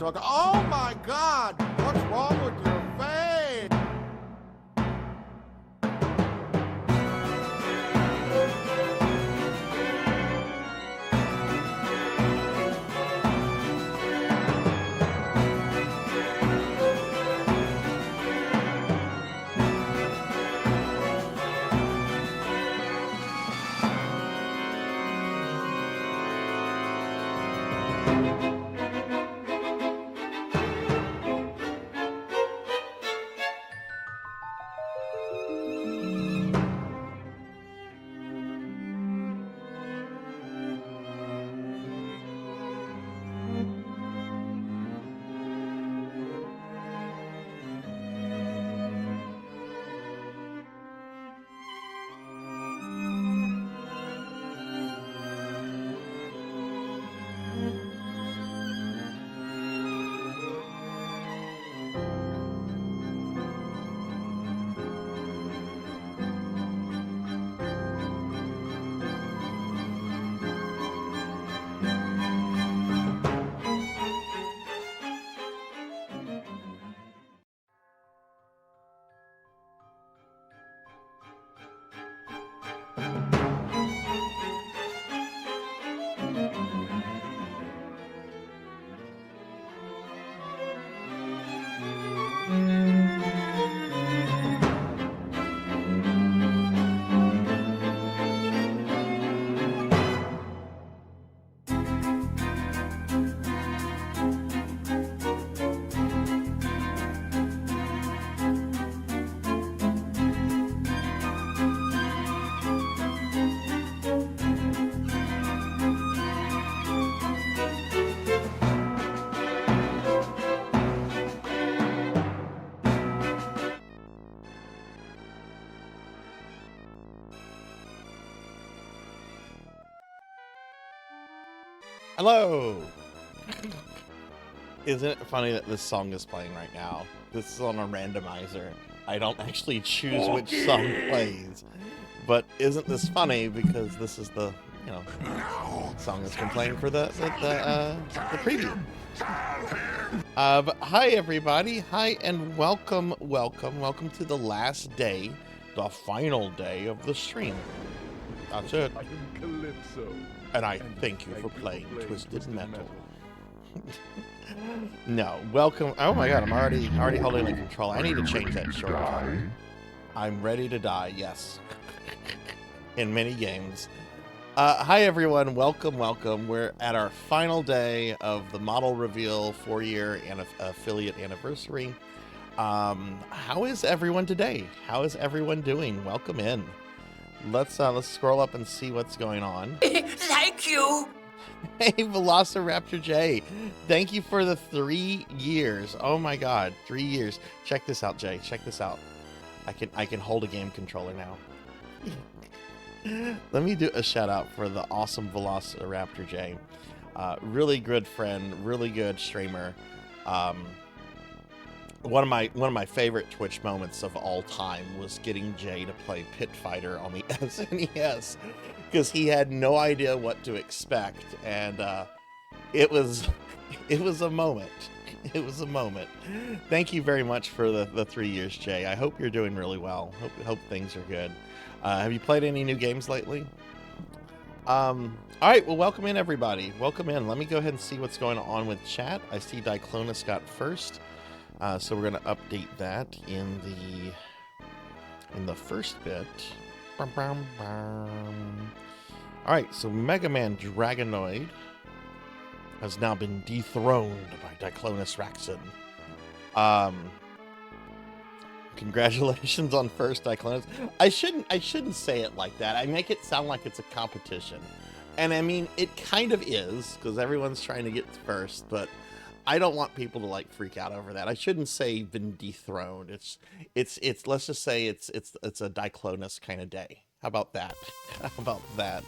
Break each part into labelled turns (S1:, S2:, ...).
S1: Oh my God! What's wrong with your face?
S2: Hello! Isn't it funny that this song is playing right now? This is on a randomizer. I don't actually choose which song plays. But isn't this funny because this is the, you know, song that's been playing for the preview. But hi everybody, hi and welcome to the last day, the final day of the stream. That's it.
S3: I am Calypso.
S2: And I thank you for playing Twisted Metal. No, welcome. Oh my god, I'm already holding the controller. I need to change that shortcut. I'm ready to die, yes. In many games. Hi everyone, welcome. We're at our final day of the model reveal 4-year and affiliate anniversary. How is everyone today? How is everyone doing? Welcome in. Let's scroll up and see what's going on.
S4: Thank you.
S2: Hey, Velociraptor J, thank you for the 3 years. Oh my god, 3 years. Check this out, Jay. Check this out. I can hold a game controller now. Let me do a shout out for the awesome Velociraptor J. Really good friend, really good streamer. One of my favorite Twitch moments of all time was getting Jay to play Pit Fighter on the SNES because he had no idea what to expect, and it was a moment. It was a moment. Thank you very much for the 3 years, Jay. I hope you're doing really well. Hope things are good. Have you played any new games lately? All right, well, welcome in, everybody. Welcome in. Let me go ahead and see what's going on with chat. I see Diclonus got first, so we're going to update that in the first bit. Bum, bum, bum. All right, so Mega Man Dragonoid has now been dethroned by Diclonus Raxon. Congratulations on first, Diclonus. I shouldn't say it like that. I make it sound like it's a competition. And I mean, it kind of is, because everyone's trying to get first, but I don't want people to like freak out over that. I shouldn't say been dethroned. It's let's just say it's a Diclonus kind of day. How about that? How about that?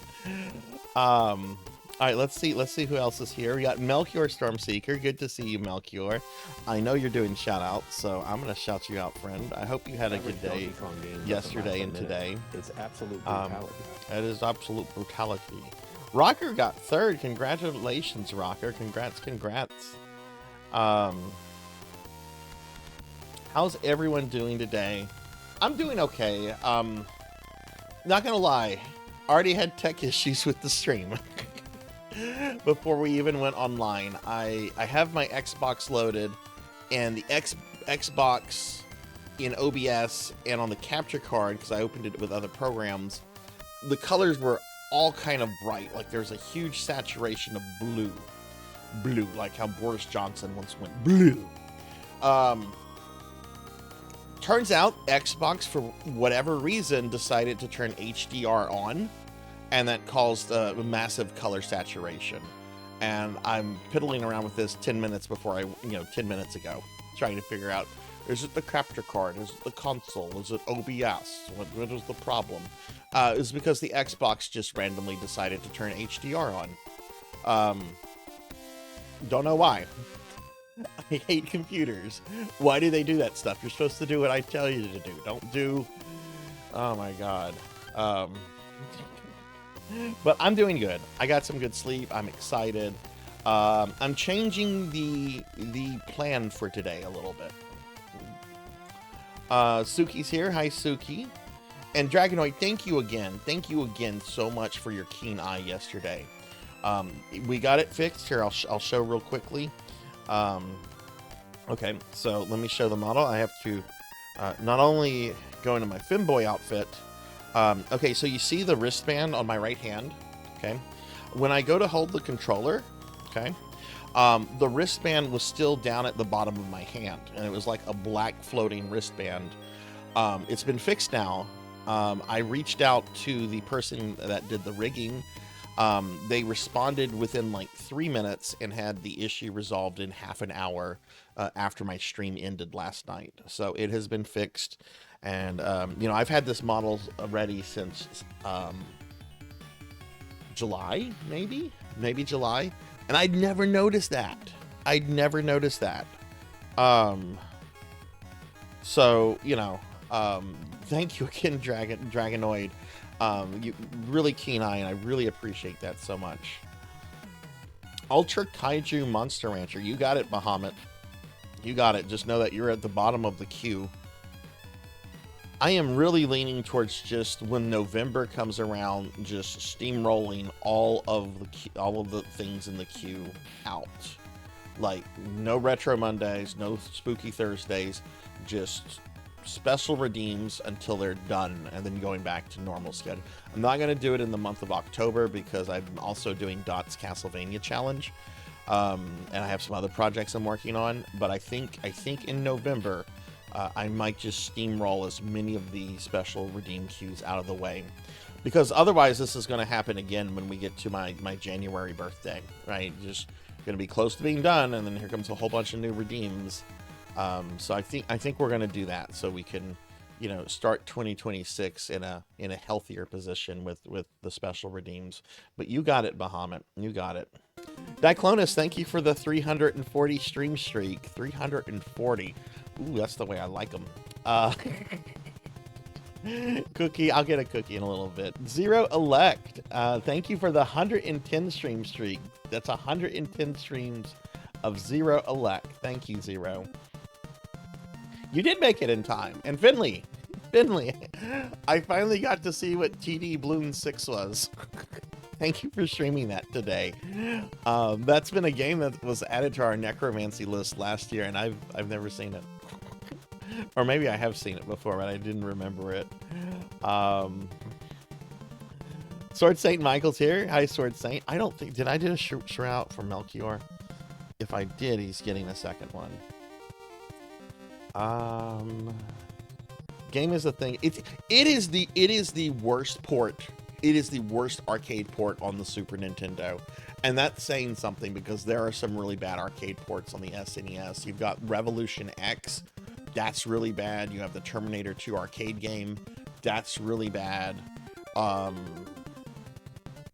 S2: All right, let's see who else is here. We got Melchior Stormseeker. Good to see you, Melchior. I know you're doing shout outs, so I'm gonna shout you out, friend. I hope you had a good day yesterday and today.
S3: It's absolute brutality.
S2: It is absolute brutality. Rocker got third. Congratulations, Rocker. Congrats. How's everyone doing today? I'm doing okay. Not gonna lie, already had tech issues with the stream. Before we even went online, I have my Xbox loaded, and the Xbox in OBS and on the capture card, because I opened it with other programs, the colors were all kind of bright. Like there's a huge saturation of blue, like how Boris Johnson once went blue. Turns out Xbox, for whatever reason, decided to turn HDR on, and that caused a massive color saturation. And I'm piddling around with this 10 minutes before 10 minutes ago, trying to figure out, is it the capture card? Is it the console? Is it OBS? What is the problem? It's because the Xbox just randomly decided to turn HDR on. Don't know why. I hate computers. Why do they do that stuff? You're supposed to do what I tell you to do. Don't do... Oh my god. But I'm doing good. I got some good sleep. I'm excited. I'm changing the plan for today a little bit. Suki's here. Hi, Suki. And Dragonoid, thank you again. Thank you again so much for your keen eye yesterday. We got it fixed. Here, I'll show real quickly. Okay, so let me show the model. I have to not only go into my Femboy outfit. Okay, so you see the wristband on my right hand, okay? When I go to hold the controller, okay, the wristband was still down at the bottom of my hand, and it was like a black floating wristband. It's been fixed now. I reached out to the person that did the rigging. They responded within like 3 minutes and had the issue resolved in half an hour after my stream ended last night. So it has been fixed. And, I've had this model ready since July, maybe July. And I'd never noticed that. So, thank you again, Dragonoid. You really keen eye, and I really appreciate that so much. Ultra Kaiju Monster Rancher. You got it, Bahamut. You got it. Just know that you're at the bottom of the queue. I am really leaning towards just when November comes around, just steamrolling all of the things in the queue out. Like no Retro Mondays, no Spooky Thursdays, just special redeems until they're done, and then going back to normal schedule. I'm not going to do it in the month of October because I'm also doing Dot's Castlevania Challenge, and I have some other projects I'm working on. But I think in November, I might just steamroll as many of the special redeem queues out of the way, because otherwise this is going to happen again when we get to my January birthday, right? Just going to be close to being done, and then here comes a whole bunch of new redeems. So I think we're going to do that so we can, you know, start 2026 in a healthier position with the special redeems. But you got it, Bahamut. You got it. Diclonus, thank you for the 340 stream streak. 340. Ooh, that's the way I like them. Cookie, I'll get a cookie in a little bit. Zero Elect, thank you for the 110 stream streak. That's 110 streams of Zero Elect. Thank you, Zero. You did make it in time. And Finley, I finally got to see what TD Bloom 6 was. Thank you for streaming that today. That's been a game that was added to our necromancy list last year, and I've never seen it. Or maybe I have seen it before, but I didn't remember it. Sword Saint Michael's here. Hi, Sword Saint. I don't think... Did I do a shroud for Melchior? If I did, he's getting a second one. Game is a thing. It is the worst port. It is the worst arcade port on the Super Nintendo. And that's saying something because there are some really bad arcade ports on the SNES. You've got Revolution X. That's really bad. You have the Terminator 2 arcade game. That's really bad.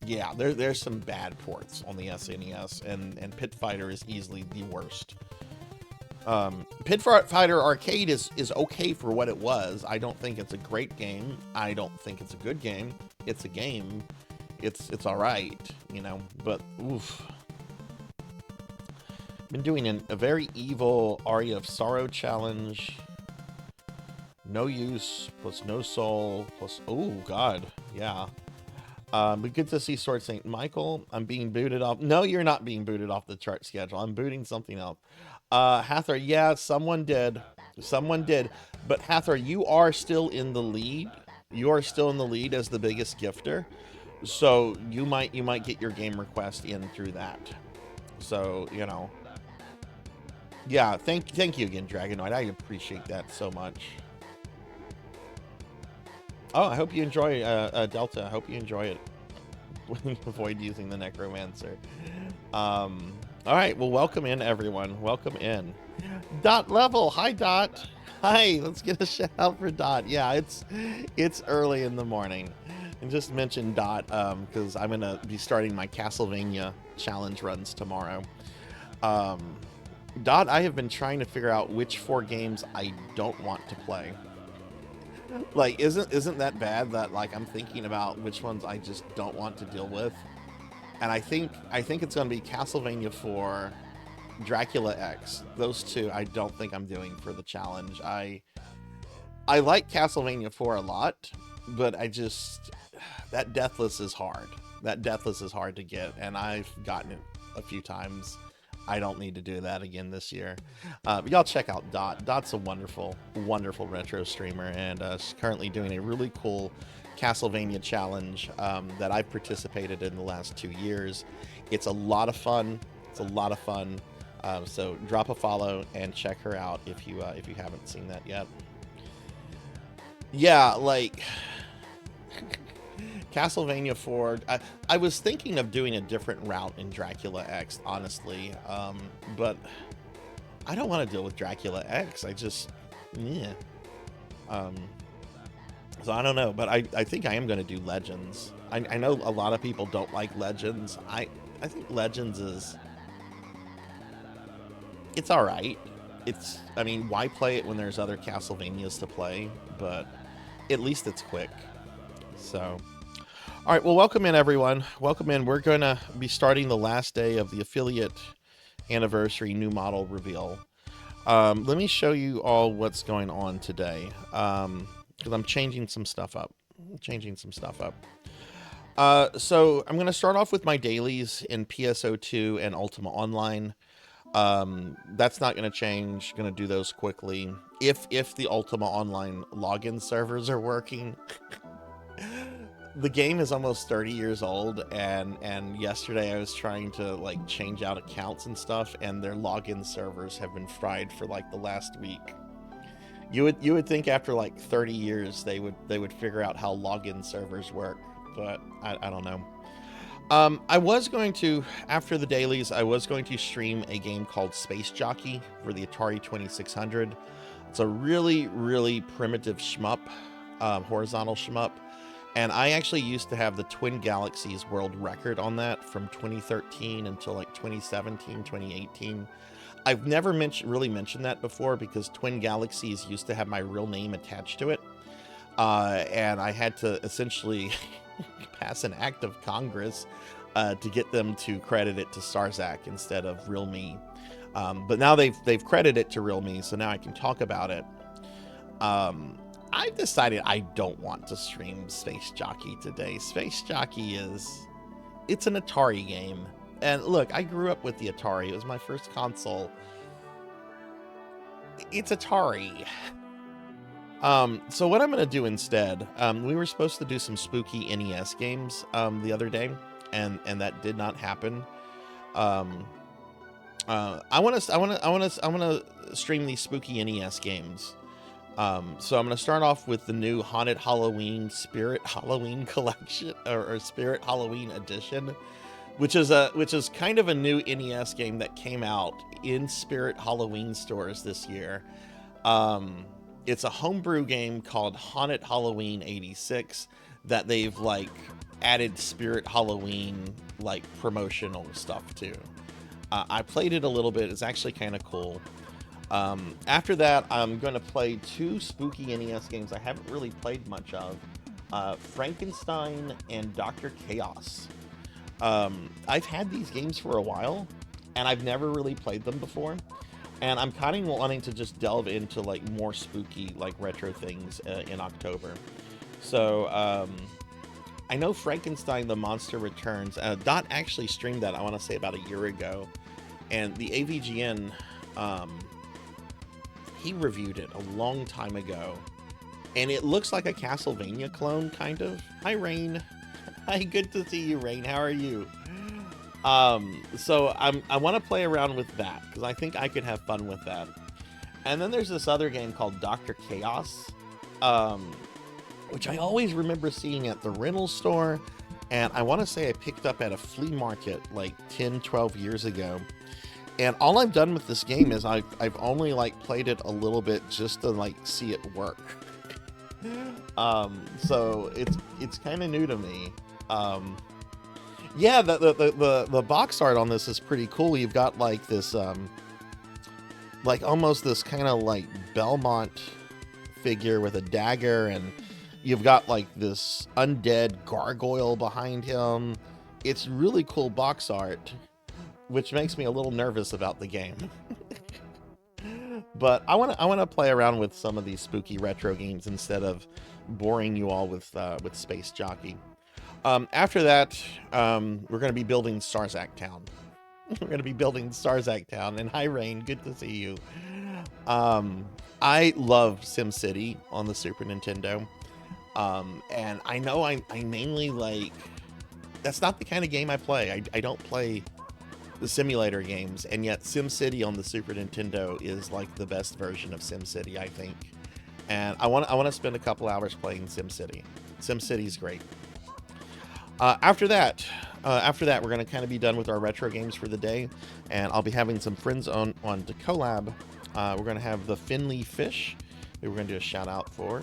S2: Yeah, there's some bad ports on the SNES, and Pit Fighter is easily the worst. Pit Fighter Arcade is okay for what it was. I don't think it's a great game. I don't think it's a good game. It's a game. It's all right, you know, but oof. Been doing a very evil Aria of Sorrow challenge. No use plus no soul plus... Oh, God. Yeah. But good to see Sword Saint Michael. I'm being booted off. No, you're not being booted off the chart schedule. I'm booting something else. Hathor, yeah, someone did. Someone did. But Hathor, you are still in the lead. You are still in the lead as the biggest gifter. So you might get your game request in through that. So, you know... Yeah, thank you again, Dragonoid. I appreciate that so much. Oh, I hope you enjoy Delta. I hope you enjoy it. Avoid using the Necromancer. All right, well, welcome in, everyone. Welcome in. Dot Level. Hi, Dot. Hi, let's get a shout out for Dot. Yeah, it's early in the morning. And just mention Dot because I'm going to be starting my Castlevania challenge runs tomorrow. Dot, I have been trying to figure out which 4 games I don't want to play. Like, isn't that bad that, like, I'm thinking about which ones I just don't want to deal with? And I think it's going to be Castlevania 4, Dracula X. Those 2 I don't think I'm doing for the challenge. I like Castlevania 4 a lot, but that Deathless is hard. That Deathless is hard to get, and I've gotten it a few times. I don't need to do that again this year. But y'all check out Dot. Dot's a wonderful, wonderful retro streamer, and she's currently doing a really cool Castlevania challenge that I've participated in the last 2 years. It's a lot of fun. It's a lot of fun. So drop a follow and check her out if you haven't seen that yet. Yeah, like... Castlevania 4, I was thinking of doing a different route in Dracula X, honestly, but I don't want to deal with Dracula X. Yeah. So I don't know, but I think I am going to do Legends. I know a lot of people don't like Legends. I think Legends it's all right. I mean, why play it when there's other Castlevanias to play? But at least it's quick. So... All right, well, welcome in, everyone. Welcome in. We're going to be starting the last day of the affiliate anniversary new model reveal. Let me show you all what's going on today, because I'm changing some stuff up. So I'm going to start off with my dailies in PSO2 and Ultima Online. That's not going to change. Going to do those quickly. If the Ultima Online login servers are working... The game is almost 30 years old, and yesterday I was trying to like change out accounts and stuff, and their login servers have been fried for like the last week. You would think after like 30 years they would figure out how login servers work, but I don't know. I was going to, after the dailies, I was going to stream a game called Space Jockey for the Atari 2600. It's a really, really primitive shmup, horizontal shmup. And I actually used to have the Twin Galaxies world record on that from 2013 until like 2017, 2018. I've never really mentioned that before because Twin Galaxies used to have my real name attached to it. And I had to essentially pass an act of Congress to get them to credit it to Sarzac instead of real me. But now they've credited it to real me, so now I can talk about it. I've decided I don't want to stream Space Jockey today. Space Jockey it's an Atari game. And look, I grew up with the Atari. It was my first console. It's Atari. So what I'm going to do instead, we were supposed to do some spooky NES games the other day, and that did not happen. I want to stream these spooky NES games. So I'm going to start off with the new Haunted Halloween Spirit Halloween collection or Spirit Halloween edition, which is kind of a new NES game that came out in Spirit Halloween stores this year. It's a homebrew game called Haunted Halloween 86 that they've like added Spirit Halloween like promotional stuff to. I played it a little bit. It's actually kind of cool. After that, I'm going to play two spooky NES games I haven't really played much of. Frankenstein and Dr. Chaos. I've had these games for a while, and I've never really played them before. And I'm kind of wanting to just delve into like more spooky, like retro things in October. So I know Frankenstein: The Monster Returns. Dot actually streamed that, I want to say, about a year ago. And the AVGN, he reviewed it a long time ago. And it looks like a Castlevania clone, kind of. Hi, Rain. Hi, good to see you, Rain. How are you? So I want to play around with that because I think I could have fun with that. And then there's this other game called Dr. Chaos, which I always remember seeing at the rental store. And I want to say I picked up at a flea market like 10, 12 years ago. And all I've done with this game is I've only like played it a little bit just to like see it work. So it's kind of new to me. Yeah, the box art on this is pretty cool. You've got like this, like almost this kind of like Belmont figure with a dagger, and you've got like this undead gargoyle behind him. It's really cool box art, which makes me a little nervous about the game. But I want to play around with some of these spooky retro games instead of boring you all with Space Jockey. After that, we're going to be building Sarzac Town. We're going to be building Sarzac Town. And hi, Rain. Good to see you. I love SimCity on the Super Nintendo. And I know I mainly like... That's not the kind of game I play. I don't play the simulator games. And yet SimCity on the Super Nintendo is like the best version of SimCity, I think. And I want to spend a couple hours playing SimCity. SimCity's great. After that, we're going to kind of be done with our retro games for the day, and I'll be having some friends on to collab. We're going to have the Finley Fish, who we're going to do a shout out for.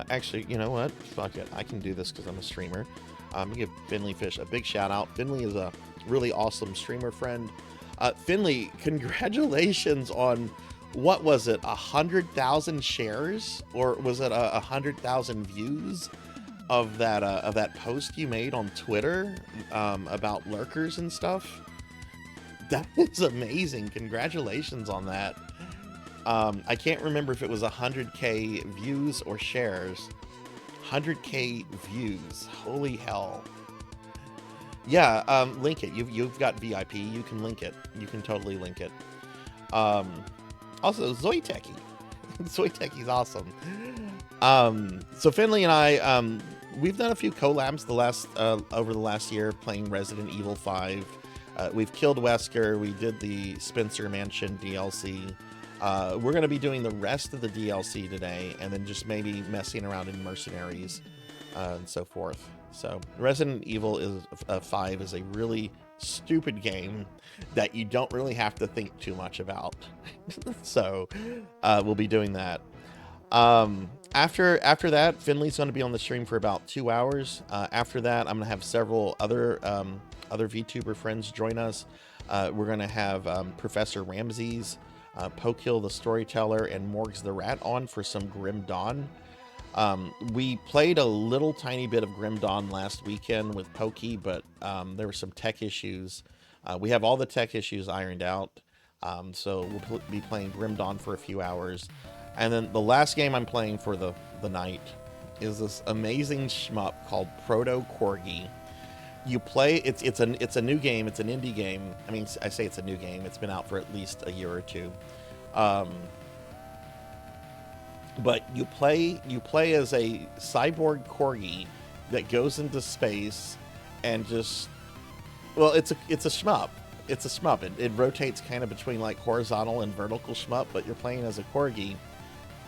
S2: Actually, you know what? Fuck it. I can do this because I'm a streamer. I'm going to give Finley Fish a big shout out. Finley is a really awesome streamer friend. Finley, congratulations on, what was it, 100,000 shares? Or was it 100,000 views of that post you made on Twitter about lurkers and stuff? That is amazing. Congratulations on that. I can't remember if it was 100k views or shares. 100k views. Holy hell. Yeah, link it. You've got VIP. You can link it. You can totally link it. Also, Zoiteki. Zoiteki's awesome. So Finley and I, we've done a few collabs over the last year playing Resident Evil 5. We've killed Wesker. We did the Spencer Mansion DLC. We're going to be doing the rest of the DLC today, and then just maybe messing around in Mercenaries and so forth. So Resident Evil 5 is a really, stupid game that you don't really have to think too much about. So we'll be doing that. After that, Finley's going to be on the stream for about 2 hours. After that, I'm going to have several other VTuber friends join us. We're going to have Professor Ramses, Pokill the Storyteller, and Morgs the Rat on for some Grim Dawn. We played a little tiny bit of Grim Dawn last weekend with Pokey, but there were some tech issues. We have all the tech issues ironed out, so we'll be playing Grim Dawn for a few hours. And then the last game I'm playing for the night is this amazing shmup called Proto Corgi. You play, it's a new game, it's an indie game. I mean, I say it's a new game, it's been out for at least a year or two. But you play as a cyborg corgi that goes into space and just, well, it's a shmup. It's a shmup. It rotates kind of between like horizontal and vertical shmup, but you're playing as a corgi.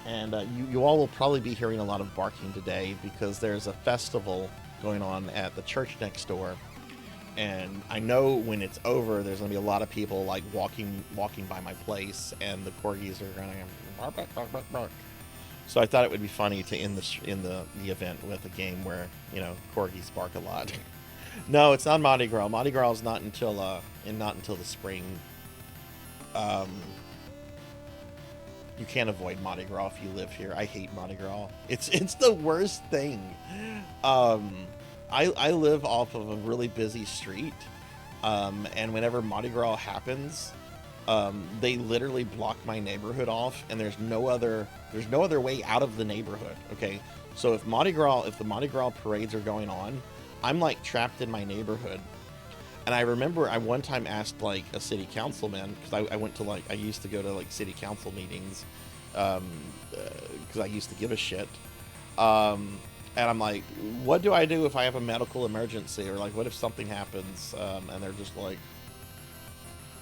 S2: And you all will probably be hearing a lot of barking today because there's a festival going on at the church next door. And I know when it's over, there's going to be a lot of people like walking by my place, and the corgis are going to bark, bark, bark, bark. So I thought it would be funny to end the event with a game where, you know, corgis bark a lot. No, it's not Mardi Gras. Mardi Gras is not until the spring. You can't avoid Mardi Gras if you live here. I hate Mardi Gras. It's the worst thing. I live off of a really busy street, and whenever Mardi Gras happens, they literally block my neighborhood off, and there's no other way out of the neighborhood. Okay, so if the Mardi Gras parades are going on, I'm like trapped in my neighborhood. And I remember I one time asked like a city councilman, because I used to go to like city council meetings, because I used to give a shit. And I'm like, what do I do if I have a medical emergency, or like what if something happens? And they're just like,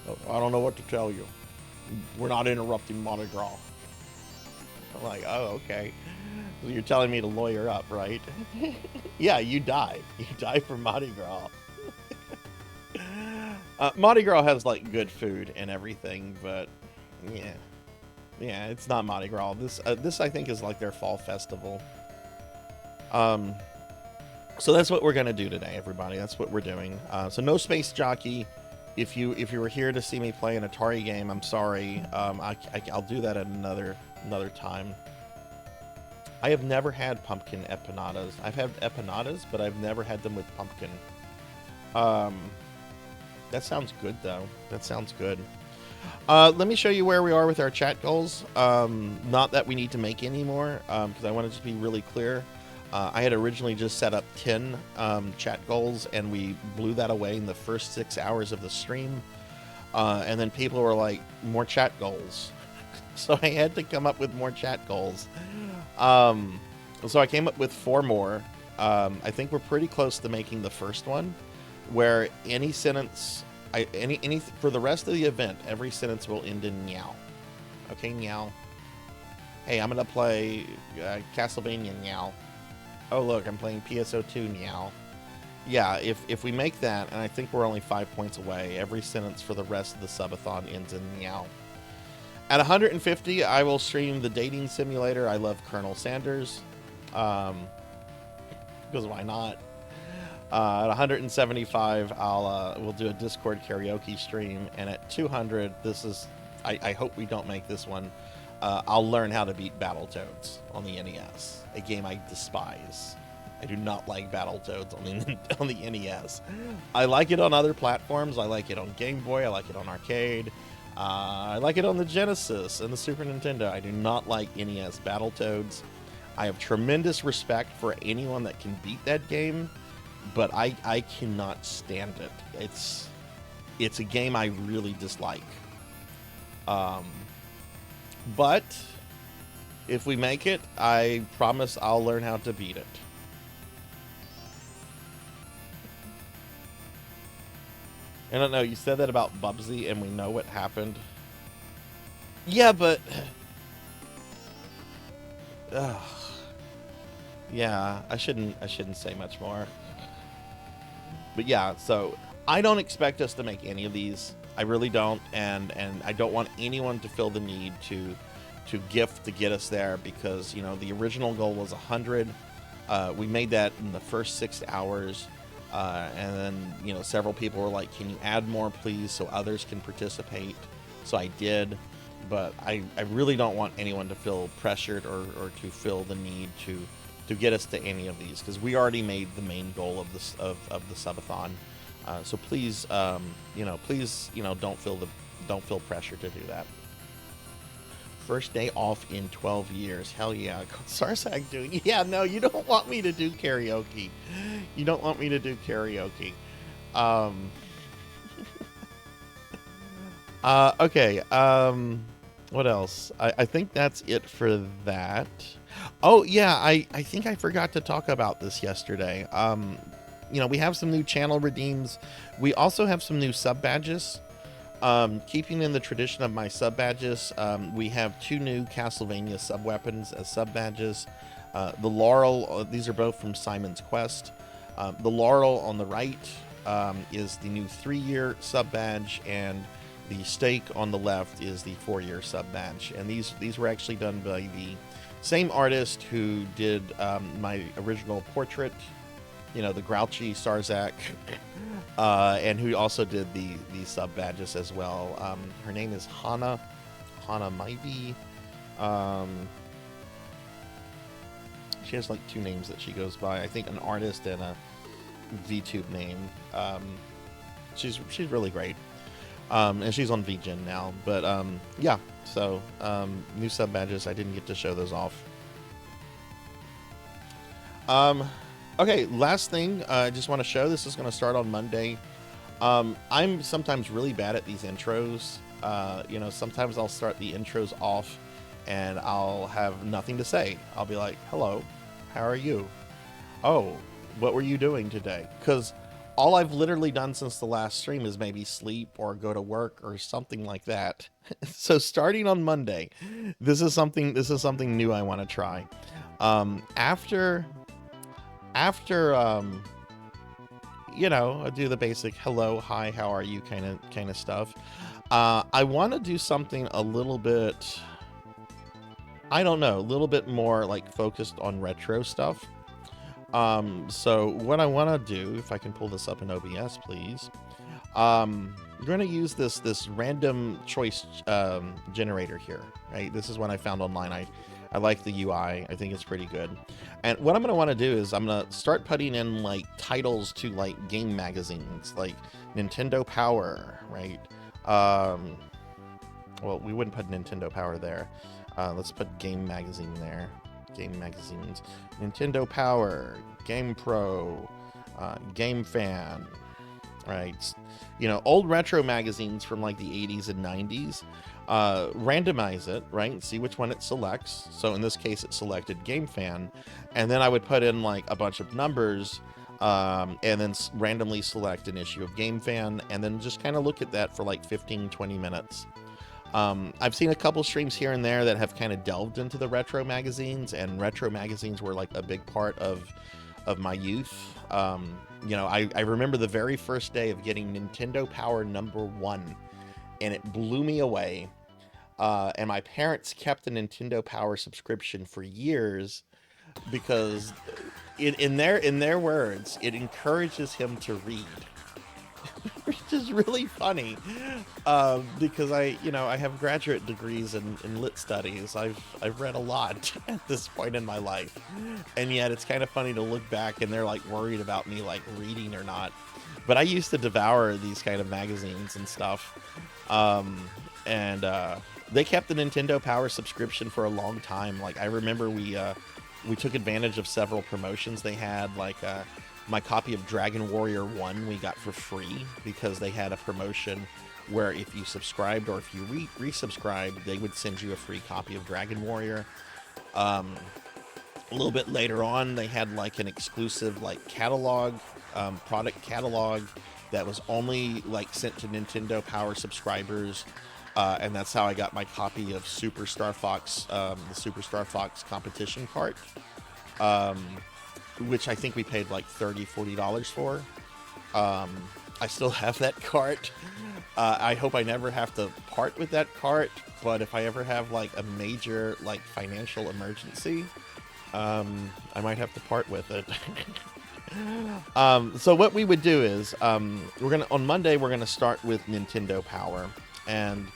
S2: oh, I don't know what to tell you. We're not interrupting Mardi Gras. I'm like, oh, okay. So you're telling me to lawyer up, right? Yeah, you die. You die from Mardi Gras. Mardi Gras has like good food and everything, but yeah, it's not Mardi Gras. This I think is like their fall festival. So that's what we're gonna do today, everybody. That's what we're doing. So no Space Jockey. If you were here to see me play an Atari game, I'm sorry. I'll do that at another time. I have never had pumpkin empanadas. I've had empanadas, but I've never had them with pumpkin. That sounds good, though. That sounds good. Let me show you where we are with our chat goals. Not that we need to make any more, because I want to just be really clear. I had originally just set up 10 chat goals, and we blew that away in the first 6 hours of the stream. And then people were like, more chat goals. So I had to come up with more chat goals. So I came up with 4 more. I think we're pretty close to making the first one, where any sentence, for the rest of the event, every sentence will end in meow. Okay, meow. Hey, I'm gonna play Castlevania, meow. Oh look, I'm playing PSO2, meow. Yeah, if we make that, and I think we're only 5 points away, every sentence for the rest of the subathon ends in meow. At 150, I will stream the dating simulator. I love Colonel Sanders. Because why not? At 175, we'll do a Discord karaoke stream, and at 200, I hope we don't make this one. I'll learn how to beat Battletoads on the NES, a game I despise. I do not like Battletoads on the NES. I like it on other platforms. I like it on Game Boy. I like it on arcade. I like it on the Genesis and the Super Nintendo. I do not like NES Battletoads. I have tremendous respect for anyone that can beat that game, but I cannot stand it. It's a game I really dislike. But if we make it, I promise I'll learn how to beat it. I don't know, you said that about Bubsy and we know what happened. Yeah, but yeah, I shouldn't say much more. But yeah, so I don't expect us to make any of these. I really don't, and I don't want anyone to feel the need to gift to get us there, because the original goal was 100. We made that in the first 6 hours, and then several people were like, "Can you add more, please, so others can participate?" So I did, but I really don't want anyone to feel pressured or to feel the need to get us to any of these, because we already made the main goal of this of the subathon. So please, please, don't feel pressure to do that. First day off in 12 years. Hell yeah. Sarzac doing. Yeah, no, you don't want me to do karaoke. You don't want me to do karaoke. Okay. What else? I think that's it for that. Oh yeah, I think I forgot to talk about this yesterday. We have some new channel redeems. We also have some new sub badges. Keeping in the tradition of my sub badges, we have 2 new Castlevania sub weapons as sub badges. The Laurel, these are both from Simon's Quest. The Laurel on the right is the new 3-year sub badge, and the Stake on the left is the 4-year sub badge. And these were actually done by the same artist who did my original portrait, the grouchy Sarzac, and who also did the sub badges as well. Her name is Hana Maibi. She has like 2 names that she goes by. I think an artist and a VTube name. She's really great. And she's on VGen now. But yeah, so new sub badges. I didn't get to show those off. Okay, last thing I just want to show. This is going to start on Monday. I'm sometimes really bad at these intros. Sometimes I'll start the intros off and I'll have nothing to say. I'll be like, "Hello, how are you? Oh, what were you doing today?" Because all I've literally done since the last stream is maybe sleep or go to work or something like that. So starting on Monday, this is something new I want to try. After I do the basic hello, hi, how are you kind of stuff. I want to do something a little bit, I don't know, a little bit more like focused on retro stuff. So what I want to do, if I can pull this up in OBS, please. We're going to use this random choice generator here, right? This is one I found online. I like the UI. I think it's pretty good. And what I'm going to want to do is I'm going to start putting in like titles to like game magazines, like Nintendo Power, right? Well, we wouldn't put Nintendo Power there. Let's put game magazine there. Game magazines. Nintendo Power, Game Pro, Game Fan, right? Old retro magazines from like the 80s and 90s. Randomize it, right? See which one it selects. So in this case, it selected Game Fan, and then I would put in like a bunch of numbers, and then randomly select an issue of Game Fan, and then just kind of look at that for like 15-20 minutes. I've seen a couple streams here and there that have kind of delved into the retro magazines, and retro magazines were like a big part of my youth. I remember the very first day of getting Nintendo Power #1, and it blew me away. And my parents kept a Nintendo Power subscription for years because in their words, it encourages him to read. Which is really funny, because I have graduate degrees in lit studies. I've read a lot at this point in my life, and yet it's kind of funny to look back and they're like worried about me like reading or not. But I used to devour these kind of magazines and stuff, and they kept the Nintendo Power subscription for a long time. Like I remember we took advantage of several promotions they had, like my copy of Dragon Warrior 1 we got for free because they had a promotion where if you subscribed or if you resubscribed, they would send you a free copy of Dragon Warrior. A little bit later on, they had like an exclusive like catalog, product catalog that was only like sent to Nintendo Power subscribers. And that's how I got my copy of Super Star Fox, the Super Star Fox competition cart. Which I think we paid like $30-$40 for. I still have that cart. I hope I never have to part with that cart, but if I ever have like a major like financial emergency, I might have to part with it. So what we would do is on Monday we're gonna start with Nintendo Power, and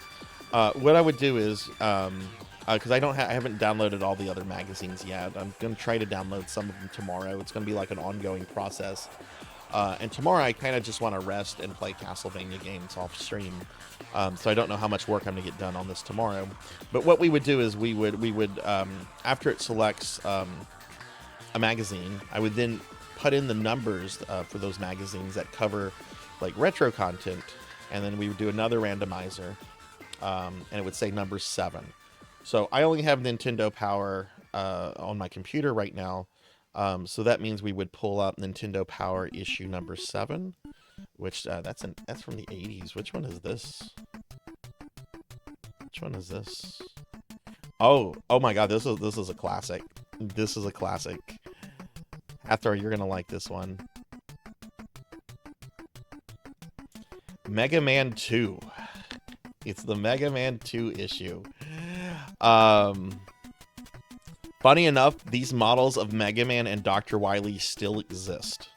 S2: what I would do is because I haven't downloaded all the other magazines yet. I'm gonna try to download some of them tomorrow. It's gonna be like an ongoing process. And tomorrow I kind of just want to rest and play Castlevania games off stream. So I don't know how much work I'm going to get done on this tomorrow. But what we would do is we would after it selects a magazine, I would then put in the numbers for those magazines that cover like retro content. And then we would do another randomizer. And it would say number 7. So I only have Nintendo Power on my computer right now. So that means we would pull up Nintendo Power issue number 7, which that's from the 80s. Which one is this? Which one is this? Oh my God, this is a classic. This is a classic. Hathor, you're gonna like this one. Mega Man 2. It's the Mega Man 2 issue. Funny enough, these models of Mega Man and Dr. Wily still exist.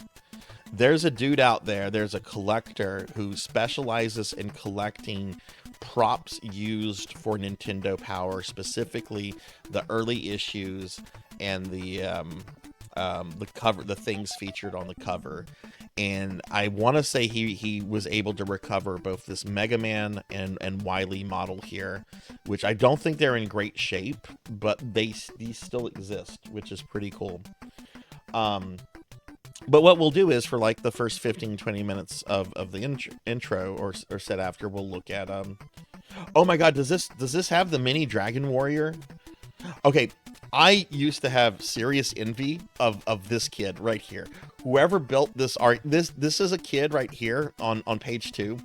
S2: There's a dude out there, there's a collector who specializes in collecting props used for Nintendo Power, specifically the early issues and the cover, the things featured on the cover. And I want to say he was able to recover both this Mega Man and Wily model here, which I don't think they're in great shape, but these still exist, which is pretty cool. But what we'll do is for like the first 15-20 minutes of the intro or set after, we'll look at oh my God, does this have the mini Dragon Warrior? Okay, I used to have serious envy of this kid right here. Whoever built this art, this is a kid right here on page 2.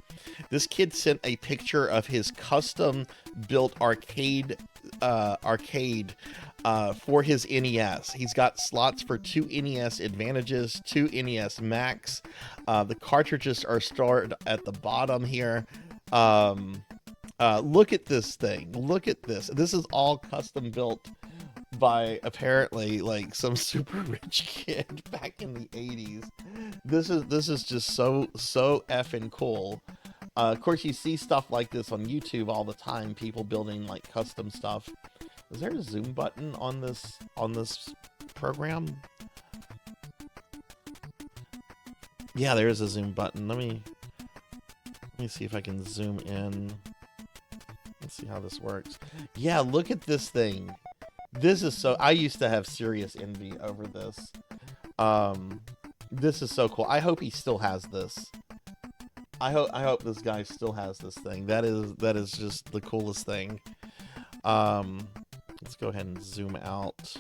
S2: This kid sent a picture of his custom built arcade for his NES. He's got slots for 2 NES Advantages, 2 NES Max. The cartridges are stored at the bottom here. Look at this thing. Look at this. This is all custom built by apparently like some super rich kid back in the 80s. This is just so effing cool. Of course, you see stuff like this on YouTube all the time. People building like custom stuff. Is there a zoom button on this program? Yeah, there is a zoom button. Let me see if I can zoom in. Let's see how this works. Yeah, look at this thing. This is so... I used to have serious envy over this. This is so cool. I hope he still has this. I hope this guy still has this thing. That is just the coolest thing. Let's go ahead and zoom out.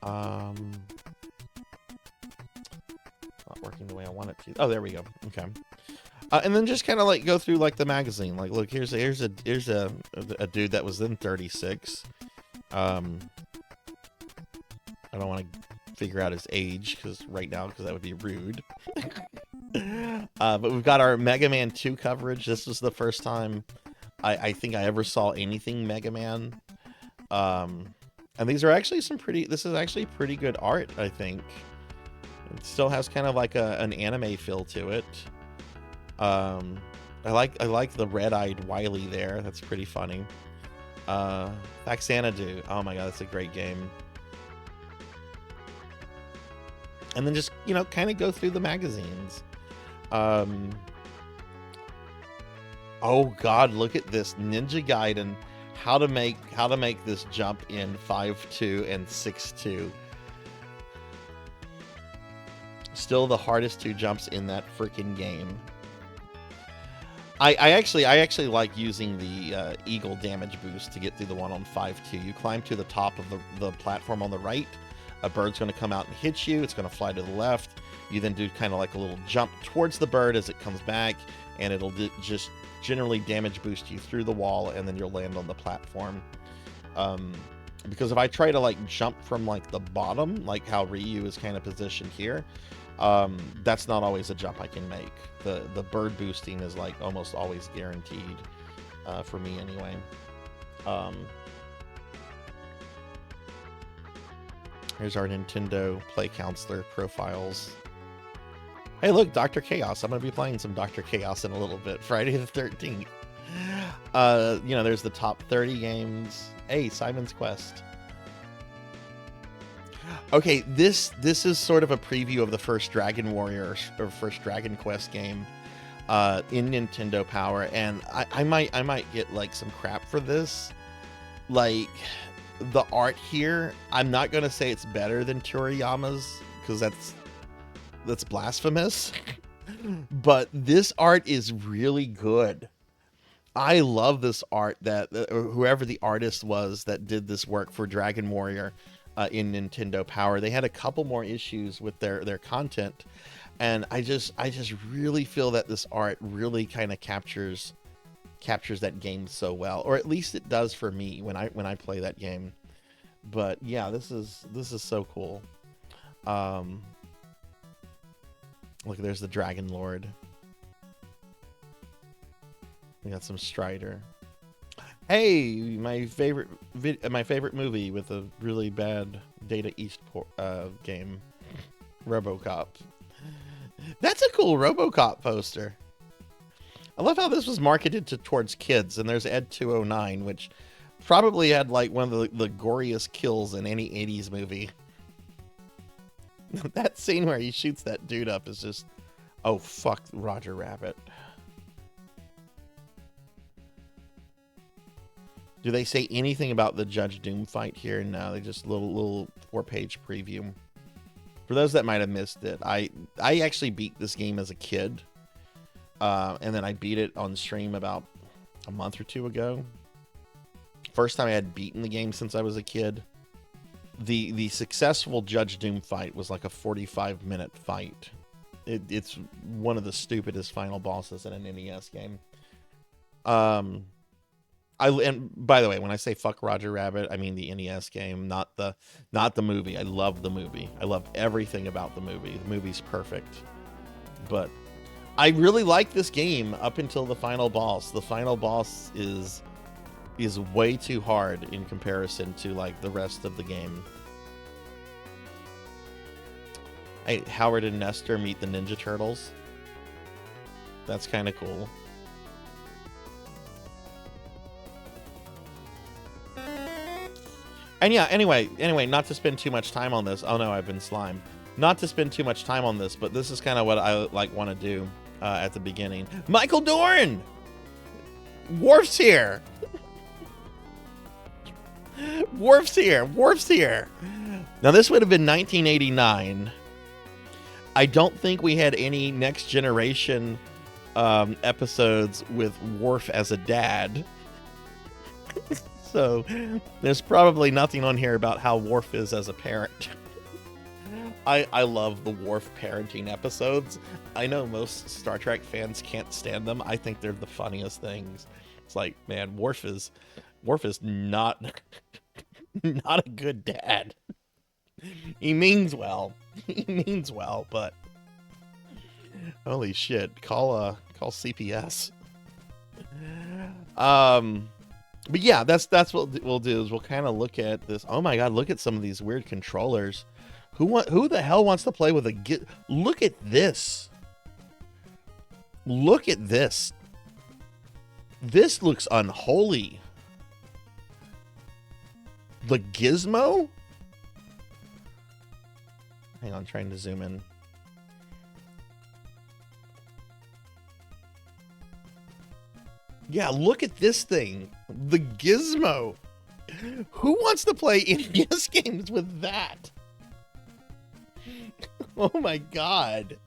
S2: Not working the way I want it to. Oh, there we go. Okay. And then just kind of like go through like the magazine. Like, look, here's a dude that was in 36. I don't want to figure out his age because that would be rude. But we've got our Mega Man 2 coverage. This was the first time I think I ever saw anything Mega Man. And these are actually this is actually pretty good art, I think. It still has kind of like an anime feel to it. I like the red-eyed Wily there. That's pretty funny. Xanadu. Oh my God, that's a great game. And then just, kind of go through the magazines. Oh God, look at this Ninja Gaiden. How to make this jump in 5.2 and 6.2. Still the hardest 2 jumps in that freaking game. I actually like using the Eagle damage boost to get through the one on 5.2. You climb to the top of the platform on the right. A bird's going to come out and hit you. It's going to fly to the left. You then do kind of like a little jump towards the bird as it comes back, and it'll just generally damage boost you through the wall, and then you'll land on the platform. because if I try to like jump from like the bottom, like how Ryu is kind of positioned here, that's not always a jump I can make. The bird boosting is like almost always guaranteed, for me anyway. Here's our Nintendo Play Counselor profiles. Hey, look, Dr. Chaos. I'm going to be playing some Dr. Chaos in a little bit. Friday the 13th. You know, there's the top 30 games. Hey, Simon's Quest. Okay, this is sort of a preview of the first Dragon Warrior or first Dragon Quest game in Nintendo Power, and I might get like some crap for this. Like, the art here, I'm not gonna say it's better than Toriyama's because that's blasphemous. But this art is really good. I love this art that whoever the artist was that did this work for Dragon Warrior in Nintendo Power. They had a couple more issues with their content, and I just really feel that this art really kind of captures that game so well, or at least it does for me when I play that game. But yeah, this is so cool. Look, there's the Dragon Lord. We got some Strider. Hey, my favorite movie with a really bad Data East game, RoboCop. That's a cool RoboCop poster. I love how this was marketed towards kids, and there's Ed 209, which probably had like one of the goriest kills in any 80s movie. That scene where he shoots that dude up is just, oh fuck, Roger Rabbit. Do they say anything about the Judge Doom fight here? No, they just little 4-page preview. For those that might have missed it, I actually beat this game as a kid. And then I beat it on stream about a month or two ago. First time I had beaten the game since I was a kid. The successful Judge Doom fight was like a 45-minute fight. It's one of the stupidest final bosses in an NES game. And by the way, when I say fuck Roger Rabbit, I mean the NES game, not the movie. I love the movie. I love everything about the movie. The movie's perfect. But I really like this game up until the final boss. The final boss is way too hard in comparison to like the rest of the game. Hey, Howard and Nestor meet the Ninja Turtles. That's kind of cool. And yeah, anyway, not to spend too much time on this. Oh no, I've been slimed. Not to spend too much time on this, but this is kind of what I like want to do at the beginning. Michael Doran! Worf's here! Worf's here! Now this would have been 1989. I don't think we had any Next Generation episodes with Worf as a dad. So there's probably nothing on here about how Worf is as a parent. I love the Worf parenting episodes. I know most Star Trek fans can't stand them. I think they're the funniest things. It's like, man, Worf is not not a good dad. He means well. He means well, but holy shit, call CPS. But yeah, that's what we'll do is we'll kind of look at this. Oh my god, look at some of these weird controllers. Who the hell wants to play with a look at this. Look at this. This looks unholy. The gizmo? Hang on, trying to zoom in. Yeah, look at this thing. The gizmo. Who wants to play NES games with that? Oh my god.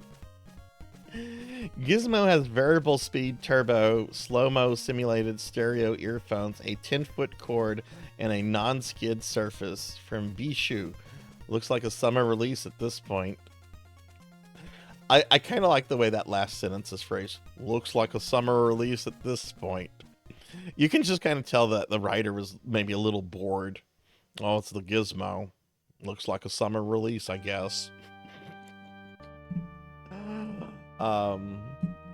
S2: Gizmo has variable speed turbo, slow-mo simulated stereo earphones, a 10-foot cord, and a non-skid surface from Bishu. Looks like a summer release at this point. I kind of like the way that last sentence is phrased. Looks like a summer release at this point. You can just kind of tell that the writer was maybe a little bored Oh, it's the Gizmo. Looks like a summer release, I guess. Um,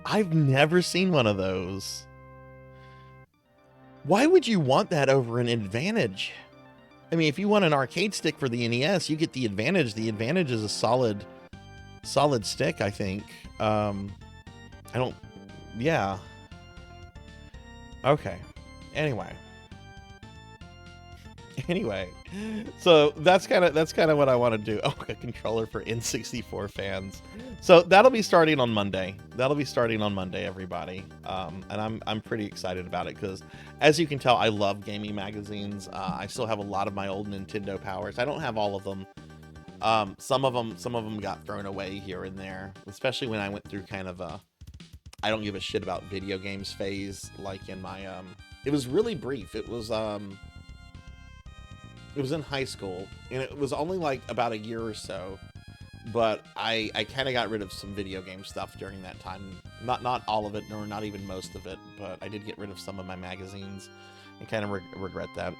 S2: I've never seen one of those. Why would you want that over an Advantage? I mean, if you want an arcade stick for the NES, you get the Advantage. The Advantage is a solid stick, I think. I don't, yeah. Okay. Anyway, so that's kind of what I want to do. Oh, a controller for N64 fans. So that'll be starting on Monday. Everybody. And I'm pretty excited about it because, as you can tell, I love gaming magazines. I still have a lot of my old Nintendo powers. I don't have all of them. Some of them got thrown away here and there, especially when I went through kind of a I don't give a shit about video games phase. Like in my it was really brief. It was in high school, and it was only like about a year or so. But I kind of got rid of some video game stuff during that time. Not all of it, nor not even most of it, but I did get rid of some of my magazines, and kind of regret that.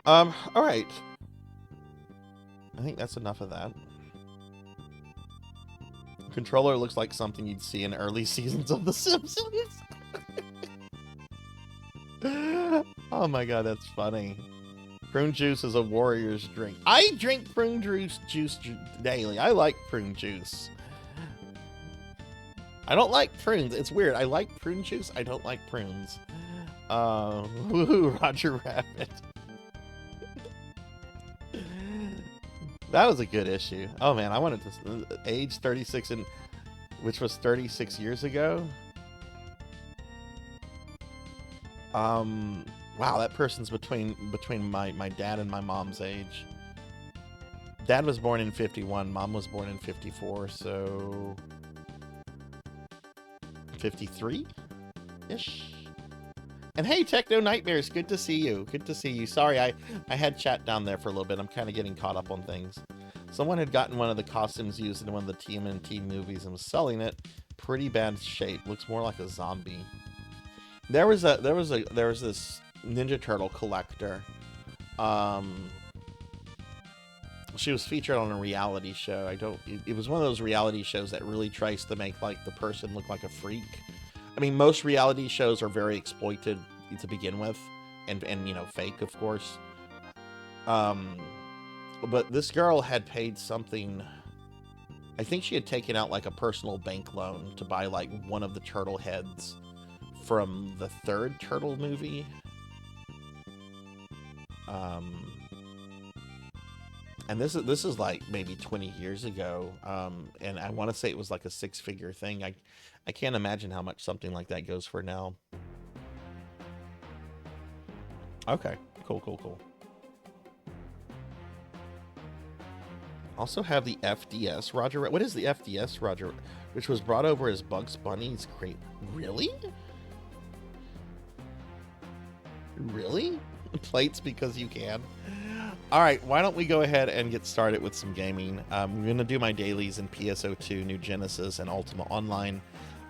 S2: All right. I think that's enough of that. Controller looks like something you'd see in early seasons of The Simpsons. Oh my god, that's funny. Prune juice is a warrior's drink. I drink prune juice daily. I like prune juice. I don't like prunes. It's weird. I like prune juice. I don't like prunes. Woohoo, Roger Rabbit. That was a good issue. Oh man, I wanted to age 36 and which was 36 years ago. Wow, that person's between my dad and my mom's age. Dad was born in 51, mom was born in 54, so 53-ish. And hey, Techno Nightmares, good to see you. Good to see you. Sorry, I had chat down there for a little bit. I'm kind of getting caught up on things. Someone had gotten one of the costumes used in one of the TMNT movies and was selling it. Pretty bad shape. Looks more like a zombie. There was this Ninja Turtle collector. She was featured on a reality show. It was one of those reality shows that really tries to make like the person look like a freak. I mean, most reality shows are very exploited to begin with, and you know, fake, of course. But this girl had paid something. I think she had taken out like a personal bank loan to buy like one of the turtle heads from the third Turtle movie. And this is like maybe 20 years ago. And I want to say it was like a 6-figure thing. I can't imagine how much something like that goes for now. Okay, cool. Also have the FDS Roger. What is the FDS Roger? Which was brought over as Bugs Bunny's crate. Really? Plates because you can. All right, why don't we go ahead and get started with some gaming? I'm going to do my dailies in PSO2, New Genesis, and Ultima Online,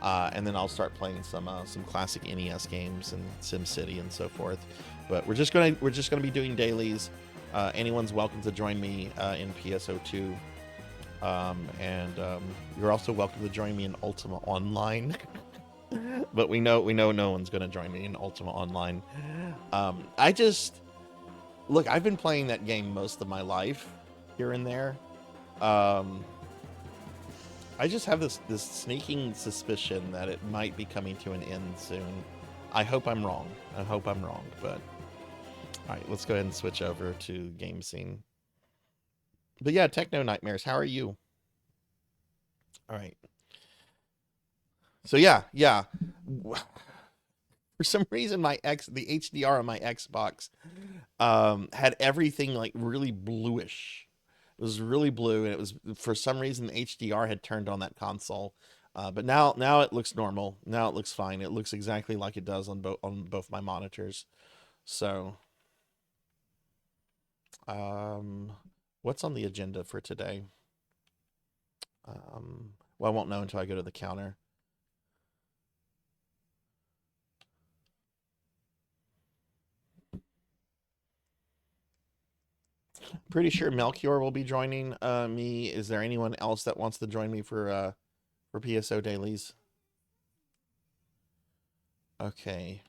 S2: and then I'll start playing some classic NES games and SimCity and so forth. But we're just going to be doing dailies. Anyone's welcome to join me in PSO2, and you're also welcome to join me in Ultima Online. But we know no one's going to join me in Ultima Online. Look, I've been playing that game most of my life, here and there. I just have this sneaking suspicion that it might be coming to an end soon. I hope I'm wrong. But all right, let's go ahead and switch over to game scene. But yeah, Techno Nightmares, how are you? All right. So yeah. For some reason, the HDR on my Xbox had everything like really bluish. It was really blue, and it was, for some reason, the HDR had turned on that console. But now it looks normal. Now it looks fine. It looks exactly like it does on both my monitors. So, what's on the agenda for today? Well, I won't know until I go to the counter. Pretty sure Melchior will be joining me. Is there anyone else that wants to join me for PSO dailies? Okay.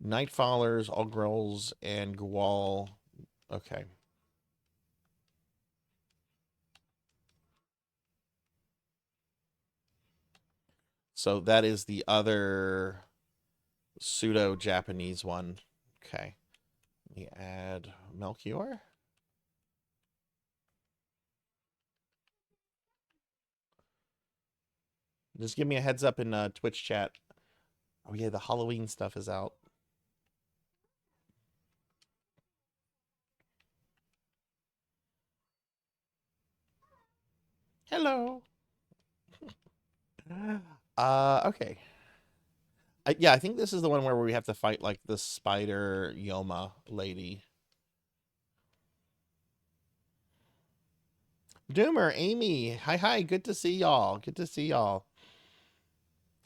S2: Nightfallers, All Girls, and Gwal. Okay. So that is the other pseudo-Japanese one. Okay. Let me add Melchior. Just give me a heads up in Twitch chat. Oh yeah, the Halloween stuff is out. Hello. Okay. Yeah, I think this is the one where we have to fight like the spider Yoma lady. Doomer, Amy, hi, good to see y'all. Good to see y'all.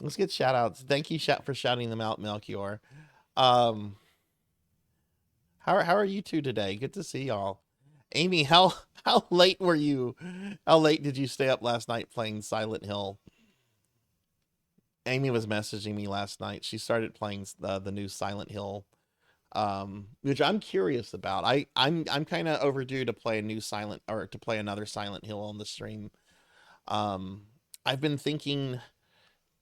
S2: Let's get shout outs. Thank you for shouting them out, Melchior. Um, how are you two today? Good to see y'all. Amy, how late were you? How late did you stay up last night playing Silent Hill? Amy was messaging me last night. She started playing the new Silent Hill, which I'm curious about. I'm kind of overdue to play a new Silent or to play another Silent Hill on the stream. Um, I've been thinking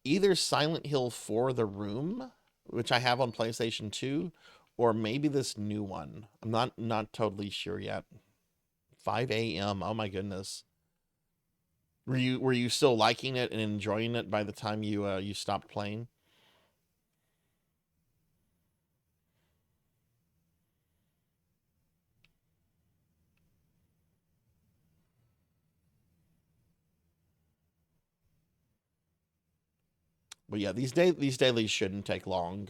S2: either Silent Hill 4 The Room, which I have on PlayStation 2, or maybe this new one. I'm not totally sure yet. 5 a.m. Oh my goodness. Were you still liking it and enjoying it by the time you stopped playing? But yeah, these dailies shouldn't take long.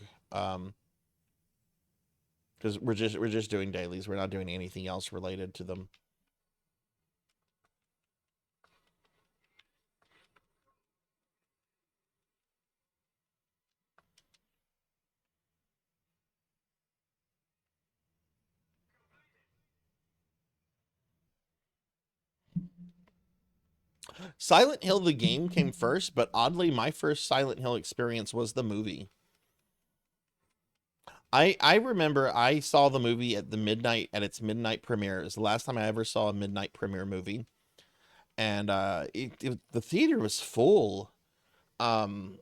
S2: Because we're just doing dailies. We're not doing anything else related to them. Silent Hill the game came first, but oddly my first Silent Hill experience was the movie. I remember I saw the movie at its midnight premiere. It was the last time I ever saw a midnight premiere movie. And the theater was full. Um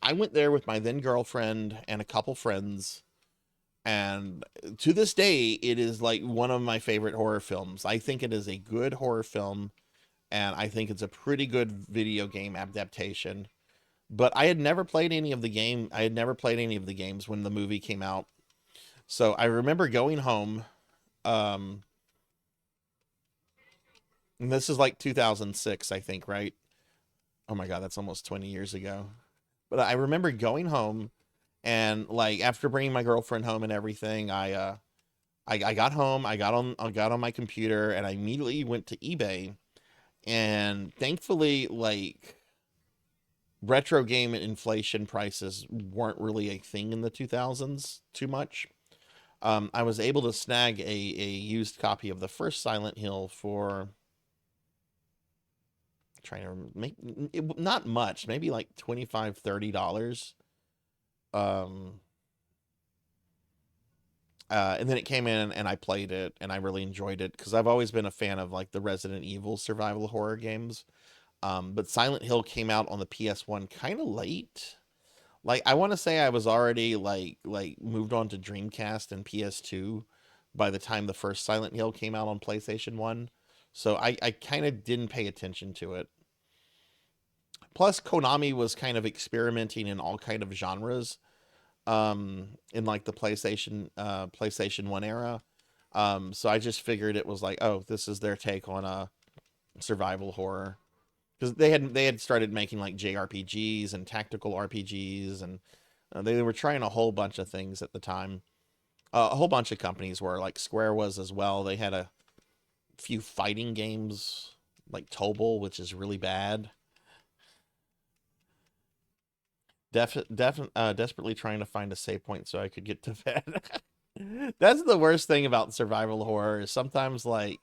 S2: I went there with my then girlfriend and a couple friends, and to this day it is like one of my favorite horror films. I think it is a good horror film, and I think it's a pretty good video game adaptation. But I had never played any of the game. I had never played any of the games when the movie came out. So I remember going home. Um, and this is like 2006, I think, right? Oh my God, that's almost 20 years ago. But I remember going home, and like after bringing my girlfriend home and everything, I got home, I got on my computer, and I immediately went to eBay. And thankfully, like retro game inflation prices weren't really a thing in the 2000s too much. I was able to snag a used copy of the first Silent Hill for trying to make it, not much, maybe like $25-$30. Um, and then it came in and I played it and I really enjoyed it because I've always been a fan of like the Resident Evil survival horror games. But Silent Hill came out on the PS1 kind of late. Like I want to say I was already like moved on to Dreamcast and PS2 by the time the first Silent Hill came out on PlayStation 1. So I kind of didn't pay attention to it. Plus Konami was kind of experimenting in all kind of genres in like the PlayStation 1 era. So I just figured it was like, oh, this is their take on a survival horror. Because they had started making like JRPGs and tactical RPGs, and they were trying a whole bunch of things at the time. A whole bunch of companies were, like Square was as well. They had a few fighting games like Tobal, which is really bad. Desperately trying to find a save point so I could get to bed. That's the worst thing about survival horror is sometimes the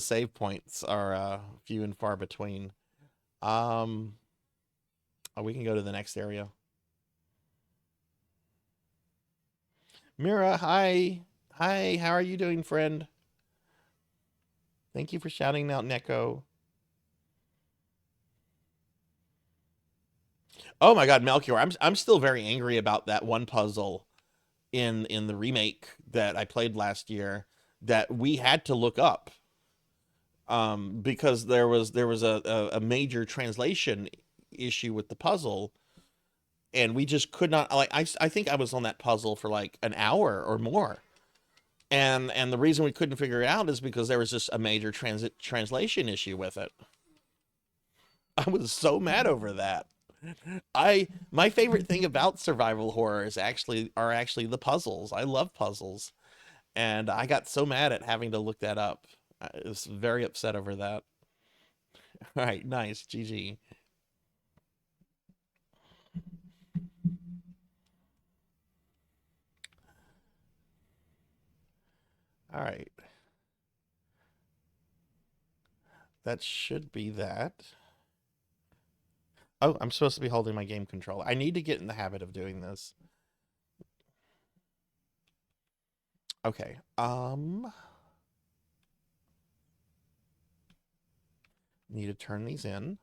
S2: save points are few and far between. Um, oh, we can go to the next area. Mira, hi. Hi, how are you doing, friend? Thank you for shouting out Neko. Oh my god, Melchior, I'm still very angry about that one puzzle in the remake that I played last year that we had to look up because there was a major translation issue with the puzzle, and we just could not, like, I think I was on that puzzle for like an hour or more, and the reason we couldn't figure it out is because there was just a major translation issue with it. I was so mad over that. My favorite thing about survival horror are actually the puzzles. I love puzzles, and I got so mad at having to look that up. I was very upset over that. All right, nice, GG. All right, that should be that. Oh, I'm supposed to be holding my game controller. I need to get in the habit of doing this. Okay. Need to turn these in.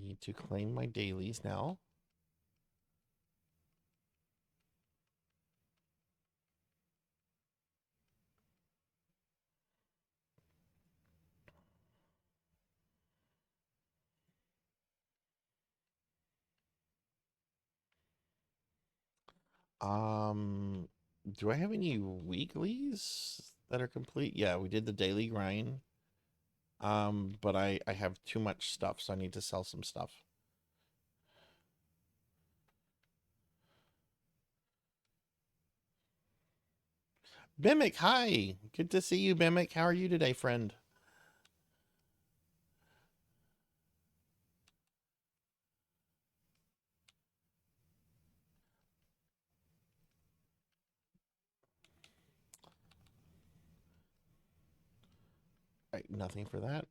S2: Need to claim my dailies now. Um, do I have any weeklies that are complete? Yeah, we did the daily grind. But I have too much stuff, so I need to sell some stuff. Mimic, hi. Good to see you, Mimic. How are you today, friend? Right, nothing for that.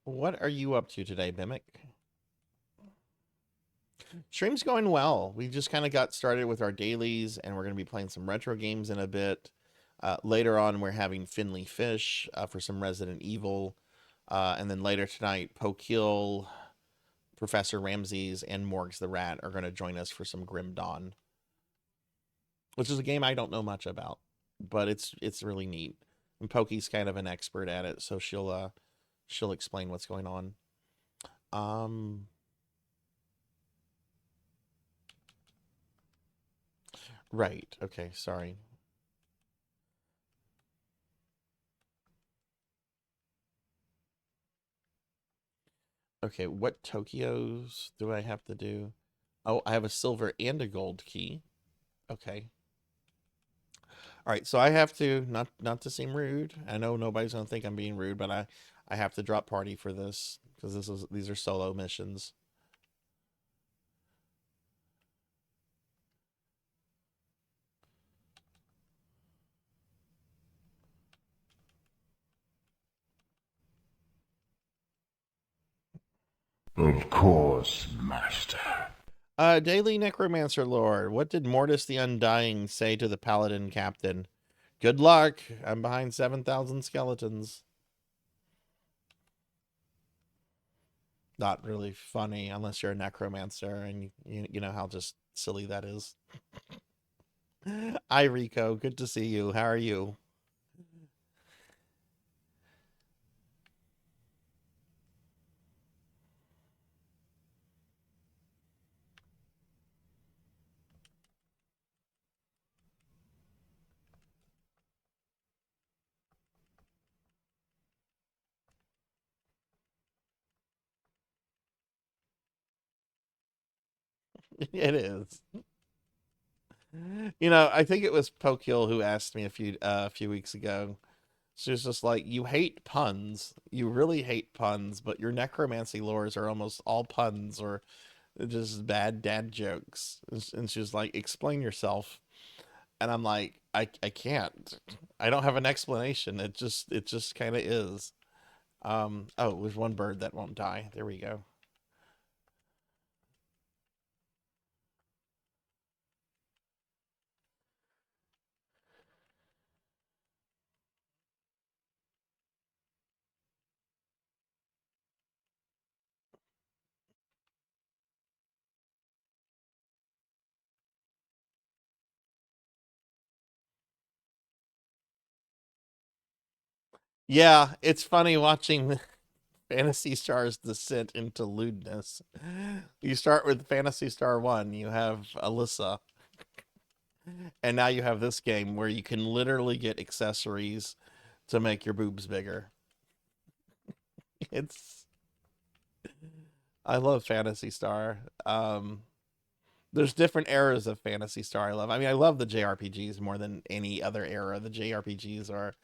S2: What are you up to today, Mimic? Stream's going well. We just kind of got started with our dailies, and we're going to be playing some retro games in a bit. Later on, we're having Finley Fish for some Resident Evil. And then later tonight, Pokeel, Professor Ramses, and Morgs the Rat are going to join us for some Grim Dawn, which is a game I don't know much about, but it's really neat. And Pokey's kind of an expert at it, so she'll explain what's going on. Um, right. Okay. Sorry. Okay. What Tokios do I have to do? Oh, I have a silver and a gold key. Okay. All right. So I have to not to seem rude. I know nobody's gonna think I'm being rude, but I have to drop party for this because these are solo missions.
S3: Of course, Master.
S2: Daily Necromancer Lord, what did Mortis the Undying say to the Paladin Captain? Good luck. I'm behind 7,000 skeletons. Not really funny unless you're a necromancer and you know how just silly that is. Hi, Rico. Good to see you. How are you? It is. You know, I think it was Pokil who asked me a few weeks ago. She was just like, "You hate puns. You really hate puns, but your necromancy lores are almost all puns or just bad dad jokes." And she was like, "Explain yourself." And I'm like, I can't. I don't have an explanation. It just kind of is. Oh, there's one bird that won't die. There we go. Yeah, it's funny watching Fantasy Star's descent into lewdness. You start with Fantasy Star 1, you have Alyssa, and now you have this game where you can literally get accessories to make your boobs bigger. It's I love Fantasy Star. There's different eras of Fantasy Star I love. I mean, I love the JRPGs more than any other era. The JRPGs are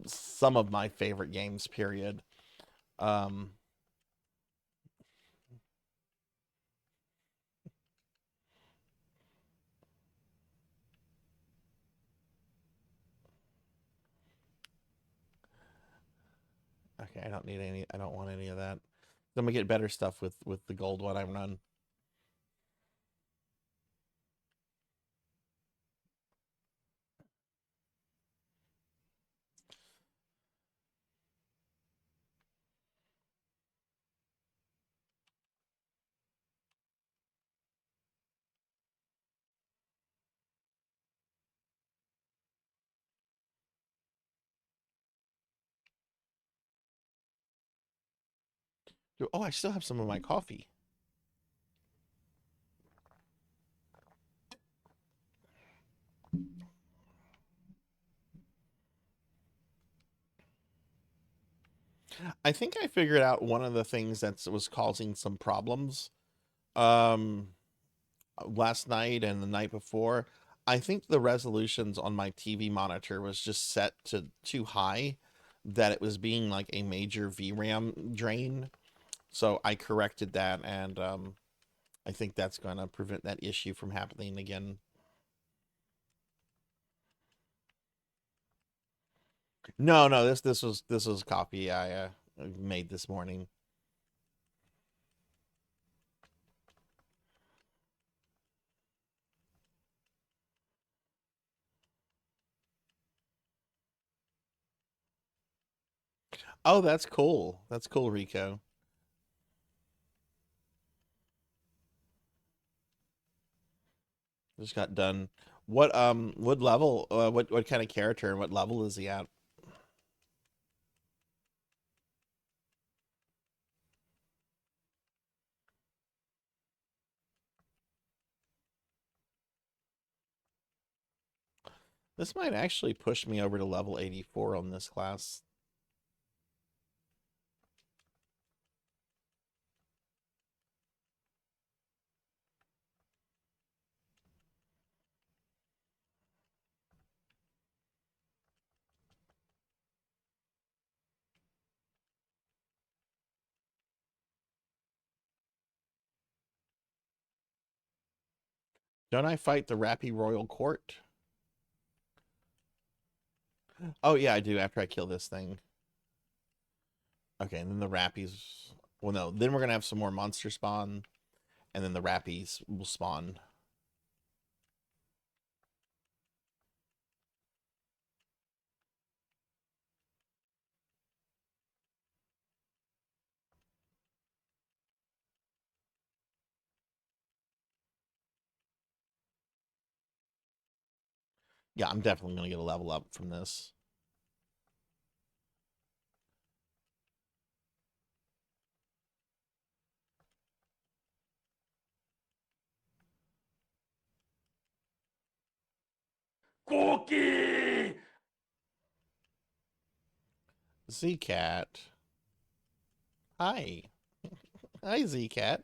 S2: some of my favorite games, period. Um, okay, I don't want any of that. I'm gonna get better stuff with the gold one I run. Oh, I still have some of my coffee. I think I figured out one of the things that was causing some problems um last night and the night before. I think the resolutions on my TV monitor was just set to too high, that it was being like a major VRAM drain. So I corrected that, and I think that's going to prevent that issue from happening again. No, no, this was a copy I made this morning. Oh, that's cool. That's cool, Rico. Just got done. What level? What kind of character and what level is he at? This might actually push me over to level 84 on this class. Don't I fight the Rappy Royal Court? Oh yeah, I do after I kill this thing. Okay, and then the Rappies. Well, no, then we're gonna have some more monster spawn, and then the Rappies will spawn. Yeah, I'm definitely gonna get a level up from this.
S3: Cookie!
S2: Z-Cat. Hi. Hi, Z-Cat.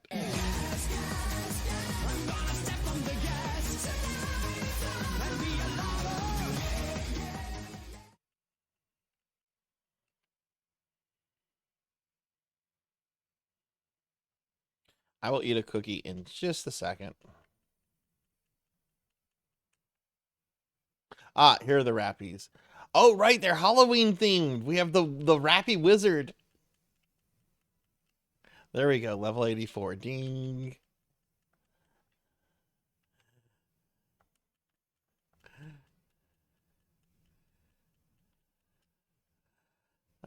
S2: I will eat a cookie in just a second. Ah, here are the Rappies. Oh, right, they're Halloween themed. We have the Rappy Wizard. There we go, level 84. Ding.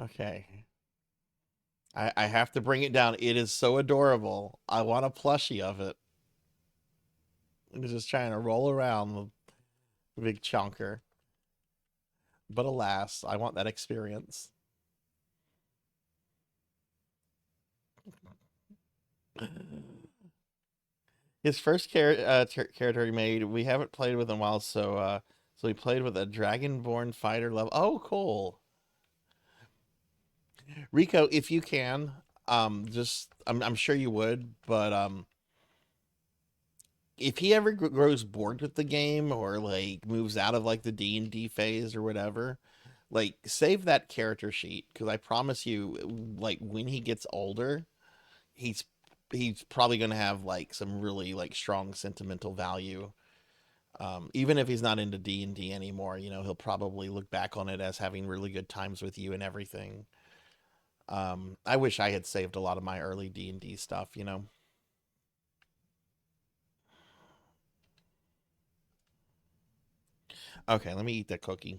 S2: Okay. I have to bring it down. It is so adorable. I want a plushie of it. I'm just trying to roll around the big chunker. But alas, I want that experience. His first character he made, we haven't played with in a while, so so he played with a Dragonborn fighter level. Oh, cool. Rico, if you can, just I'm sure you would, but if he ever grows bored with the game or like moves out of like the D&D phase or whatever, like save that character sheet because I promise you, like when he gets older, he's he's probably going to have like some really like strong sentimental value. Even if he's not into D&D anymore, you know, he'll probably look back on it as having really good times with you and everything. I wish I had saved a lot of my early D&D stuff, you know. Okay, let me eat that cookie.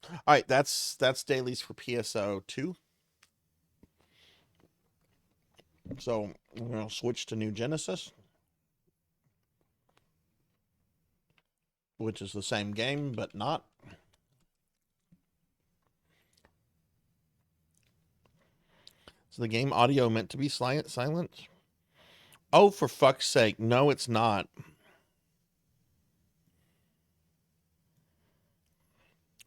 S2: All right, that's dailies for PSO 2. So we're gonna switch to New Genesis, which is the same game but not. So the game audio meant to be silent. Oh, for fuck's sake! No, it's not.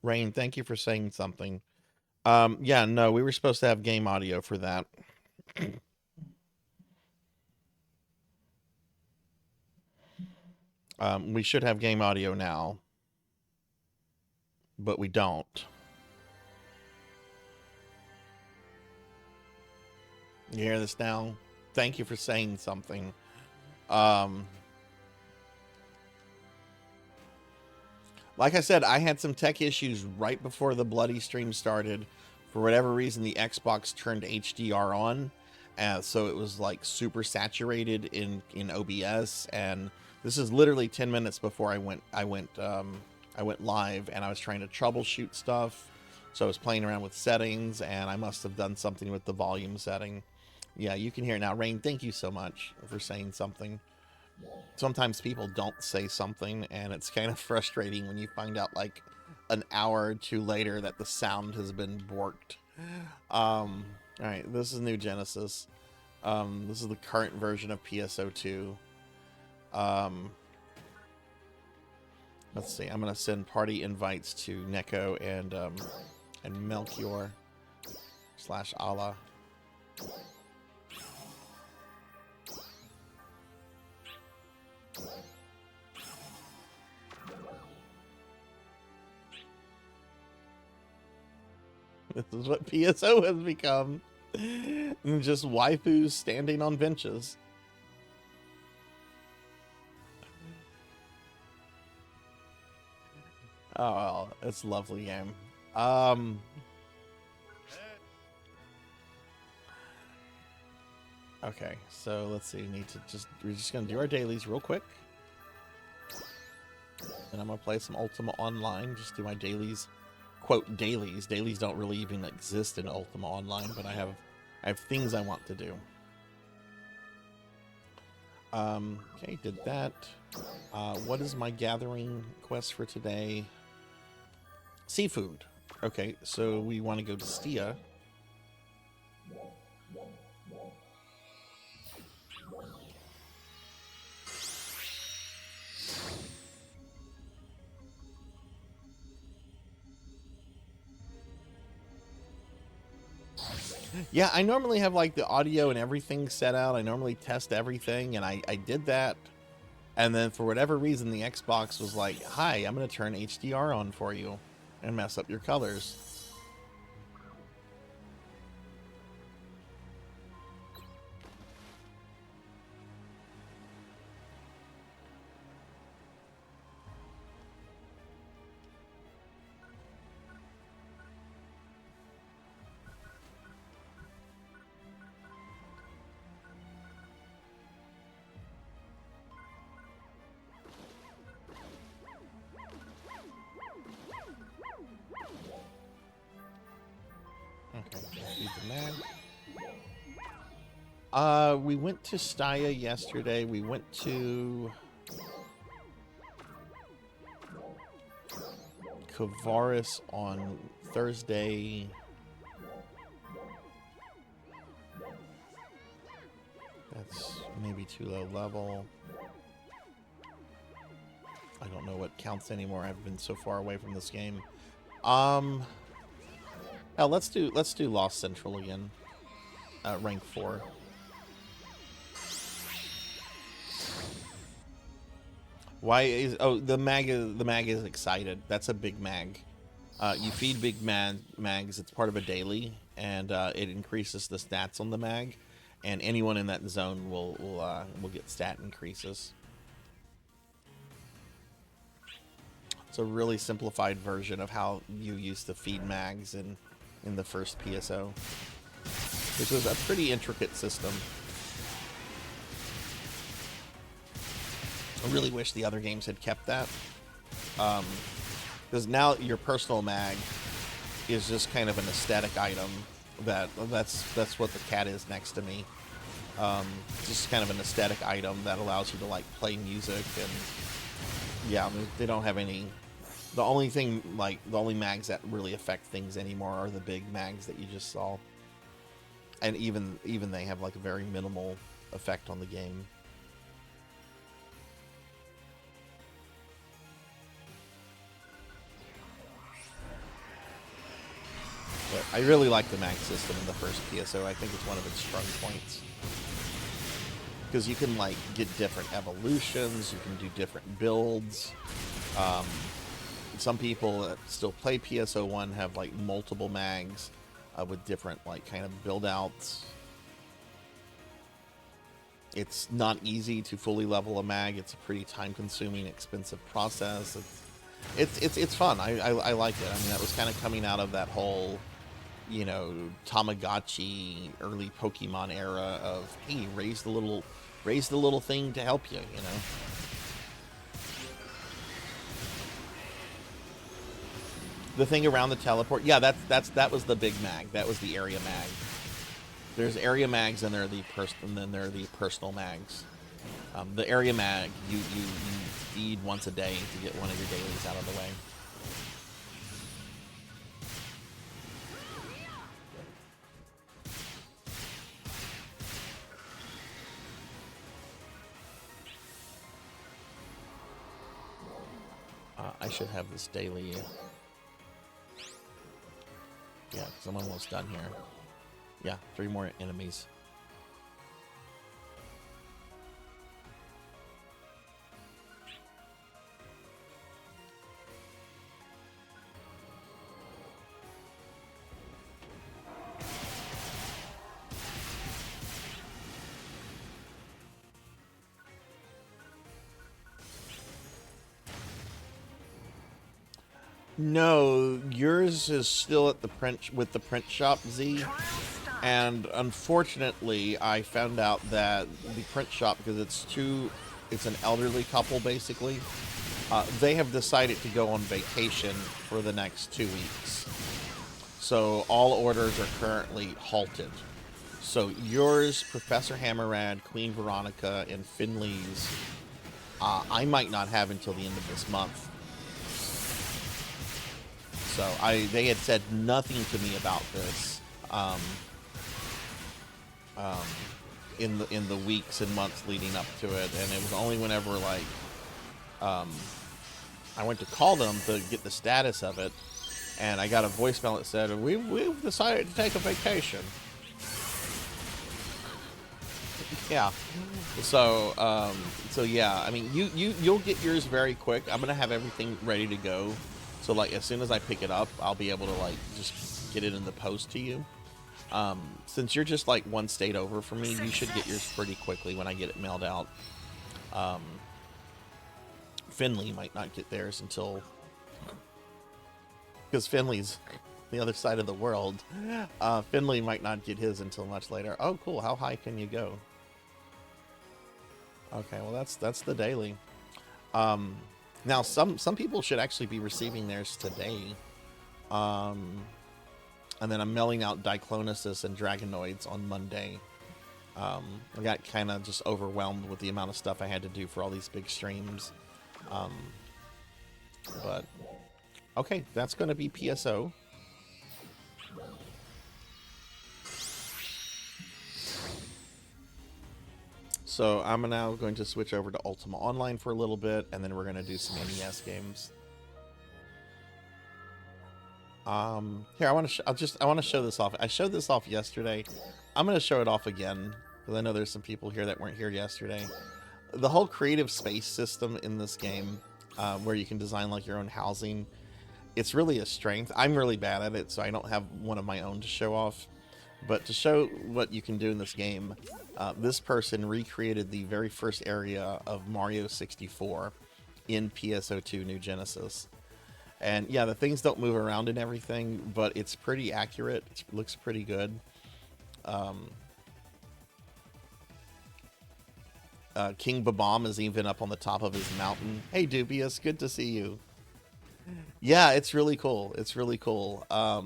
S2: Rain, thank you for saying something. Yeah, no, we were supposed to have game audio for that. We should have game audio now, but we don't. You hear this now? Thank you for saying something. Um, like I said, I had some tech issues right before the bloody stream started. For whatever reason, the Xbox turned HDR on, so it was like super saturated in OBS. And this is literally 10 minutes before I went live, and I was trying to troubleshoot stuff. So I was playing around with settings, and I must have done something with the volume setting. Yeah, you can hear it now. Rain, thank you so much for saying something. Sometimes people don't say something, and it's kind of frustrating when you find out like an hour or two later that the sound has been borked. All right, this is New Genesis. This is the current version of PSO2. Let's see. I'm gonna send party invites to Neko and Melchior / Allah. This is what PSO has become. Just waifus standing on benches. Oh, well, it's a lovely game. Okay, so let's see. We're just gonna do our dailies real quick. And I'm gonna play some Ultima Online. Just do my dailies. Quote dailies. Dailies don't really even exist in Ultima Online, but I have things I want to do. Okay, did that. What is my gathering quest for today? Seafood. Okay, so we want to go to Stia. Yeah, I normally have like the audio and everything set out. I normally test everything, and I did that. And then for whatever reason, the Xbox was like, hi, I'm going to turn HDR on for you and mess up your colors. man. We went to Staya yesterday. We went to Kavaris on Thursday. That's maybe too low level. I don't know what counts anymore. I've been so far away from this game. Hell, let's do Lost Central again. Rank 4. Why is the mag is excited? That's a big mag. You feed big mags. It's part of a daily, and it increases the stats on the mag, and anyone in that zone will get stat increases. It's a really simplified version of how you used to feed mags in the first PSO, which was a pretty intricate system. I really wish the other games had kept that, because now your personal mag is just kind of an aesthetic item. That's what the cat is next to me. Just kind of an aesthetic item that allows you to like play music, and yeah, they don't have any. The only mags that really affect things anymore are the big mags that you just saw, and even they have like a very minimal effect on the game. But I really like the mag system in the first PSO. I think it's one of its strong points, because you can like get different evolutions, you can do different builds. Some people that still play PSO1 have like multiple mags with different like kind of build outs. It's not easy to fully level a mag. It's a pretty time consuming, expensive process. It's fun. I like it. I mean, that was kind of coming out of that whole, you know, Tamagotchi early Pokemon era of, hey, raise the little thing to help you, you know. The thing around the teleport, yeah, that was the big mag. That was the area mag. There's area mags, and then there are the personal mags. The area mag you feed once a day to get one of your dailies out of the way. I should have this daily. Yeah, because I'm almost done here. Yeah, 3 more enemies. No, yours is still at the print shop, Z. And unfortunately, I found out that the print shop, because it's an elderly couple basically, they have decided to go on vacation for the next 2 weeks. So all orders are currently halted. So yours, Professor Hammerad, Queen Veronica, and Finley's, I might not have until the end of this month. So they had said nothing to me about this in the weeks and months leading up to it, and it was only whenever like I went to call them to get the status of it, and I got a voicemail that said we've decided to take a vacation. Yeah. So yeah, I mean you'll get yours very quick. I'm gonna have everything ready to go. So like as soon as I pick it up, I'll be able to like just get it in the post to you. Since you're just like one state over from me, you should get yours pretty quickly when I get it mailed out. Finley might not get theirs until, because Finley's the other side of the world. Finley might not get his until much later. Oh, cool. How high can you go? Okay, well that's the daily. Now some people should actually be receiving theirs today. And then I'm mailing out Diclonosis and Dragonoids on Monday. I got kind of just overwhelmed with the amount of stuff I had to do for all these big streams. But, okay, that's going to be PSO. So I'm now going to switch over to Ultima Online for a little bit, and then we're going to do some NES games. Here, I want to show this off. I showed this off yesterday. I'm going to show it off again because I know there's some people here that weren't here yesterday. The whole creative space system in this game, where you can design like your own housing, it's really a strength. I'm really bad at it, so I don't have one of my own to show off. But to show what you can do in this game, this person recreated the very first area of Mario 64 in PSO2 New Genesis. And yeah, the things don't move around and everything, but it's pretty accurate. It looks pretty good. King Babam is even up on the top of his mountain. Hey, Dubious, good to see you. Yeah, it's really cool. It's really cool. I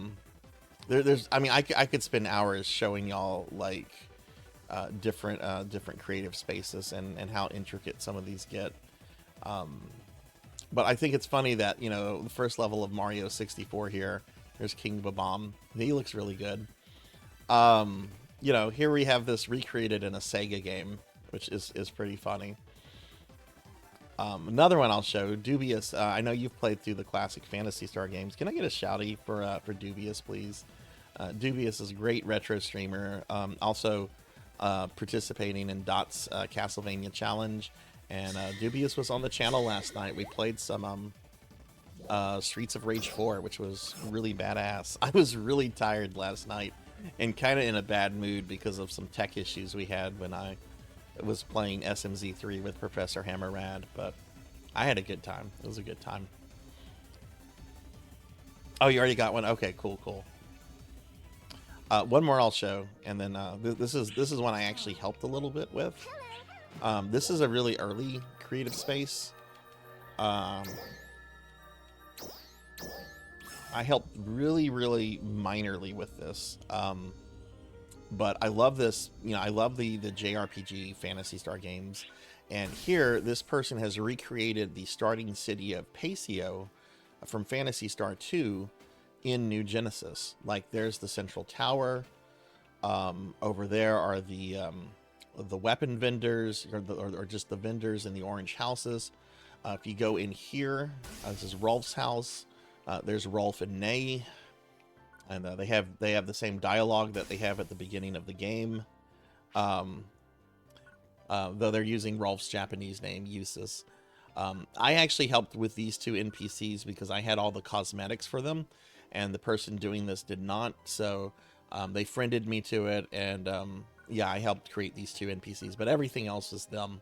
S2: mean, I could spend hours showing y'all like different creative spaces and how intricate some of these get. But I think it's funny that, you know, the first level of Mario 64 here, there's King Babam. He looks really good. You know, here we have this recreated in a Sega game, which is pretty funny. Another one I'll show, Dubious. I know you've played through the classic Phantasy Star games. Can I get a shouty for Dubious, please? Dubious is a great retro streamer. Also participating in Dot's Castlevania Challenge. And Dubious was on the channel last night. We played some Streets of Rage 4, which was really badass. I was really tired last night and kind of in a bad mood because of some tech issues we had when I was playing SMZ3 with Professor Hammerrad, but I had a good time. It was a good time. Oh, you already got one? Okay, cool. One more I'll show, and then this is one I actually helped a little bit with. This is a really early creative space. I helped really minorly with this. But I love this, you know, I love the JRPG Phantasy Star games. And here, this person has recreated the starting city of Paseo from Phantasy Star 2 in New Genesis. Like, there's the central tower. Over there are the weapon vendors, or just the vendors in the orange houses. If you go in here, this is Rolf's house. There's Rolf and Nay. And they have the same dialogue that they have at the beginning of the game, though they're using Rolf's Japanese name, Usis. I actually helped with these two NPCs because I had all the cosmetics for them, and the person doing this did not. So they friended me to it, and yeah, I helped create these two NPCs. But everything else is them.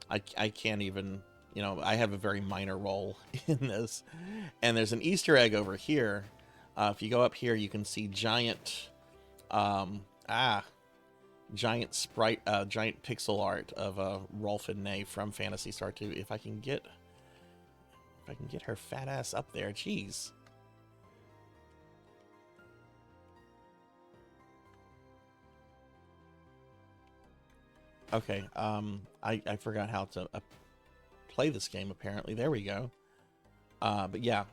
S2: I can't even, you know, I have a very minor role in this. And there's an Easter egg over here. If you go up here, you can see giant sprite, giant pixel art of Rolf and Nay from Phantasy Star 2. If I can get her fat ass up there, jeez. Okay, I forgot how to play this game. Apparently, there we go. But yeah.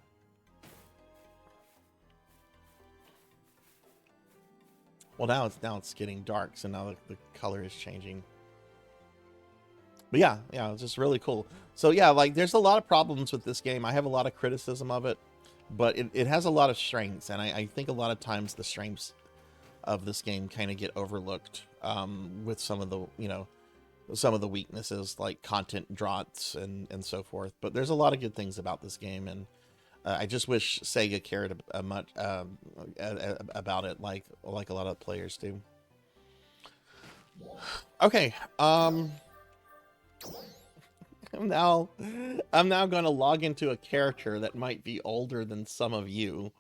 S2: Well, now it's getting dark, so now the color is changing. But yeah, it's just really cool. So yeah, like there's a lot of problems with this game. I have a lot of criticism of it, but it has a lot of strengths, and I think a lot of times the strengths of this game kind of get overlooked with some of the, you know, some of the weaknesses like content drops and so forth. But there's a lot of good things about this game, and I just wish Sega cared much about it, like a lot of players do. Okay, I'm now going to log into a character that might be older than some of you.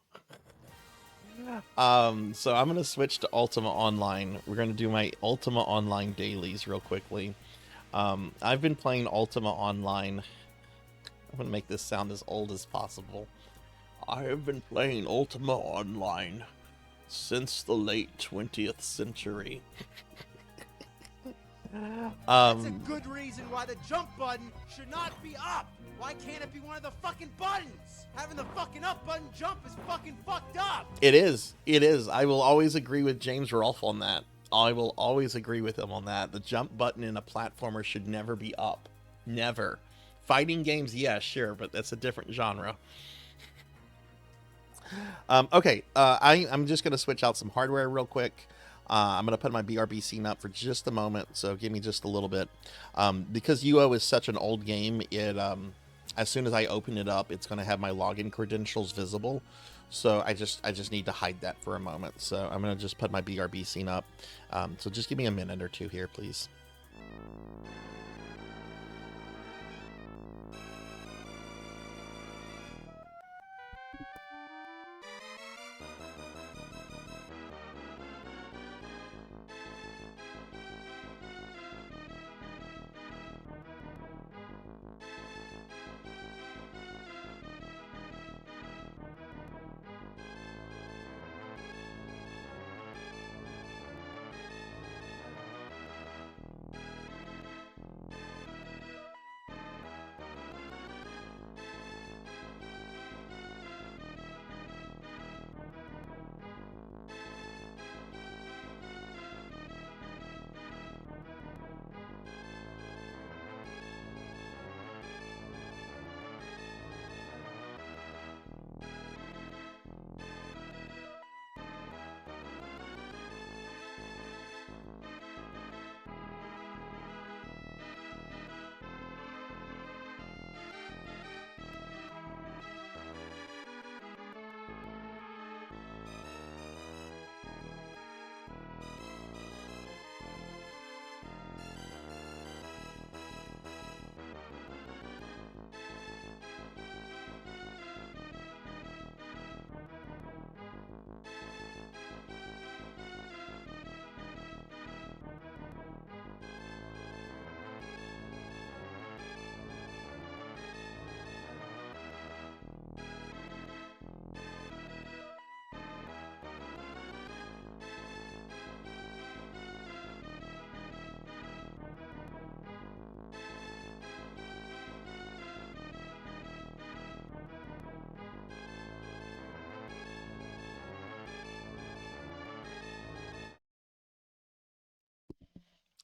S2: So I'm going to switch to Ultima Online. We're going to do my Ultima Online dailies real quickly. I've been playing Ultima Online. I'm going to make this sound as old as possible. I have been playing Ultima Online Since the late 20th century.
S1: That's a good reason why the jump button should not be up. Why can't it be one of the fucking buttons? Having the fucking up button jump is fucking fucked up.
S2: It is. It is. I will always agree with James Rolfe on that. I will always agree with him on that. The jump button in a platformer should never be up. Never. Fighting games, yeah, sure, but that's a different genre. Okay, I'm just going to switch out some hardware real quick. I'm going to put my BRB scene up for just a moment, so give me just a little bit. Because UO is such an old game, it as soon as I open it up, it's going to have my login credentials visible. So I just need to hide that for a moment. So I'm going to just put my BRB scene up. So just give me a minute or two here, please.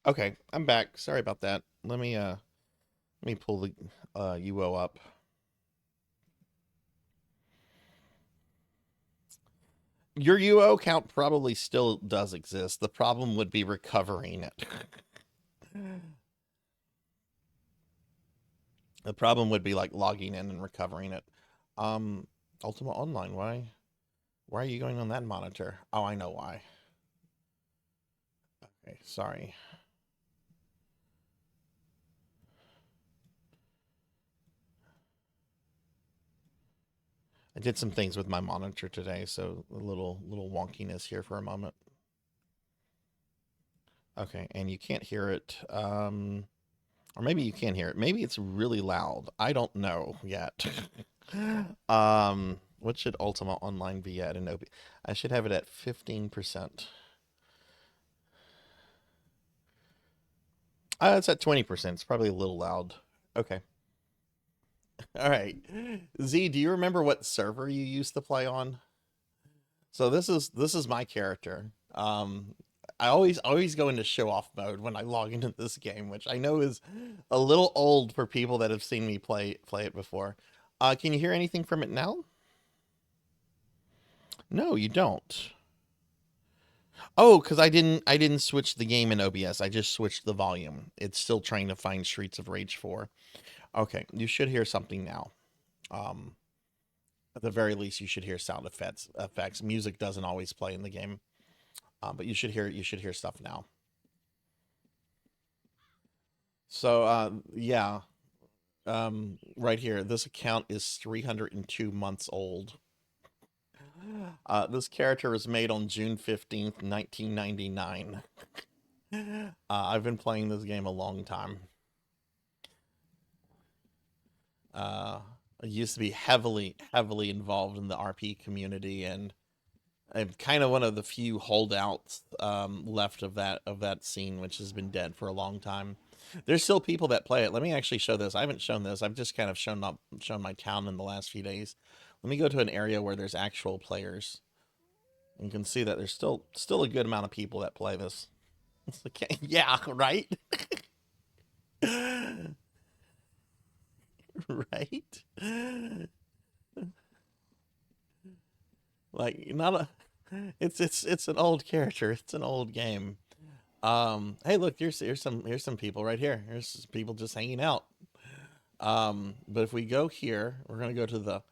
S2: Okay, I'm back. Sorry about that. Let me pull the UO up. Your UO count probably still does exist. The problem would be recovering it. The problem would be like logging in and recovering it. Ultima Online, why are you going on that monitor? Oh, I know why. Okay, sorry. I did some things with my monitor today, so a little wonkiness here for a moment. Okay, and you can't hear it. Or maybe you can hear it. Maybe it's really loud. I don't know yet. What should Ultima Online be at in OB? I should have it at 15%. It's at 20%. It's probably a little loud. Okay. All right. Z, do you remember what server you used to play on? So this is my character. I always go into show off mode when I log into this game, which I know is a little old for people that have seen me play it before. Can you hear anything from it now? No, you don't. Oh, because I didn't switch the game in OBS. I just switched the volume. It's still trying to find Streets of Rage 4. Okay, you should hear something now. Um, at the very least, you should hear sound effects. Music doesn't always play in the game, but you should hear stuff now. So yeah, right here, this account is 302 months old. This character was made on June 15th, 1999. I've been playing this game a long time. I used to be heavily involved in the RP community, and I'm kind of one of the few holdouts left of that scene, which has been dead for a long time. There's still people that play it. Let me actually show this. I haven't shown this. I've just kind of shown my town in the last few days. Let me go to an area where there's actual players. You can see that there's still a good amount of people that play this. Okay. Yeah, right? Right? Like not a it's an old character. It's an old game. Hey, look, here's some people right here. Here's people just hanging out. But if we go here, we're gonna go to the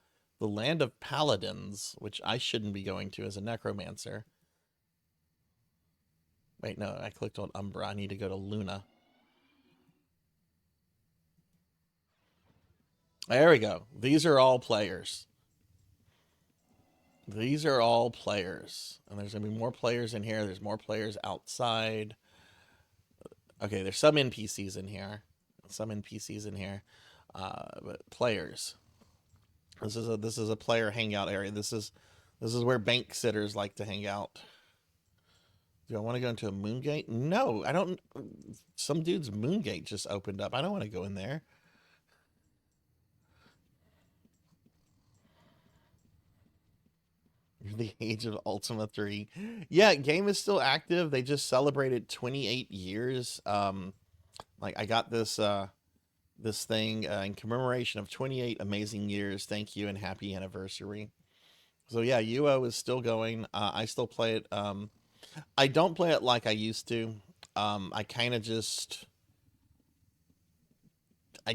S2: land of paladins, which I shouldn't be going to as a necromancer. Wait, no, I clicked on Umbra. I need to go to Luna. There we go. These are all players. These are all players. And there's going to be more players in here. There's more players outside. Okay, there's some NPCs in here. But players. This is a player hangout area. This is where bank sitters like to hang out. Do I want to go into a Moongate? No, I don't. Some dude's Moongate just opened up. I don't want to go in there. The age of Ultima 3. Yeah, game is still active. They just celebrated 28 years. Like I got this this thing in commemoration of 28 amazing years. Thank you and happy anniversary. So yeah, UO is still going. I still play it. I don't play it like I used to. I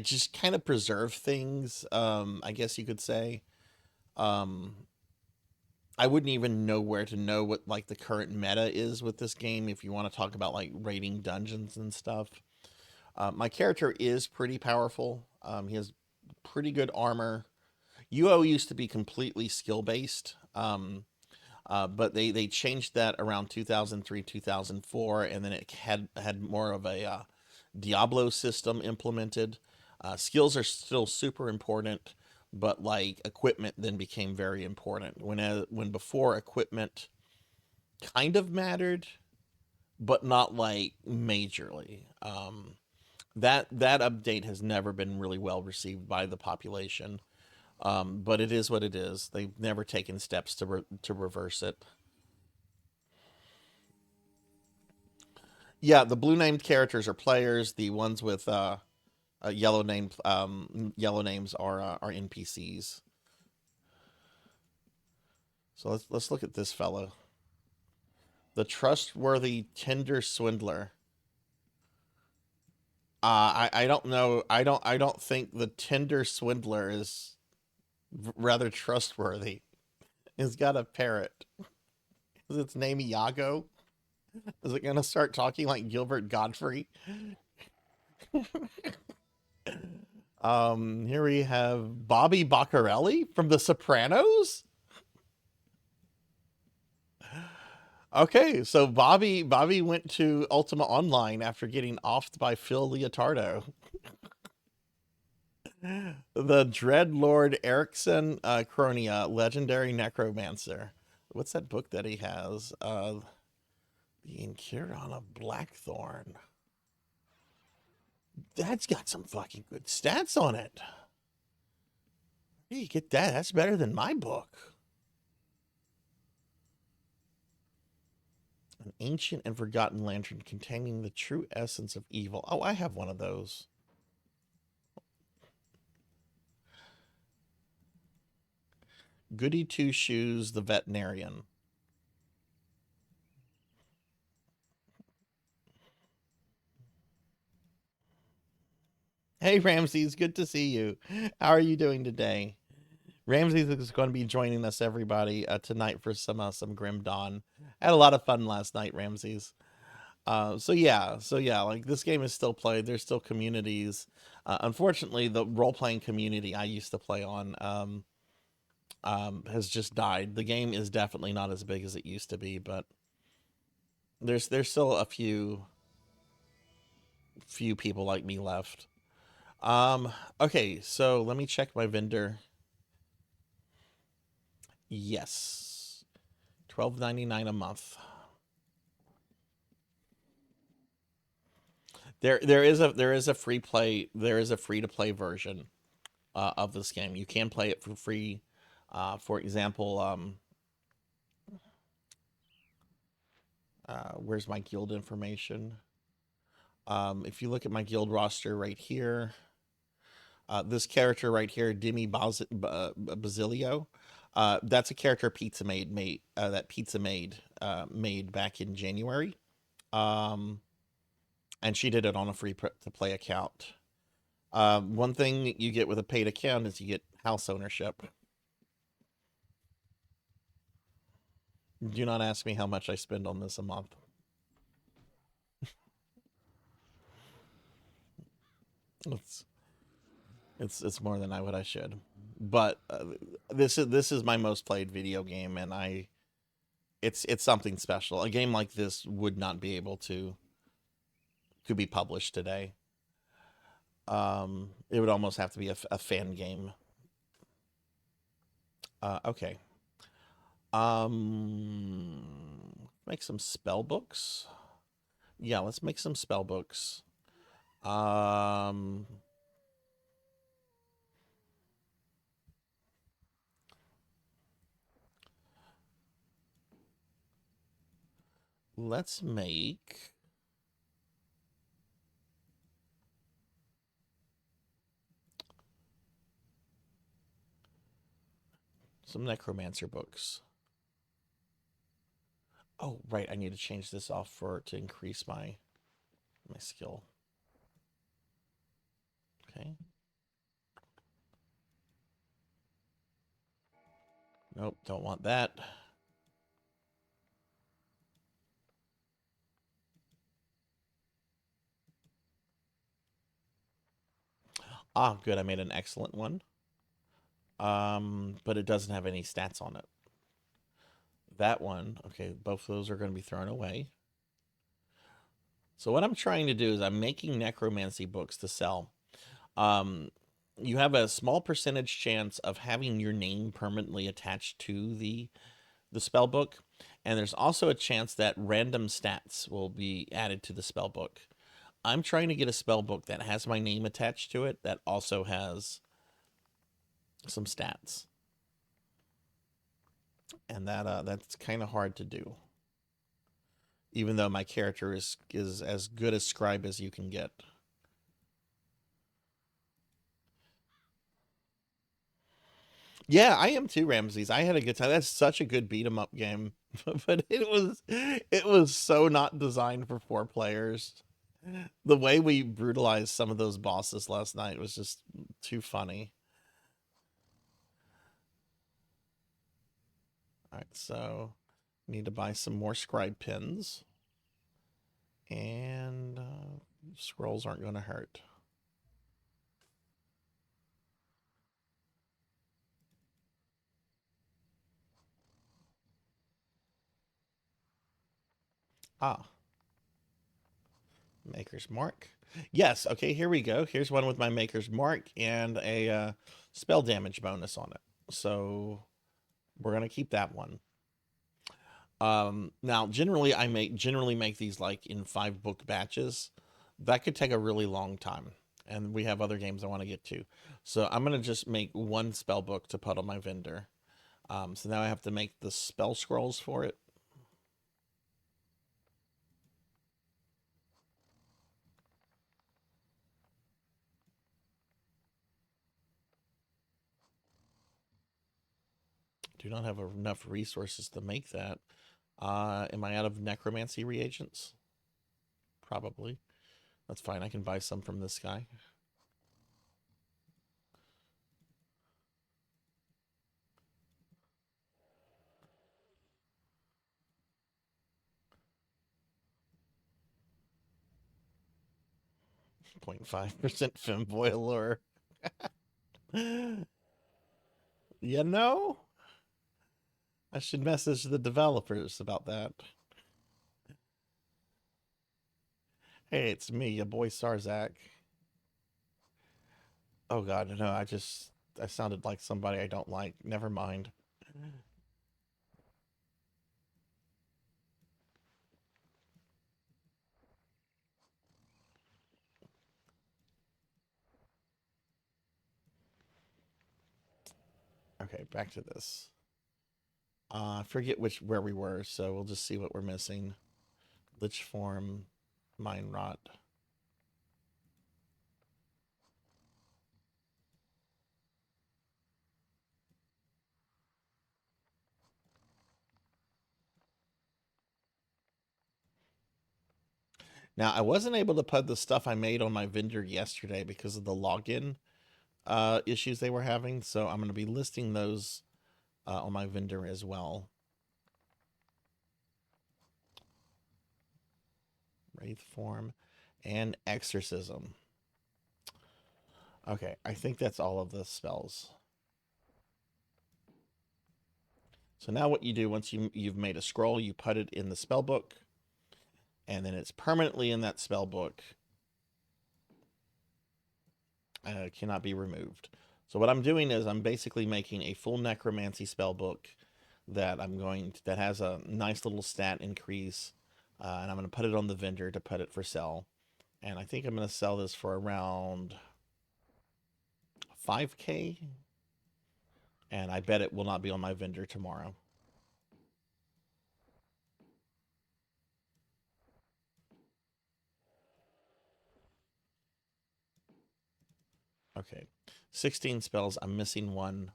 S2: just kind of preserve things. I guess you could say. Um, I wouldn't even know where to know what like the current meta is with this game if you want to talk about like raiding dungeons and stuff. My character is pretty powerful. He has pretty good armor. UO used to be completely skill based, but they changed that around 2003 2004, and then it had more of a Diablo system implemented. Skills are still super important, but like equipment then became very important. When before equipment kind of mattered, but not like majorly. That update has never been really well received by the population. But it is what it is. They've never taken steps to reverse it. Yeah, the blue named characters are players. The ones with yellow names are NPCs. So let's look at this fellow, the trustworthy Tinder swindler. I don't know. I don't think the Tinder swindler is rather trustworthy. He's got a parrot. Is its name Iago? Is it gonna start talking like Gilbert Godfrey? Here we have Bobby Baccarelli from The Sopranos. Okay, so Bobby went to Ultima Online after getting offed by Phil Leotardo. The Dreadlord Erickson Chronia, legendary necromancer. What's that book that he has? The Inquiron of Blackthorn. That's got some fucking good stats on it. Where do you get that? That's better than my book. An ancient and forgotten lantern containing the true essence of evil. Oh, I have one of those. Goody Two Shoes, the veterinarian. Hey, Ramses, good to see you. How are you doing today? Ramses is going to be joining us, everybody, tonight for some Grim Dawn. I had a lot of fun last night, Ramses. So yeah, like this game is still played. There's still communities. Unfortunately, the role playing community I used to play on has just died. The game is definitely not as big as it used to be, but there's still a few people like me left. Okay, so let me check my vendor. Yes. $12.99 a month. There is a free to play version of this game. You can play it for free. For example, where's my guild information? If you look at my guild roster right here, this character right here, Demi Basilio, that's a character Pizza that Pizza made back in January. And she did it on a free to play account. One thing you get with a paid account is you get house ownership. Do not ask me how much I spend on this a month. It's more than what I should. But this is my most played video game, and it's something special. A game like this would not be able to be published today. It would almost have to be a fan game. Okay. Make some spell books. Yeah, let's make some spell books. Let's make some necromancer books. Oh, right, I need to change this off to increase my skill. Okay. Nope, don't want that. Ah, good, I made an excellent one. But it doesn't have any stats on it. That one, okay, both of those are going to be thrown away. So what I'm trying to do is I'm making necromancy books to sell. You have a small percentage chance of having your name permanently attached to the spell book, and there's also a chance that random stats will be added to the spell book. I'm trying to get a spell book that has my name attached to it that also has some stats. And that's kind of hard to do. Even though my character is as good a scribe as you can get. Yeah, I am too, Ramses. I had a good time. That's such a good beat 'em up game. But it was so not designed for 4 players. The way we brutalized some of those bosses last night was just too funny. Alright, so need to buy some more scribe pins. And scrolls aren't going to hurt. Ah. Maker's Mark. Yes, okay, here we go. Here's one with my Maker's Mark and a spell damage bonus on it. So we're going to keep that one. Now, generally, I generally make these like in 5 book batches. That could take a really long time. And we have other games I want to get to. So I'm going to just make 1 spell book to put on my vendor. So now I have to make the spell scrolls for it. Do not have enough resources to make that. Am I out of necromancy reagents? Probably. That's fine. I can buy some from this guy. .5% femboy allure. You know, I should message the developers about that. Hey, it's me, your boy Sarzac. Oh god, no, I sounded like somebody I don't like. Never mind. Okay, back to this. I forget where we were, so we'll just see what we're missing. Lich form, mind rot. Now, I wasn't able to put the stuff I made on my vendor yesterday because of the login issues they were having, so I'm going to be listing those on my vendor as well. Wraith form and exorcism. Okay, I think that's all of the spells. So now what you do once you've made a scroll, you put it in the spell book, and then it's permanently in that spell book. Cannot be removed. So what I'm doing is I'm basically making a full necromancy spell book that that has a nice little stat increase, and I'm going to put it on the vendor to put it for sale. And I think I'm going to sell this for around 5K, and I bet it will not be on my vendor tomorrow. Okay, 16 spells. I'm missing one,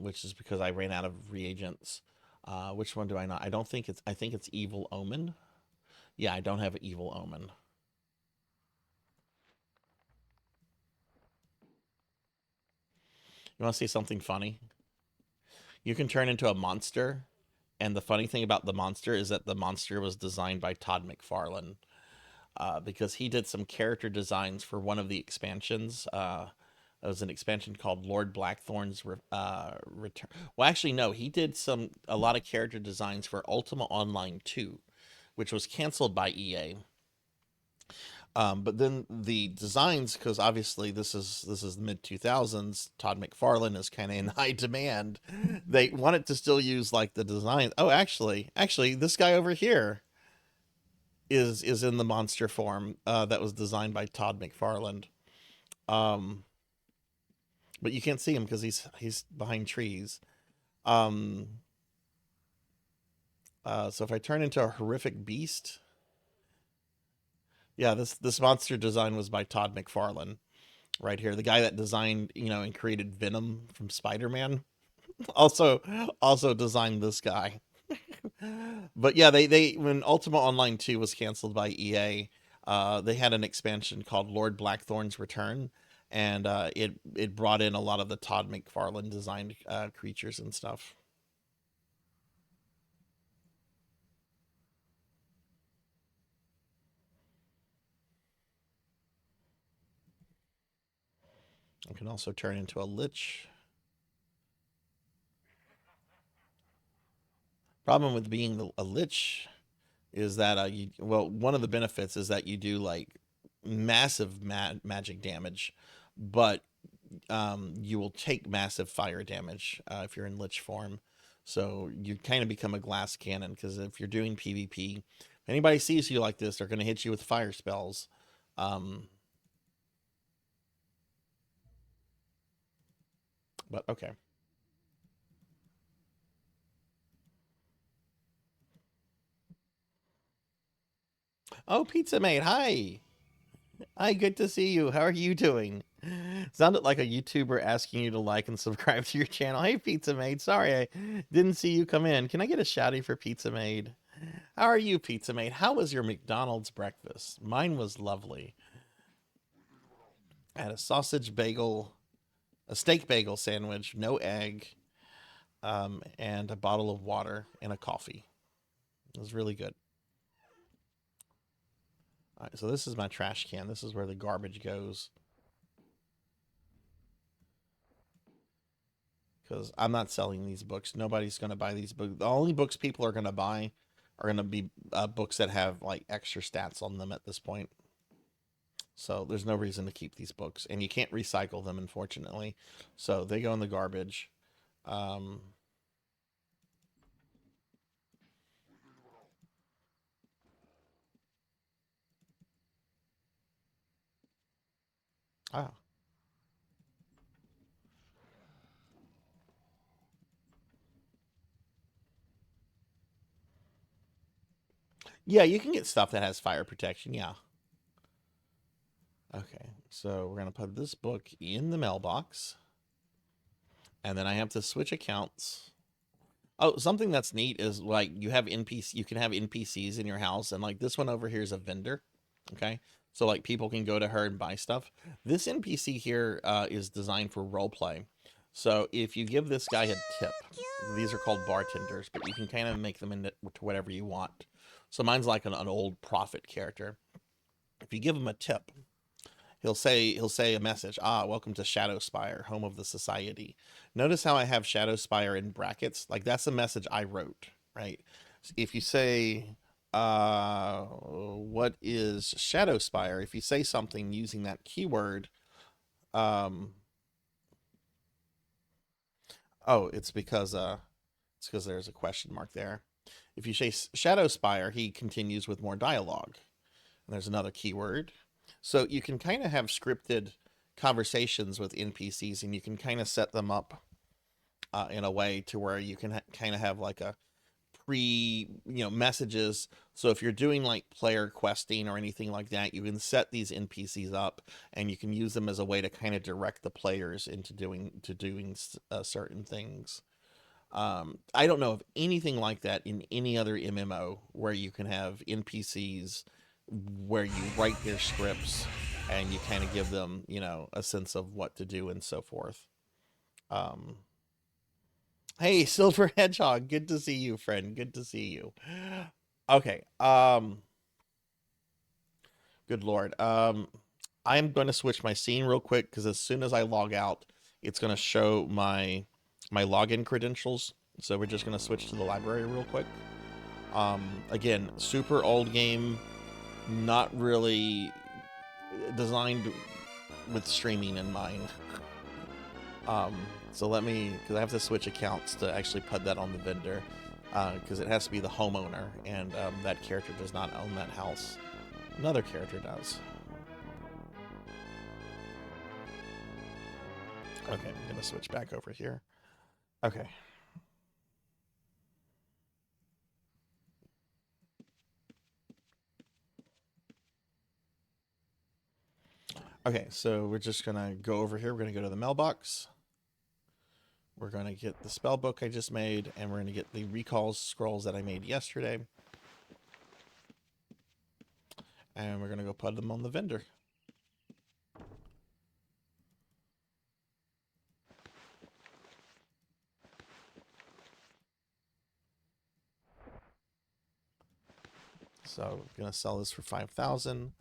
S2: which is because I ran out of reagents. Which one do I not? I think it's Evil Omen. Yeah, I don't have Evil Omen. You want to see something funny? You can turn into a monster, and the funny thing about the monster is that the monster was designed by Todd McFarlane, because he did some character designs for one of the expansions. It was an expansion called Lord Blackthorn's Return. Well, actually, no, he did a lot of character designs for Ultima Online 2, which was canceled by EA. But then the designs, because obviously this is the mid 2000s, Todd McFarlane is kind of in high demand. They wanted to still use like the design. Oh, actually, this guy over here is in the monster form that was designed by Todd McFarlane. But you can't see him because he's behind trees. So if I turn into a horrific beast, yeah, this monster design was by Todd McFarlane right here, the guy that designed and created Venom from Spider-Man. also designed this guy. But yeah, they when Ultima Online 2 was canceled by EA, they had an expansion called Lord Blackthorn's Return, and it brought in a lot of the Todd McFarlane designed creatures and stuff. I can also turn into a lich. Problem with being a lich is that one of the benefits is that you do like massive magic damage, but you will take massive fire damage if you're in lich form. So you kind of become a glass cannon, because if you're doing PvP, if anybody sees you like this, they're going to hit you with fire spells. But okay. Oh, Pizza Mate, hi. Hi, good to see you. How are you doing? Sounded like a YouTuber asking you to like and subscribe to your channel. Hey, Pizza Maid. Sorry, I didn't see you come in. Can I get a shouty for Pizza Maid? How are you, Pizza Maid? How was your McDonald's breakfast? Mine was lovely. I had a sausage bagel, a steak bagel sandwich, no egg, and a bottle of water and a coffee. It was really good. All right, so this is my trash can. This is where the garbage goes. Because I'm not selling these books. Nobody's going to buy these books. The only books people are going to buy are going to be books that have like extra stats on them at this point. So there's no reason to keep these books, and you can't recycle them, unfortunately. So they go in the garbage. Um, ah, Yeah, you can get stuff that has fire protection, yeah. Okay, so we're going to put this book in the mailbox. And then I have to switch accounts. Oh, something that's neat is like you have NPC, you can have NPCs in your house, and like this one over here is a vendor. Okay, so like people can go to her and buy stuff. This NPC here is designed for role play. So if you give this guy a tip, these are called bartenders, but you can kind of make them into whatever you want. So mine's like an old prophet character. If you give him a tip, he'll say a message. Ah, welcome to Shadowspire, home of the society. Notice how I have Shadowspire in brackets? Like that's a message I wrote, right? If you say, what is Shadowspire? If you say something using that keyword, oh, it's because there's a question mark there. If you say Shadowspire, he continues with more dialogue. And there's another keyword. So you can kind of have scripted conversations with NPCs, and you can kind of set them up in a way to where you can kind of have like a messages. So if you're doing like player questing or anything like that, you can set these NPCs up, and you can use them as a way to kind of direct the players into doing certain things. I don't know of anything like that in any other MMO where you can have NPCs where you write their scripts and you kind of give them, a sense of what to do and so forth. Hey, Silver Hedgehog, good to see you, friend. Good to see you. Okay. Good Lord. I'm going to switch my scene real quick because as soon as I log out, it's going to show my login credentials. So we're just going to switch to the library real quick. Again, super old game. Not really designed with streaming in mind. So let me, because I have to switch accounts to actually put that on the vendor, because it has to be the homeowner, and that character does not own that house. Another character does. Okay, I'm gonna switch back over here. Okay. Okay, so we're just gonna go over here. We're gonna go to the mailbox. We're gonna get the spell book I just made, and we're gonna get the recall scrolls that I made yesterday. And we're gonna go put them on the vendor. So I'm gonna sell this for 5,000.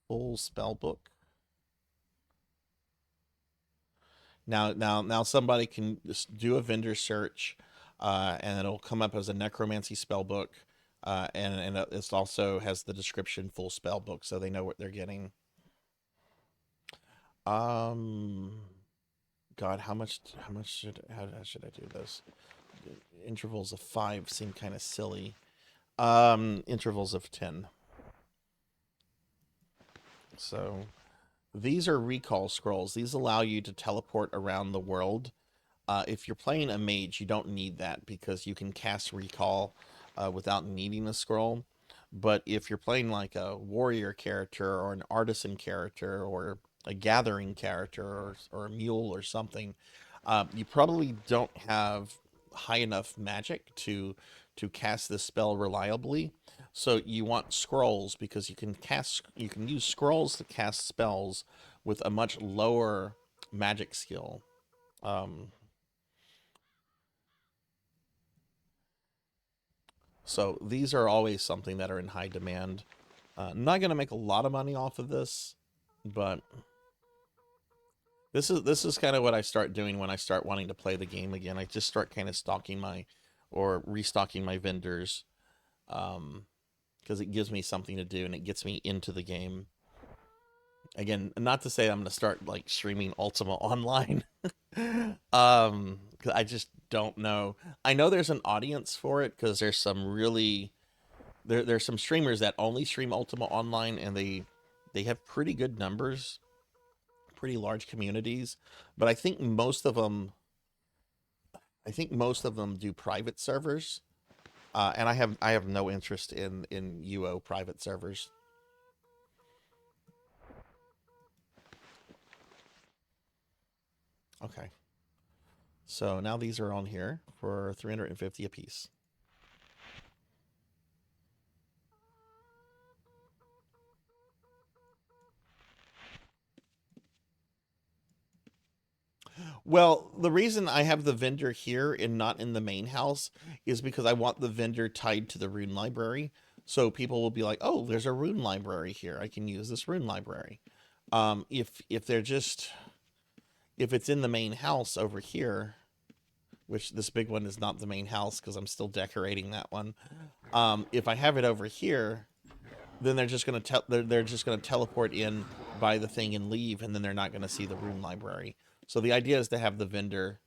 S2: Full spell book. Now somebody can just do a vendor search, and it'll come up as a necromancy spell book, and it also has the description full spell book, so they know what they're getting. God, how should I do this? Intervals of 5 seem kind of silly. Intervals of 10. So these are recall scrolls. These allow you to teleport around the world. If you're playing a mage, you don't need that because you can cast recall without needing a scroll. But if you're playing like a warrior character or an artisan character or a gathering character or a mule or something, you probably don't have high enough magic to cast this spell reliably. So you want scrolls because you can use scrolls to cast spells with a much lower magic skill. So these are always something that are in high demand. I'm not going to make a lot of money off of this, but this is kind of what I start doing when I start wanting to play the game again. I just start kind of restocking my vendors, because it gives me something to do and it gets me into the game. Again, not to say I'm going to start like streaming Ultima Online. I just don't know. I know there's an audience for it because there's some really there's some streamers that only stream Ultima Online, and they have pretty good numbers, pretty large communities, but I think most of them do private servers. And I have no interest in UO private servers. Okay. So now these are on here for 350 apiece. Well, the reason I have the vendor here and not in the main house is because I want the vendor tied to the rune library. So people will be like, oh, there's a rune library here. I can use this rune library. If they're just, if it's in the main house over here, which this big one is not the main house because I'm still decorating that one. If I have it over here, then they're just gonna they're just gonna teleport in, buy the thing, and leave, and then they're not gonna see the rune library. So the idea is to have the vendor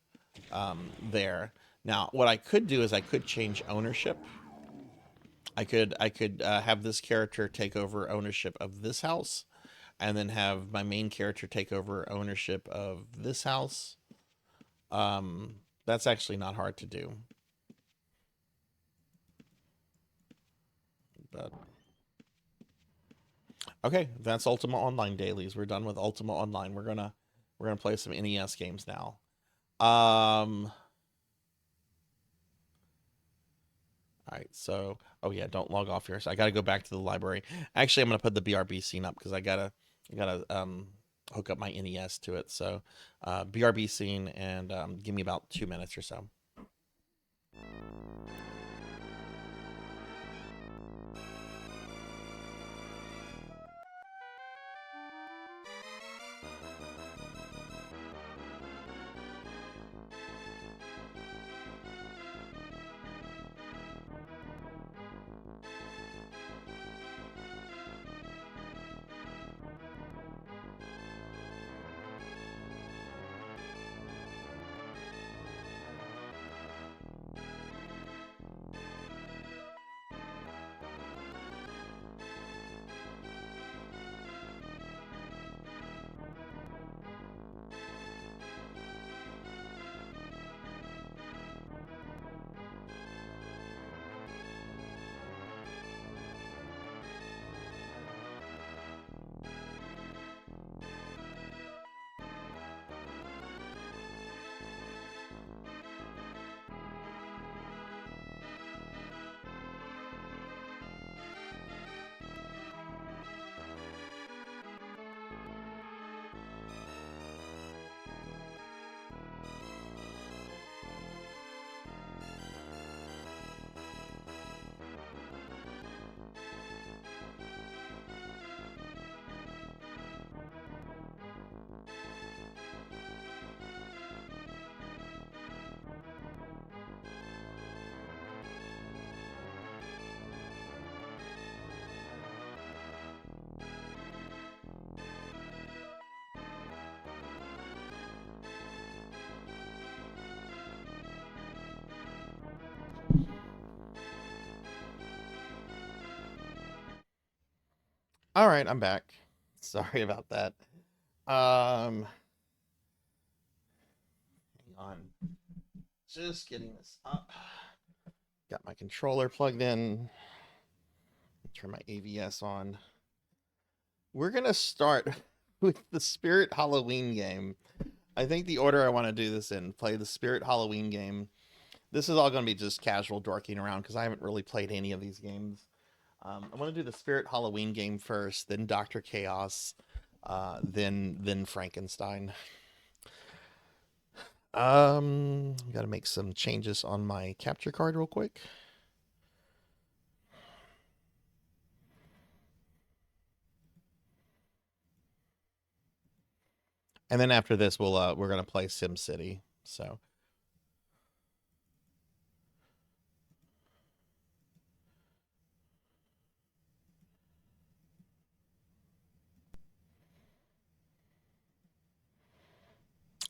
S2: there. Now, what I could do is I could change ownership. I could have this character take over ownership of this house, and then have my main character take over ownership of this house. That's actually not hard to do. But okay, that's Ultima Online dailies. We're done with Ultima Online. We're gonna play some NES games now. All right, so oh yeah, don't log off here. So I gotta go back to the library. Actually, I'm gonna put the BRB scene up because I gotta hook up my NES to it. So BRB scene, and give me about 2 minutes or so. All right, I'm back. Sorry about that. Hang on. Just getting this up. Got my controller plugged in. Turn my AVS on. We're gonna start with the Spirit Halloween game. I think the order I want to do this in, play the Spirit Halloween game. This is all going to be just casual dorking around because I haven't really played any of these games. I want to do the Spirit Halloween game first, then Dr. Chaos, then Frankenstein. Got to make some changes on my capture card real quick. And then after this, we're gonna play SimCity. So.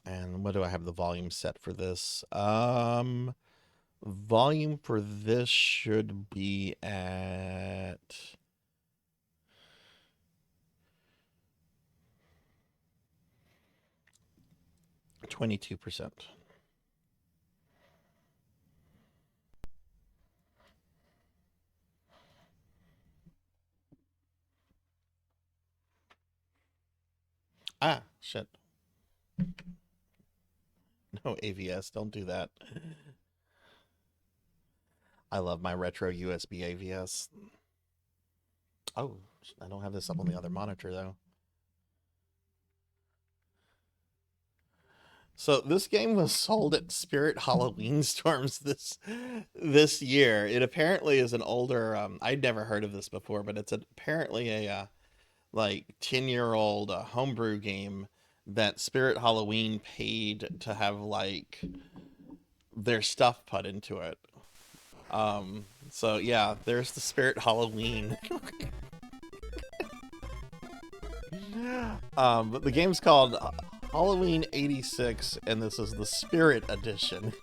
S2: And what do I have the volume set for this? Volume for this should be at 22%. Ah, shit. No AVS, don't do that. I love my retro USB AVS. Oh, I don't have this up on the other monitor, though. So this game was sold at Spirit Halloween Storms this year. It apparently is an older. I'd never heard of this before, but it's apparently a like 10-year-old homebrew game that Spirit Halloween paid to have like their stuff put into it. So yeah, there's the Spirit Halloween. But the game's called Halloween 86, and this is the Spirit Edition.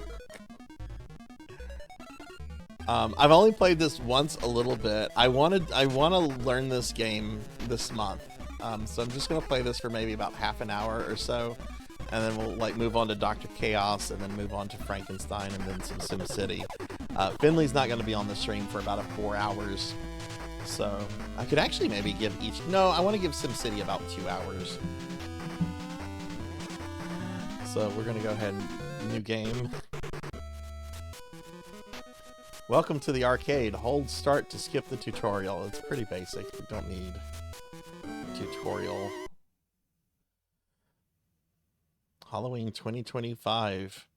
S2: I've only played this once a little bit. I want to learn this game this month. So I'm just gonna play this for maybe about half an hour or so, and then we'll like move on to Dr. Chaos, and then move on to Frankenstein, and then some SimCity. Finley's not gonna be on the stream for about 4 hours, so I could actually maybe give each. No, I want to give SimCity about 2 hours. So we're gonna go ahead and new game. Welcome to the arcade. Hold start to skip the tutorial. It's pretty basic. We don't need a tutorial. Halloween 2025.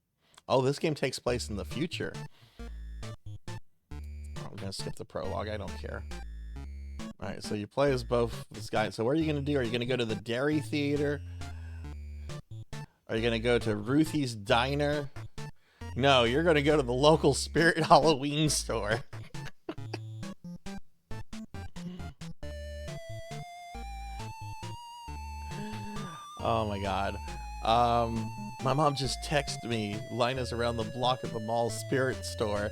S2: Oh, this game takes place in the future. I'm gonna skip the prologue. I don't care. Alright, so you play as both this guy. So what are you gonna do? Are you gonna go to the Dairy Theater? Are you gonna go to Ruthie's Diner? No, you're gonna go to the local Spirit Halloween store. Oh my god. My mom just texted me. Lina's around the block at the mall Spirit store.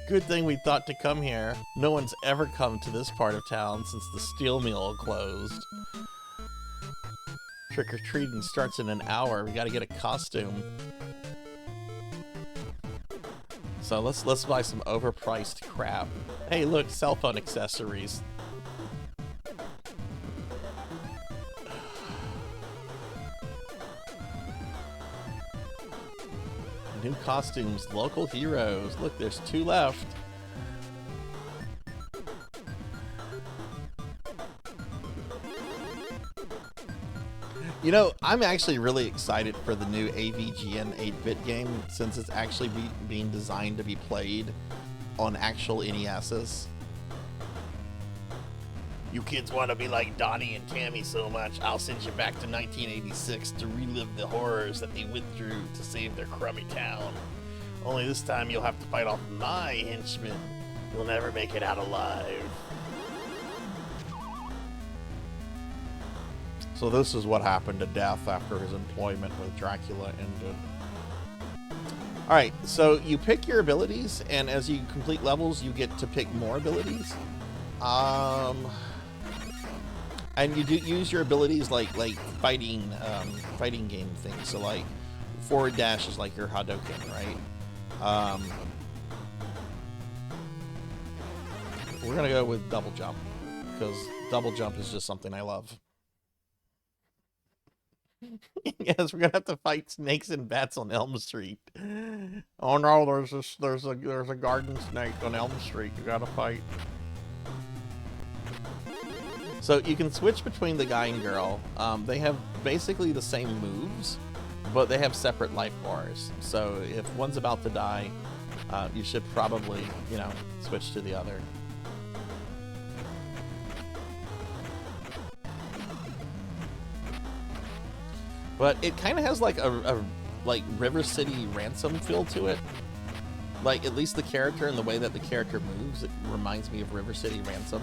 S2: Good thing we thought to come here. No one's ever come to this part of town since the steel mill closed. Trick-or-treating starts in an hour. We gotta get a costume. So let's buy some overpriced crap. Hey, look, cell phone accessories. New costumes, local heroes. Look, there's 2 left. You know, I'm actually really excited for the new AVGN 8-bit game, since it's actually being designed to be played on actual NESs. You kids want to be like Donnie and Tammy so much, I'll send you back to 1986 to relive the horrors that they went through to save their crummy town. Only this time you'll have to fight off my henchmen. You'll never make it out alive. So this is what happened to Death after his employment with Dracula ended. Alright, so you pick your abilities, and as you complete levels, you get to pick more abilities. And you do use your abilities like fighting game things. So like forward dash is like your Hadouken, right? We're gonna go with double jump, because double jump is just something I love. Yes, we're gonna have to fight snakes and bats on Elm Street. Oh no, there's a garden snake on Elm Street. You gotta fight. So you can switch between the guy and girl. They have basically the same moves, but they have separate life bars. So if one's about to die, you should probably, you know, switch to the other. But it kind of has like a like River City Ransom feel to it. Like at least the character and the way that the character moves, it reminds me of River City Ransom.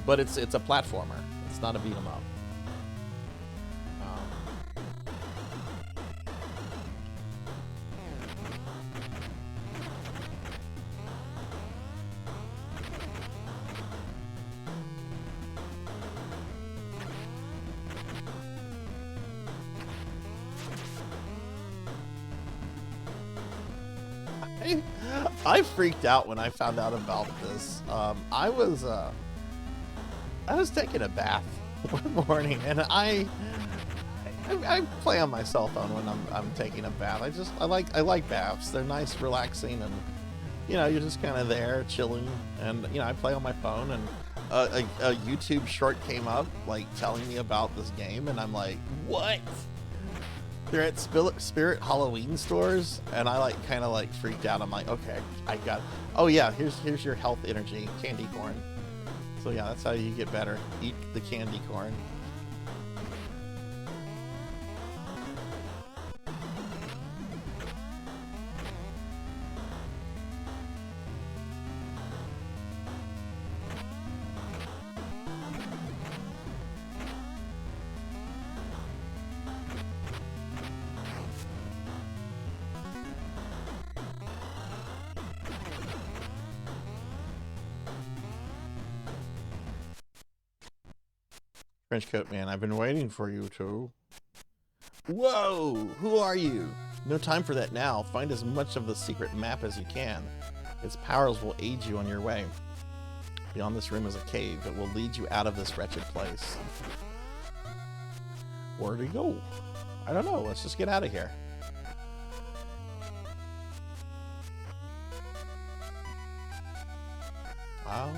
S2: But it's a platformer. It's not a beat 'em up. I freaked out when I found out about this. I was taking a bath one morning, and I play on my cell phone when I'm taking a bath. I like baths. They're nice, relaxing, and you're just kind of there chilling. And I play on my phone, and a YouTube short came up like telling me about this game, and I'm like, what? They're at Spirit Halloween stores, and I kind of freaked out. I'm like, okay, I got. Oh yeah, here's your health energy candy corn. So yeah, that's how you get better. Eat the candy corn. Trenchcoat man, I've been waiting for you two. Whoa! Who are you? No time for that now. Find as much of the secret map as you can. Its powers will aid you on your way. Beyond this room is a cave. It will lead you out of this wretched place. Where do we go? I don't know. Let's just get out of here. Oh.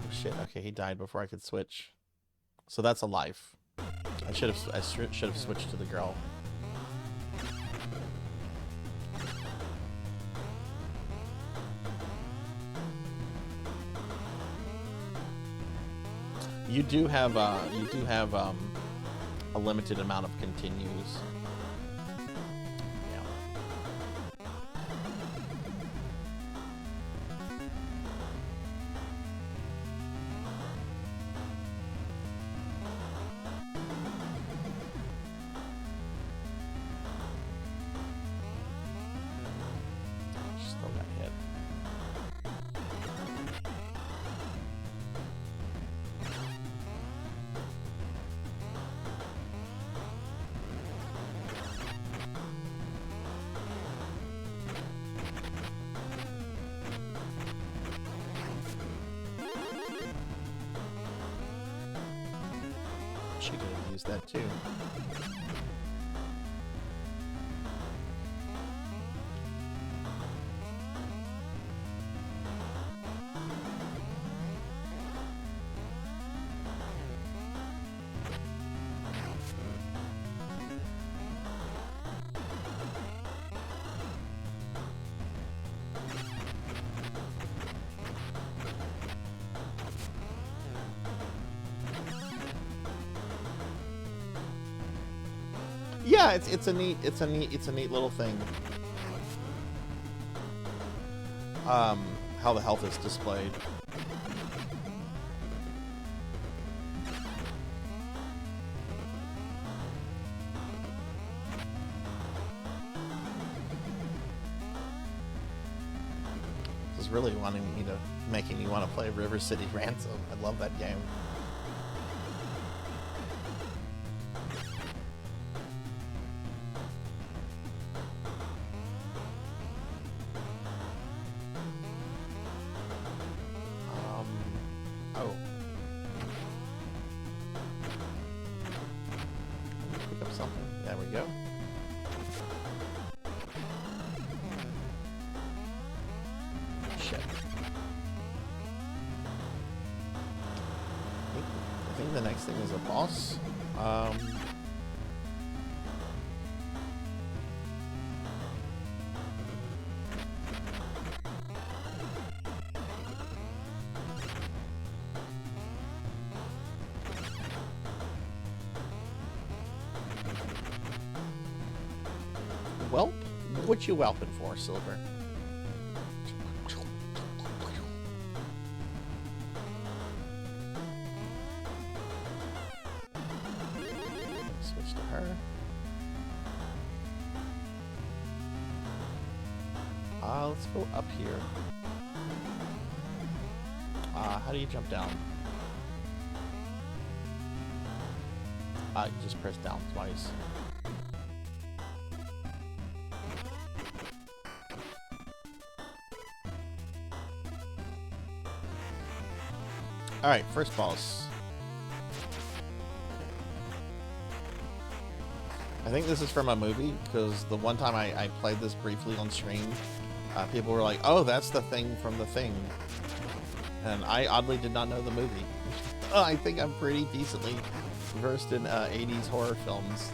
S2: Shit, okay, he died before I could switch. So that's a life. I should have switched to the girl. You do have a limited amount of continues. She could have used that too. Yeah, it's a neat little thing. How the health is displayed. This is really making me want to play River City Ransom. I love that game. Welp? What you whelping for, Silver? Switch to her. Let's go up here. How do you jump down? You just press down twice. Alright, first boss. I think this is from a movie, because the one time I played this briefly on stream, people were like, oh, that's the thing from the thing. And I oddly did not know the movie. I think I'm pretty decently versed in 80s horror films.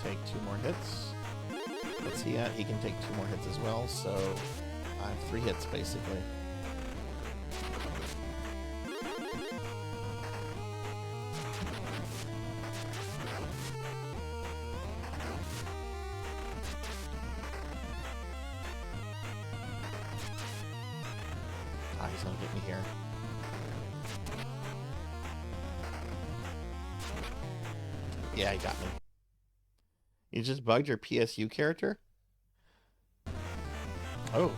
S2: Take 2 more hits. What's he at? He can take 2 more hits as well, so I have 3 hits basically. Ah, he's gonna get me here. Yeah, he got me. You just bugged your PSU character? Oh.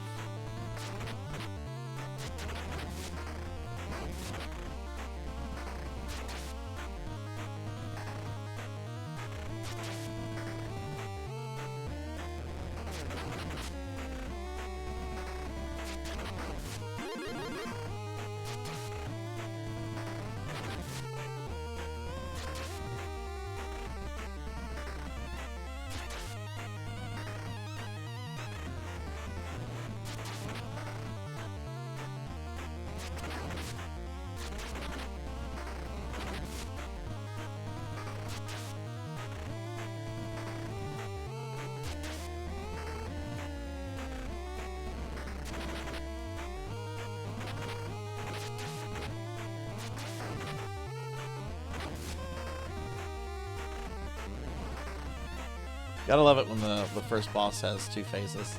S2: Gotta love it when the first boss has 2 phases.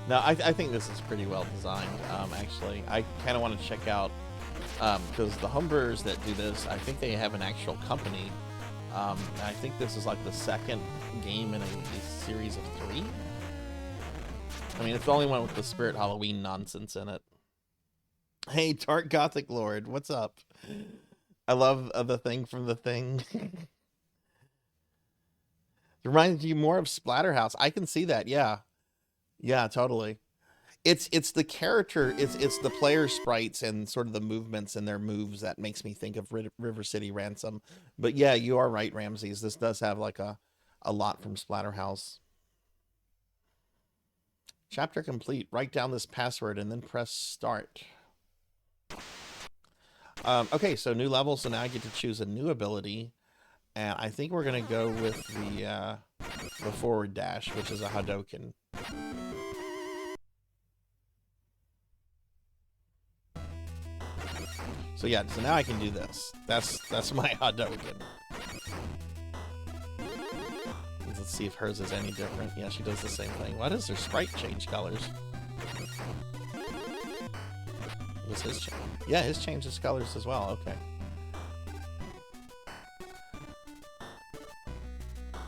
S2: No, I think this is pretty well designed, actually. I kind of want to check out, because the homebrewers that do this, I think they have an actual company. I think this is like the 2nd game in a series of 3. I mean, it's the only one with the Spirit Halloween nonsense in it. Hey, Dark Gothic Lord, what's up? I love the thing from the thing. It reminds you more of Splatterhouse. I can see that, yeah. Yeah, totally. It's the character, it's the player sprites and sort of the movements and their moves that makes me think of River City Ransom. But yeah, you are right, Ramses. This does have like a lot from Splatterhouse. Chapter complete. Write down this password and then press start. Okay, so new level, so now I get to choose a new ability. And I think we're going to go with the forward dash, which is a Hadouken. So yeah, so now I can do this. That's my Hadouken. Let's see if hers is any different. Yeah, she does the same thing. Why does her sprite change colors? Was his change? Yeah, his changes colors as well. Okay.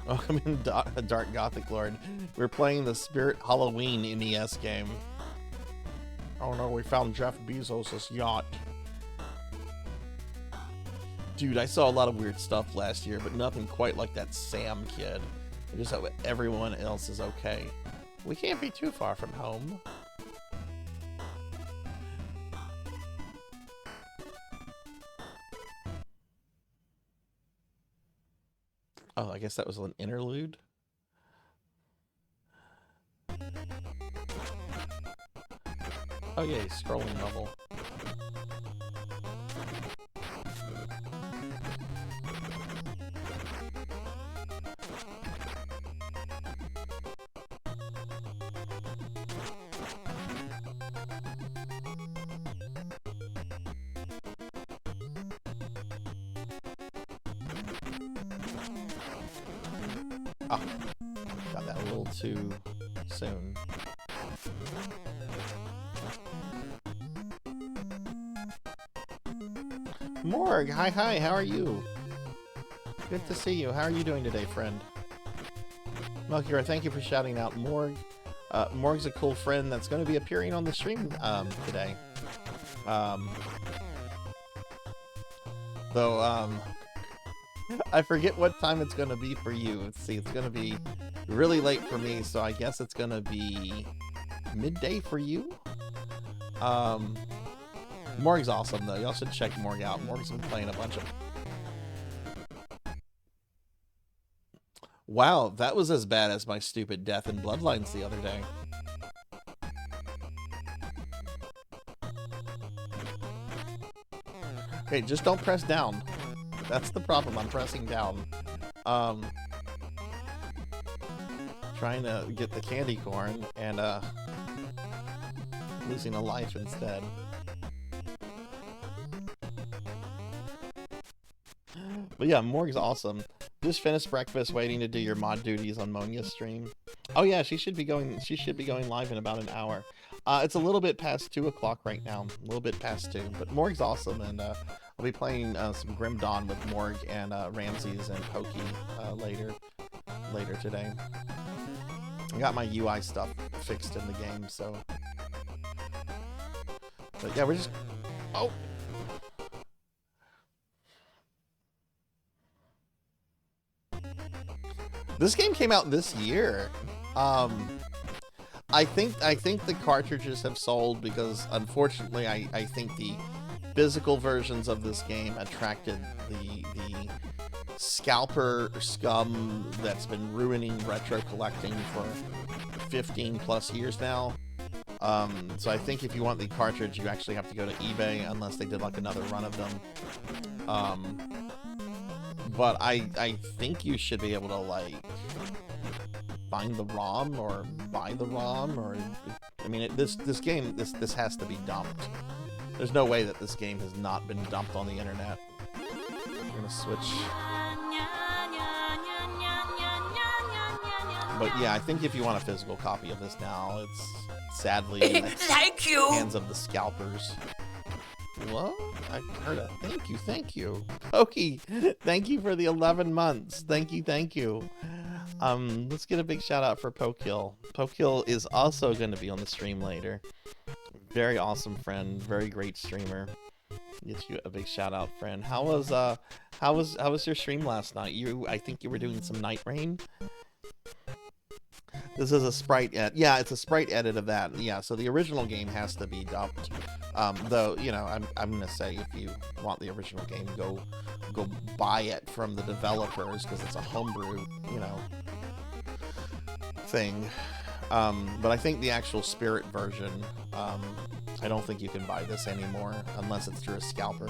S2: Welcome in, Dark Gothic Lord. We're playing the Spirit Halloween NES game. Oh no, we found Jeff Bezos' yacht. Dude, I saw a lot of weird stuff last year, but nothing quite like that Sam kid. I just hope everyone else is okay. We can't be too far from home. Oh, I guess that was an interlude. Oh yeah, scrolling level. Oh, got that a little too soon. Morg, hi, how are you? Good to see you. How are you doing today, friend? Melchior, thank you for shouting out Morg. Morg's a cool friend that's going to be appearing on the stream today. Though, I forget what time it's gonna be for you. Let's see, it's gonna be really late for me, so I guess it's gonna be midday for you. Morg's awesome, though. Y'all should check Morg out. Morg's been playing a bunch of... Wow, that was as bad as my stupid death in Bloodlines the other day. Okay, just don't press down. That's the problem. I'm pressing down. Trying to get the candy corn and losing a life instead. But yeah, Morg's awesome. Just finished breakfast, waiting to do your mod duties on Monia's stream. Oh yeah, she should be going live in about an hour. It's a little bit past 2 o'clock right now. A little bit past 2. But Morg's awesome, and I'll be playing some Grim Dawn with Morg and Ramses and Pokey later today. I got my UI stuff fixed in the game, so. But yeah, we're just. Oh. This game came out this year. I think the cartridges have sold because, unfortunately, I think the physical versions of this game attracted the scalper scum that's been ruining retro collecting for 15 plus years now. So I think if you want the cartridge, you actually have to go to eBay unless they did like another run of them. But I think you should be able to, like, find the ROM or buy the ROM, or I mean, this game has to be dumped. There's no way that this game has not been dumped on the internet. I'm gonna switch. But yeah, I think if you want a physical copy of this now, it's sadly in the hands of the scalpers. What? I heard a thank you. Pokey, thank you for the 11 months. Thank you. Let's get a big shout out for Pokehill. Pokehill is also going to be on the stream later. Very awesome friend, very great streamer. Get you a big shout out, friend. How was your stream last night? I think you were doing some Night Rain. This is a sprite edit. Yeah, it's a sprite edit of that. Yeah, so the original game has to be dubbed. Though, you know, I'm gonna say if you want the original game, go buy it from the developers because it's a homebrew, you know, thing. But I think the actual Spirit version, I don't think you can buy this anymore unless it's through a scalper.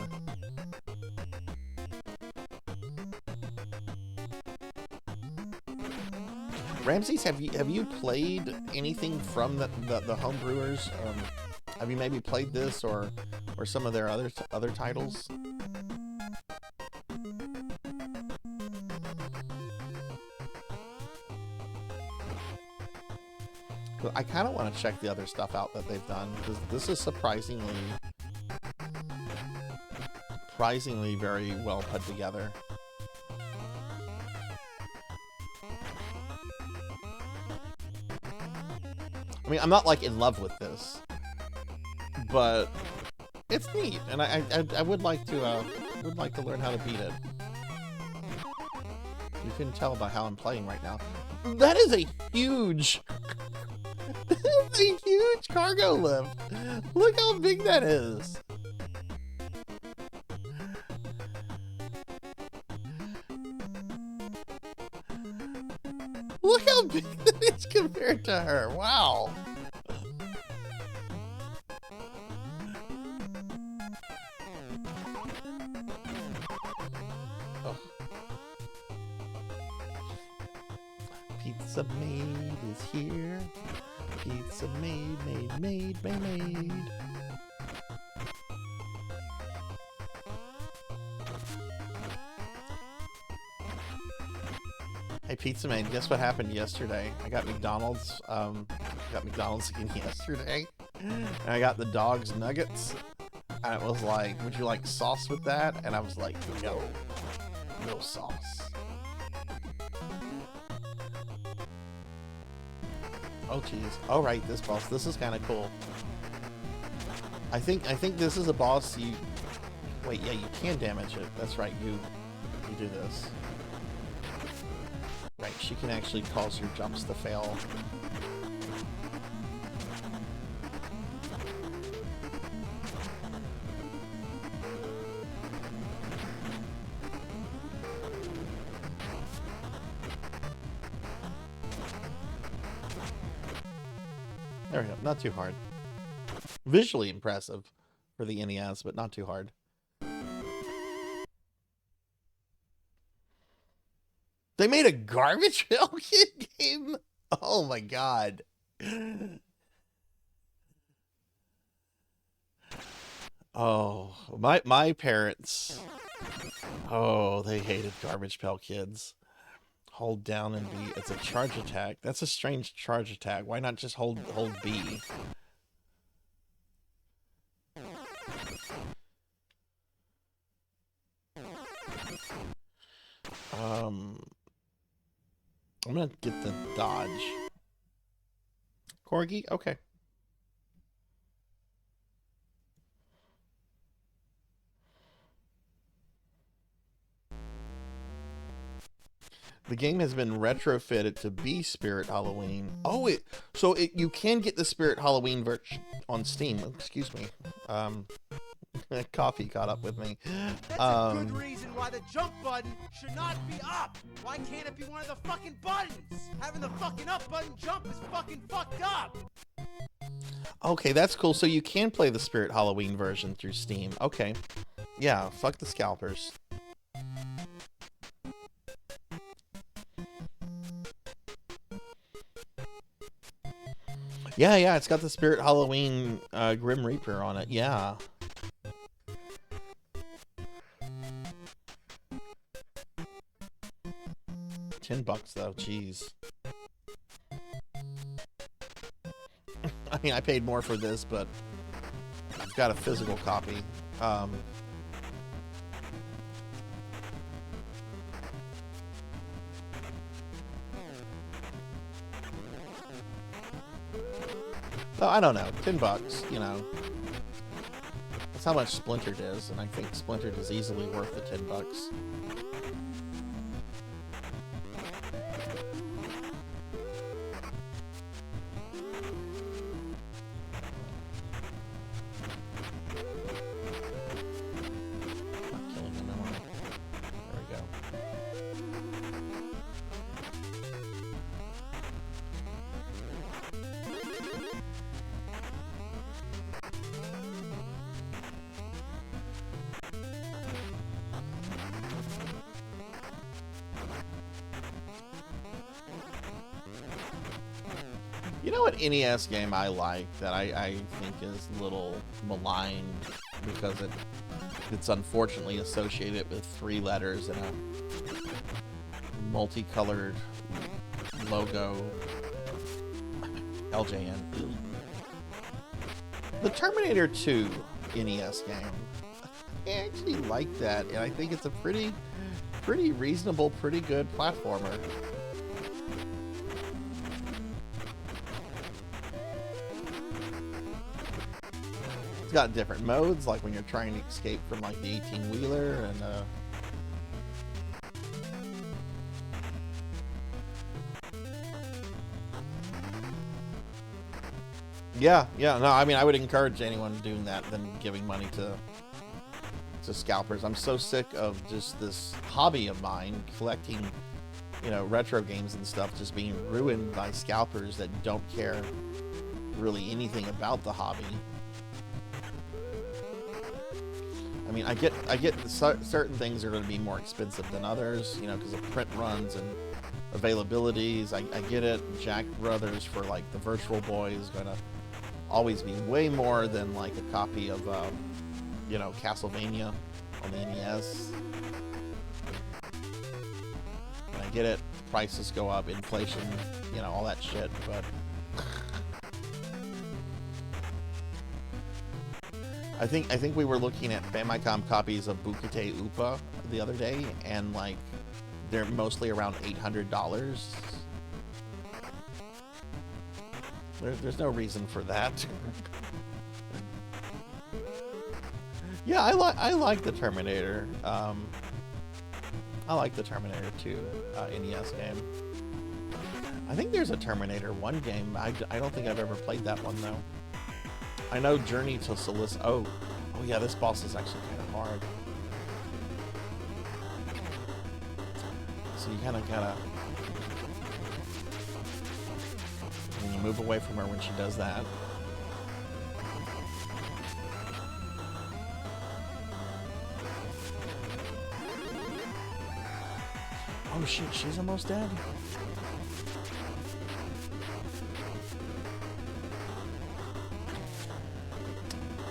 S2: Ramses, have you played anything from the homebrewers? Have you maybe played this or some of their other titles? I kind of want to check the other stuff out that they've done, because this is surprisingly very well put together. I mean, I'm not like in love with this, but it's neat, and I would like to learn how to beat it. You can tell by how I'm playing right now. That is a huge, that's a huge cargo lift. Look how big that is. Look how big that is compared to her. Wow. Oh. Pizza made is here. Pizza made. Hey, Pizza Man, guess what happened yesterday? I got McDonald's again yesterday, and I got the dog's nuggets, and it was like, would you like sauce with that? And I was like, no sauce. Oh, geez. All right, this is kind of cool. I think this is a boss you... Wait, yeah, you can damage it. That's right, you do this. Right, she can actually cause your jumps to fail. There we go, not too hard. Visually impressive for the NES, but not too hard. They made a Garbage Pail Kid game? Oh my god. Oh, my parents. Oh, they hated Garbage Pail Kids. Hold down and B. It's a charge attack. That's a strange charge attack. Why not just hold B? I'm gonna get the dodge. Corgi? Okay. The game has been retrofitted to be Spirit Halloween. Oh, you can get the Spirit Halloween version on Steam. Excuse me. Coffee caught up with me.
S1: That's a good reason why the jump button should not be up. Why can't it be one of the fucking buttons? Having the fucking up button jump is fucking fucked up.
S2: Okay, that's cool. So you can play the Spirit Halloween version through Steam. Okay. Yeah, fuck the scalpers. Yeah, it's got the Spirit Halloween Grim Reaper on it. Yeah. $10 though, jeez. I mean, I paid more for this, but I've got a physical copy. So I don't know, $10, you know. That's how much Splintered is, and I think Splintered is easily worth the $10. You know what NES game I like that I think is a little maligned because it's unfortunately associated with 3 letters and a multicolored logo. LJN. The Terminator 2 NES game. I actually like that, and I think it's a pretty reasonable, pretty good platformer. It's got different modes, like when you're trying to escape from like the 18-wheeler, and yeah, no, I mean, I would encourage anyone doing that than giving money to scalpers. I'm so sick of just this hobby of mine, collecting, you know, retro games and stuff, just being ruined by scalpers that don't care really anything about the hobby. I mean, I get certain things are going to be more expensive than others, you know, because of print runs and availabilities. I get it. Jack Brothers for like the Virtual Boy is going to always be way more than like a copy of, you know, Castlevania on the NES. And I get it. Prices go up, inflation, you know, all that shit, but I think we were looking at Famicom copies of Bukite Upa the other day, and like they're mostly around $800. There's no reason for that. Yeah, I like the Terminator. I like the Terminator 2 NES game. I think there's a Terminator 1 game. I don't think I've ever played that one though. I know Journey to Solace. Oh yeah, this boss is actually kind of hard. So you kind of gotta. And you move away from her when she does that. Oh shit, she's almost dead.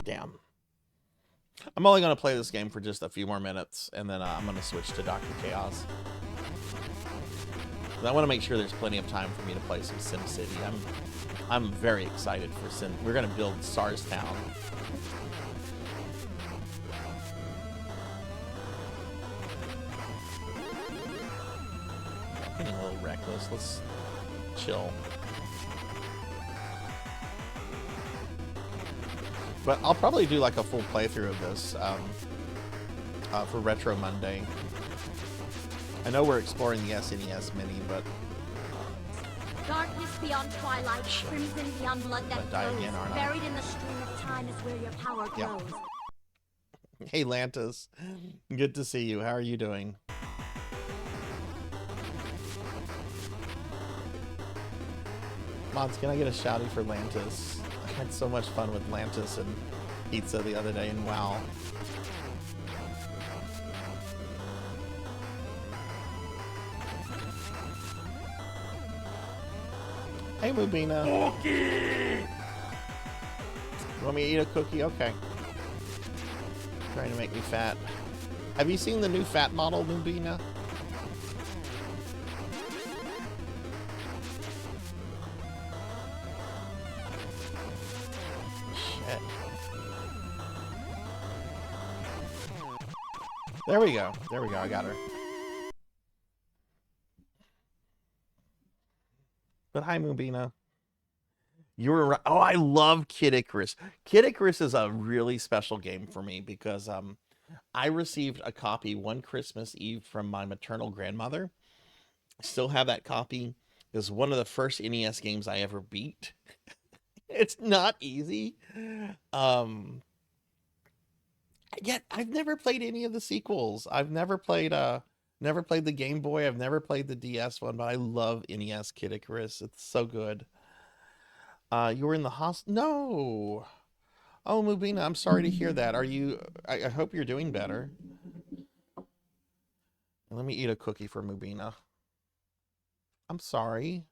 S2: Damn. I'm only going to play this game for just a few more minutes, and then I'm going to switch to Dr. Chaos. I want to make sure there's plenty of time for me to play some SimCity. I'm very excited for Sim. We're going to build Sarzac. Getting a little reckless. Let's chill. But I'll probably do like a full playthrough of this for Retro Monday. I know we're exploring the SNES Mini, but...
S4: Darkness beyond twilight, crimson beyond blood that flows.
S2: Again,
S4: Buried in the stream of time is where your power grows.
S2: Yep. Hey, Lantis. Good to see you. How are you doing? Mods, can I get a shouty for Lantis? I had so much fun with Lantis and pizza the other day, and wow. Hey, Mubina. Cookie! You want me to eat a cookie? Okay. Trying to make me fat. Have you seen the new fat model, Mubina? Shit. There we go. There we go. I got her. But hi, Mubina. You were right. Oh, I love Kid Icarus. Kid Icarus is a really special game for me because I received a copy one Christmas Eve from my maternal grandmother. I still have that copy. It was one of the first NES games I ever beat. It's not easy. Yet I've never played any of the sequels. I've never played the Game Boy. I've never played the DS one, but I love NES Kid Icarus. It's so good. You were in the hospital? No. Oh, Mubina, I'm sorry to hear that. Are you? I hope you're doing better. Let me eat a cookie for Mubina. I'm sorry.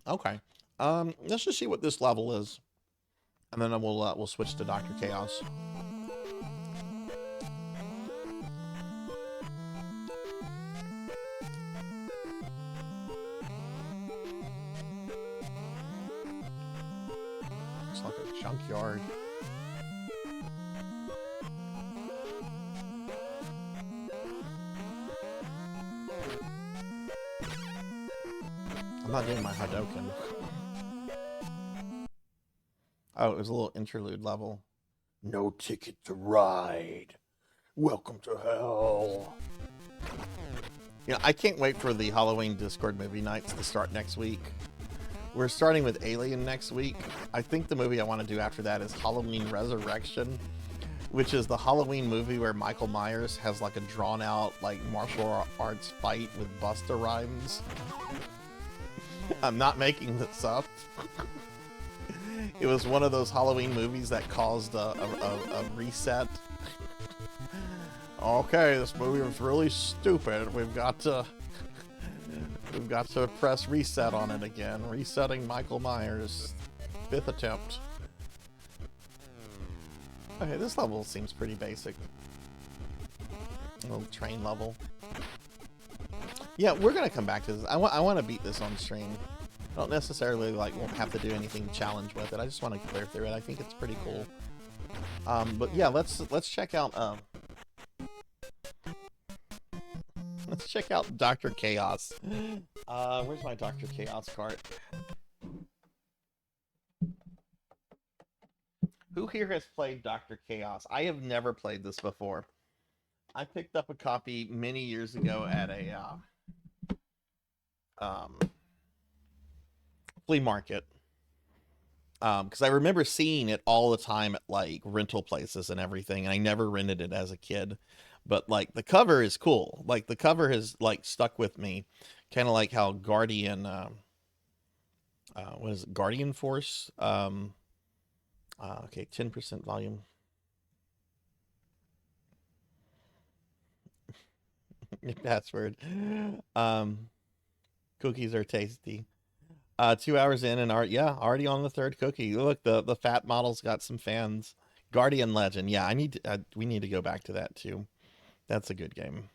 S2: Okay. Let's just see what this level is, and then we'll switch to Dr. Chaos. Looks like a junkyard. I'm not doing my Hadouken. Oh, it was a little interlude level. No ticket to ride. Welcome to hell. You know, I can't wait for the Halloween Discord movie nights to start next week. We're starting with Alien next week. I think the movie I want to do after that is Halloween Resurrection, which is the Halloween movie where Michael Myers has like a drawn out like martial arts fight with Busta Rhymes. I'm not making this up. It was one of those Halloween movies that caused a reset. Okay, this movie was really stupid. We've got to press reset on it again. Resetting Michael Myers. 5th attempt. Okay, this level seems pretty basic. A little train level. Yeah, we're gonna come back to this. I want to beat this on stream. I don't necessarily won't have to do anything challenge with it. I just want to clear through it. I think it's pretty cool. But yeah, let's check out Dr. Chaos. Where's my Dr. Chaos cart? Who here has played Dr. Chaos? I have never played this before. I picked up a copy many years ago at a flea market. Because I remember seeing it all the time at like rental places and everything, and I never rented it as a kid. But like the cover is cool. Like the cover has like stuck with me, kind of like how Guardian, what is it, Guardian Force? Okay, 10% volume. Password. Cookies are tasty. 2 hours in and already on the third cookie. Look, the fat model's got some fans. Guardian Legend. Yeah, we need to go back to that too. That's a good game.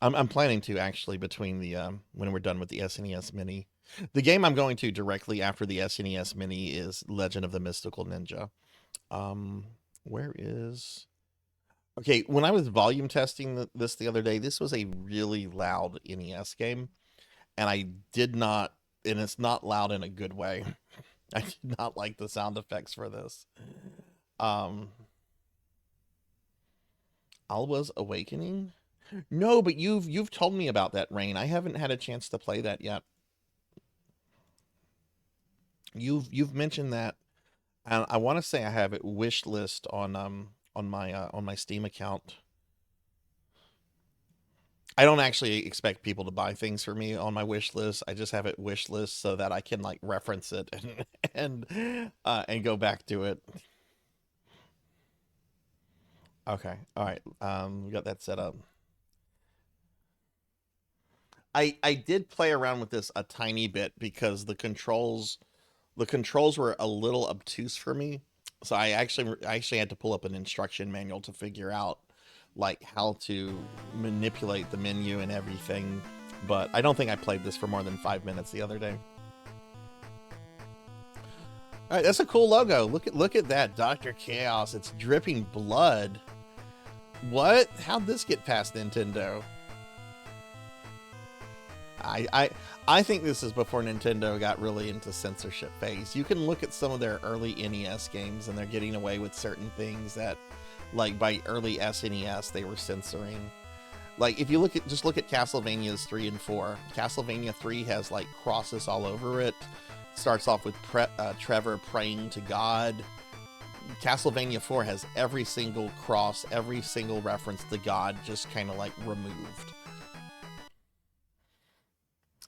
S2: I'm planning to actually between the when we're done with the SNES Mini. The game I'm going to directly after the SNES Mini is Legend of the Mystical Ninja. Where is Okay, when I was volume testing this the other day, this was a really loud NES game, and I did not, and it's not loud in a good way. I did not like the sound effects for this. Alwa's Awakening? No, but you've told me about that, Rain. I haven't had a chance to play that yet. You've mentioned that, and I want to say I have it wish list on my Steam account. I don't actually expect people to buy things for me on my wish list. I just have it wish list so that I can like reference it and go back to it. Okay, all right. We got that set up. I did play around with this a tiny bit because the controls were a little obtuse for me. So I actually had to pull up an instruction manual to figure out like how to manipulate the menu and everything. But I don't think I played this for more than 5 minutes the other day. All right, that's a cool logo. Look at that, Dr. Chaos. It's dripping blood. What? How'd this get past Nintendo? I think this is before Nintendo got really into censorship phase. You can look at some of their early NES games and they're getting away with certain things that, like, by early SNES they were censoring. Like, if you look at Castlevania's 3 and 4. Castlevania 3 has like crosses all over it. Starts off with Trevor praying to God. Castlevania 4 has every single cross, every single reference to God just kind of like removed.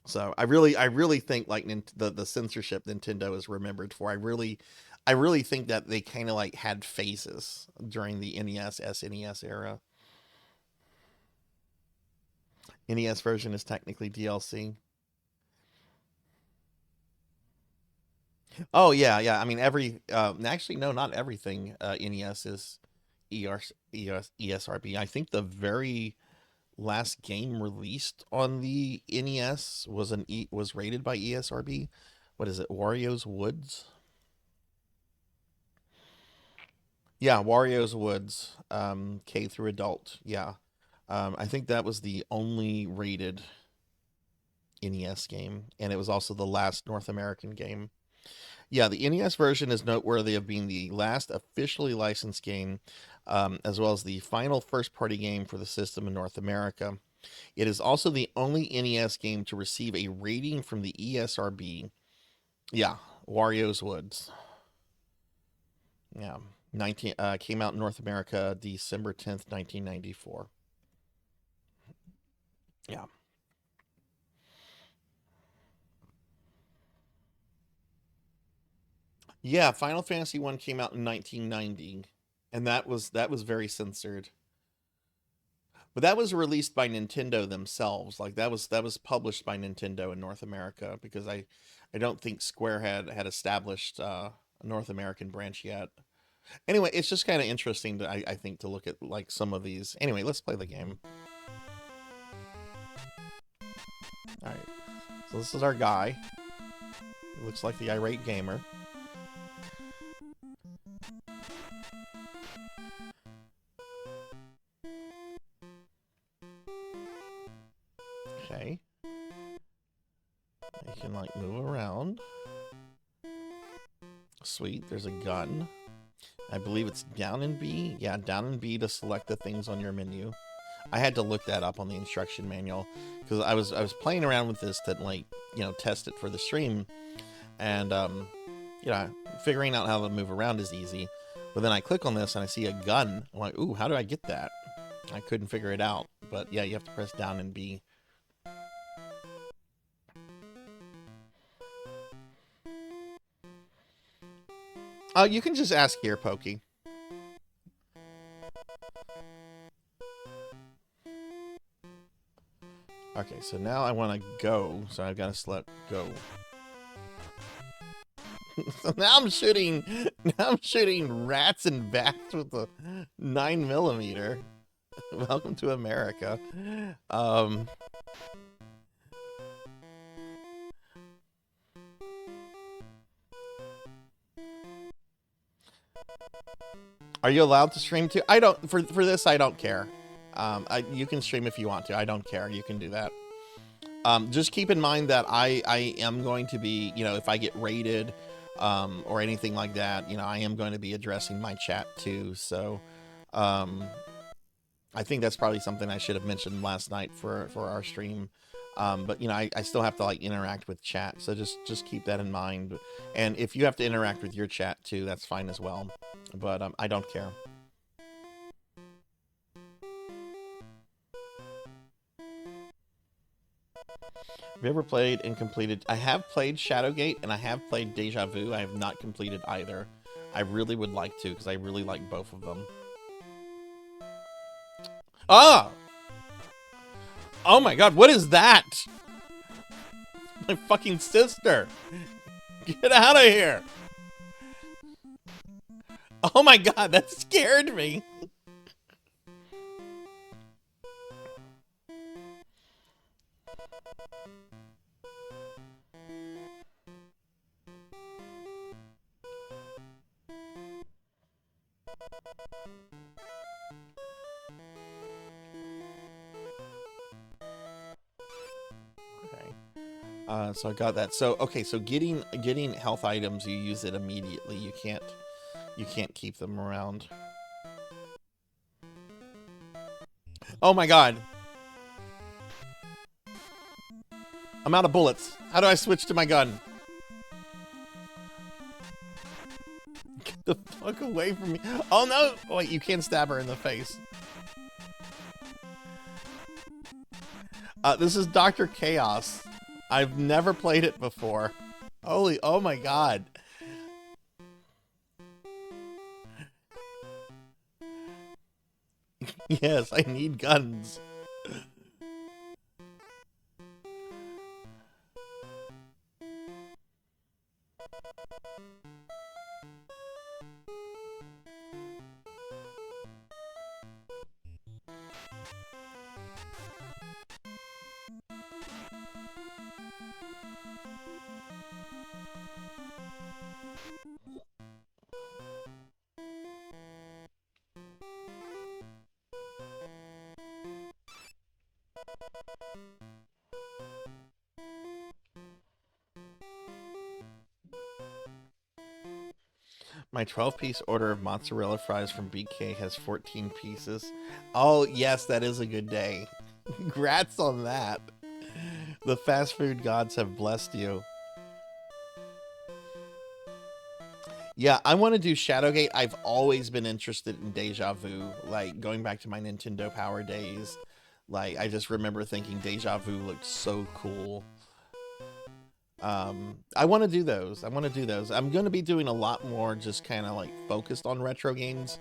S2: So I really think like the censorship Nintendo is remembered for. I really think that they kind of like had phases during the NES, SNES era. NES version is technically DLC. Oh yeah. I mean actually no, not everything NES is ESRB. I think the very last game released on the NES was rated by ESRB. What is it? Wario's Woods? Yeah, Wario's Woods. K through adult. Yeah. I think that was the only rated NES game, and it was also the last North American game. Yeah, the NES version is noteworthy of being the last officially licensed game, as well as the final first-party game for the system in North America. It is also the only NES game to receive a rating from the ESRB. Yeah, Wario's Woods. Yeah, came out in North America December 10th, 1994. Yeah. Yeah, Final Fantasy 1 came out in 1990, and that was very censored. But that was released by Nintendo themselves. Like that was published by Nintendo in North America because I don't think Square had established a North American branch yet. Anyway, it's just kind of interesting to I think to look at like some of these. Anyway, let's play the game. All right. So this is our guy. It looks like the irate gamer. Okay. You can like move around. Sweet. There's a gun. I believe it's down in B. Yeah, down in B to select the things on your menu. I had to look that up on the instruction manual because I was playing around with this to, like, you know, test it for the stream, and you know, figuring out how to move around is easy. But then I click on this and I see a gun. I'm like, ooh, how do I get that? I couldn't figure it out. But yeah, you have to press down in B. You can just ask here, Pokey. Okay, so now I want to go, so I've got to select go. So now I'm shooting rats and bats with a 9mm. Welcome to America. Are you allowed to stream too? I don't, for this, I don't care. You can stream if you want to. I don't care. You can do that. Just keep in mind that I am going to be, you know, if I get raided, or anything like that, you know, I am going to be addressing my chat too. So, I think that's probably something I should have mentioned last night for our stream. But you know, I still have to, like, interact with chat. So just keep that in mind. And if you have to interact with your chat too, that's fine as well. But I don't care. Have you ever played and completed? I have played Shadowgate and I have played Deja Vu. I have not completed either. I really would like to because I really like both of them. Ah! Oh my god, what is that? My fucking sister! Get out of here! Oh my god, that scared me! So I got that. So okay, so getting health items, you use it immediately. You can't keep them around. Oh my god. I'm out of bullets. How do I switch to my gun? Get the fuck away from me. Oh no! Oh, wait, you can't stab her in the face. This is Dr. Chaos. I've never played it before. Holy, oh my god. Yes, I need guns. My 12-piece order of mozzarella fries from BK has 14 pieces. Oh, yes, that is a good day. Congrats on that. The fast food gods have blessed you. Yeah, I want to do Shadowgate. I've always been interested in Deja Vu, like going back to my Nintendo Power days. Like, I just remember thinking Deja Vu looked so cool. I want to do those. I'm going to be doing a lot more just kind of like focused on retro games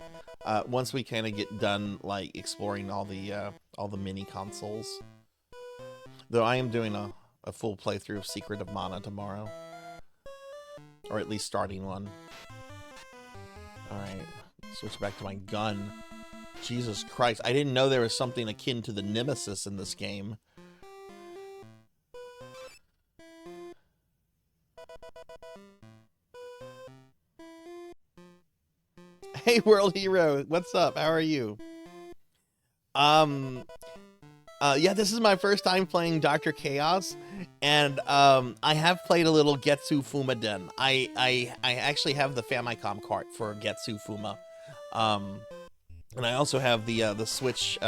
S2: once we kind of get done like exploring all the mini consoles. Though I am doing a full playthrough of Secret of Mana tomorrow. Or at least starting one. Alright, switch back to my gun. Jesus Christ, I didn't know there was something akin to the Nemesis in this game. Hey, World Hero, what's up? How are you? Yeah, this is my first time playing Dr. Chaos, and I have played a little Getsu Fumaden. I actually have the Famicom cart for Getsu Fuma, and I also have the Switch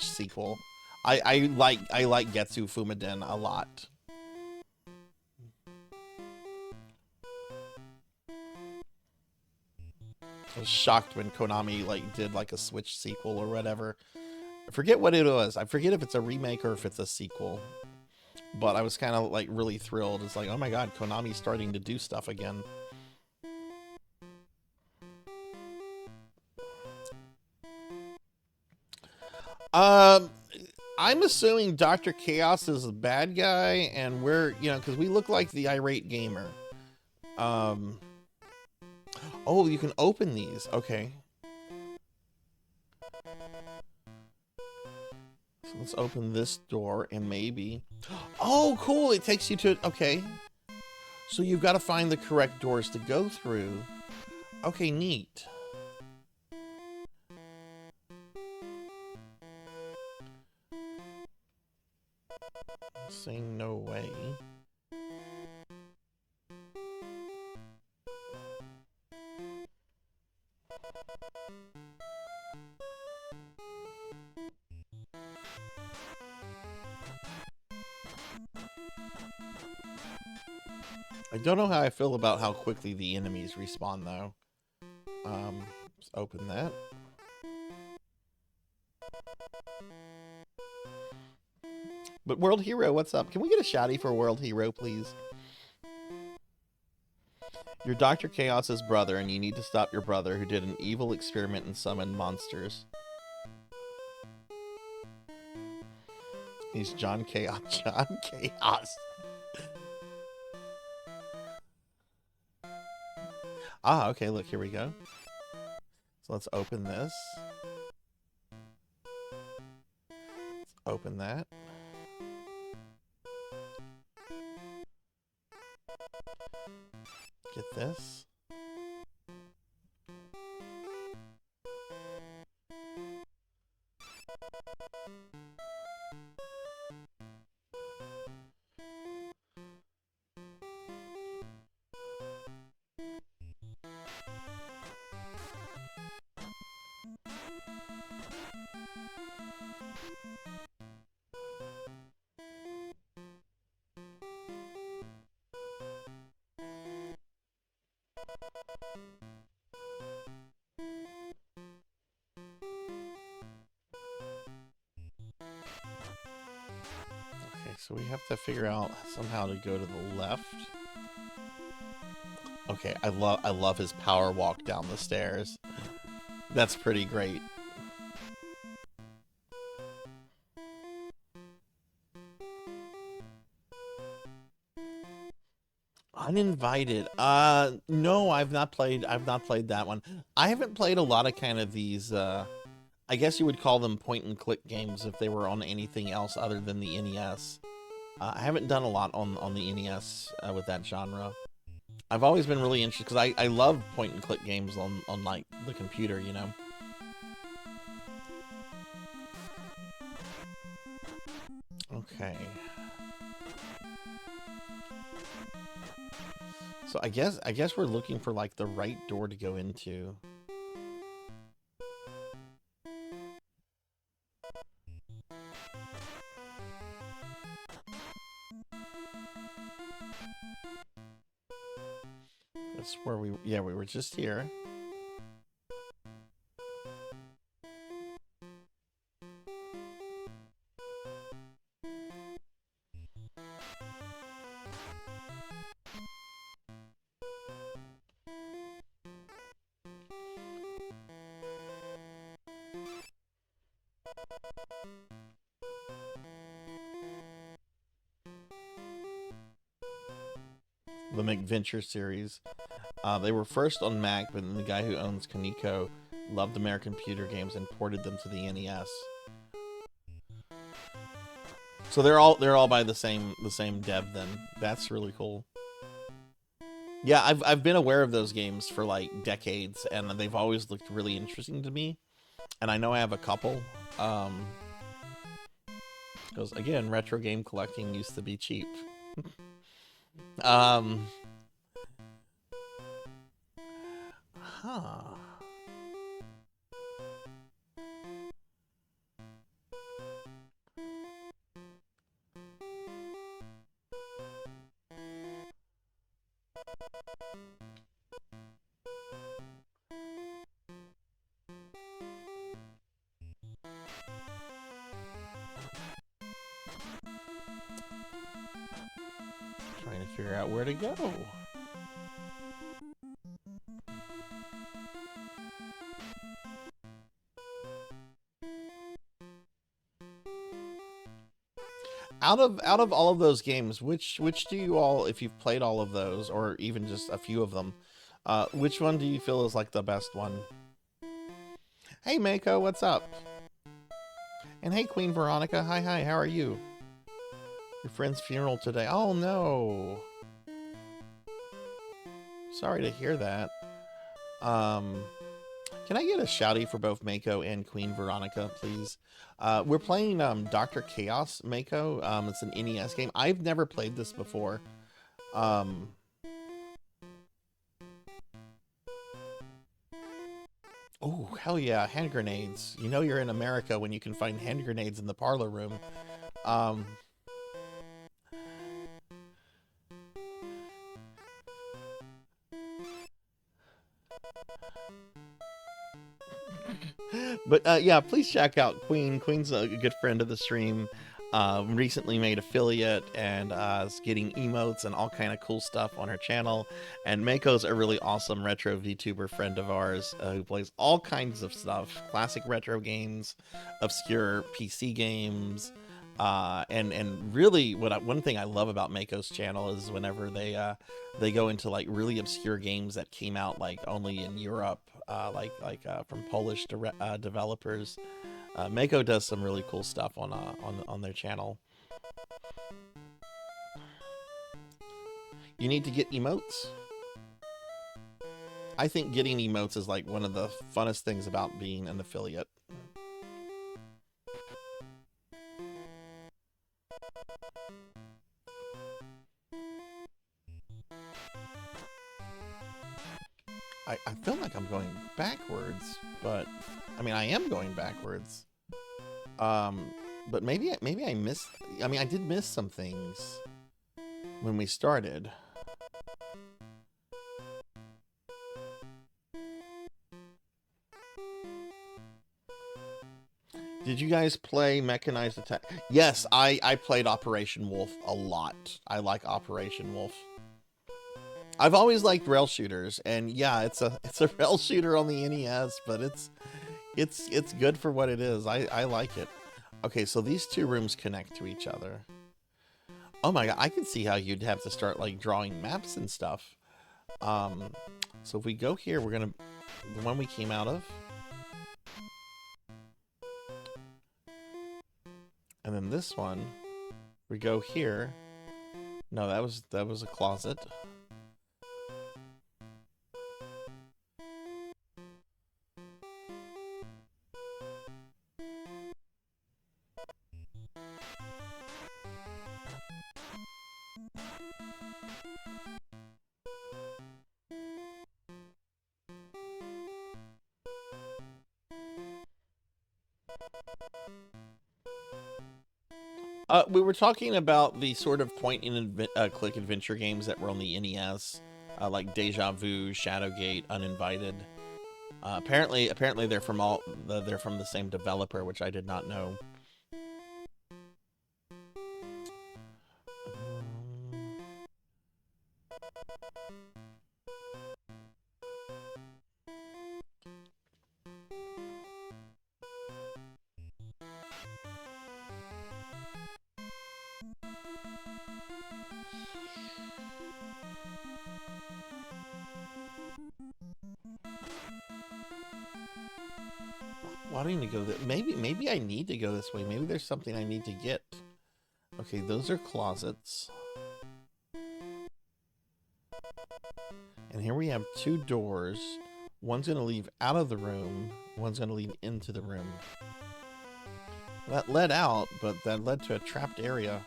S2: sequel. I like Getsu Fumaden a lot. I was shocked when Konami did a Switch sequel or whatever. I forget what it was. I forget if it's a remake or if it's a sequel. But I was kind of really thrilled. It's like, oh my god, Konami's starting to do stuff again. I'm assuming Dr. Chaos is the bad guy, and we're, because we look like the irate gamer. Oh, you can open these. Okay. So let's open this door and maybe... Oh, cool. It takes you to... Okay. So you've got to find the correct doors to go through. Okay, neat. Saying no way. I don't know how I feel about how quickly the enemies respawn, though. Let's open that. But World Hero, what's up? Can we get a shouty for World Hero, please? You're Dr. Chaos's brother, and you need to stop your brother who did an evil experiment and summoned monsters. He's John Chaos. John Chaos. Ah, okay, look, here we go. So let's open this. Let's open that. Get this. So we have to figure out somehow to go to the left. Okay, I love his power walk down the stairs. That's pretty great. Uninvited. No, I've not played that one. I haven't played a lot of kind of these I guess you would call them point and click games if they were on anything else other than the NES. I haven't done a lot on the NES with that genre. I've always been really interested because I love point and click games on the computer, you know. Okay. So I guess we're looking for the right door to go into. That's where we were just here. The McVenture series. They were first on Mac, but then the guy who owns Kaneko loved American computer games and ported them to the NES. So they're all by the same dev then. That's really cool. Yeah, I've been aware of those games for decades, and they've always looked really interesting to me. And I know I have a couple. Because again, retro game collecting used to be cheap. Huh. Trying to figure out where to go. Out of all of those games, which do you all, if you've played all of those, or even just a few of them, which one do you feel is like the best one? Hey Mako, what's up? And hey Queen Veronica, hi, how are you? Your friend's funeral today. Oh no. Sorry to hear that. Can I get a shouty for both Mako and Queen Veronica, please? We're playing Dr. Chaos Mako. It's an NES game. I've never played this before. Oh, hell yeah, hand grenades. You know you're in America when you can find hand grenades in the parlor room. But yeah, please check out Queen. Queen's a good friend of the stream. Recently made affiliate and is getting emotes and all kind of cool stuff on her channel. And Mako's a really awesome retro VTuber friend of ours who plays all kinds of stuff, classic retro games, obscure PC games, and really one thing I love about Mako's channel is whenever they go into like really obscure games that came out like only in Europe, from Polish developers. Mako does some really cool stuff on their channel. You need to get emotes. I think getting emotes is like one of the funnest things about being an affiliate. I feel like I'm going backwards, but I mean I am going backwards. But maybe I missed. I mean I did miss some things when we started. Did you guys play Mechanized Attack? Yes, I played Operation Wolf a lot. I like Operation Wolf. I've always liked rail shooters, and yeah, it's a rail shooter on the NES, but it's good for what it is. I like it. Okay, so these two rooms connect to each other. Oh my god, I can see how you'd have to start like drawing maps and stuff. So if we go here, we're gonna the one we came out of. And then this one, we go here. No, that was a closet. We were talking about the sort of point-and-click adventure games that were on the NES, like Deja Vu, Shadowgate, Uninvited. Apparently they're from the same developer, which I did not know. Why do I need to go there? Maybe I need to go this way. Maybe there's something I need to get. Okay, those are closets. And here we have two doors. One's going to lead out of the room. One's going to lead into the room. That led out, but that led to a trapped area.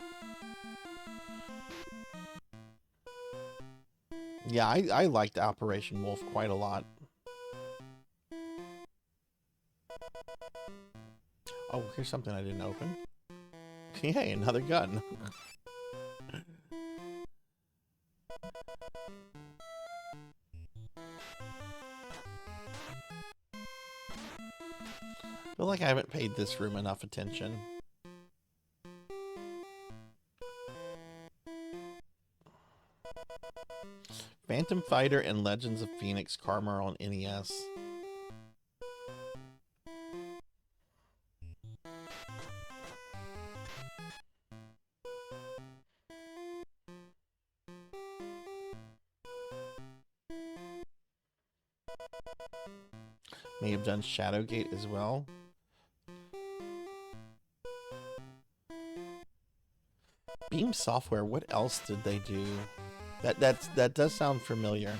S2: Yeah, I liked Operation Wolf quite a lot. Oh, here's something I didn't open. Yay, another gun. I feel like I haven't paid this room enough attention. Phantom Fighter and Legends of Phoenix Carmel on NES. May have done Shadowgate as well. Beam Software, what else did they do? That does sound familiar.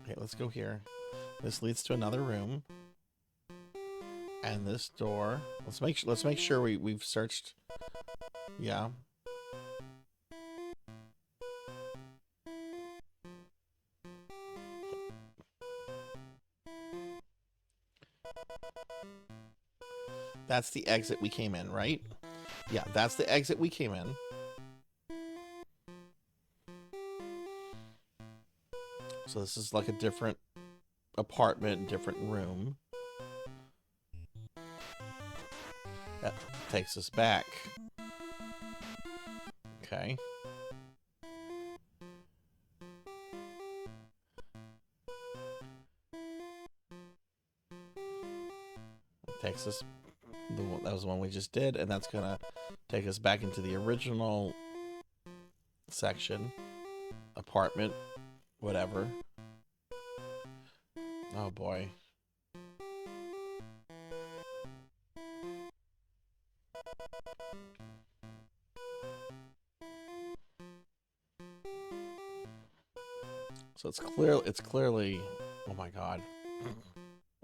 S2: Okay, let's go here. This leads to another room. And this door. Let's make sure we've searched. Yeah. That's the exit we came in, right? Yeah, that's the exit we came in. So this is like a different apartment, different room. That takes us back. Okay. Takes us. That was the one we just did, and that's gonna take us back into the original section, apartment, whatever. Oh boy. So it's clearly. Oh my god.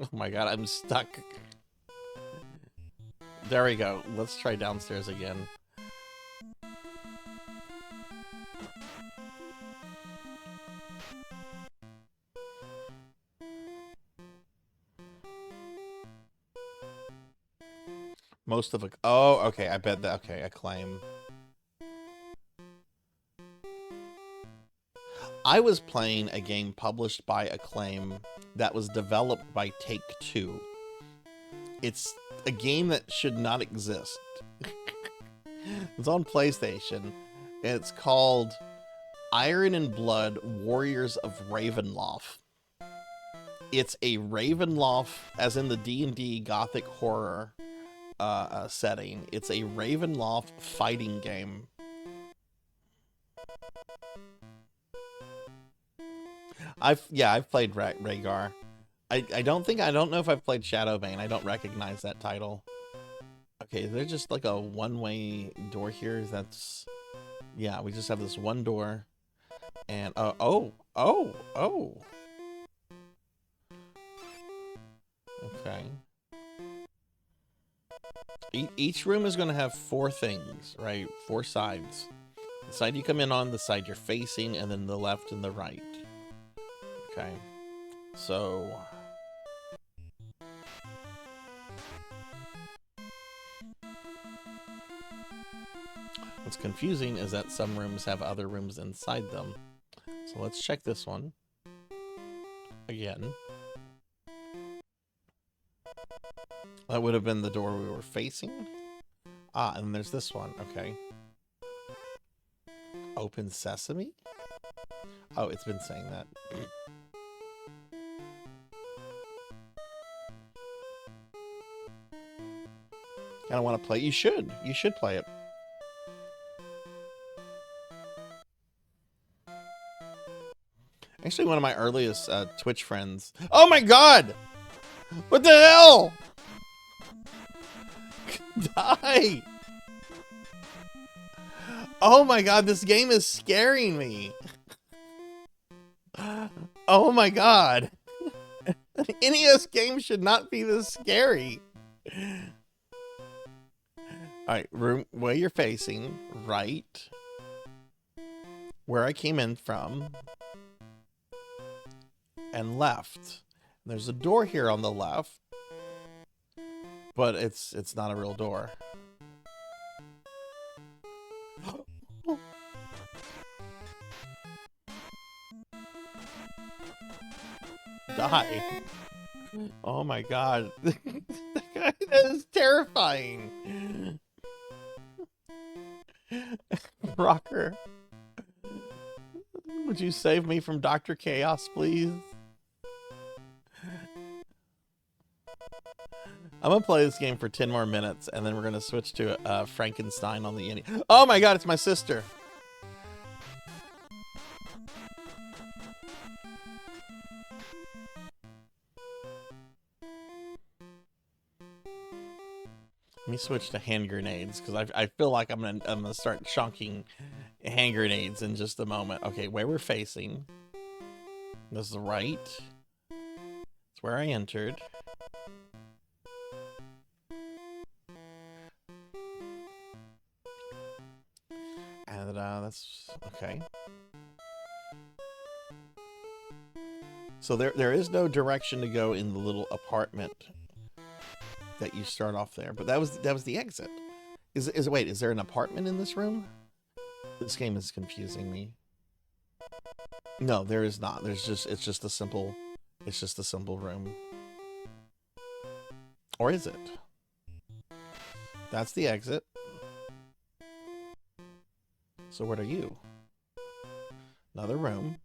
S2: Oh my god, I'm stuck. There we go. Let's try downstairs again. Most of it. Oh, okay. I bet that. Okay, Acclaim. I was playing a game published by Acclaim that was developed by Take-Two. It's a game that should not exist. It's on PlayStation, and it's called Iron and Blood Warriors of Ravenloft. It's a Ravenloft, as in the D&D Gothic horror setting. It's a Ravenloft fighting game. I've played Rhaegar. I don't know if I've played Shadowbane. I don't recognize that title. Okay, is there just like a one-way door here? That's... Yeah, we just have this one door. And, oh. Okay. Each room is going to have 4 things, right? 4 sides. The side you come in on, the side you're facing, and then the left and the right. Okay. So... What's confusing is that some rooms have other rooms inside them. So let's check this one. Again. That would have been the door we were facing. Ah, and there's this one. Okay. Open Sesame? Oh, it's been saying that. I don't want to play. You should. You should play it. Actually, one of my earliest Twitch friends. Oh my god! What the hell? Die! Oh my god, this game is scaring me. Oh my god. An NES game should not be this scary. Alright, room where you're facing, right. Where I came in from. And left. There's a door here on the left. But it's not a real door. Die. Oh my god. That is terrifying. Rocker. Would you save me from Dr. Chaos, please? I'm gonna play this game for 10 more minutes, and then we're gonna switch to Frankenstein on the NES. Oh my god, it's my sister! Let me switch to hand grenades, because I feel like I'm gonna start chunking hand grenades in just a moment. Okay, where we're facing. This is the right. It's where I entered. And that's okay. So there is no direction to go in the little apartment that you start off there, but that was the exit. Wait, is there an apartment in this room? This game is confusing me. No, there is not. It's just a simple room. Or is it? That's the exit. So what are you? Another room.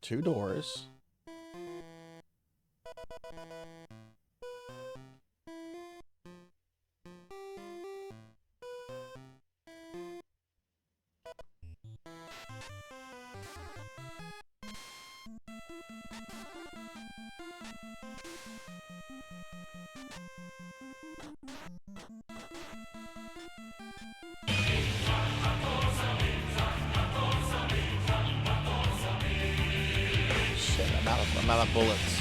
S2: 2 doors. Shit, I'm out of bullets.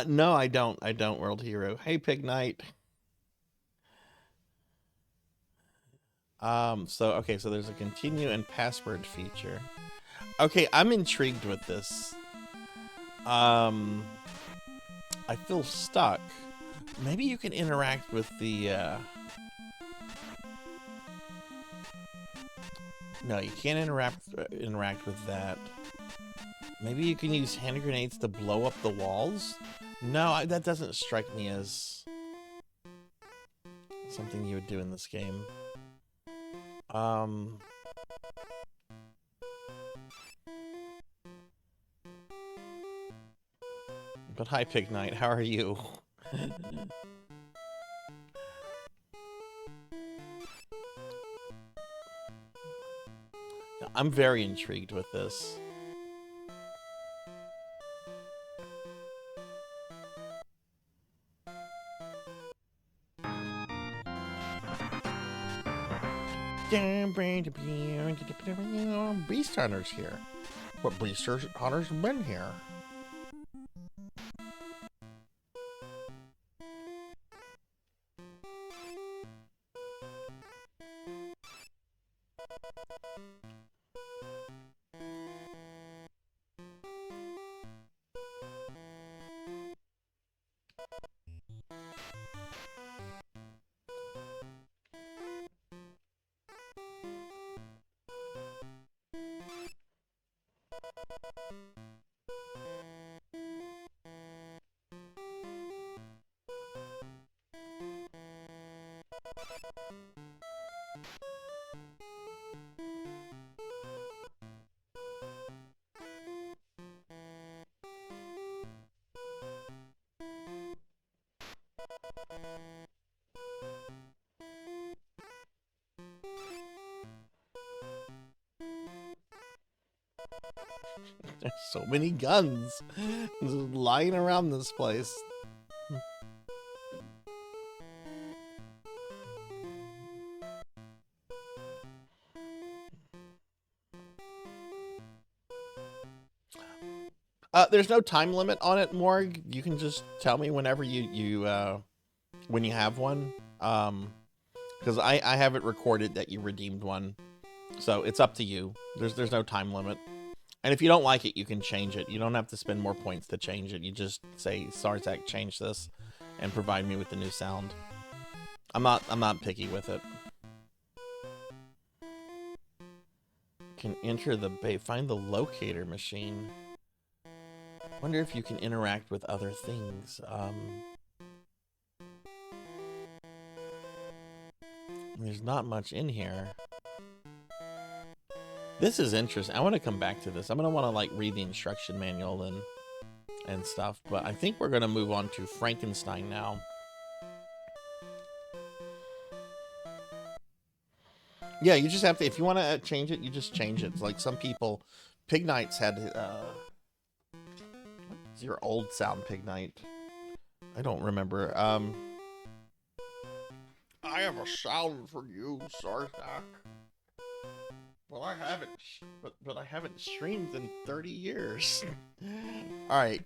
S2: No, I don't, World Hero. Hey, Pig Knight. So there's a continue and password feature. Okay, I'm intrigued with this. I feel stuck. Maybe you can interact with the, No, you can't interact with that. Maybe you can use hand grenades to blow up the walls? No, that doesn't strike me as something you would do in this game. But hi, Pig Knight, how are you? I'm very intrigued with this. Beast Hunter's here. What Beast Hunter's been here? There's so many guns just lying around this place. There's no time limit on it, Morg. You can just tell me whenever when you have one. Because I have it recorded that you redeemed one, so it's up to you. There's no time limit, and if you don't like it, you can change it. You don't have to spend more points to change it. You just say, Sarzac, change this, and provide me with the new sound. I'm not picky with it. Can enter the find the locator machine. Wonder if you can interact with other things. There's not much in here. This is interesting. I want to come back to this. I'm gonna want to like read the instruction manual and stuff, but I think we're gonna move on to Frankenstein now. Yeah, you just have to, if you want to change it, you just change it. It's like some people, Pig Knights had, what's your old sound, Pig Knight? I don't remember. I have a sound for you, Sarzac. Well, I haven't, but I haven't streamed in 30 years. All right,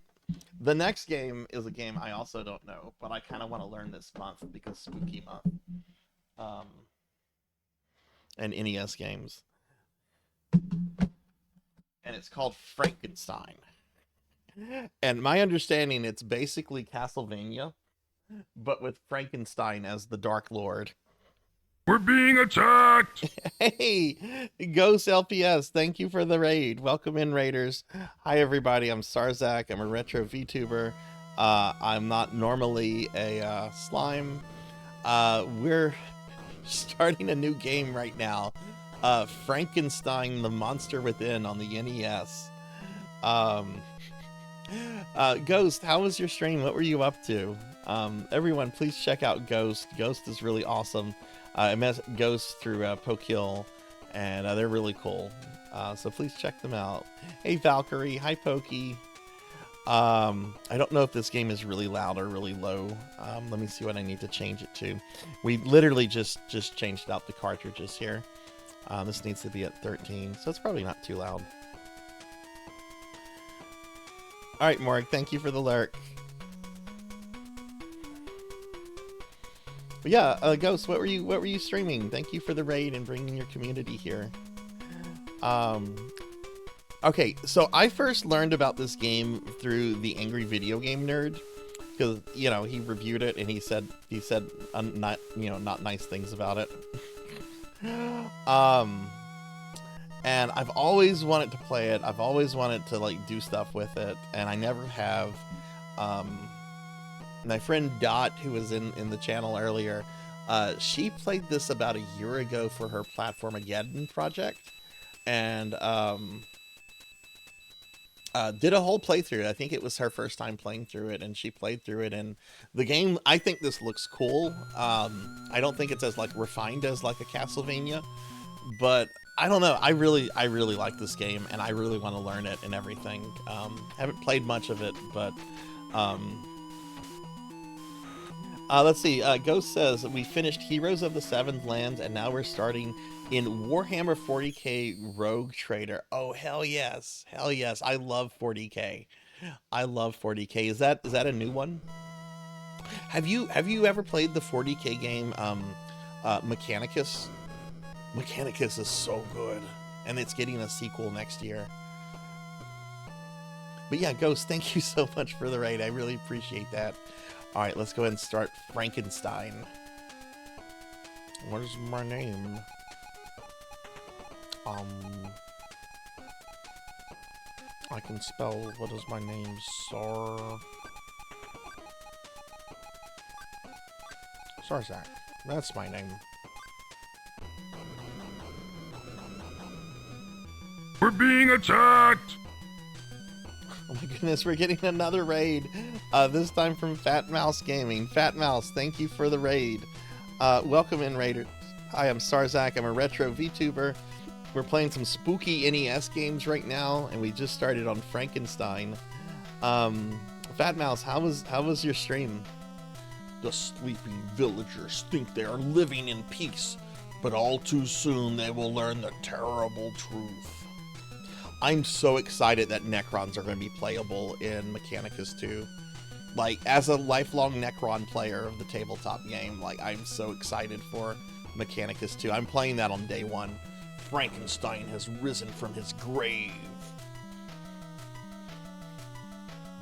S2: the next game is a game I also don't know, but I kind of want to learn this month because Spooky Month. And NES games. And it's called Frankenstein. And my understanding, it's basically Castlevania, but with Frankenstein as the Dark Lord.
S3: We're being attacked!
S2: Hey, Ghost LPS, thank you for the raid. Welcome in, raiders. Hi, everybody. I'm Sarzac. I'm a retro VTuber. I'm not normally a slime. We're starting a new game right now. Frankenstein, the Monster Within on the NES. Ghost, how was your stream? What were you up to? Everyone, please check out Ghost. Ghost is really awesome. I met Ghost through Pokehill, and they're really cool. So please check them out. Hey, Valkyrie. Hi, Pokey. I don't know if this game is really loud or really low. Let me see what I need to change it to. We literally just changed out the cartridges here. This needs to be at 13, so it's probably not too loud. All right, Morg, thank you for the lurk. But yeah, Ghost, what were you streaming? Thank you for the raid and bringing your community here. Okay, so I first learned about this game through the Angry Video Game Nerd, because he reviewed it and he said not nice things about it. And I've always wanted to play it. I've always wanted to like do stuff with it, and I never have. My friend Dot, who was in the channel earlier, she played this about a year ago for her Platformageddon project, and did a whole playthrough. I think it was her first time playing through it, and she played through it. And the game, I think this looks cool. I don't think it's as like refined as like a Castlevania, but I don't know. I really like this game, and I really want to learn it and everything. Haven't played much of it, but let's see. Ghost says we finished Heroes of the Seventh Lands, and now we're starting in Warhammer 40k Rogue Trader. Oh, hell yes. Hell yes. I love 40k. I love 40k. Is that a new one? Have you ever played the 40k game Mechanicus? Mechanicus is so good, and it's getting a sequel next year. But yeah, Ghost, thank you so much for the raid. I really appreciate that. All right, let's go ahead and start Frankenstein. What is my name? I can spell, what is my name? Sarzac. That's my name.
S3: We're being attacked!
S2: Oh my goodness, we're getting another raid. This time from Fat Mouse Gaming. Fat Mouse, thank you for the raid. Welcome in, raiders. Hi, I'm Sarzac. I'm a retro VTuber. We're playing some spooky NES games right now, and we just started on Frankenstein. Fat Mouse, how was your stream? The sleeping villagers think they are living in peace, but all too soon they will learn the terrible truth. I'm so excited that Necrons are going to be playable in Mechanicus 2. Like, as a lifelong Necron player of the tabletop game, like, I'm so excited for Mechanicus 2. I'm playing that on day one. Frankenstein has risen from his grave.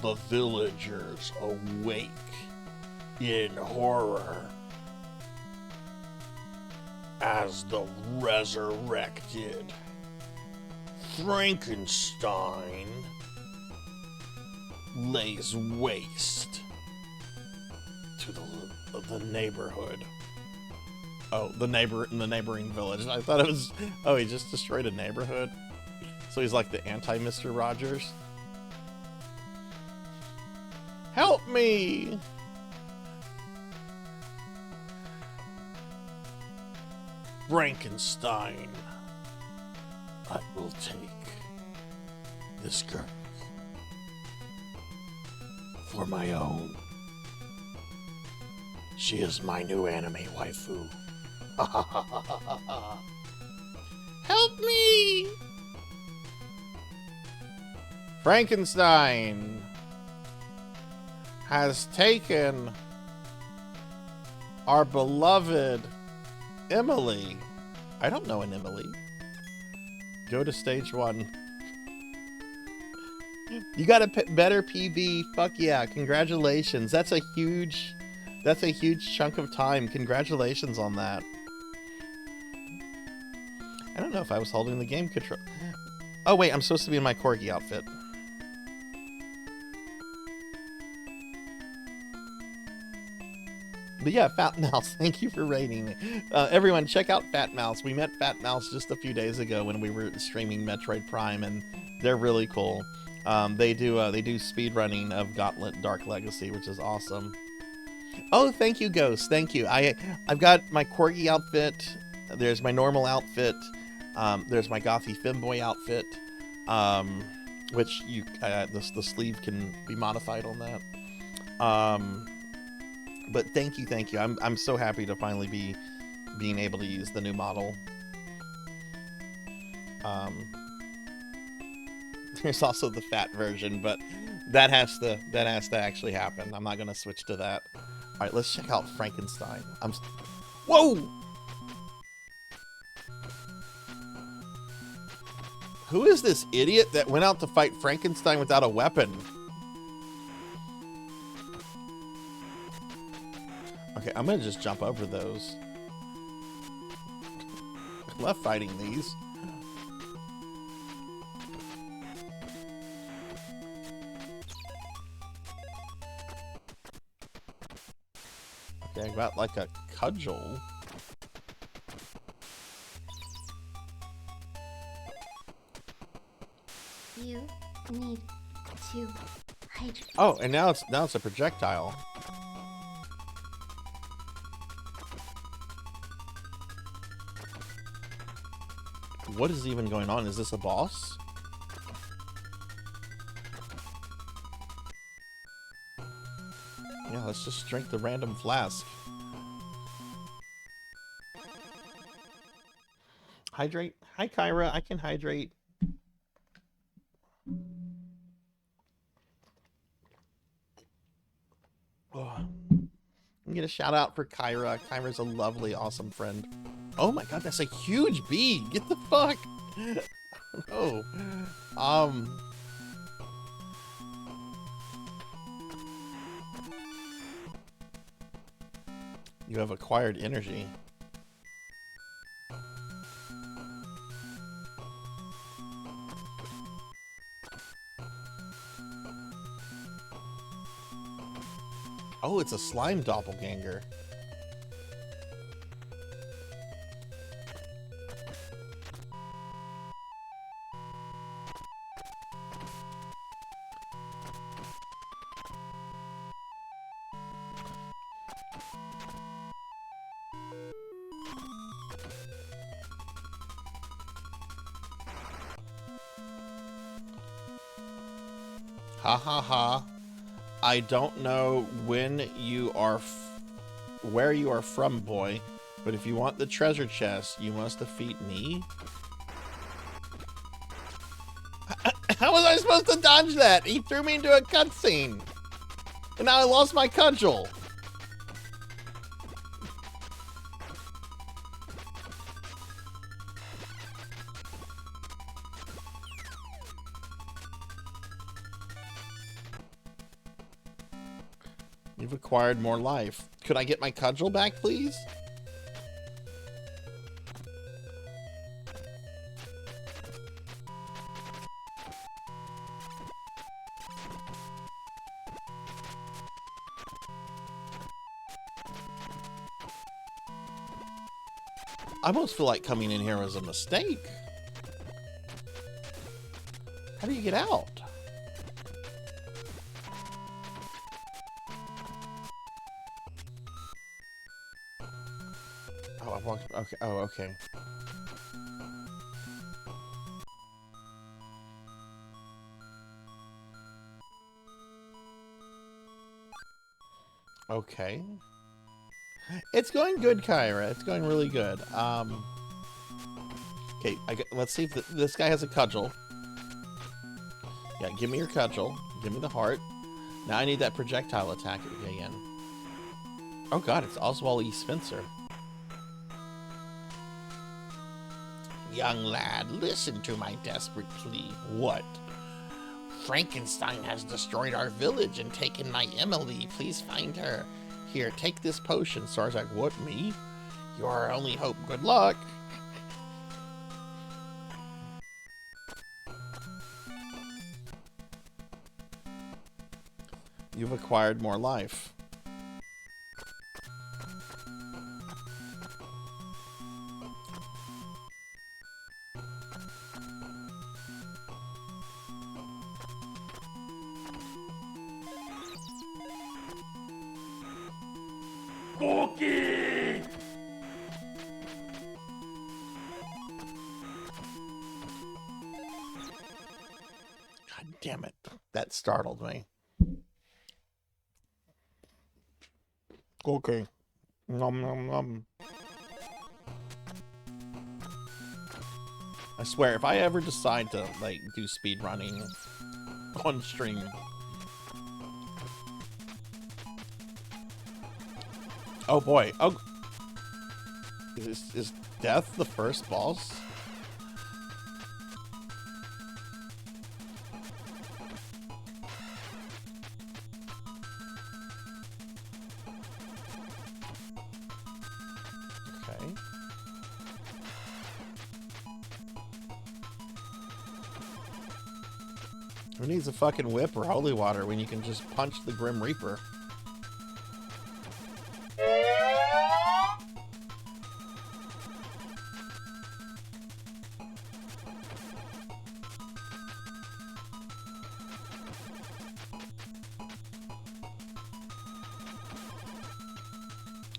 S2: The villagers awake in horror as the resurrected Frankenstein lays waste to the neighborhood. Oh, the neighboring village. I thought it was, oh, he just destroyed a neighborhood. So he's like the anti-Mr. Rogers. Help me! Frankenstein, I will take this girl for my own. She is my new anime waifu. Help me! Frankenstein has taken our beloved Emily. I don't know an Emily. Go to stage 1. You got a better PB. Fuck yeah. Congratulations. That's a huge chunk of time. Congratulations on that. I don't know if I was holding the game control. Oh wait, I'm supposed to be in my corgi outfit. But yeah, Fat Mouse, thank you for rating me. Everyone, check out Fat Mouse. We met Fat Mouse just a few days ago when we were streaming Metroid Prime, and they're really cool. They do speed running of Gauntlet Dark Legacy, which is awesome. Oh, thank you, Ghost. Thank you. I've got my corgi outfit. There's my normal outfit. There's my gothy femboy outfit, which the sleeve can be modified on that. But thank you. I'm so happy to finally be being able to use the new model. There's also the fat version, but that has to actually happen. I'm not gonna switch to that. All right, let's check out Frankenstein. Whoa! Who is this idiot that went out to fight Frankenstein without a weapon? Okay, I'm gonna just jump over those. I love fighting these. Okay, I got like a cudgel.
S4: You need to hydrate.
S2: Oh, and now it's a projectile. What is even going on? Is this a boss? Yeah, let's just drink the random flask. Hydrate. Hi, Kyra. I can hydrate. Oh. I'm gonna shout out for Kyra. Kyra's a lovely, awesome friend. Oh my god, that's a huge bee! Get the fuck! No. You have acquired energy. Oh, it's a slime doppelganger. Ha ha ha. I don't know when you are where you are from, boy, but if you want the treasure chest, you must defeat me. How was I supposed to dodge that? He threw me into a cutscene. And now I lost my cudgel. You've acquired more life. Could I get my cudgel back, please? I almost feel like coming in here was a mistake. How do you get out? Oh, I walked. Okay. Oh, okay. Okay. It's going good, Kyra. It's going really good. Okay, let's see if this guy has a cudgel. Yeah, give me your cudgel. Give me the heart. Now I need that projectile attack again. Oh god, it's Oswald E. Spencer. Young lad, listen to my desperate plea. What? Frankenstein has destroyed our village and taken my Emily. Please find her. Here, take this potion. Sarzac, what, me? You're our only hope. Good luck. You've acquired more life.
S3: Cookie!
S2: God damn it. That startled me. Okay. Nom nom nom. I swear, if I ever decide to, like, do speed running on stream, oh boy. Oh, is death the first boss? Okay. Who needs a fucking whip or holy water when you can just punch the Grim Reaper?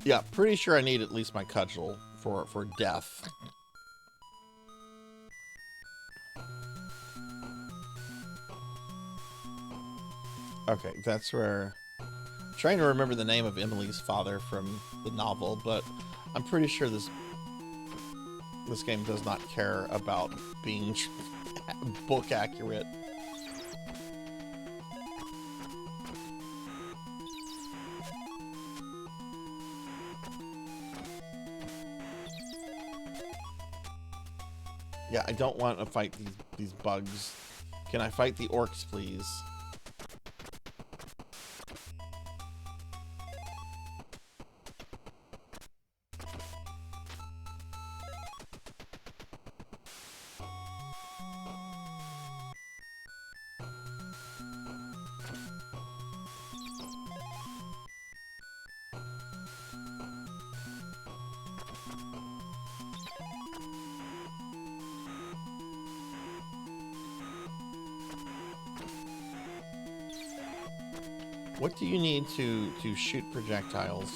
S2: Yeah, pretty sure I need at least my cudgel for death. Okay, that's where... I'm trying to remember the name of Emily's father from the novel, but I'm pretty sure this game does not care about being book accurate. Yeah, I don't want to fight these bugs. Can I fight the orcs, please? What do you need to shoot projectiles?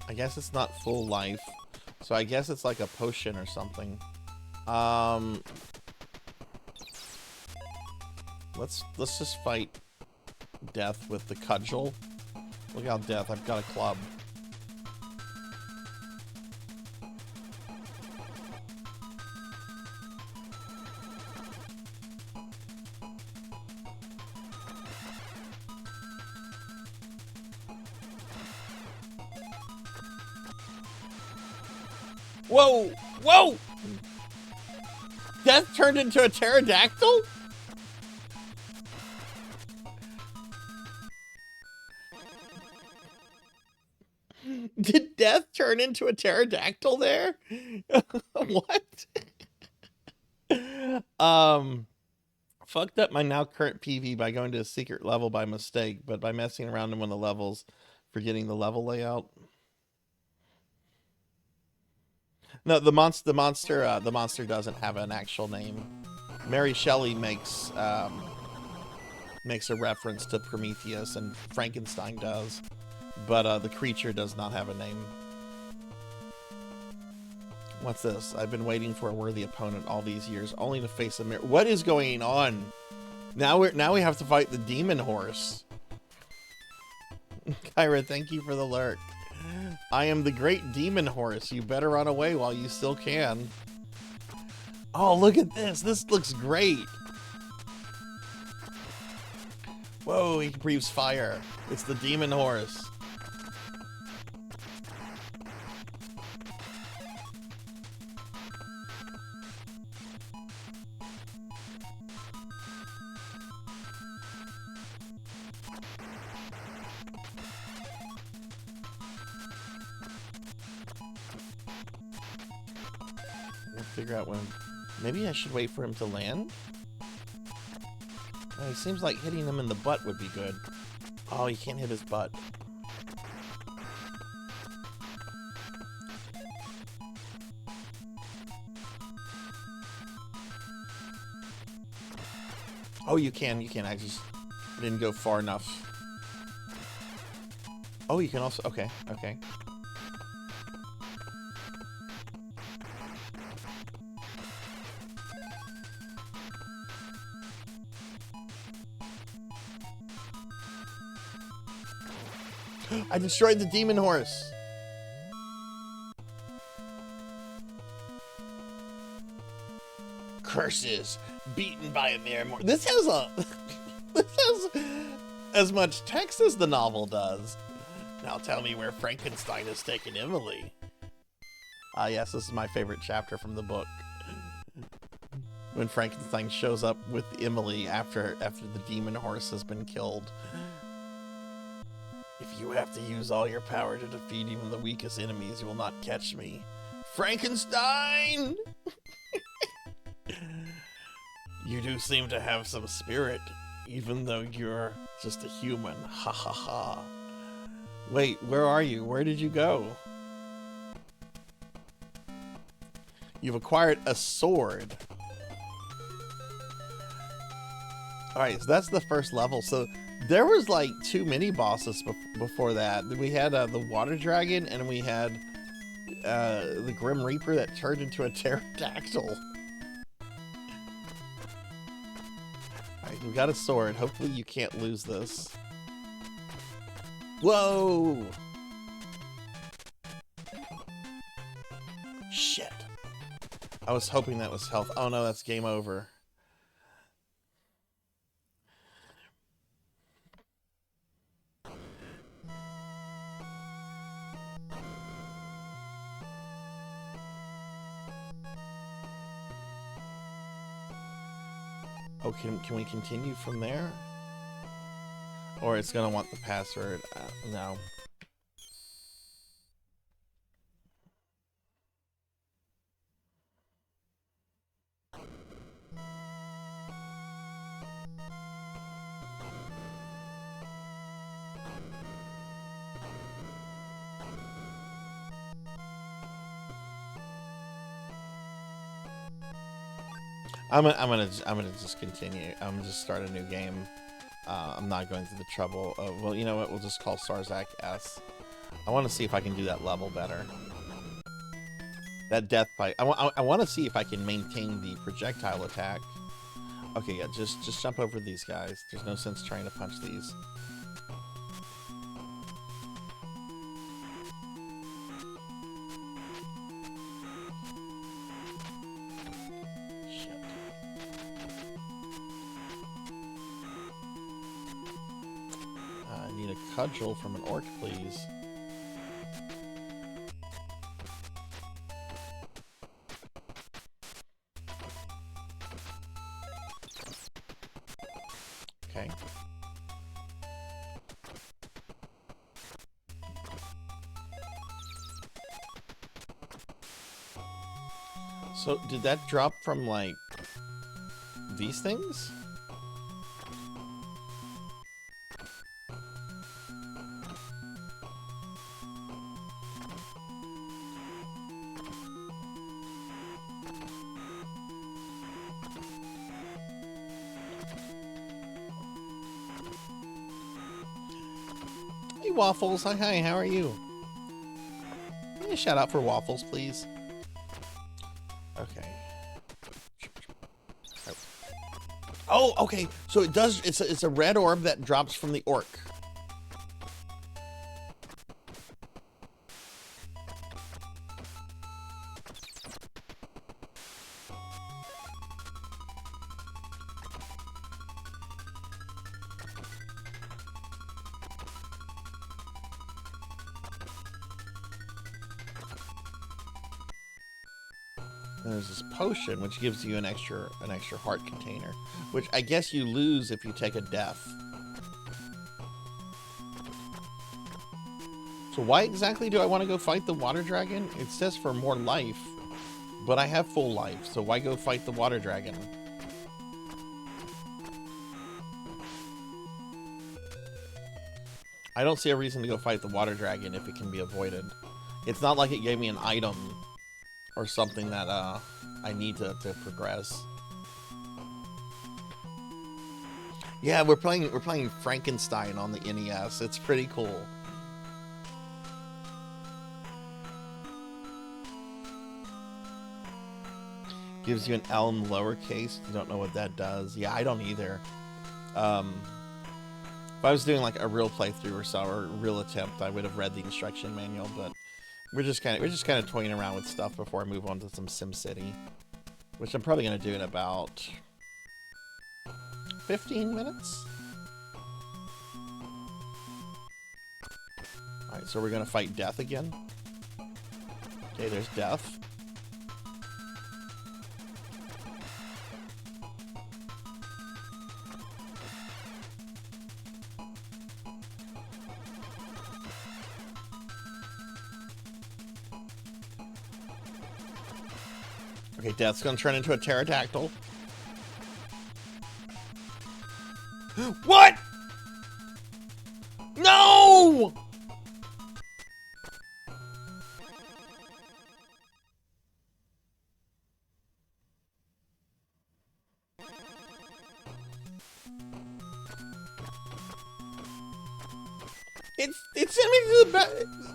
S2: I guess it's not full life, so I guess it's like a potion or something. Let's just fight death with the cudgel. Look how death, I've got a club. Whoa! Whoa! Death turned into a pterodactyl? Did Death turn into a pterodactyl there? What? Fucked up my now current PV by going to a secret level by mistake, but by messing around in one of the levels, forgetting the level layout. No, the monster doesn't have an actual name. Mary Shelley makes a reference to Prometheus, and Frankenstein does, but the creature does not have a name. What's this? I've been waiting for a worthy opponent all these years, only to face a mirror. What is going on? Now we have to fight the demon horse. Kyra, thank you for the lurk. I am the great demon horse. You better run away while you still can. Oh, look at this. This looks great. Whoa, he breathes fire. It's the demon horse. Figure out when. Maybe I should wait for him to land. Oh, he seems like hitting him in the butt would be good. Oh, you can't hit his butt. Oh, you can. I just didn't go far enough. Oh, you can also. Okay. I destroyed the demon horse. Curses, beaten by a mere mortal. This has as much text as the novel does. Now tell me where Frankenstein has taken Emily. Ah, yes, this is my favorite chapter from the book. When Frankenstein shows up with Emily after the demon horse has been killed. If you have to use all your power to defeat even the weakest enemies, you will not catch me. Frankenstein! You do seem to have some spirit, even though you're just a human. Ha ha ha. Wait, where are you? Where did you go? You've acquired a sword. Alright, so that's the first level. So there was like 2 mini bosses before that. We had the water dragon, and we had the Grim Reaper that turned into a pterodactyl. Alright, we got a sword. Hopefully you can't lose this. Whoa! Shit. I was hoping that was health. Oh no, that's game over. Oh, can we continue from there? Or it's gonna want the password. No. I'm gonna just continue. I'm gonna just start a new game. I'm not going through the trouble of, well, you know what? We'll just call Sarzac S. I want to see if I can do that level better. That death bite. I want to see if I can maintain the projectile attack. Okay, yeah, just jump over these guys. There's no sense trying to punch these. Cudgel from an orc, please. Okay. So, did that drop from, like, these things? Hey, Waffles. Hi, how are you? Give me a shout out for Waffles, please. Okay. Oh, okay. So it does. It's a red orb that drops from the orc. And there's this potion which gives you an extra heart container, which I guess you lose if you take a death. So why exactly do I want to go fight the water dragon? It says for more life, but I have full life, so why go fight the water dragon? I don't see a reason to go fight the water dragon if it can be avoided. It's not like it gave me an item or something that I need to progress. Yeah, we're playing Frankenstein on the NES. It's pretty cool. Gives you an elm lowercase. You don't know what that does. Yeah, I don't either. If I was doing like a real playthrough or so, or a real attempt, I would have read the instruction manual, but we're just kind of toying around with stuff before I move on to some SimCity, which I'm probably going to do in about 15 minutes. Alright, so we're going to fight Death again. Okay, there's Death. Okay, Death's gonna turn into a pterodactyl. What? No! It sent me to the back.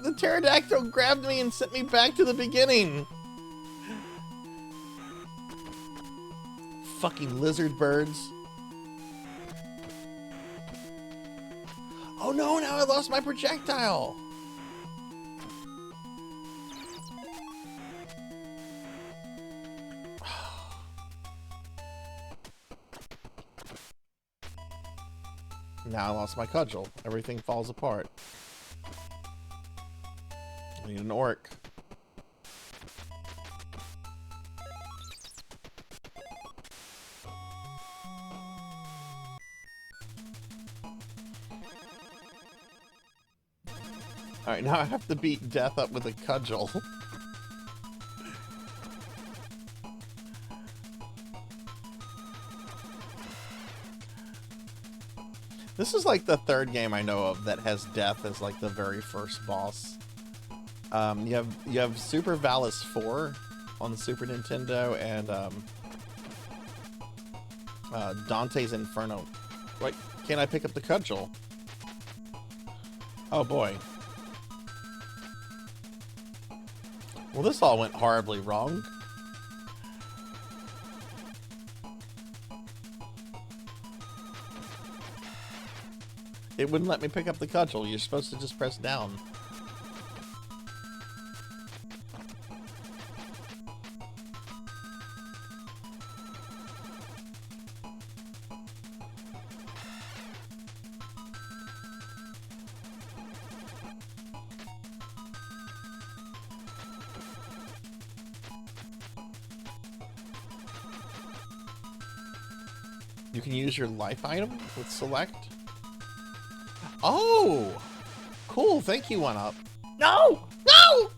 S2: The pterodactyl grabbed me and sent me back to the beginning. Fucking lizard birds. Oh no, now I lost my projectile. Now I lost my cudgel. Everything falls apart. I need an orc. Alright, now I have to beat Death up with a cudgel. This is like the third game I know of that has Death as like the very first boss. You have Super Valis 4 on the Super Nintendo and Dante's Inferno. Wait, can't I pick up the cudgel? Oh boy. Well, this all went horribly wrong. It wouldn't let me pick up the cudgel. You're supposed to just press down. You can use your life item with select. Oh! Cool, thank you, 1UP. No! No!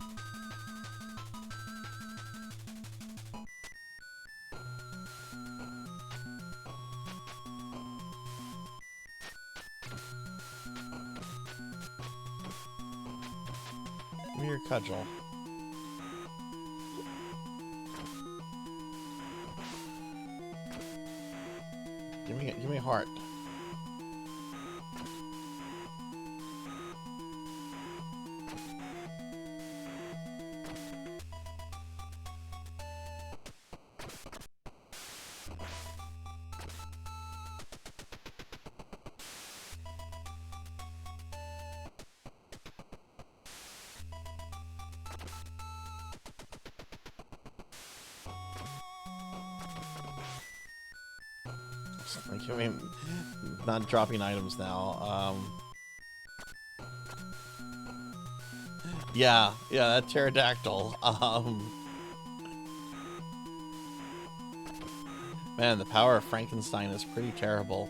S2: Give me your cudgel. Give me a heart. I mean, not dropping items now. Yeah, that pterodactyl. Man, the power of Frankenstein is pretty terrible.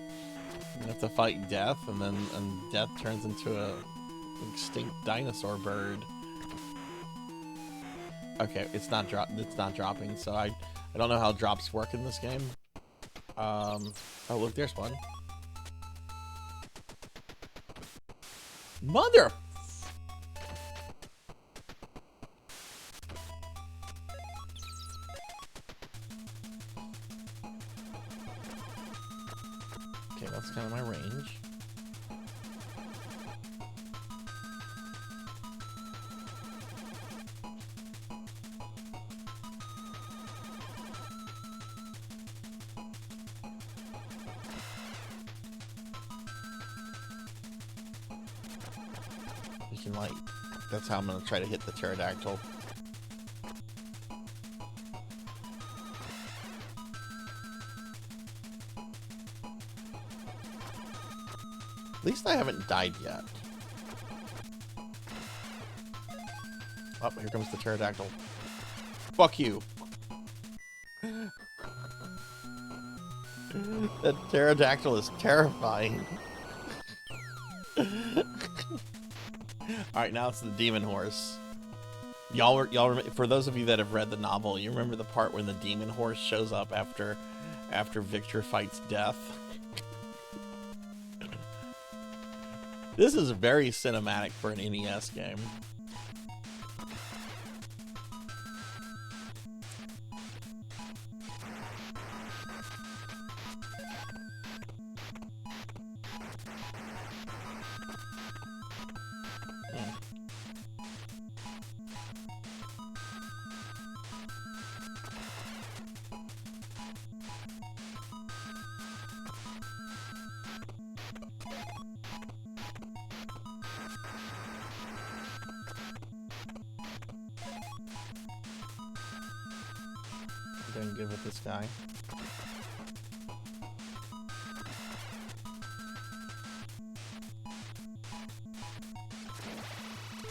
S2: You have to fight death, and death turns into a extinct dinosaur bird. Okay, it's not dropping, so I don't know how drops work in this game. Oh look, there's one. Mother! Okay, that's kind of my range. Like, that's how I'm gonna try to hit the pterodactyl. At least I haven't died yet. Oh, here comes the pterodactyl. Fuck you. That pterodactyl is terrifying. All right, now it's the demon horse. Y'all remember, for those of you that have read the novel, you remember the part when the demon horse shows up after Victor fights death. This is very cinematic for an NES game. Doing good with this guy.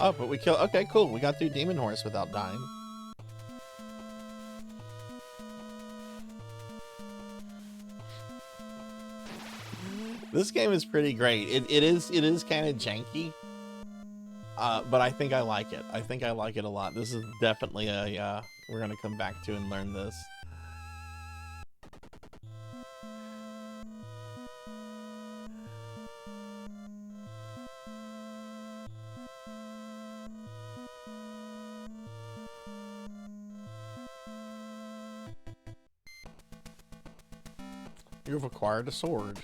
S2: Oh, but we killed. Okay, cool. We got through Demon Horse without dying. This game is pretty great. It is kind of janky, but I think I like it. I think I like it a lot. This is definitely a we're gonna come back to and learn this. You've acquired a sword.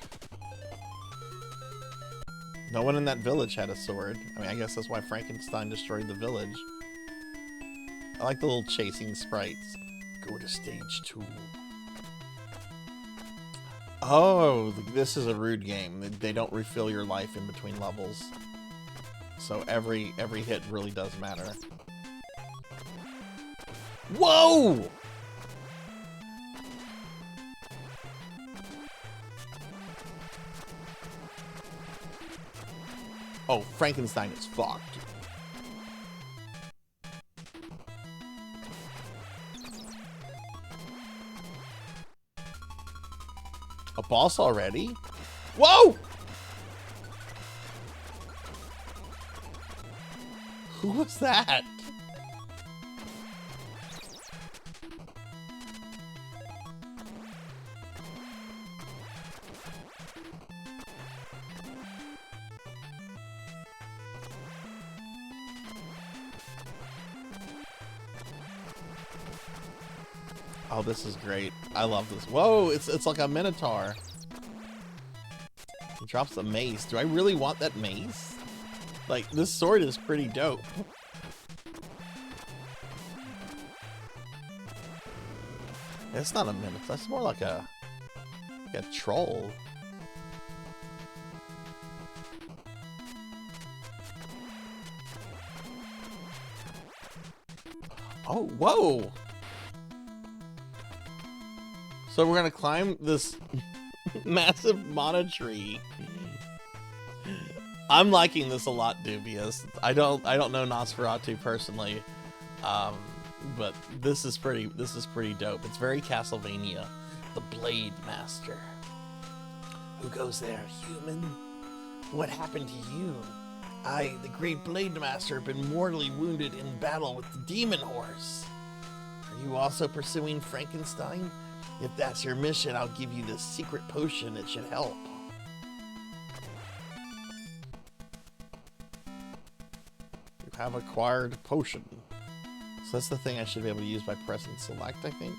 S2: No one in that village had a sword. I mean, I guess that's why Frankenstein destroyed the village. I like the little chasing sprites. Go to stage 2. Oh, this is a rude game. They don't refill your life in between levels. So every hit really does matter. Whoa! Oh, Frankenstein is fucked. A boss already? Whoa! Who was that? Oh, this is great. I love this. Whoa, it's like a minotaur. He drops a mace. Do I really want that mace? Like, this sword is pretty dope. It's not a minotaur. That's more like a troll. Oh, whoa! So we're gonna climb this massive mana tree. I'm liking this a lot, Dubious. I don't know Nosferatu personally, but this is pretty dope. It's very Castlevania. The Blade Master. Who goes there, human? What happened to you? I, the great Blade Master, have been mortally wounded in battle with the demon horse. Are you also pursuing Frankenstein? If that's your mission, I'll give you this secret potion. It should help. You have acquired potion. So that's the thing I should be able to use by pressing select, I think.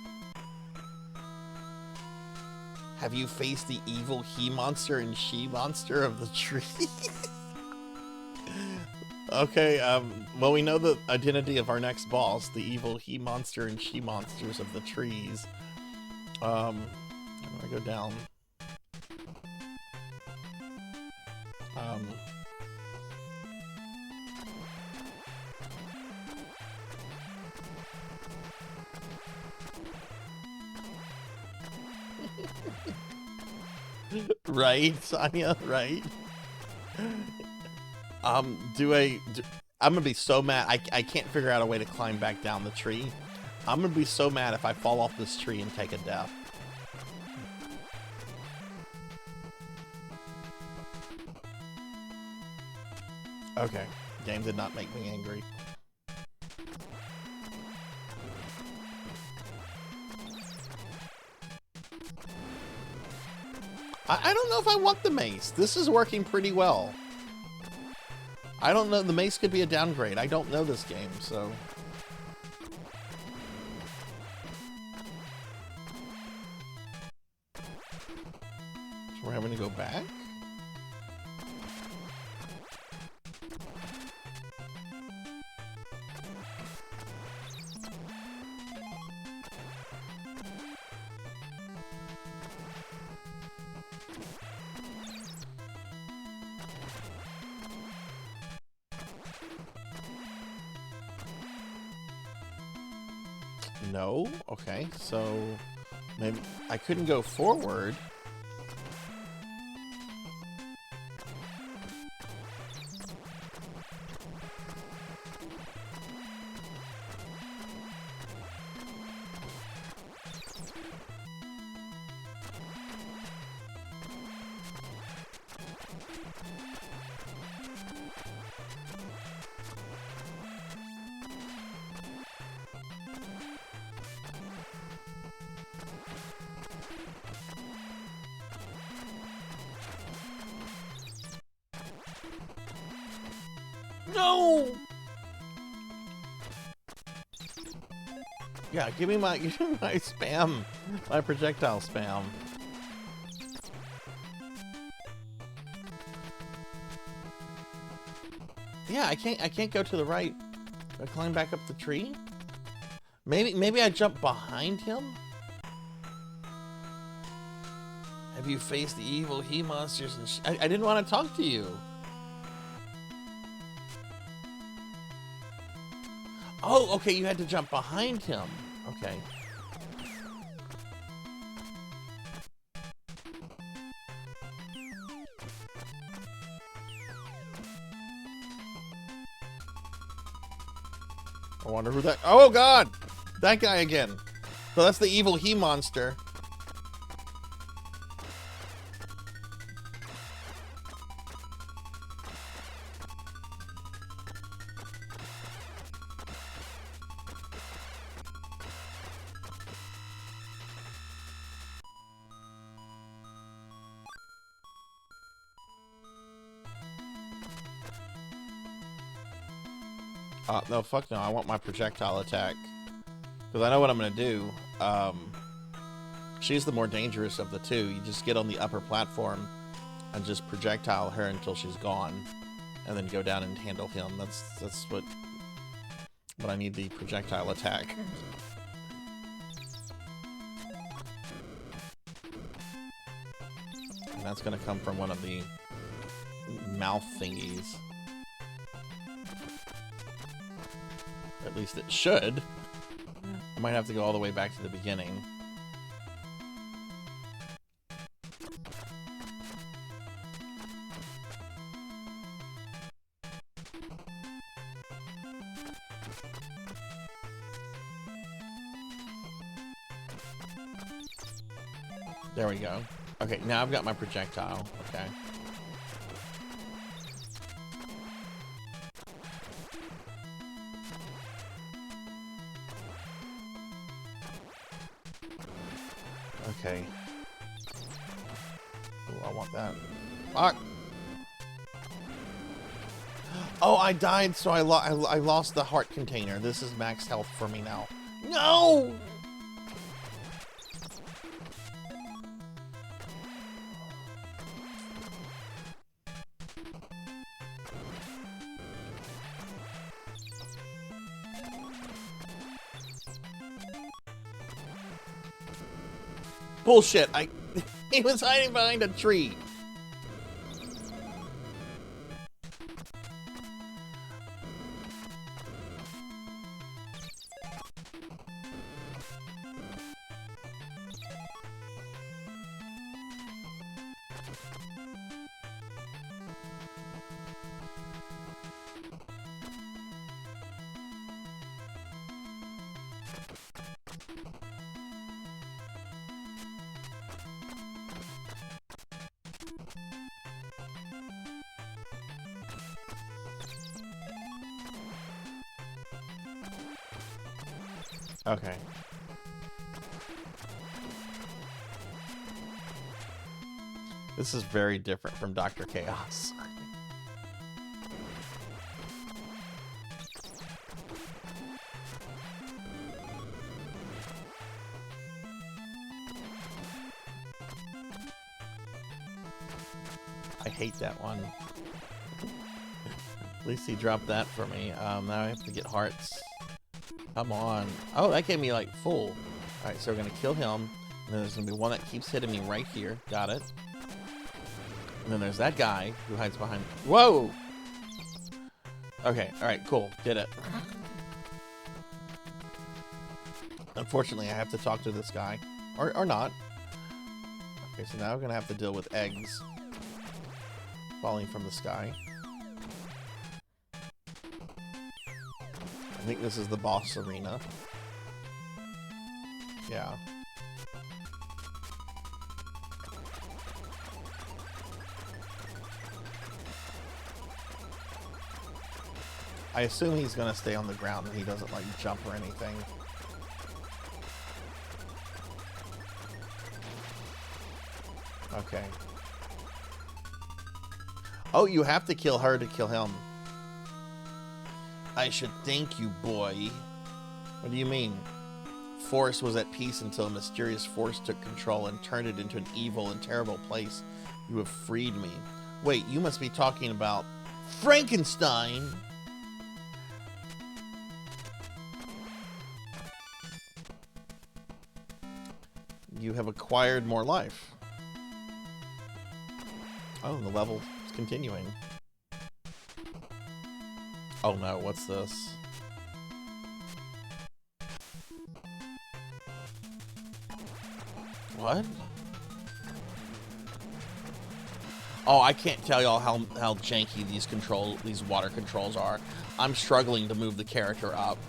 S2: Have you faced the evil he-monster and she-monster of the tree? Okay, well, we know the identity of our next boss, the evil he-monster and she-monsters of the trees. I'm gonna go down. Right, Sonia, right? I'm gonna be so mad. I can't figure out a way to climb back down the tree. I'm gonna be so mad if I fall off this tree and take a death. Okay, game did not make me angry. I don't know if I want the mace. This is working pretty well. I don't know. The mace could be a downgrade. I don't know this game, so... We're having to go back? No? Okay, so maybe I couldn't go forward. No! Yeah, give me my spam, my projectile spam. Yeah, I can't go to the right. I climb back up the tree. Maybe I jump behind him. Have you faced the evil he-monsters and I didn't want to talk to you. Oh, okay, you had to jump behind him. Okay. I wonder who that... Oh, God! That guy again. So that's the evil he-monster. No, fuck no. I want my projectile attack. Because I know what I'm going to do. She's the more dangerous of the two. You just get on the upper platform and just projectile her until she's gone. And then go down and handle him. That's what I need, the projectile attack. And that's going to come from one of the mouth thingies. At least it should. I might have to go all the way back to the beginning. There we go. Okay, now I've got my projectile. Okay. Okay. Oh, I want that. Fuck! Oh, I died, so I lost the heart container. This is max health for me now. No! Bullshit, he was hiding behind a tree. Okay. This is very different from Dr. Chaos. I hate that one. At least he dropped that for me. Now I have to get hearts. Come on. Oh, that gave me, like, full. Alright, so we're gonna kill him. And then there's gonna be one that keeps hitting me right here. Got it. And then there's that guy who hides behind... Whoa! Okay, alright, cool. Did it. Unfortunately, I have to talk to this guy. Or not. Okay, so now we're gonna have to deal with eggs falling from the sky. I think this is the boss arena. Yeah. I assume he's gonna stay on the ground and he doesn't, like, jump or anything. Okay. Oh, you have to kill her to kill him. I should thank you, boy. What do you mean? Forest was at peace until a mysterious force took control and turned it into an evil and terrible place. You have freed me. Wait, you must be talking about Frankenstein! You have acquired more life. Oh, the level is continuing. Oh no, what's this? What? Oh, I can't tell y'all how janky these water controls are. I'm struggling to move the character up.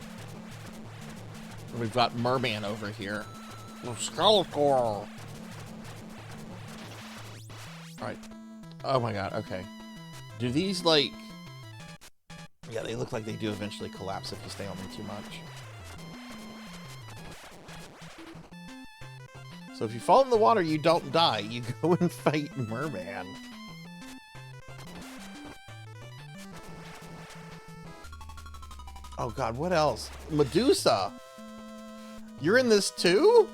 S2: We've got Merman over here. Skeletor. Alright. Oh my god, okay. Do these, like... Yeah, they look like they do eventually collapse if you stay on them too much. So if you fall in the water, you don't die. You go and fight Merman. Oh god, what else? Medusa! You're in this too?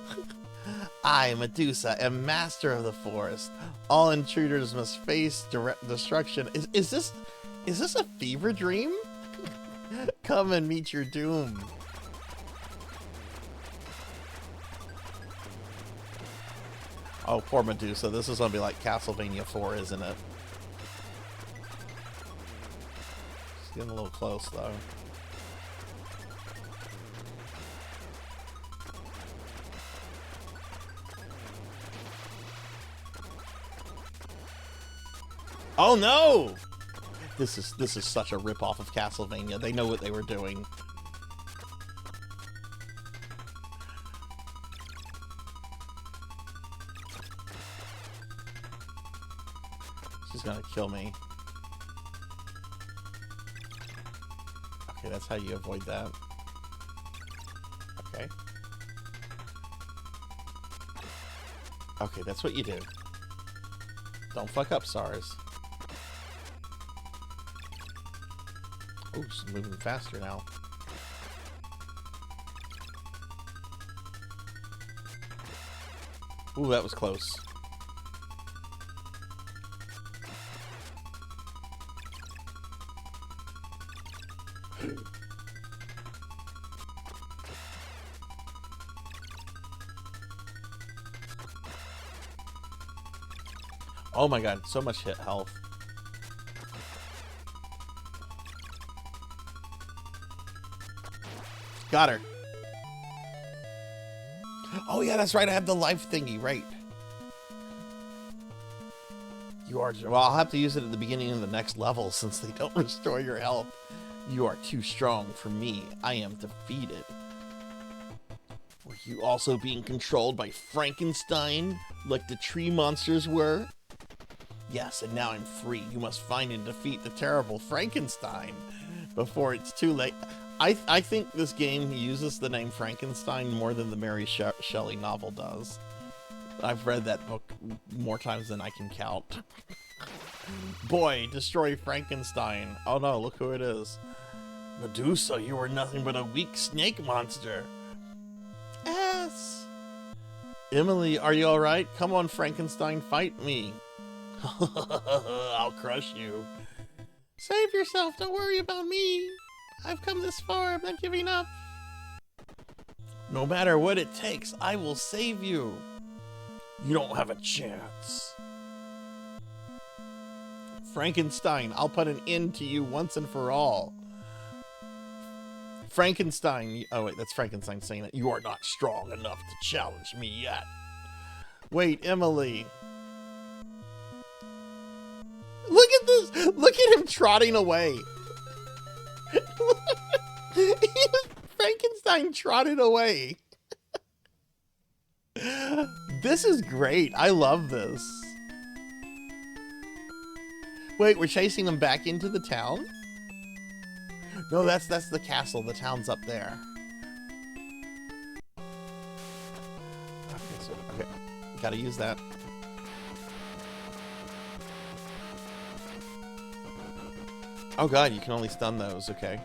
S2: I, Medusa, am master of the forest. All intruders must face direct destruction. Is this a fever dream? Come and meet your doom. Oh, poor Medusa. This is gonna be like Castlevania 4, isn't it? It's getting a little close, though. Oh no! This is such a rip-off of Castlevania. They know what they were doing. She's gonna kill me. Okay, that's how you avoid that. Okay. Okay, that's what you do. Don't fuck up, SARS. Oh, she's moving faster now. Ooh, that was close. Oh my god, so much hit health. Got her. Oh yeah, that's right, I have the life thingy, right. You are, well, I'll have to use it at the beginning of the next level since they don't restore your health. You are too strong for me. I am defeated. Were you also being controlled by Frankenstein like the tree monsters were? Yes, and now I'm free. You must find and defeat the terrible Frankenstein before it's too late. I think this game uses the name Frankenstein more than the Mary Shelley novel does. I've read that book more times than I can count. Boy, destroy Frankenstein. Oh no, look who it is. Medusa, you are nothing but a weak snake monster. Yes. Emily, are you alright? Come on, Frankenstein, fight me. I'll crush you. Save yourself, don't worry about me. I've come this far, I'm not giving up. No matter what it takes, I will save you. You don't have a chance. Frankenstein, I'll put an end to you once and for all. Frankenstein, oh wait, that's Frankenstein saying that. You are not strong enough to challenge me yet. Wait, Emily. Look at this! Look at him trotting away. Frankenstein trotted away. This is great. I love this. Wait, we're chasing them back into the town? No, that's the castle. The town's up there. Okay, gotta use that. Oh god, you can only stun those. Okay.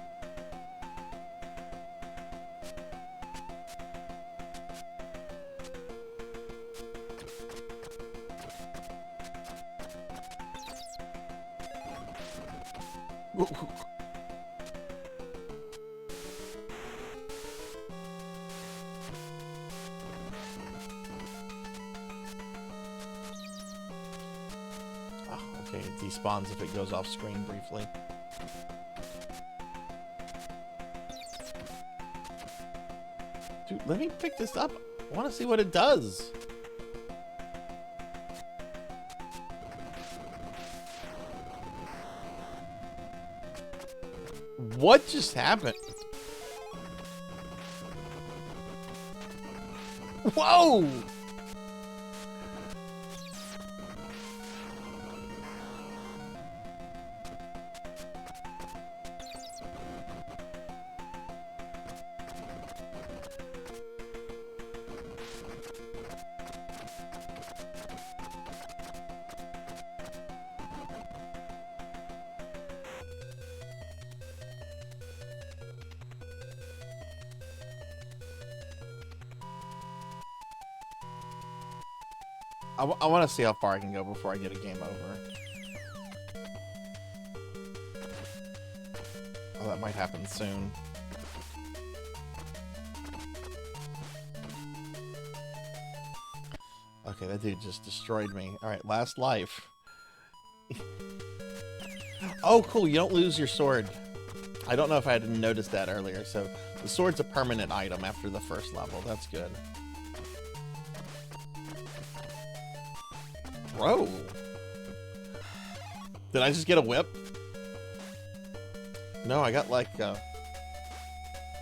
S2: Oh, okay, it despawns if it goes off screen briefly. Dude, let me pick this up. I want to see what it does. What just happened? Whoa! I want to see how far I can go before I get a game over. Oh, that might happen soon. Okay, that dude just destroyed me. Alright, last life. Oh, cool, you don't lose your sword. I don't know if I had noticed that earlier, so the sword's a permanent item after the first level. That's good. Bro! Did I just get a whip? No, I got like, I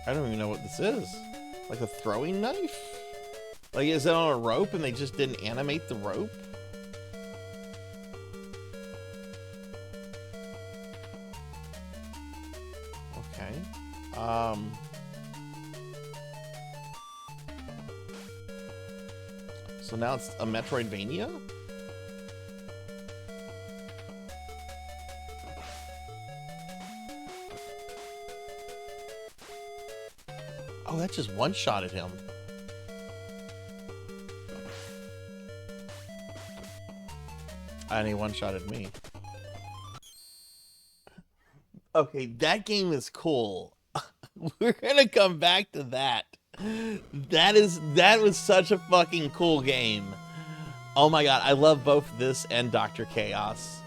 S2: don't even know what this is. Like a throwing knife? Like, is it on a rope and they just didn't animate the rope? Okay. So now it's a Metroidvania? Oh, that just one-shotted him. And he one-shotted me. Okay, that game is cool. We're gonna come back to that. That was such a fucking cool game. Oh my god, I love both this and Dr. Chaos.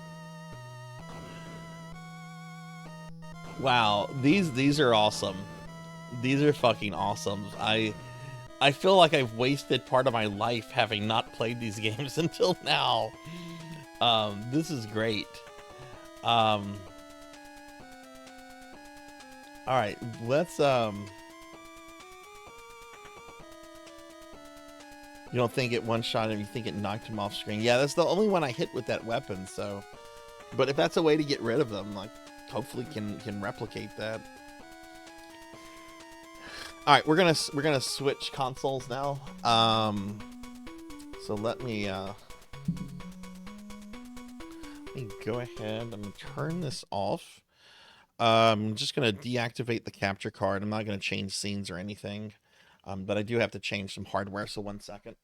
S2: Wow, these are awesome. These are fucking awesome. I feel like I've wasted part of my life having not played these games until now. This is great. All right, let's you don't think it one-shot him, you think it knocked him off screen. Yeah, that's the only one I hit with that weapon, so. But if that's a way to get rid of them, like, hopefully can replicate that. All right, we're gonna switch consoles now. So let me go ahead. I'm gonna turn this off. I'm just gonna deactivate the capture card. I'm not gonna change scenes or anything, but I do have to change some hardware. So 1 second.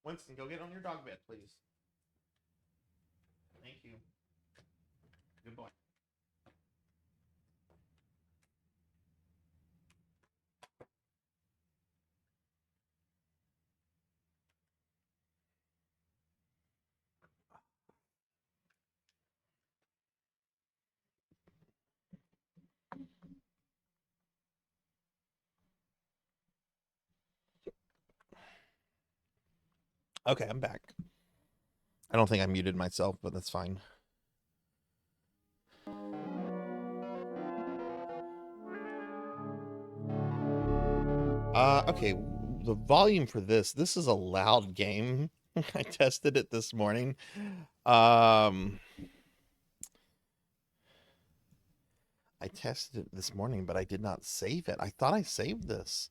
S2: Winston, go get on your dog bed, please. Thank you. Good boy. Okay, I'm back. I don't think I muted myself, but that's fine. Okay, the volume for this is a loud game. I tested it this morning. I tested it this morning, but I did not save it. I thought I saved this.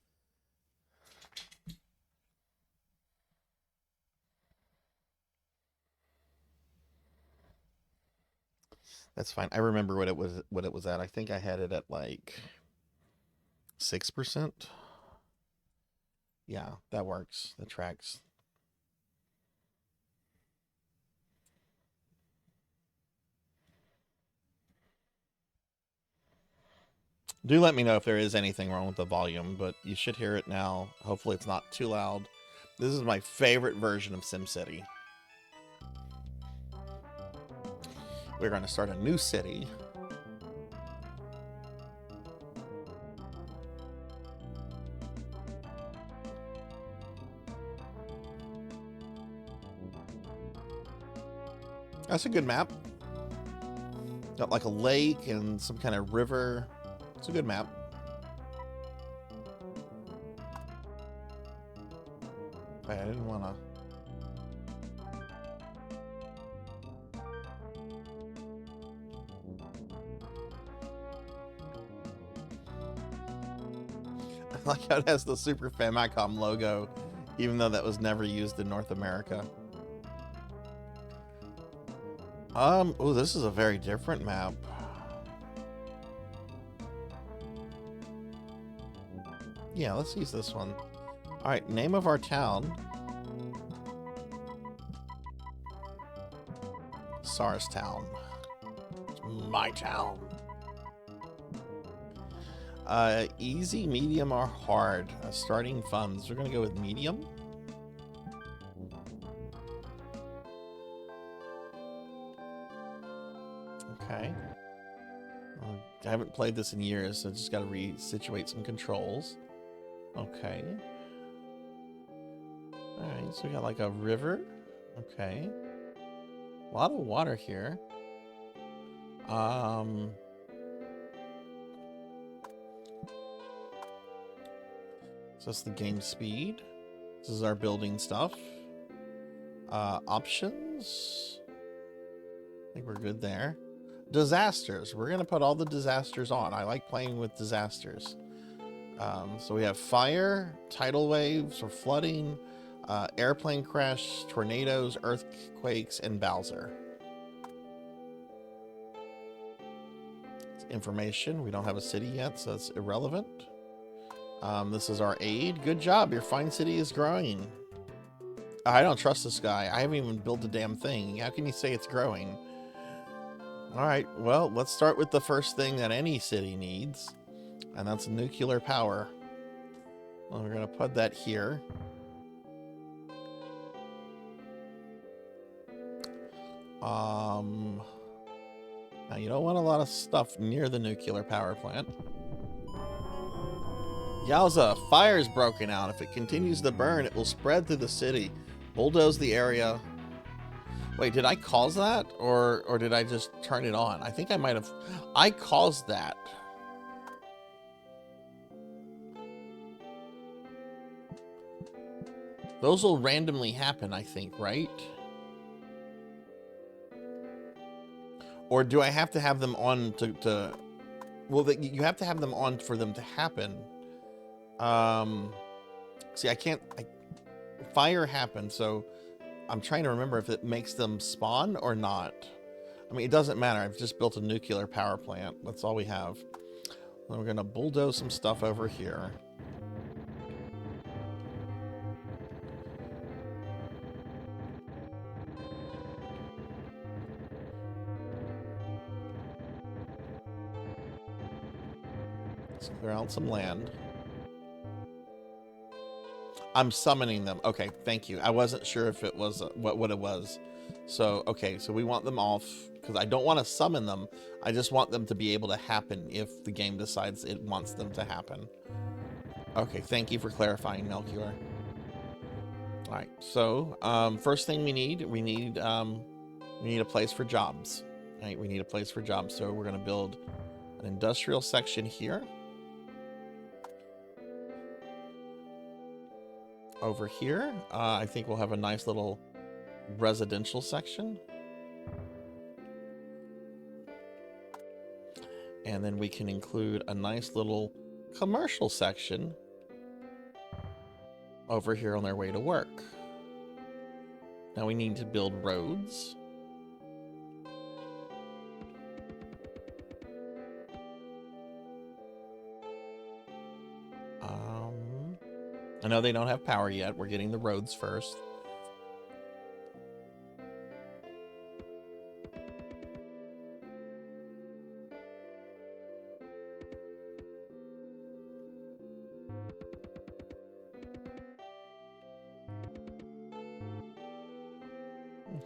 S2: That's fine. I remember what it was at. I think I had it at like 6%. Yeah, that works. That tracks. Do let me know if there is anything wrong with the volume, but you should hear it now. Hopefully it's not too loud. This is my favorite version of SimCity. We're going to start a new city. That's a good map. Got like a lake and some kind of river. It's a good map. Hey, I didn't want to... Like how it has the Super Famicom logo, even though that was never used in North America. Oh, this is a very different map. Yeah, let's use this one. All right, name of our town. Sarzac. It's my town. Easy, medium, or hard. Starting funds. We're gonna go with medium. Okay. I haven't played this in years, so I just gotta resituate some controls. Okay. Alright, so we got like a river. Okay. A lot of water here. So that's the game speed. This is our building stuff. Options. I think we're good there. Disasters. We're gonna put all the disasters on. I like playing with disasters. So we have fire, tidal waves or flooding, airplane crash, tornadoes, earthquakes, and Bowser. It's information. We don't have a city yet, so it's irrelevant. This is our aid. Good job. Your fine city is growing. I don't trust this guy. I haven't even built a damn thing. How can you say it's growing? All right, well, let's start with the first thing that any city needs, and that's nuclear power. Well, we're gonna put that here. Now you don't want a lot of stuff near the nuclear power plant. Yowza, fire's broken out. If it continues to burn, it will spread through the city. Bulldoze the area. Wait, did I cause that? Or did I just turn it on? I think I might have. I caused that. Those will randomly happen, I think, right? Or do I have to have them on to well, you have to have them on for them to happen. See, fire happened, so I'm trying to remember if it makes them spawn or not. I mean, it doesn't matter. I've just built a nuclear power plant. That's all we have. Then we're gonna bulldoze some stuff over here. Let's clear out some land. I'm summoning them. Okay, thank you. I wasn't sure if it was what it was. So, okay, so we want them off because I don't want to summon them. I just want them to be able to happen if the game decides it wants them to happen. Okay, thank you for clarifying, Melchior. All right, so first thing we need a place for jobs. Right, we need a place for jobs. So we're gonna build an industrial section here. Over here, I think we'll have a nice little residential section. And then we can include a nice little commercial section over here on their way to work. Now we need to build roads. I know they don't have power yet. We're getting the roads first.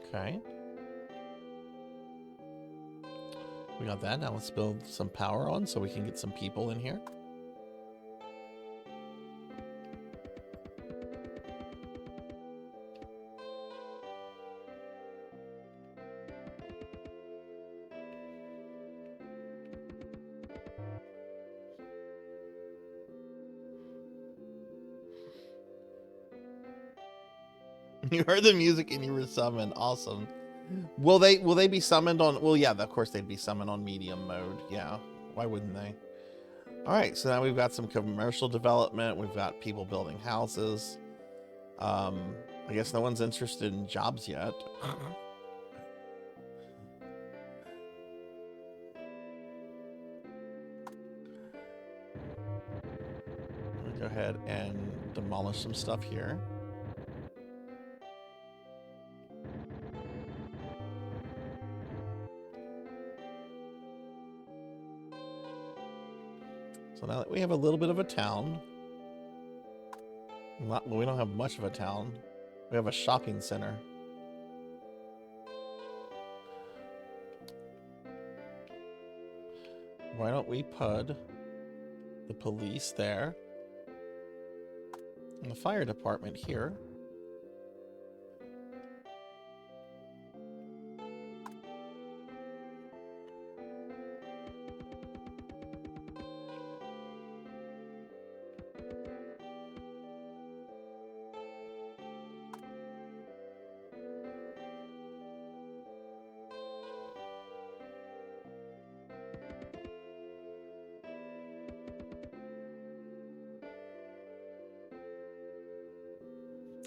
S2: Okay. We got that. Now let's build some power on so we can get some people in here. You heard the music and you were summoned. Awesome. Will they be summoned on? Well, yeah, of course they'd be summoned on medium mode. Yeah, why wouldn't they? All right, so now we've got some commercial development. We've got people building houses. I guess no one's interested in jobs yet. Go ahead and demolish some stuff here. So now that we have a little bit of a town, we don't have much of a town. We have a shopping center. Why don't we put the police there and the fire department here?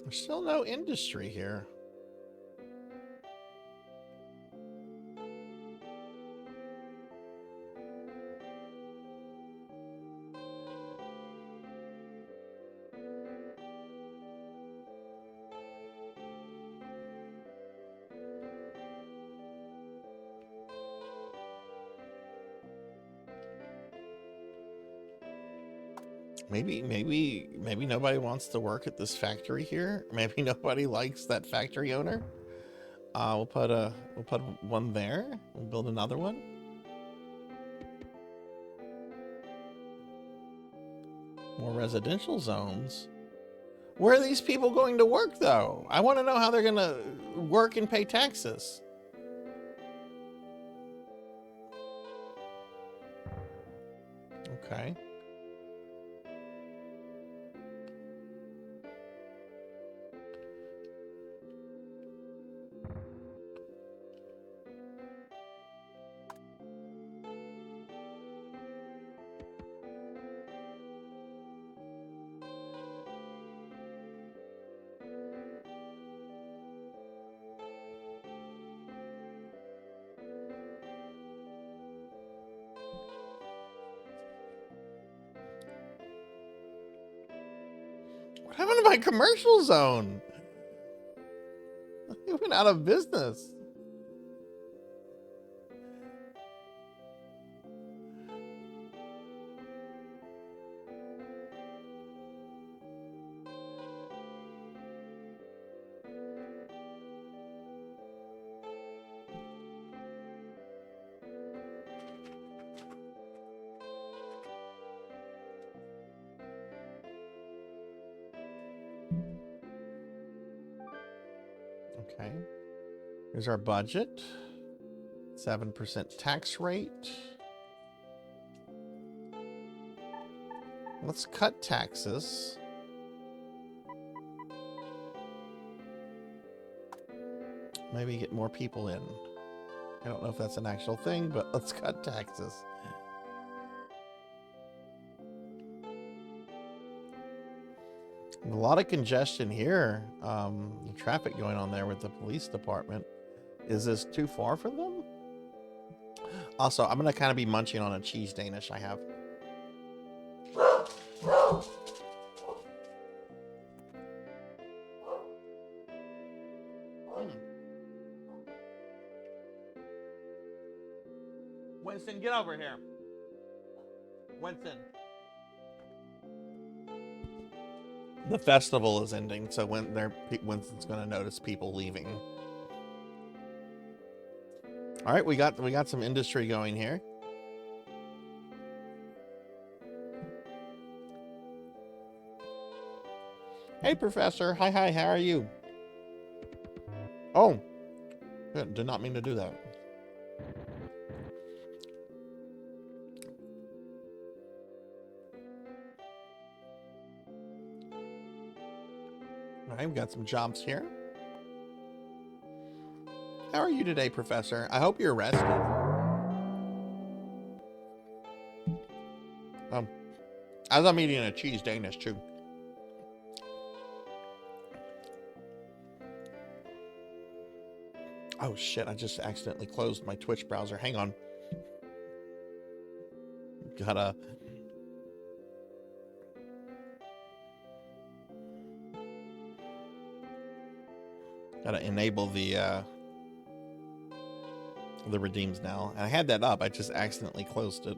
S2: There's still no industry here. Maybe nobody wants to work at this factory here. Maybe nobody likes that factory owner. We'll put one there. We'll build another one. More residential zones. Where are these people going to work, though? I want to know how they're going to work and pay taxes. Okay. What happened to my commercial zone? It went out of business. Okay. Here's our budget. 7% tax rate. Let's cut taxes. Maybe get more people in. I don't know if that's an actual thing, but let's cut taxes. A lot of congestion here. The traffic going on there with the police department. Is this too far for them? Also, I'm going to kind of be munching on a cheese Danish I have. Winston, get over here. Winston. The festival is ending, so Winston's going to notice people leaving. All right, we got some industry going here. Hey, Professor. Hi, how are you? Oh, good. Did not mean to do that. All right, we've got some jobs here. How are you today, Professor? I hope you're rested. As I'm eating a cheese Danish too. Oh shit, I just accidentally closed my Twitch browser. Hang on. Gotta enable the redeems now. And I had that up, I just accidentally closed it.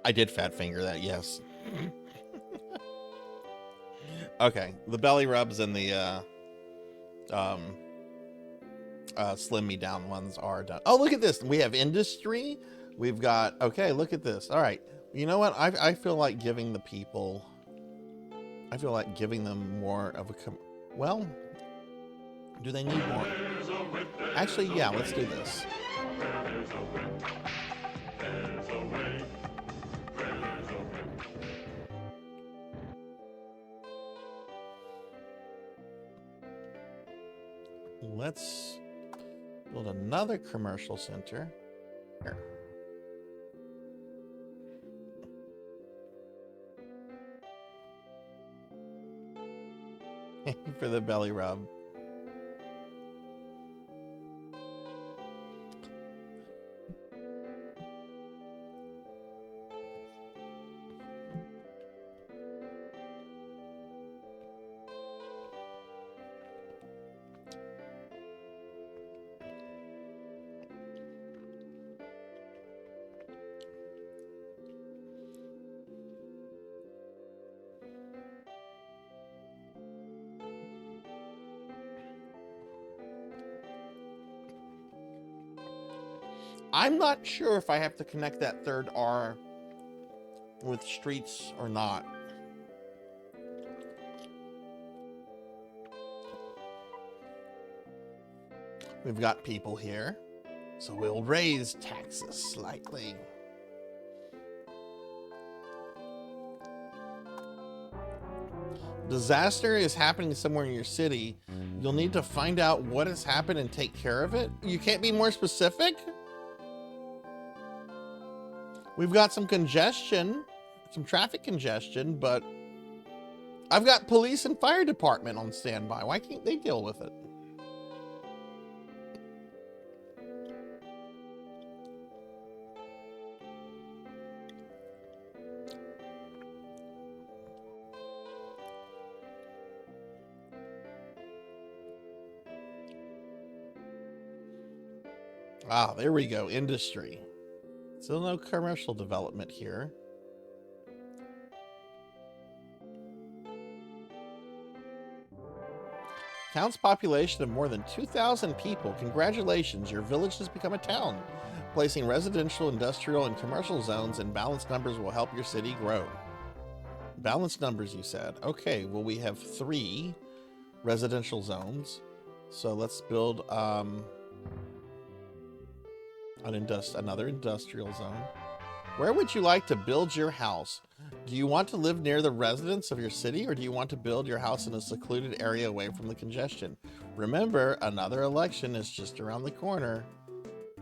S2: I did fat finger that, yes. Okay, the belly rubs and the slim me down ones are done. Oh, look at this. We have industry. We've got, okay, look at this. All right. You know what? I feel like giving the people, I feel like giving them more of a, well, do they need more? Actually, yeah, let's do this. Let's build another commercial center. Here. For the belly rub. I'm not sure if I have to connect that third R with streets or not. We've got people here, so we'll raise taxes slightly. Disaster is happening somewhere in your city. You'll need to find out what has happened and take care of it. You can't be more specific? We've got some congestion, some traffic congestion, but I've got police and fire department on standby. Why can't they deal with it? Ah, there we go. Industry. Still no commercial development here. Town's population of more than 2,000 people. Congratulations, your village has become a town. Placing residential, industrial, and commercial zones in balanced numbers will help your city grow. Balanced numbers, you said. Okay, well, we have 3 residential zones. So let's build another industrial zone. Where would you like to build your house? Do you want to live near the residents of your city, or do you want to build your house in a secluded area away from the congestion? Remember, another election is just around the corner.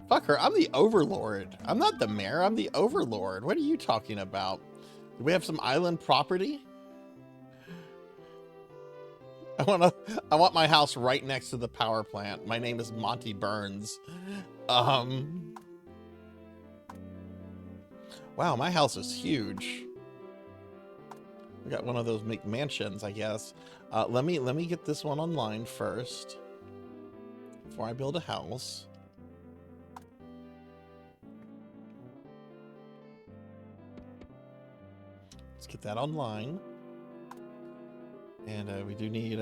S2: Fucker, I'm the overlord. I'm not the mayor, I'm the overlord. What are you talking about? Do we have some island property? I want my house right next to the power plant. My name is Monty Burns. Wow, my house is huge. We got one of those McMansions, I guess. Let me get this one online first before I build a house. Let's get that online. And we do need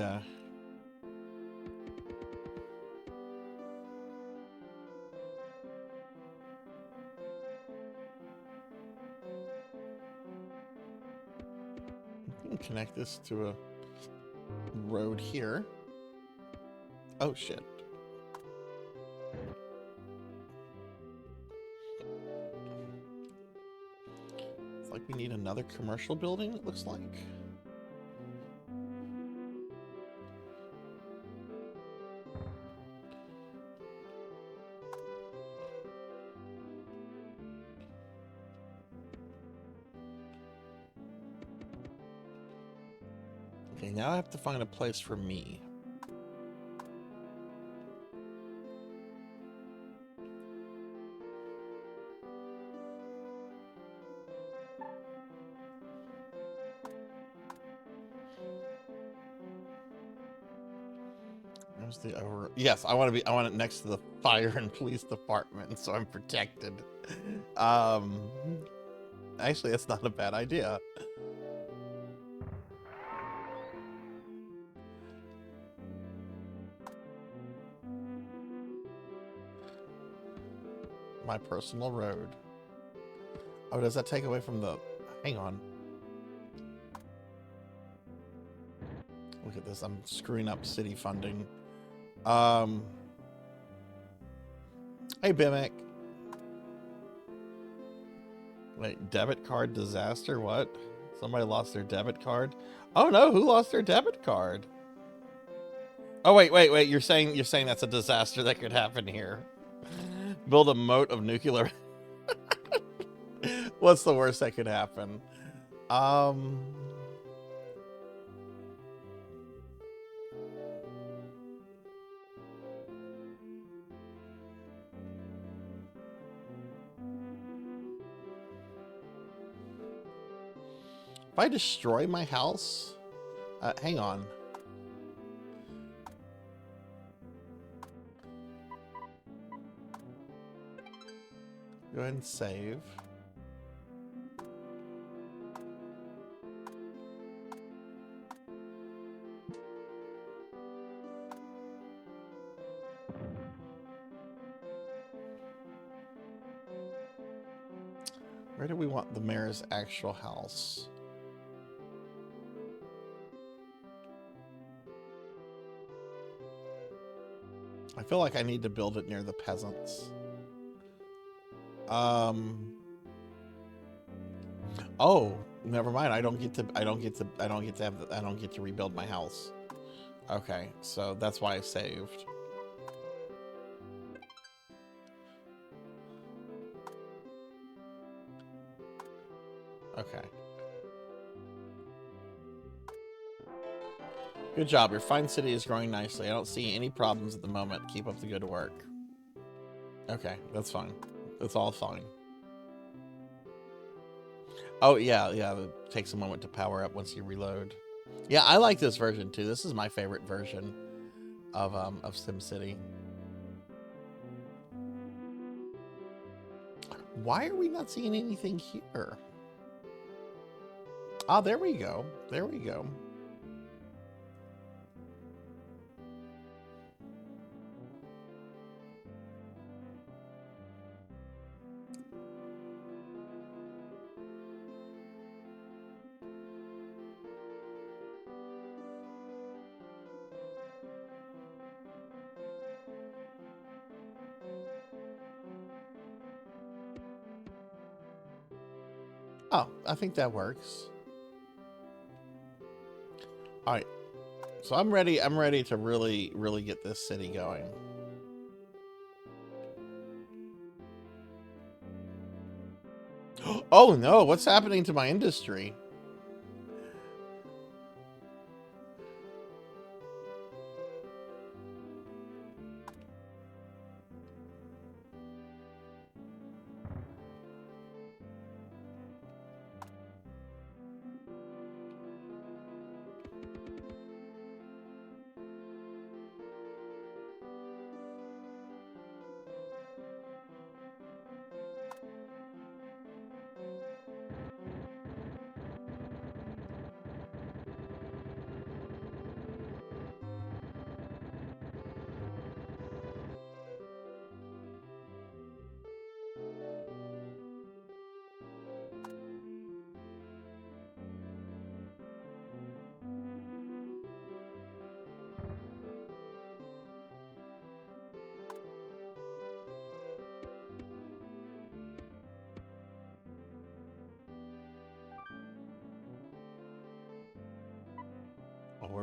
S2: connect this to a road here. Oh, shit. It's like we need another commercial building, it looks like. Okay, now I have to find a place for me. There's the over. Yes, I want it next to the fire and police department, so I'm protected. Actually, that's not a bad idea. My personal road. Oh, does that take away from the... Hang on. Look at this. I'm screwing up city funding. Hey, Bimic. Wait, debit card disaster? What? Somebody lost their debit card? Oh no, who lost their debit card? Oh, wait. You're saying that's a disaster that could happen here. Build a moat of nuclear. What's the worst that could happen? If I destroy my house, hang on. Go ahead and save. Where do we want the mayor's actual house? I feel like I need to build it near the peasants. Oh, never mind. I don't get to rebuild my house. Okay, so that's why I saved. Okay. Good job. Your fine city is growing nicely. I don't see any problems at the moment. Keep up the good work. Okay, that's fine. It's all fine. Oh, yeah. It takes a moment to power up once you reload. Yeah, I like this version too. This is my favorite version of SimCity. Why are we not seeing anything here? Ah, there we go. There we go. Oh, I think that works. All right. So I'm ready to really get this city going. Oh no, what's happening to my industry?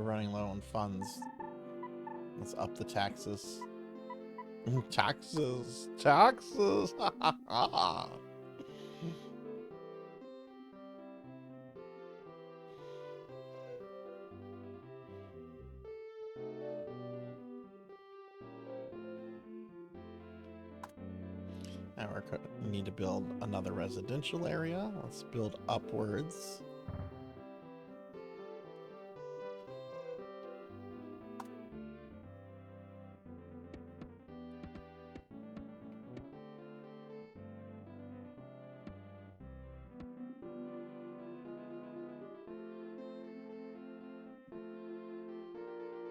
S2: running low on funds. Let's up the taxes. Taxes! Taxes! Now we need to build another residential area. Let's build upwards.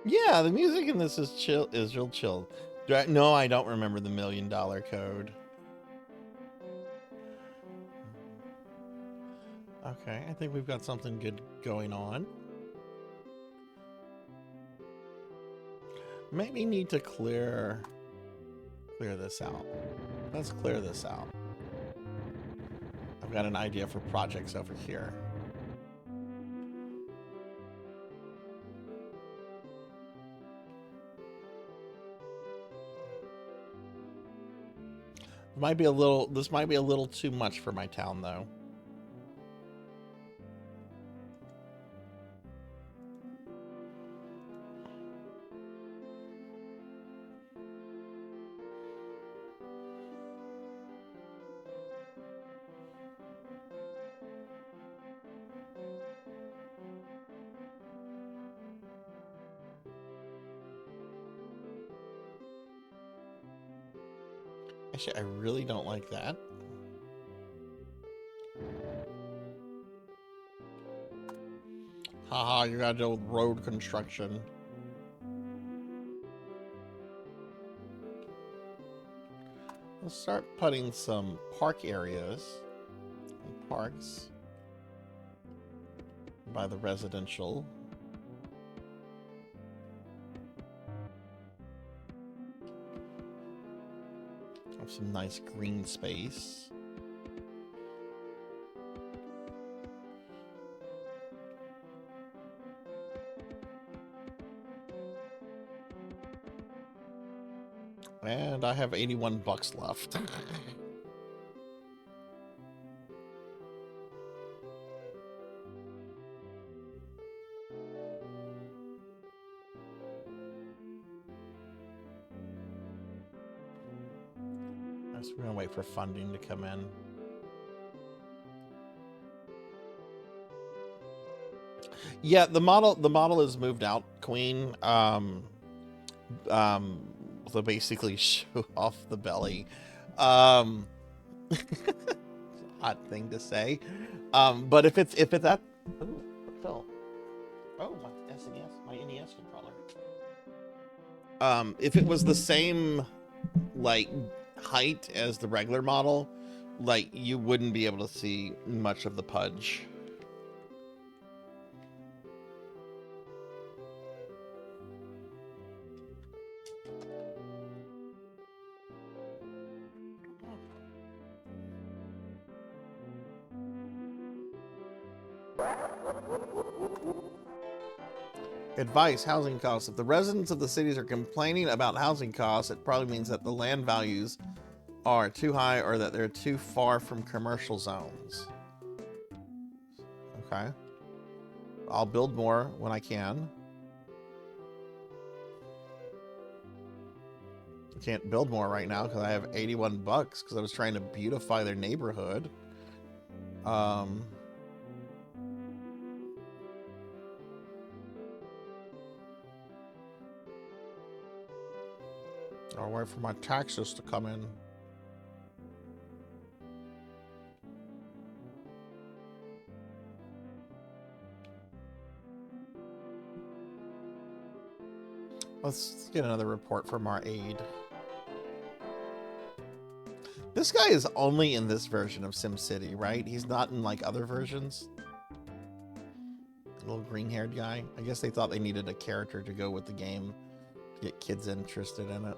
S2: Yeah, the music in this is chill. Is real chill. No, I don't remember the $1 million code. Okay, I think we've got something good going on. Maybe need to clear this out. Let's clear this out. I've got an idea for projects over here. This might be a little too much for my town, though. Actually, I really don't like that. Haha, you gotta deal with road construction. Let's start putting some park areas and parks by the residential. Have some nice green space. And I have 81 bucks left. So we're gonna wait for funding to come in. Yeah, the model is moved out, Queen. So basically show off the belly. Odd thing to say. But if it's that, ooh, what fell? Oh, my SNES, my NES controller. If it was the same like height as the regular model, like you wouldn't be able to see much of the pudge. Advice: housing costs. If the residents of the cities are complaining about housing costs, it probably means that the land values are too high or that they're too far from commercial zones. Okay. I'll build more when I can. I can't build more right now because I have 81 bucks because I was trying to beautify their neighborhood. I'll wait for my taxes to come in. Let's get another report from our aide. This guy is only in this version of SimCity, right? He's not in like other versions. Little green-haired guy. I guess they thought they needed a character to go with the game to get kids interested in it.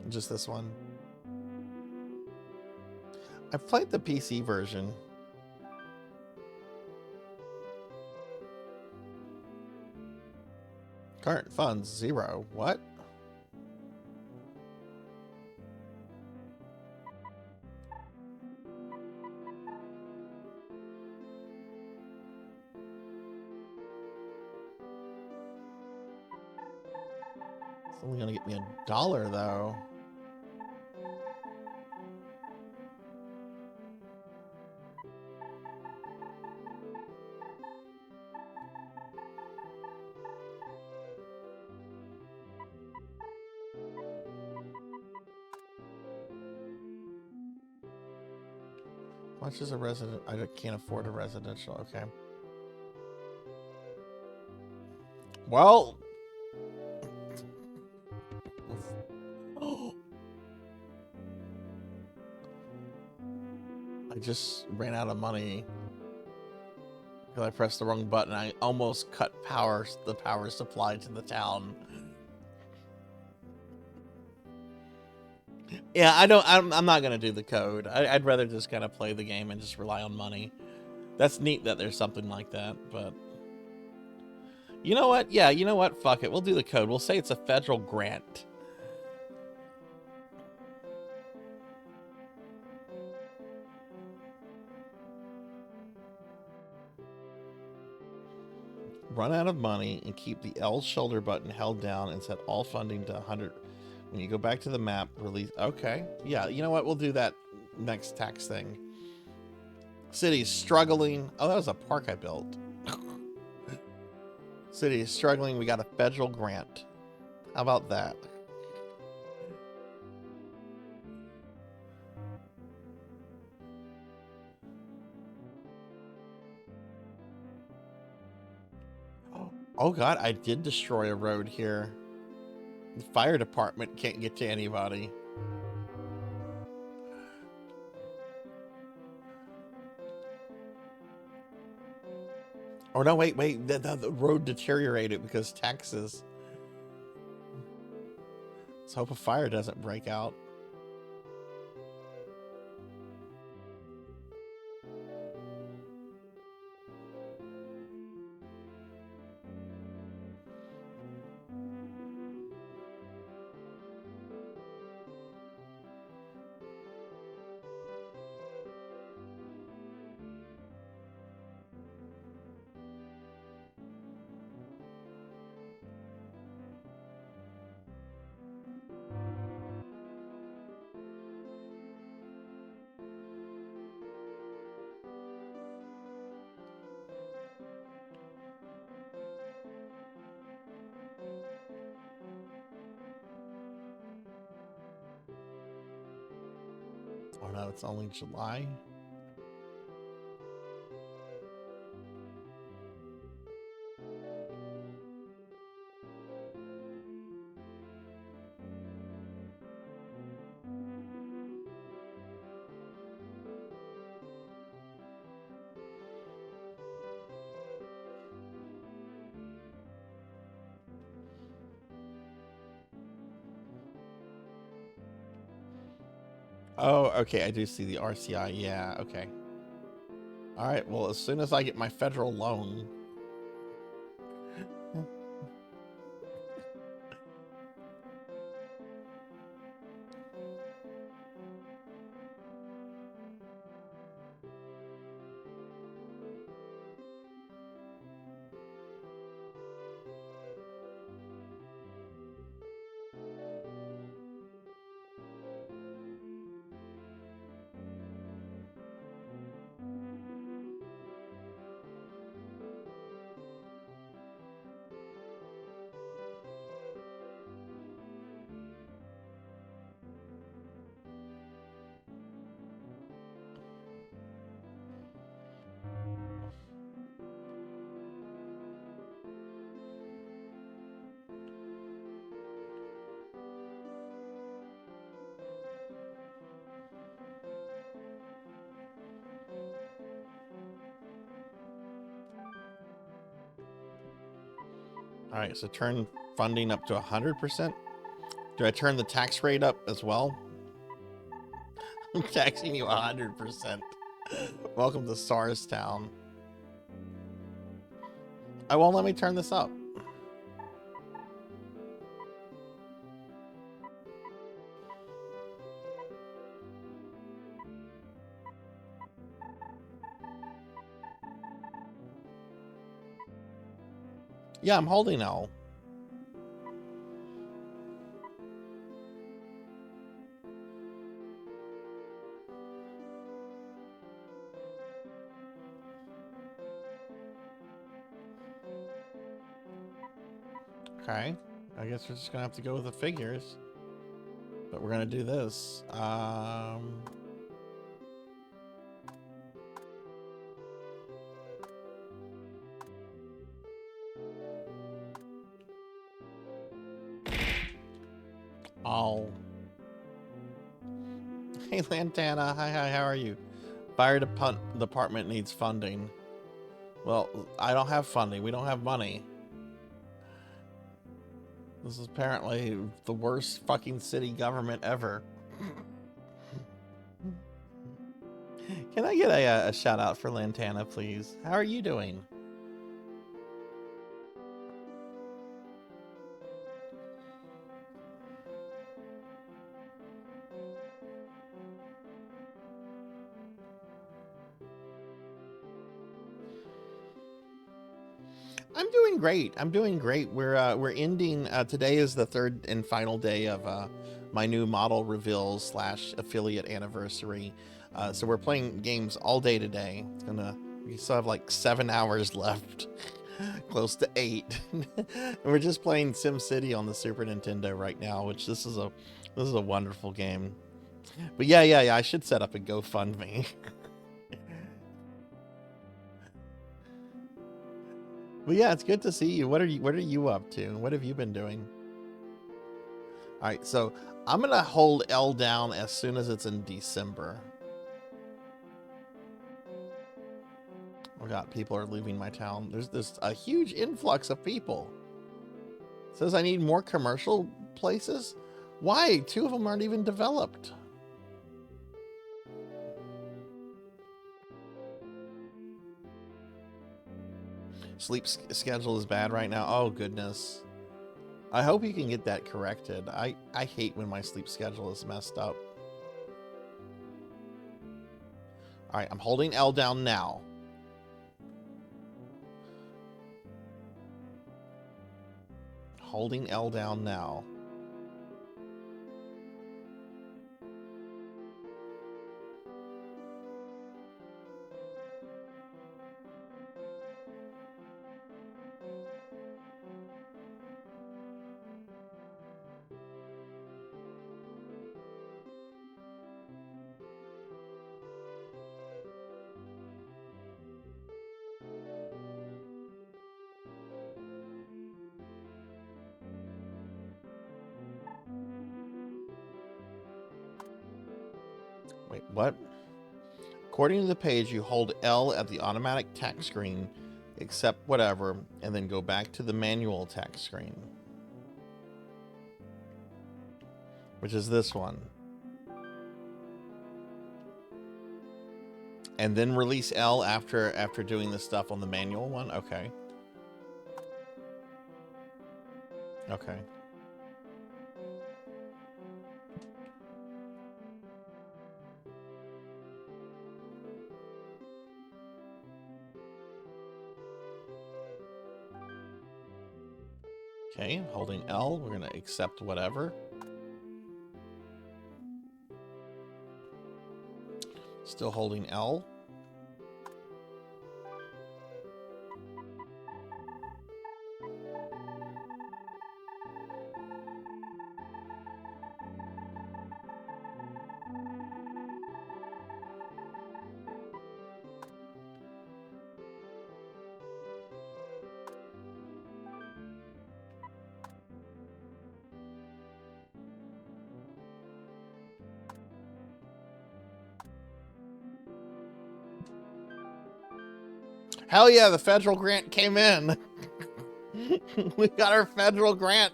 S2: Just this one. I've played the PC version. Current funds, 0. What? It's only gonna get me $1 though. How much is a resident? I can't afford a residential. Okay. Well. I just ran out of money because I pressed the wrong button. I almost cut the power supply to the town. Yeah, I'm not gonna do the code. I'd rather just kind of play the game and just rely on money. That's neat that there's something like that, but you know what? Yeah, you know what? Fuck it. We'll do the code. We'll say it's a federal grant. Run out of money and keep the L shoulder button held down and set all funding to 100. When you go back to the map, release. Okay. Yeah, you know what? We'll do that next tax thing. City is struggling. Oh, that was a park I built. City is struggling. We got a federal grant. How about that? Oh God, I did destroy a road here. The fire department can't get to anybody. Or no, wait, the road deteriorated because taxes. Let's hope a fire doesn't break out. Oh no, it's only July. Oh, okay, I do see the RCI. Yeah, okay. All right, well, as soon as I get my federal loan. All right, so turn funding up to 100%. Do I turn the tax rate up as well? I'm taxing you 100%. Welcome to Sarstown. I won't let me turn this up. Yeah, I'm holding L. Okay, I guess we're just gonna have to go with the figures, but we're gonna do this. Oh. Hey, Lantana. Hi, how are you? Fire department needs funding. Well, I don't have funding. We don't have money. This is apparently the worst fucking city government ever. Can I get a shout out for Lantana, please? How are you doing? I'm doing great. I'm doing great. We're ending. Today is the third and final day of my new model reveal / affiliate anniversary. So we're playing games all day today. We still have like 7 hours left, close to 8. And we're just playing SimCity on the Super Nintendo right now, which this is a wonderful game. But yeah. I should set up a GoFundMe. But yeah, it's good to see you. What are you up to? What have you been doing? All right, so I'm gonna hold L down as soon as it's in December. Oh god, people are leaving my town. There's a huge influx of people. It says I need more commercial places. Why? 2 of them aren't even developed. Sleep schedule is bad right now. Oh goodness. I hope you can get that corrected. I hate when my sleep schedule is messed up. All right, I'm holding L down now. Holding L down now. Wait, what? According to the page, you hold L at the automatic tack screen, accept whatever, and then go back to the manual tack screen. Which is this one. And then release L after doing the stuff on the manual one? Okay. Okay. Okay, holding L, we're gonna accept whatever. Still holding L. Hell yeah, the federal grant came in. We got our federal grant.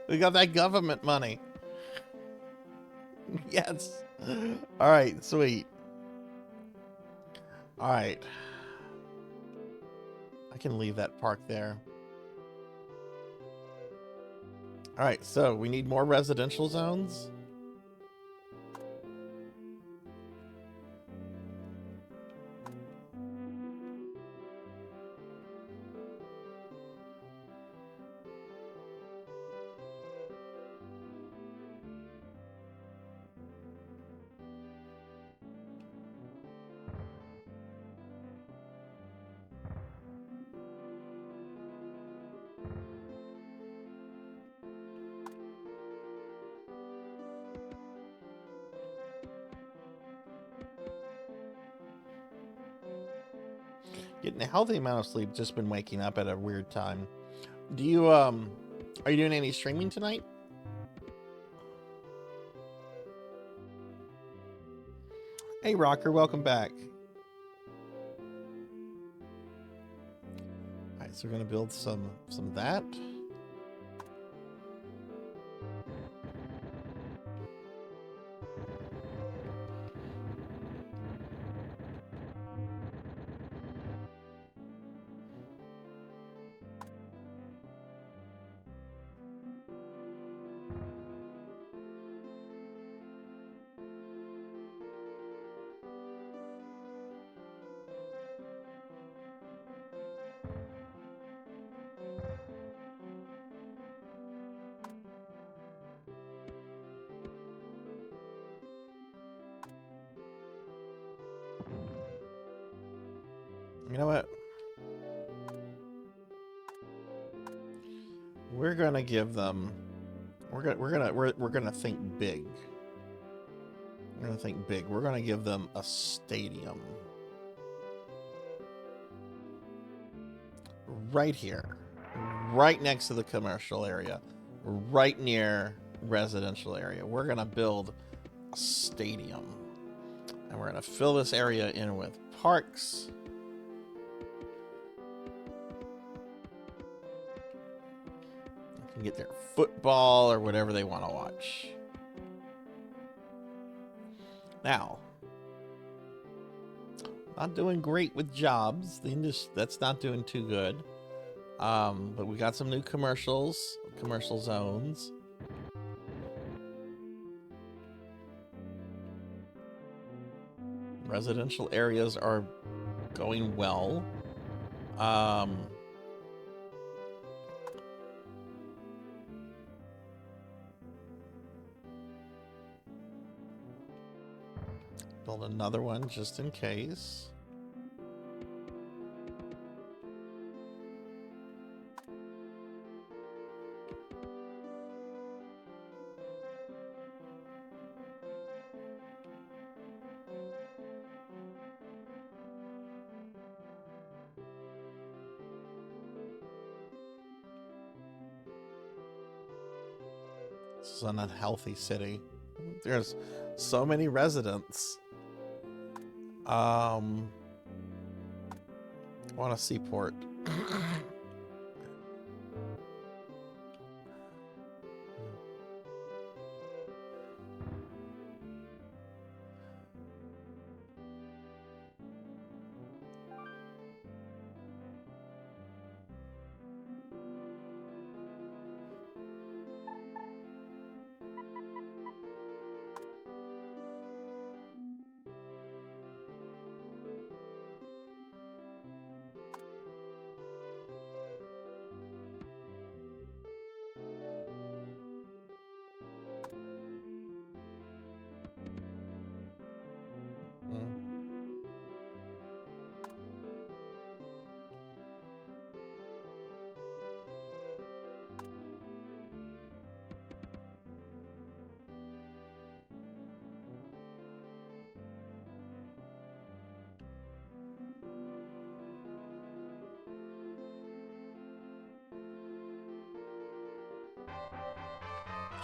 S2: We got that government money. Yes. All right, sweet. All right. I can leave that park there. All right, so we need more residential zones. Getting a healthy amount of sleep, just been waking up at a weird time. Do you, are you doing any streaming tonight? Hey, Rocker, welcome back. All right, so we're gonna build some of that. You know what? We're gonna give them. We're gonna think big. We're gonna think big. We're gonna give them a stadium right here, right next to the commercial area, right near residential area. We're gonna build a stadium, and we're gonna fill this area in with parks. Can get their football or whatever they want to watch. Now, not doing great with jobs. The industry, that's not doing too good. But we got some new commercial zones. Residential areas are going well. Build another one just in case. This is an unhealthy city. There's so many residents. I want a seaport.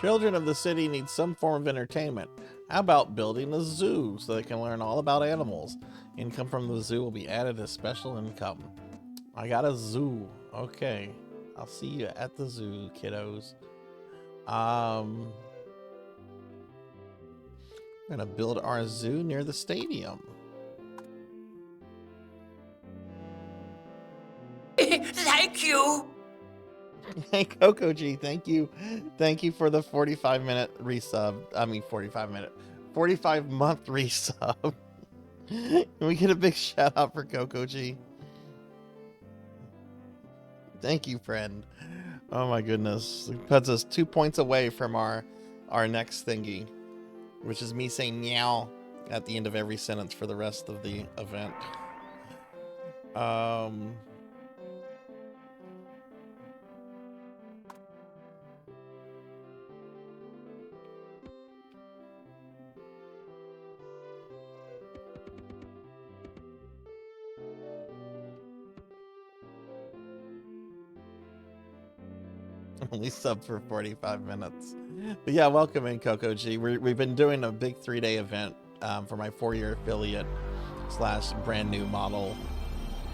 S2: Children of the city need some form of entertainment. How about building a zoo so they can learn all about animals? Income from the zoo will be added as special income. I got a zoo. Okay. I'll see you at the zoo, kiddos. We're gonna build our zoo near the stadium.
S3: Thank you.
S2: Hey, Coco G, thank you. Thank you for the 45-minute resub. I mean, 45-month resub. Can we get a big shout out for Coco G? Thank you, friend. Oh my goodness. It puts us 2 points away from our next thingy, which is me saying meow at the end of every sentence for the rest of the event. Only sub for 45 minutes. But yeah, welcome in, Coco G. We've been doing a big 3-day event for my 4-year affiliate / brand new model.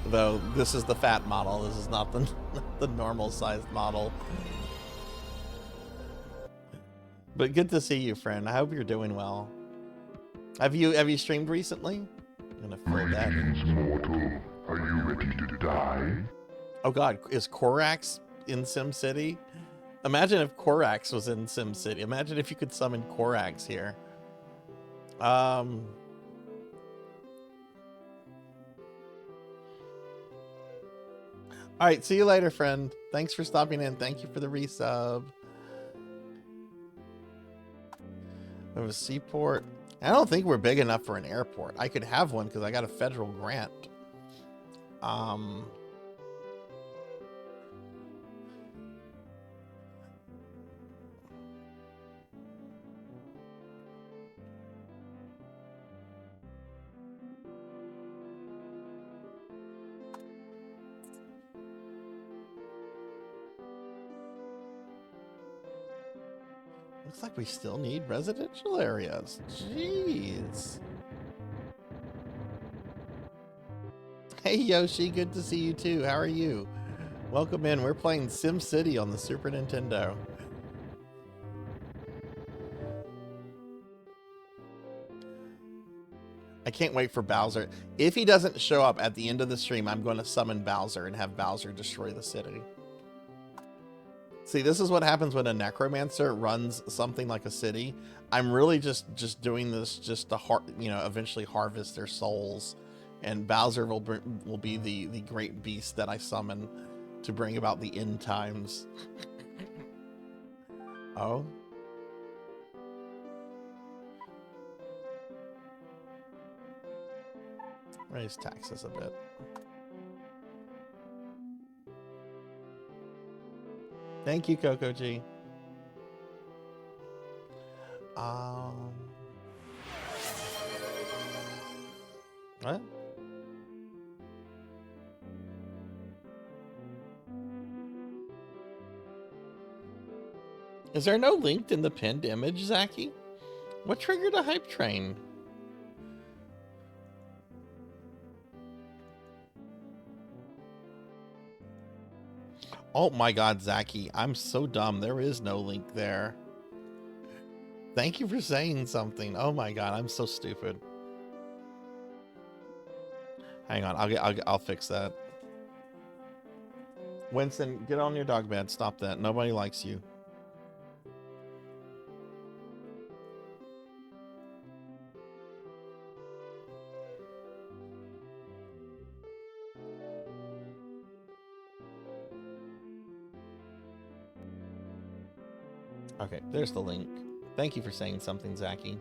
S2: Though this is the fat model. This is not the normal sized model. But good to see you, friend. I hope you're doing well. Have you streamed recently? I'm gonna fill that in.
S5: Greetings, mortal. Are you ready to die?
S2: Oh god, is Korax in SimCity? Imagine if Korax was in SimCity. Imagine if you could summon Korax here. All right, see you later, friend. Thanks for stopping in. Thank you for the resub. We have a seaport. I don't think we're big enough for an airport. I could have one because I got a federal grant. Looks like we still need residential areas. Jeez. Hey Yoshi, good to see you too. How are you? Welcome in. We're playing SimCity on the Super Nintendo. I can't wait for Bowser. If he doesn't show up at the end of the stream, I'm going to summon Bowser and have Bowser destroy the city. See, this is what happens when a necromancer runs something like a city. I'm really just doing this just to eventually harvest their souls, and Bowser will be the great beast that I summon to bring about the end times. Oh. Raise taxes a bit. Thank you, Coco G. What? Is there no link in the pinned image, Zachy? What triggered a hype train? Oh my god, Zachy, I'm so dumb. There is no link there. Thank you for saying something. Oh my god, I'm so stupid. Hang on, I'll fix that. Winston, get on your dog bed. Stop that. Nobody likes you. Okay, there's the link. Thank you for saying something, Zachy.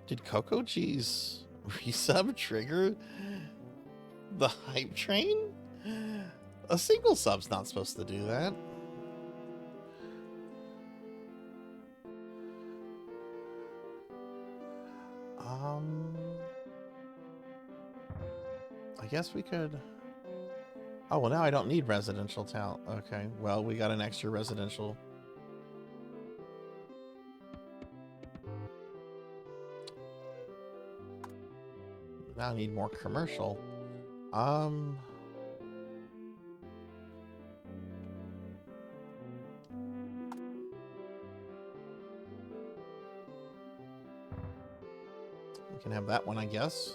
S2: Did Coco G's resub trigger the hype train? A single sub's not supposed to do that. I guess we could... Oh, well, now I don't need residential town. Okay, well, we got an extra residential. Now I need more commercial. can have that one, I guess.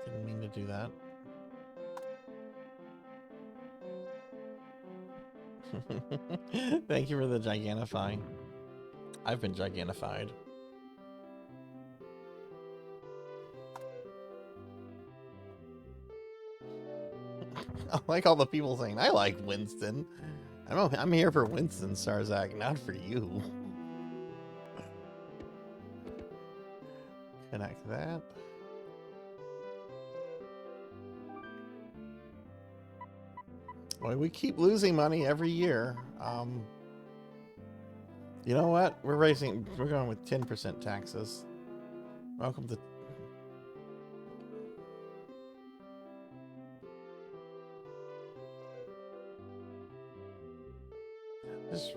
S2: Didn't mean to do that. Thank you for the gigantifying. I've been gigantified. I like all the people saying, I like Winston. I'm here for Winston, Sarzac, not for you. Connect that. Boy, we keep losing money every year. You know what? We're going with 10% taxes. Welcome to... Just...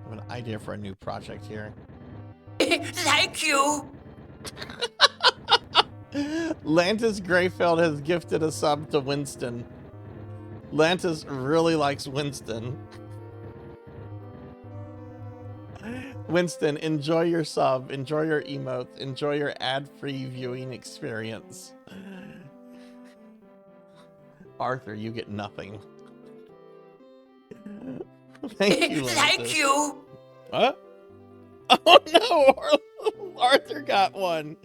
S2: I have an idea for a new project here.
S3: Thank you.
S2: Lantis Greyfeld has gifted a sub to Winston. Lantis really likes Winston. Winston, enjoy your sub, enjoy your emotes, enjoy your ad-free viewing experience. Arthur, you get nothing. Thank you, Lantis.
S3: Thank you.
S2: What? Oh no! Arthur got one.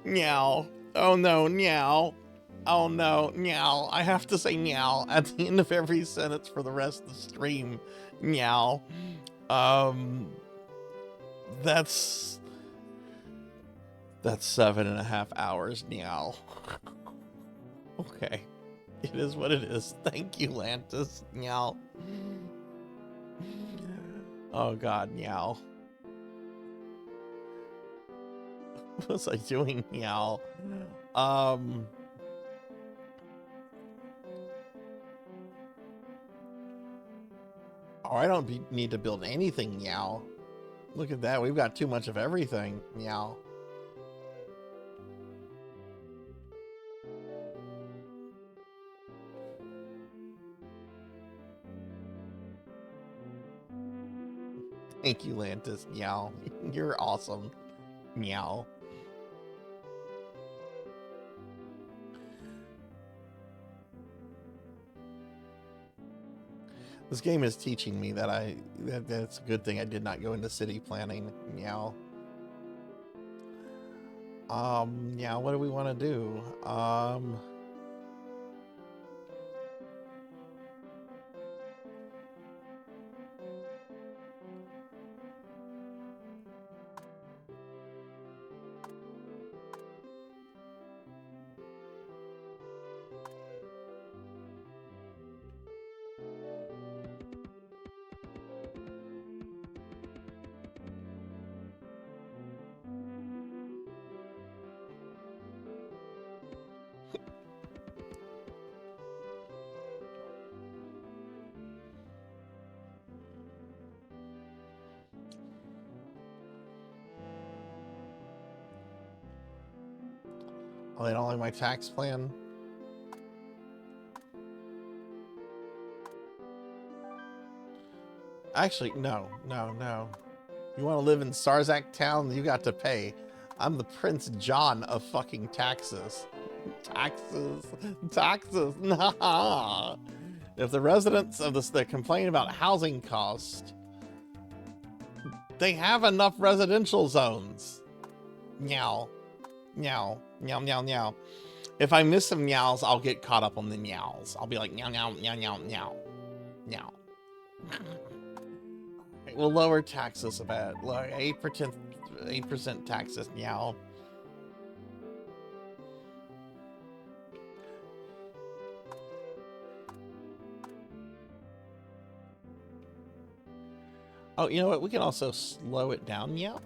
S2: Meow. Oh no, meow. Oh no, meow. I have to say meow at the end of every sentence for the rest of the stream. Meow. That's 7.5 hours, meow. Okay. It is what it is. Thank you, Lantis. Meow. Oh god, meow. What was I doing, meow? Oh, I don't need to build anything, meow. Look at that, we've got too much of everything, meow. Thank you, Lantis, meow. You're awesome, meow. This game is teaching me that that's a good thing I did not go into city planning. Meow. Yeah, what do we want to do? Oh, they don't like my tax plan? Actually, no. You want to live in Sarzac Town? You got to pay. I'm the Prince John of fucking taxes. Taxes. Nah. If the residents of this, they complain about housing cost, they have enough residential zones. Meow. Meow. Meow, meow, meow. If I miss some meows, I'll get caught up on the meows. I'll be like, meow, meow, meow, meow, meow. Meow. We'll lower taxes a bit. Like 8% taxes, meow. Oh, you know what? We can also slow it down, meow.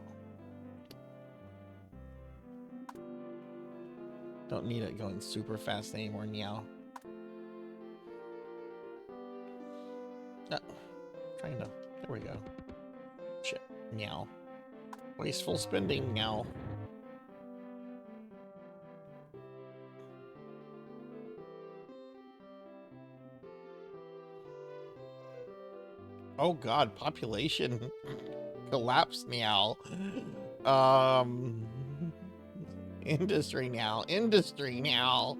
S2: Don't need it going super fast anymore, meow. Trying to. There we go. Shit, meow. Wasteful spending, meow. Oh god, population collapse, meow. Industry now. Industry now.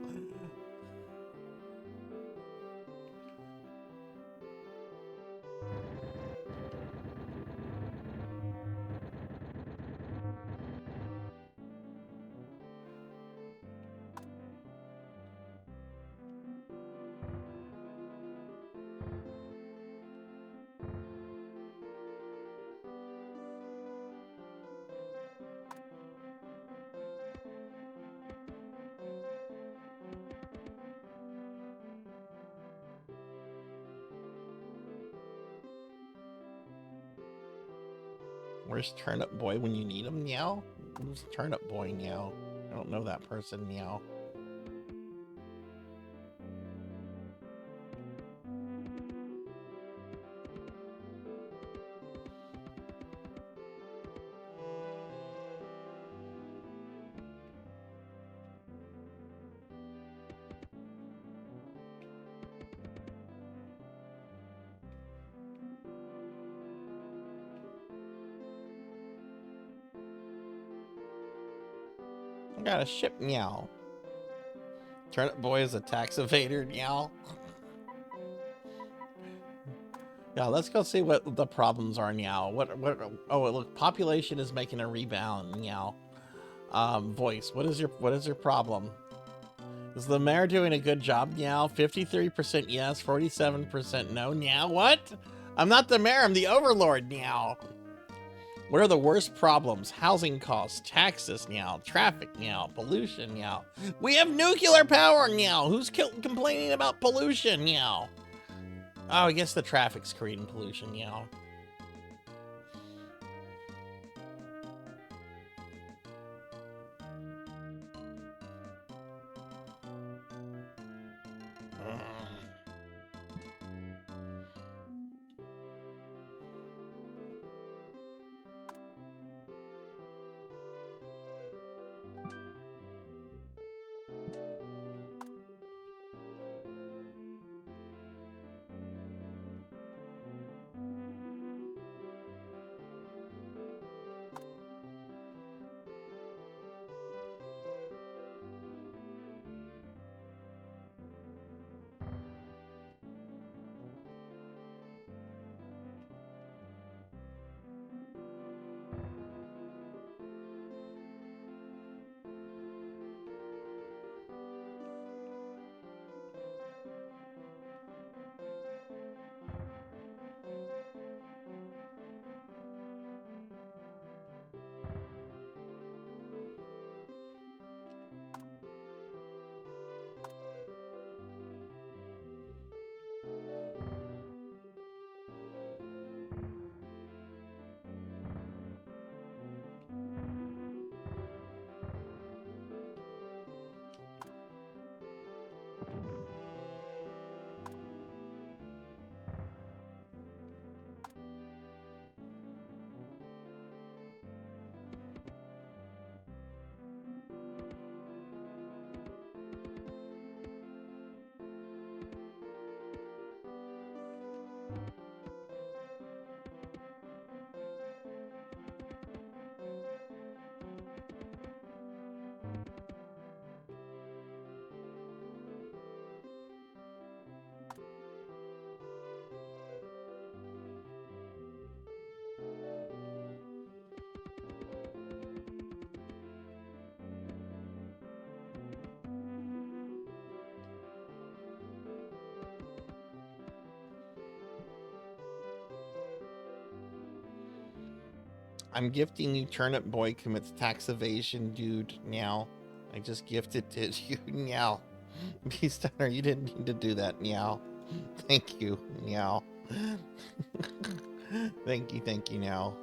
S2: Where's Turnip Boy when you need him, meow? Who's Turnip Boy, meow? I don't know that person, meow. I got a ship, meow. Turnip Boy is a tax evader, meow. Yeah, let's go see what the problems are, meow. Oh, look, population is making a rebound, meow. Voice, what is your problem? Is the mayor doing a good job, meow? 53% yes, 47% no, meow. What? I'm not the mayor, I'm the overlord, meow. What are the worst problems? Housing costs, taxes, meow, traffic, meow, pollution, meow. We have nuclear power, meow. Who's complaining about pollution, meow? Oh, I guess the traffic's creating pollution, meow. I'm gifting you Turnip Boy commits tax evasion, dude, meow. I just gifted it to you, meow. Beastunner, you didn't need to do that, meow. Thank you, meow. Thank you, meow.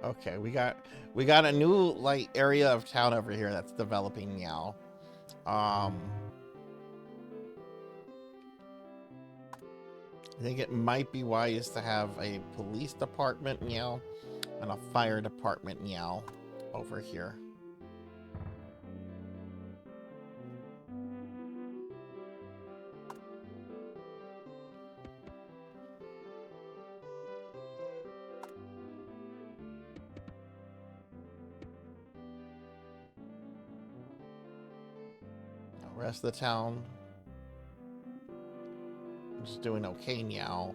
S2: Okay, we got a new like area of town over here that's developing now. I think it might be wise to have a police department now and a fire department now over here. The rest of the town is doing okay now.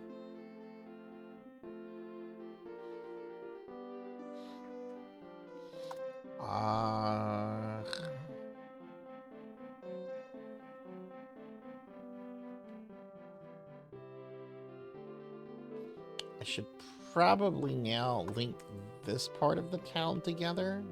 S2: I should probably now link this part of the town together.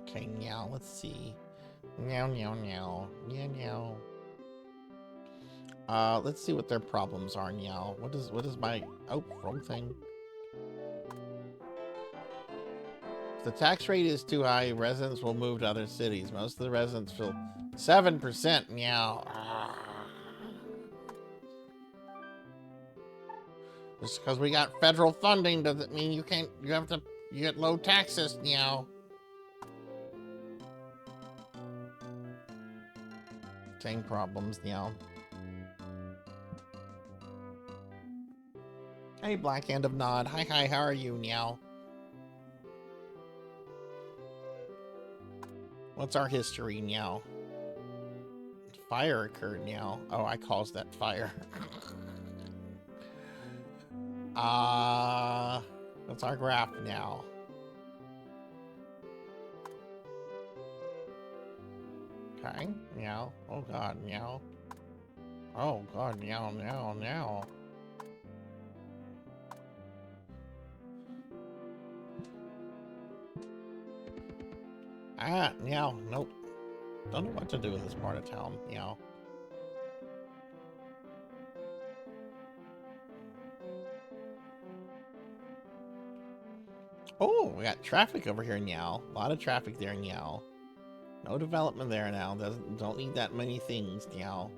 S2: Okay, now let's see. Meow, meow, meow, meow, meow. Let's see what their problems are now. What is my wrong thing? If the tax rate is too high, residents will move to other cities. Most of the residents feel 7%. Meow. Just because we got federal funding doesn't mean you get low taxes. Meow. Same problems, meow. Hey, Black Hand of Nod. Hi, how are you, meow? What's our history, meow? Fire occurred, meow. Oh, I caused that fire. That's our graph now. Okay, meow. Oh god, meow. Oh god, meow, meow, meow. Meow, nope. Don't know what to do with this part of town, meow. Oh, we got traffic over here, meow. A lot of traffic there, meow. No development there now. Don't need that many things, meow.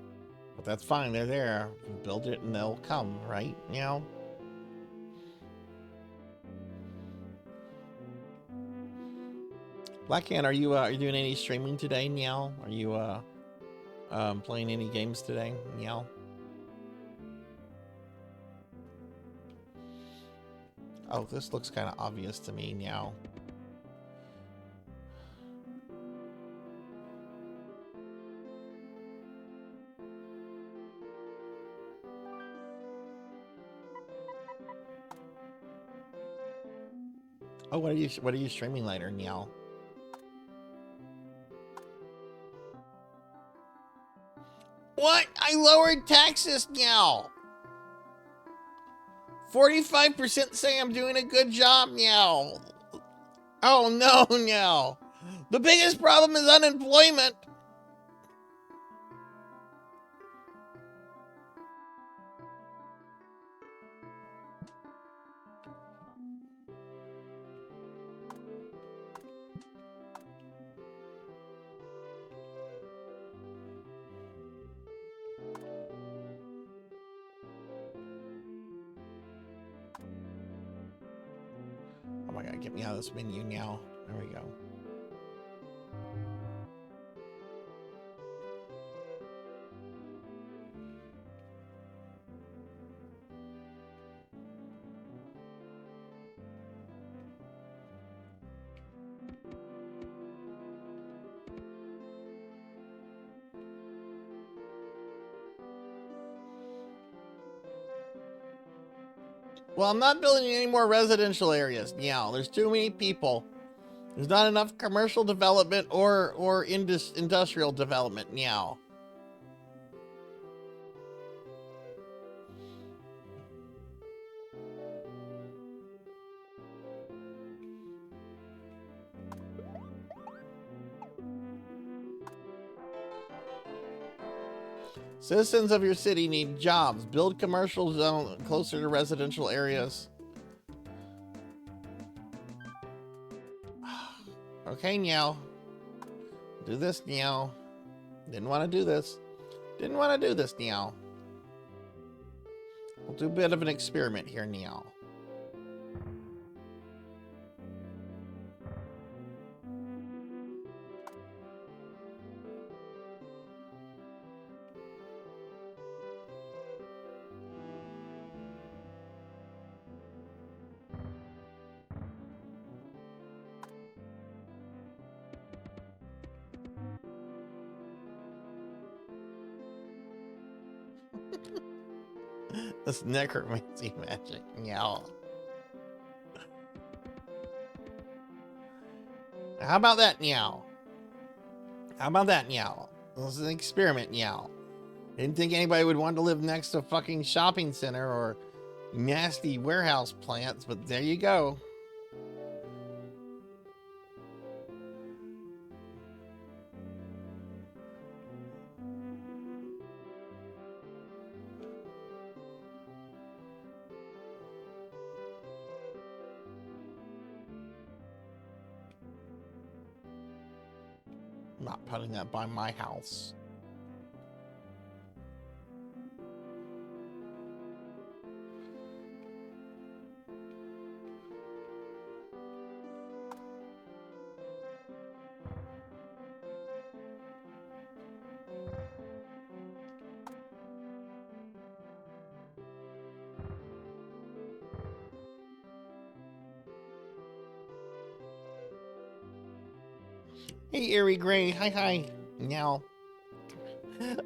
S2: But that's fine. They're there. Build it and they'll come, right? Meow. Blackhand, are you doing any streaming today, meow? Are you playing any games today, meow? Oh, this looks kind of obvious to me, meow. Oh, what are you streaming later, meow? What? I lowered taxes, meow. 45% say I'm doing a good job, meow. Oh no, no. The biggest problem is unemployment. Oh my god, get me out of this menu now. There we go. Well, I'm not building any more residential areas. Yeah, there's too many people. There's not enough commercial development or industrial development. Meow. Citizens of your city need jobs. Build commercial zone closer to residential areas. Okay, meow. Do this, meow. Didn't want to do this. Didn't want to do this, meow. We'll do a bit of an experiment here, meow. This necromancy magic, meow. How about that, meow? How about that, meow? This is an experiment, meow. Didn't think anybody would want to live next to a fucking shopping center or nasty warehouse plants, but there you go. I'm not putting that by my house. Hey, Eerie Gray. Hi, hi. Meow.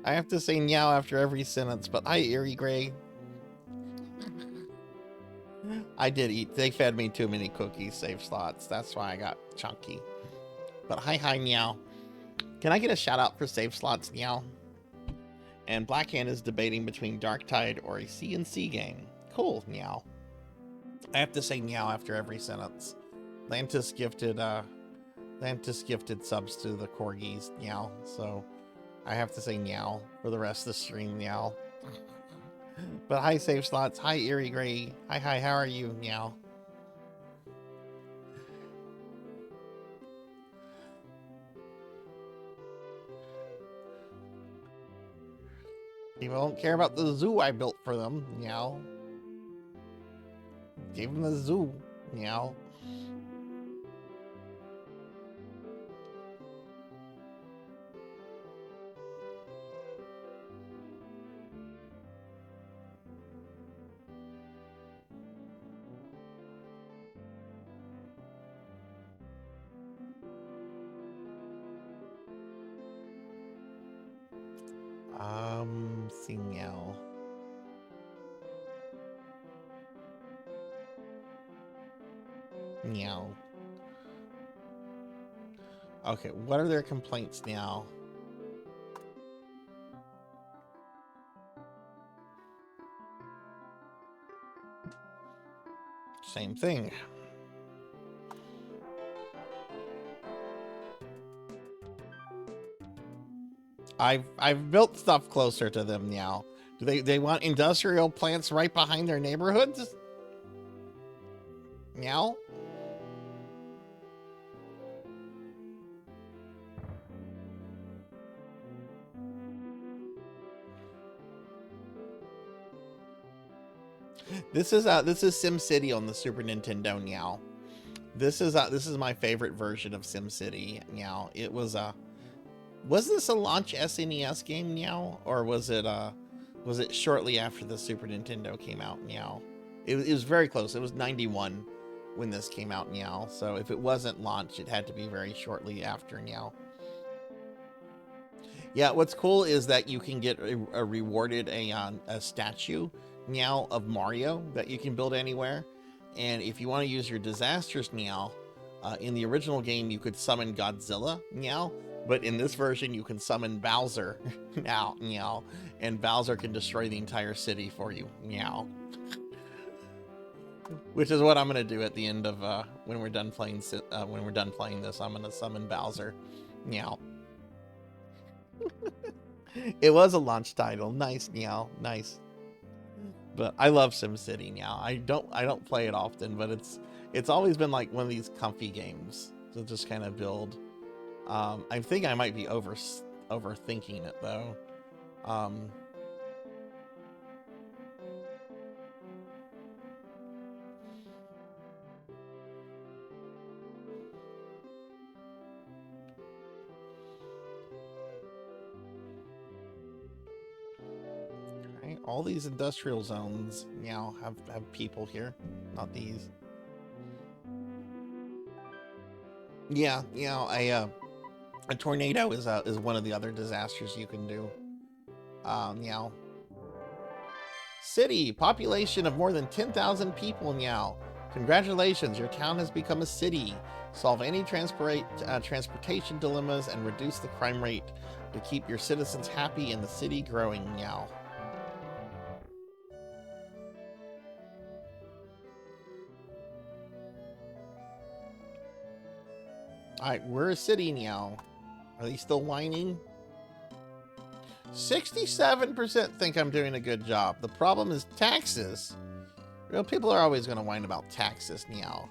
S2: I have to say meow after every sentence, but hi, Eerie Gray. I did eat. They fed me too many cookies, save slots. That's why I got chunky. But hi, hi, meow. Can I get a shout out for save slots, meow? And Blackhand is debating between Dark Tide or a CNC game. Cool, meow. I have to say meow after every sentence. Lantis gifted subs to the corgis, meow. So I have to say meow for the rest of the stream, meow. But hi, save slots. Hi, Eerie Gray. Hi, hi. How are you, meow? People don't care about the zoo I built for them, meow. Gave them the zoo, meow. See meow. Meow. Okay, what are their complaints now? Same thing. I've built stuff closer to them now. Do they want industrial plants right behind their neighborhoods? Meow. This is SimCity on the Super Nintendo. Meow. This is my favorite version of SimCity. Meow. It was this a launch SNES game? Meow, or was it shortly after the Super Nintendo came out? Meow. It was very close. It was 91 when this came out. Meow. So if it wasn't launched, it had to be very shortly after. Meow. Yeah, what's cool is that you can get rewarded a statue, Meow, of Mario that you can build anywhere. And if you want to use your disasters, Meow, in the original game you could summon Godzilla, Meow, but in this version you can summon Bowser, Meow, and Bowser can destroy the entire city for you, Meow. Which is what I'm gonna do at the end of when we're done playing this. I'm gonna summon Bowser, Meow. It was a launch title. Nice, Meow. Nice. But I love SimCity. Meow. I don't play it often, but it's always been like one of these comfy games to just kind of build. I think I might be overthinking it though. All these industrial zones, Meow, have people here, not these. Yeah, a tornado is one of the other disasters you can do. Meow. City, population of more than 10,000 people, Meow. Congratulations, your town has become a city. Solve any transportation dilemmas and reduce the crime rate to keep your citizens happy and the city growing, Meow. Alright, we're a city now. Are they still whining? 67% think I'm doing a good job. The problem is taxes. Real people are always going to whine about taxes, Meow.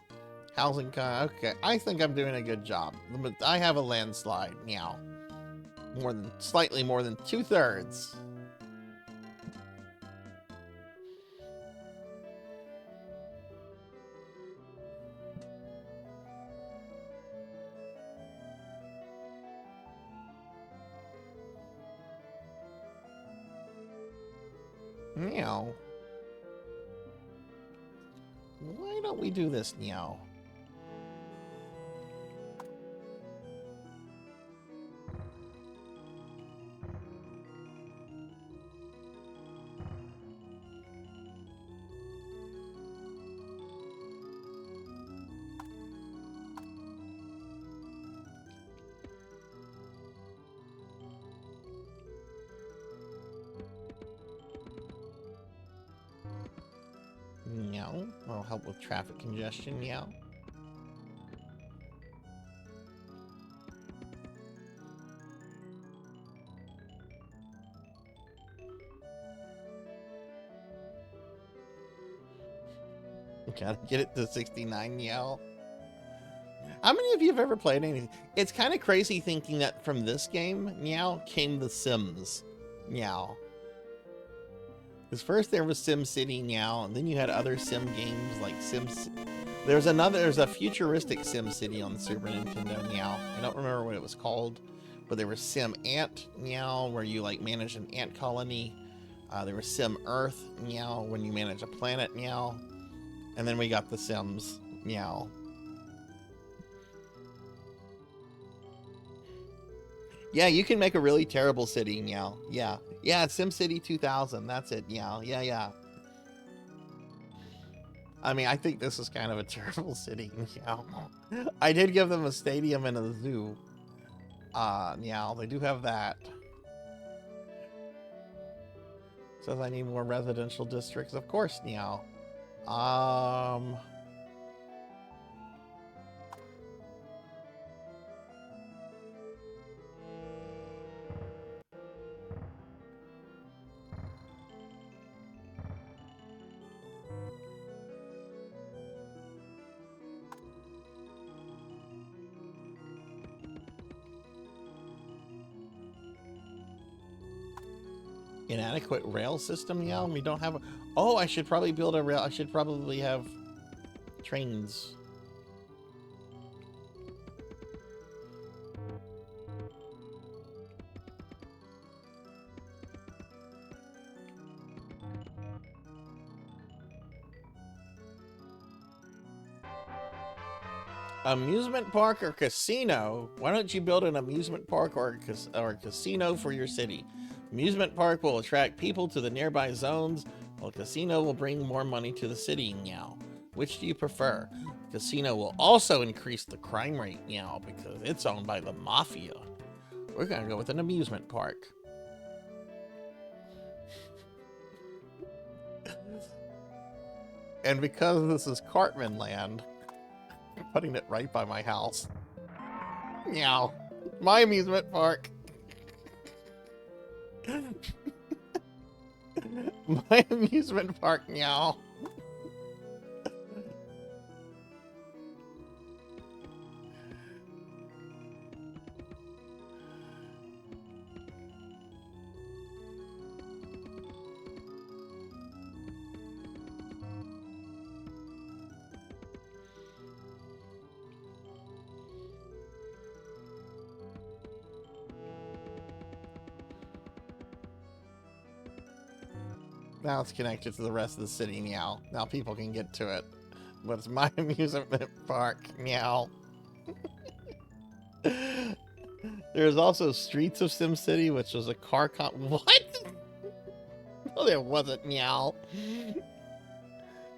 S2: Housing, okay. I think I'm doing a good job. But I have a landslide, Meow. Slightly more than 2/3. Meow. Why don't we do this, Meow? Meow. That'll help with traffic congestion, Meow. Gotta get it to 69, Meow. How many of you have ever played anything? It's kind of crazy thinking that from this game, Meow, came The Sims, Meow. Because first there was SimCity, Meow, and then you had other Sim games like Sims. There's a futuristic SimCity on the Super Nintendo, Meow. I don't remember what it was called, but there was Sim Ant, Meow, where you like manage an ant colony. There was Sim Earth, Meow, when you manage a planet, Meow. And then we got The Sims, Meow. Yeah, you can make a really terrible city, Meow. Yeah, SimCity 2000, that's it, Meow. Yeah. I mean, I think this is kind of a terrible city, Meow. I did give them a stadium and a zoo. Meow, they do have that. Says I need more residential districts. Of course, Meow. Inadequate rail system, yeah. We don't have a... Oh, I should probably build a rail. I should probably have trains. Amusement park or casino? Why don't you build an amusement park or a casino for your city? Amusement park will attract people to the nearby zones, while casino will bring more money to the city, meow. Which do you prefer? Casino will also increase the crime rate, meow, because it's owned by the mafia. We're gonna go with an amusement park. And because this is Cartman land, I'm putting it right by my house. Meow. My amusement park. My amusement park, meow. Now it's connected to the rest of the city, meow. Now people can get to it. But it's my amusement park, meow. There's also Streets of SimCity, which was a car What? No, there wasn't, meow.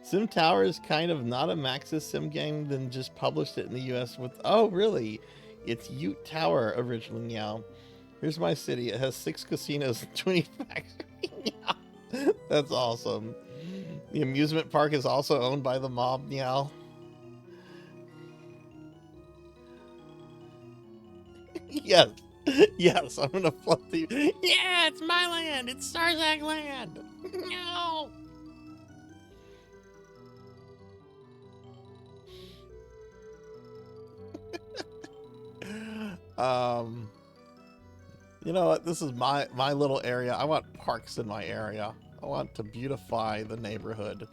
S2: Sim Tower is kind of not a Maxis Sim game, then just published it in the US with... Oh, really? It's Ute Tower originally, meow. Here's my city. It has 6 casinos and 20 factories, meow. That's awesome. The amusement park is also owned by the mob, meow. Yes. Yes, I'm gonna flood the... Yeah, it's my land! It's Sarzac land! No! You know what? This is my little area. I want parks in my area. I want to beautify the neighborhood.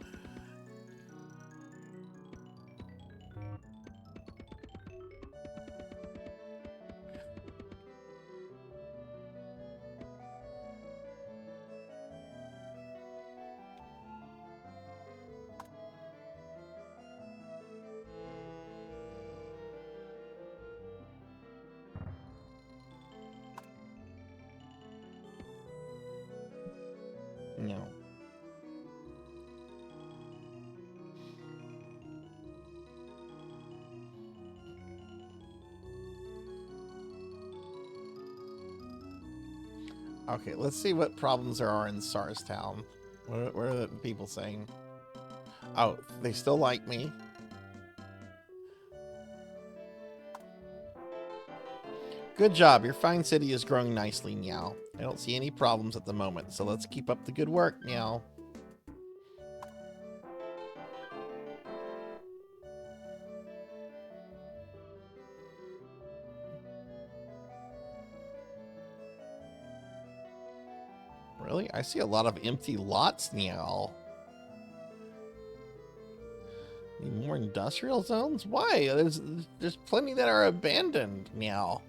S2: No. Okay, let's see what problems there are in Sarstown. What are the people saying? Oh, they still like me. Good job. Your fine city is growing nicely, meow. I don't see any problems at the moment, so let's keep up the good work, meow. Really? I see a lot of empty lots, meow. Need more industrial zones? Why? There's plenty that are abandoned, meow.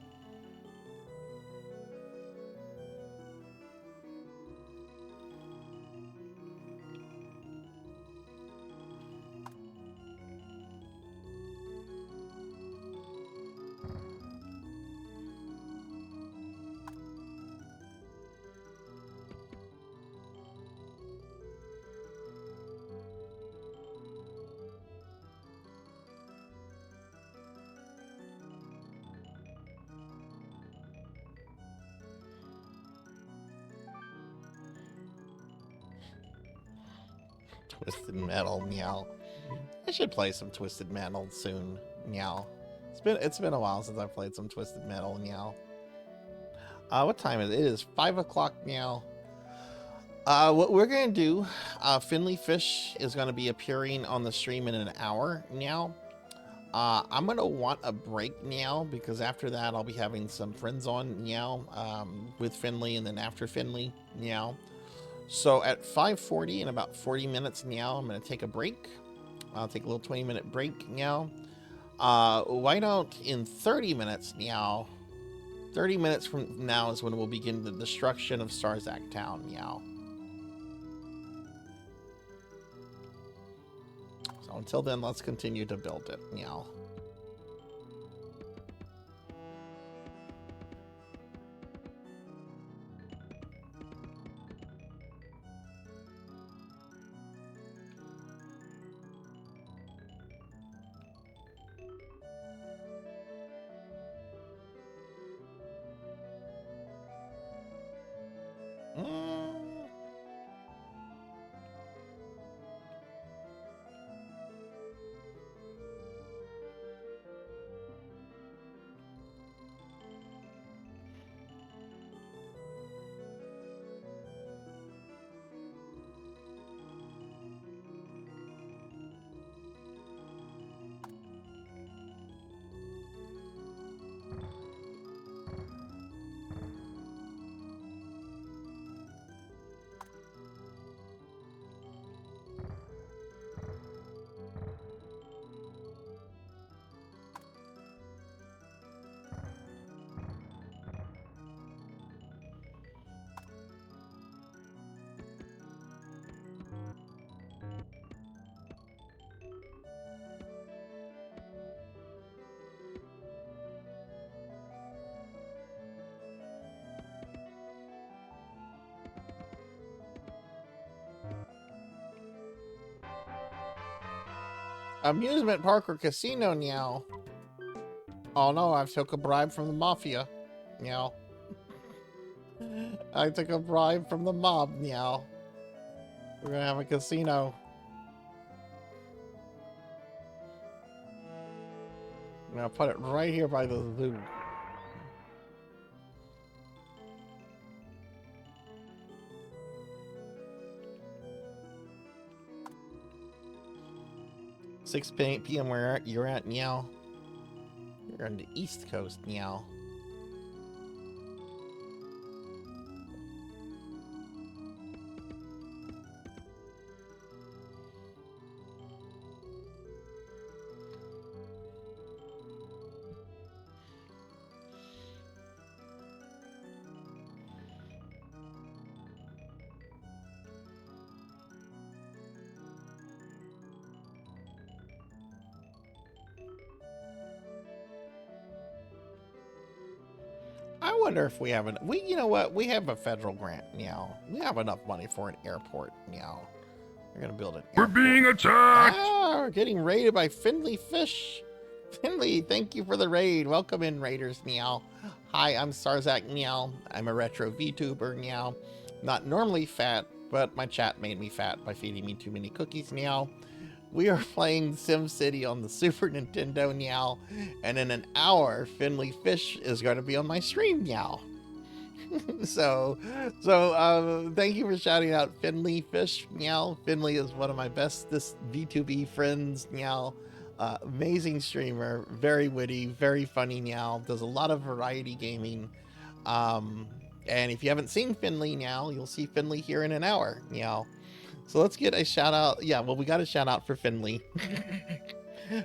S2: Twisted Metal, meow. I should play some Twisted Metal soon, meow. It's been a while since I've played some Twisted Metal, meow. What time is it? It is 5 o'clock, meow. What we're gonna do, Finley Fish is gonna be appearing on the stream in an hour, meow. I'm gonna want a break, meow, because after that I'll be having some friends on, meow, with Finley, and then after Finley, meow. So at 5:40 in about 40 minutes now, I'm going to take a break. I'll take a little 20-minute break now. Why don't in 30 minutes now, 30 minutes from now is when we'll begin the destruction of Sarzac Town, meow. So until then, let's continue to build it, meow. Amusement park or casino, meow. Oh no, I took a bribe from the mafia, meow. I took a bribe from the mob, meow. We're gonna have a casino. I'm gonna put it right here by the zoo. Six p.m. where you're at, meow. You're on the East Coast, meow. I wonder if we have you know what? We have a federal grant, meow. We have enough money for an airport, meow. We're gonna build it.
S5: We're being attacked!
S2: Ah, we're getting raided by Finley Fish. Finley, thank you for the raid. Welcome in, raiders, meow. Hi, I'm Sarzac, meow. I'm a retro VTuber, meow. Not normally fat, but my chat made me fat by feeding me too many cookies, meow. We are playing SimCity on the Super Nintendo, meow. And in an hour, Finley Fish is going to be on my stream, meow. so thank you for shouting out Finley Fish, meow. Finley is one of my bestest VTuber friends, meow. Amazing streamer, very witty, very funny, meow. Does a lot of variety gaming. And if you haven't seen Finley, meow, you'll see Finley here in an hour, meow. So let's get a shout out. Yeah, well, we got a shout out for Finley.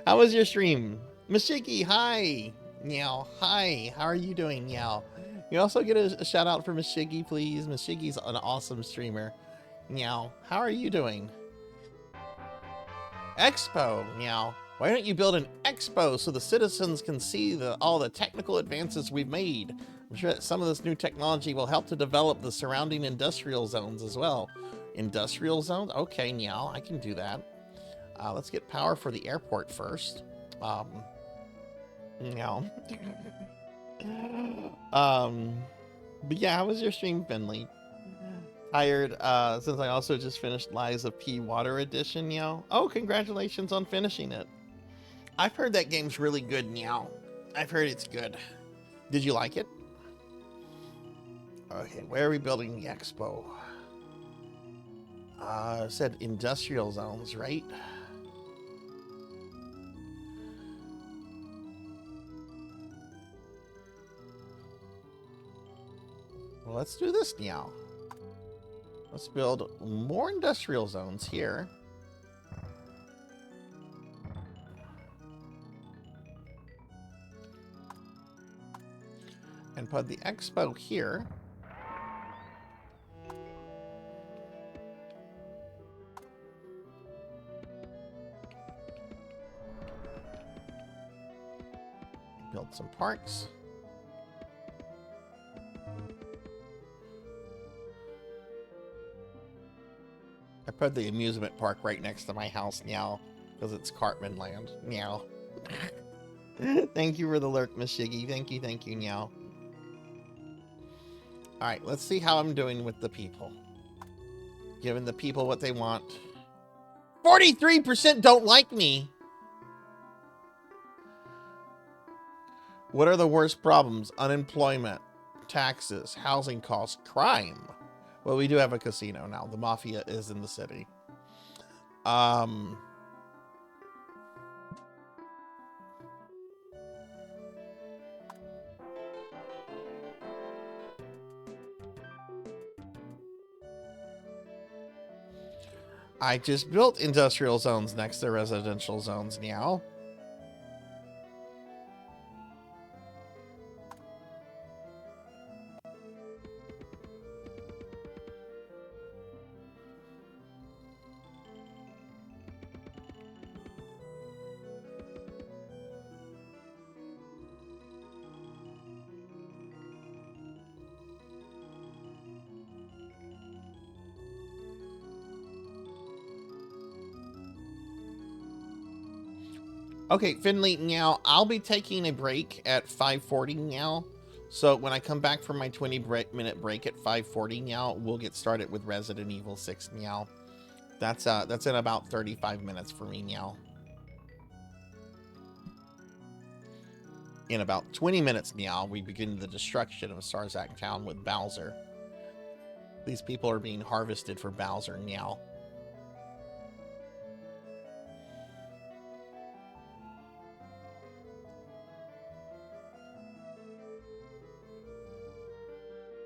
S2: How was your stream? Mashiki, hi. Meow, hi. How are you doing, meow? You also get a shout out for Mashigi, please. Mashigi's an awesome streamer. Meow, how are you doing? Expo, meow. Why don't you build an expo so the citizens can see all the technical advances we've made? I'm sure that some of this new technology will help to develop the surrounding industrial zones as well. Industrial zones? Okay, meow, I can do that. Let's get power for the airport first. Meow. But yeah, how was your stream, Finley? Tired, since I also just finished Lies of P Water Edition, meow. Oh, congratulations on finishing it. I've heard that game's really good, meow. I've heard it's good. Did you like it? Okay, where are we building the expo? Said industrial zones, right? Well, let's do this, meow. Let's build more industrial zones here. And put the expo here. Build some parks. I put the amusement park right next to my house now because it's Cartman land. Meow. Thank you for the lurk, Miss Shiggy. Thank you, meow. Alright, let's see how I'm doing with the people. Giving the people what they want. 43% don't like me! What are the worst problems? Unemployment, taxes, housing costs, crime. Well, we do have a casino now. The mafia is in the city. I just built industrial zones next to residential zones now. Okay, Finley, now I'll be taking a break at 5:40 now. So when I come back from my 20-minute break at 5:40 now, we'll get started with Resident Evil 6 now. That's in about 35 minutes for me now. In about 20 minutes now, we begin the destruction of Sarzac Town with Bowser. These people are being harvested for Bowser now.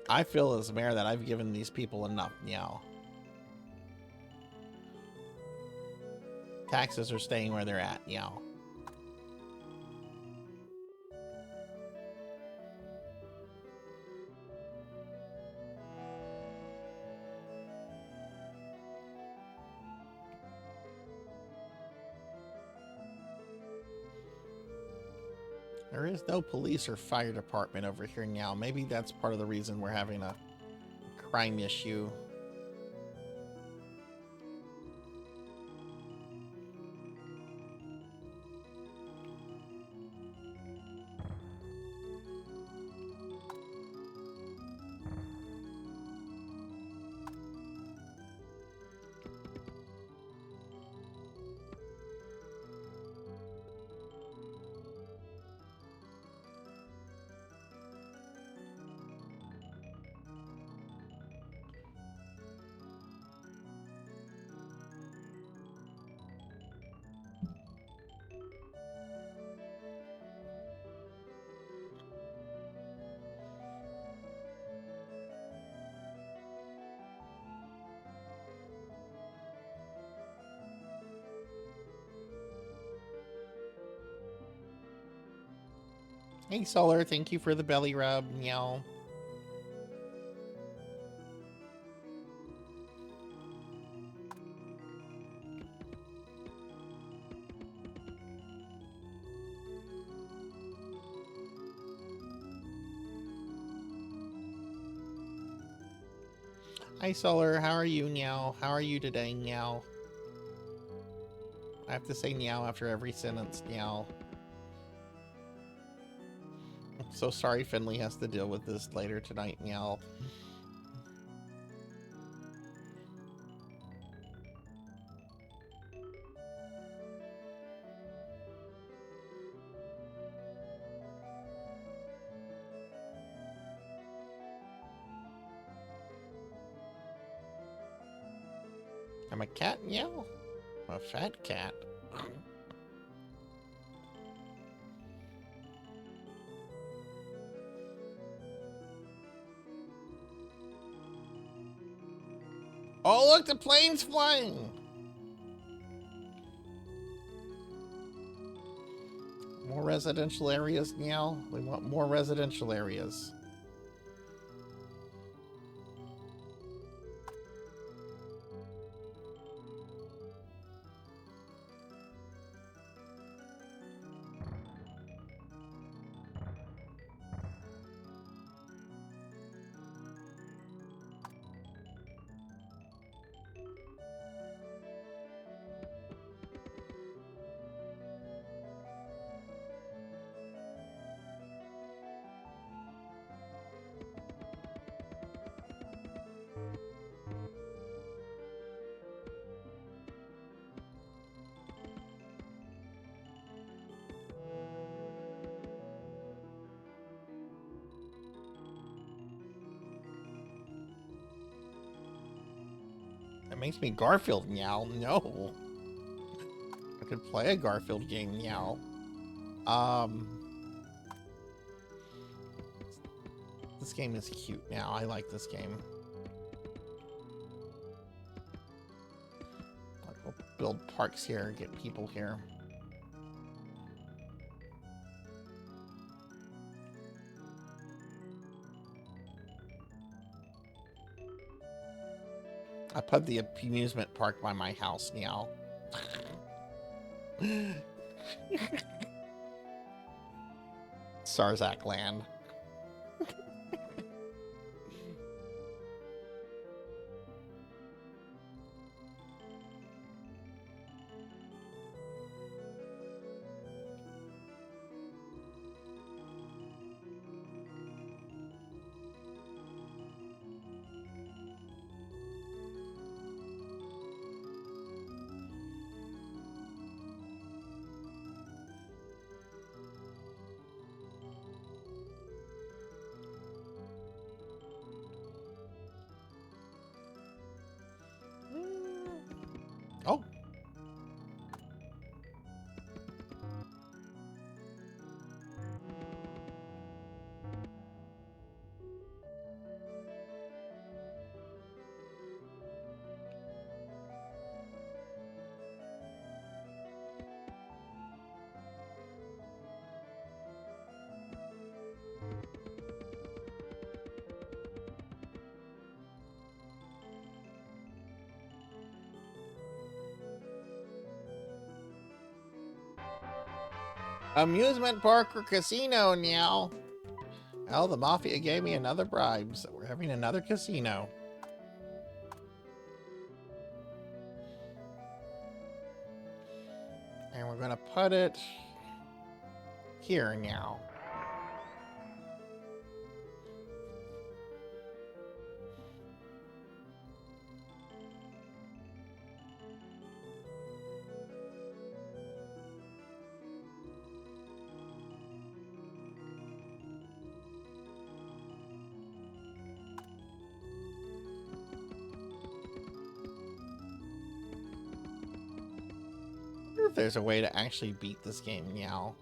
S2: I feel as mayor that I've given these people enough now. Taxes are staying where they're at now. There is no police or fire department over here now. Maybe that's part of the reason we're having a crime issue. Hey, Solar, thank you for the belly rub. Meow. Hi, Solar. How are you, Meow? How are you today, Meow? I have to say meow after every sentence, meow. I'm so sorry Finley has to deal with this later tonight, meow. I'm a cat, meow? I'm a fat cat. Oh, look, the plane's flying. More residential areas, Meow. We want more residential areas. That makes me Garfield, Meow. No. I could play a Garfield game, Meow. This game is cute now. I like this game. Like, we'll build parks here, get people here. I put the amusement park by my house now. Sarzac land. Oh. Amusement park or casino now. Oh, the mafia gave me another bribe, so we're having another casino. And we're gonna put it here now. I wonder if there's a way to actually beat this game now.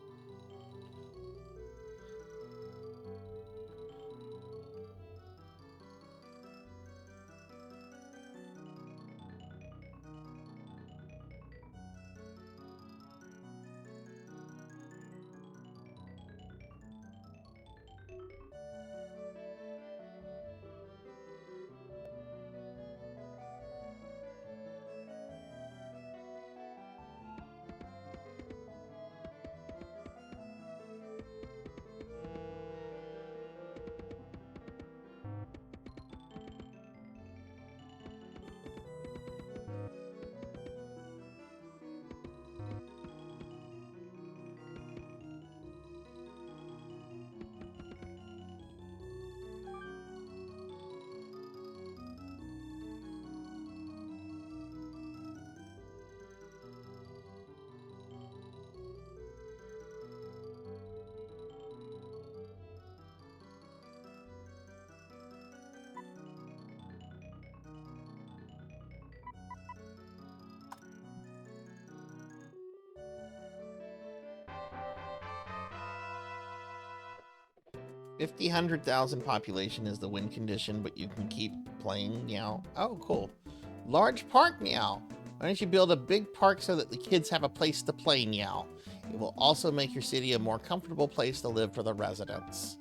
S2: Fifty 100,000 population is the win condition, but you can keep playing. Oh, cool. Large park, meow. Why don't you build a big park so that the kids have a place to play, meow? It will also make your city a more comfortable place to live for the residents.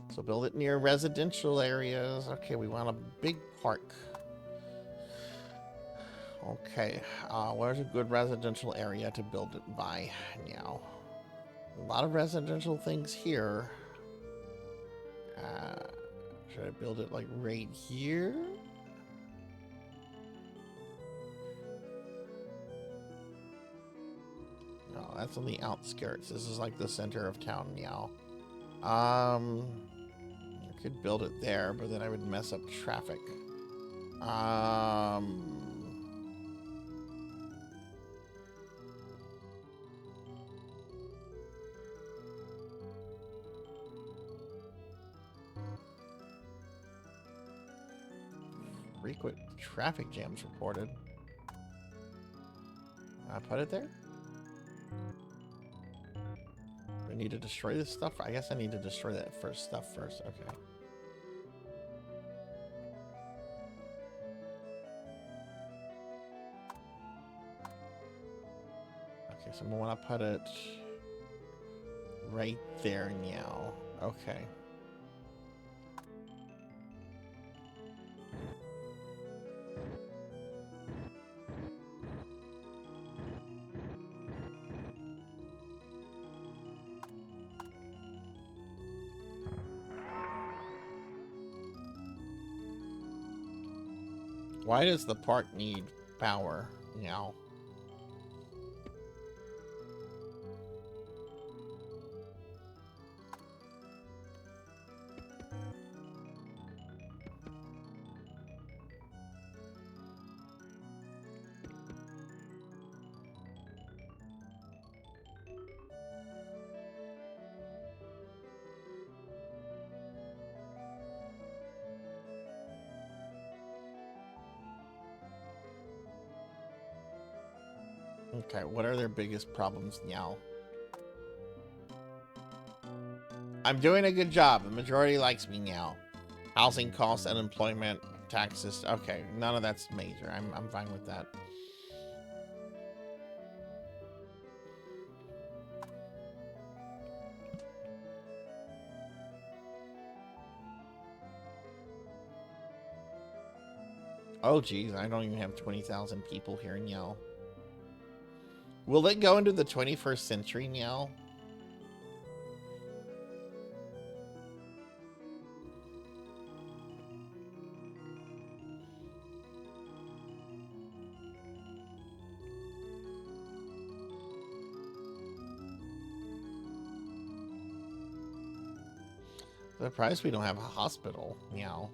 S2: So build it near residential areas. Okay, we want a big park. Okay, where's a good residential area to build it by now? A lot of residential things here. Should I build it like right here? No, that's on the outskirts. This is like the center of town now. I could build it there, but then I would mess up traffic. Frequent traffic jams reported. I put it there? Do I need to destroy this stuff? I guess I need to destroy that first stuff first. Okay. Okay, so I want to put it right there now. Okay. Why does the park need power now? Okay, what are their biggest problems now? I'm doing a good job. The majority likes me now. Housing costs, unemployment, taxes. Okay, none of that's major. I'm fine with that. Oh, geez, I don't even have 20,000 people here now. Will it go into the 21st century now? Surprised we don't have a hospital now.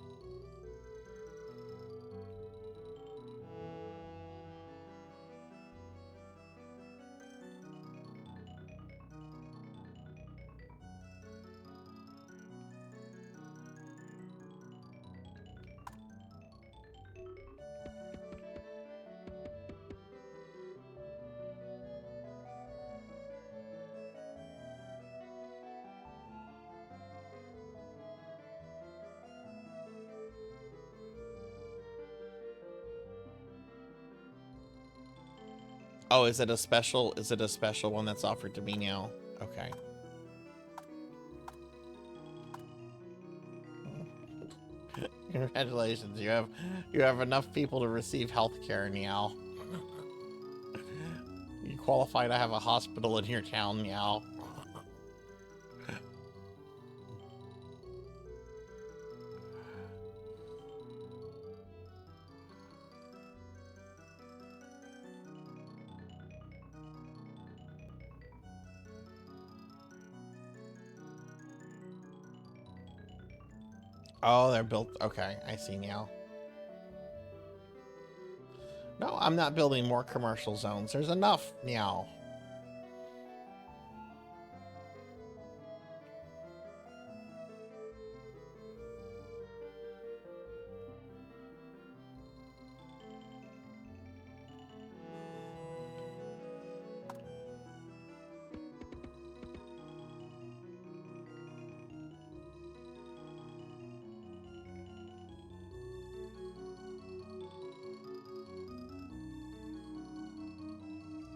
S2: Oh, is it a special? Is it a special one that's offered to me now? Okay. Congratulations, you have enough people to receive health care now. You qualify to have a hospital in your town now. Oh, they're built. Okay, I see now. No, I'm not building more commercial zones. There's enough now.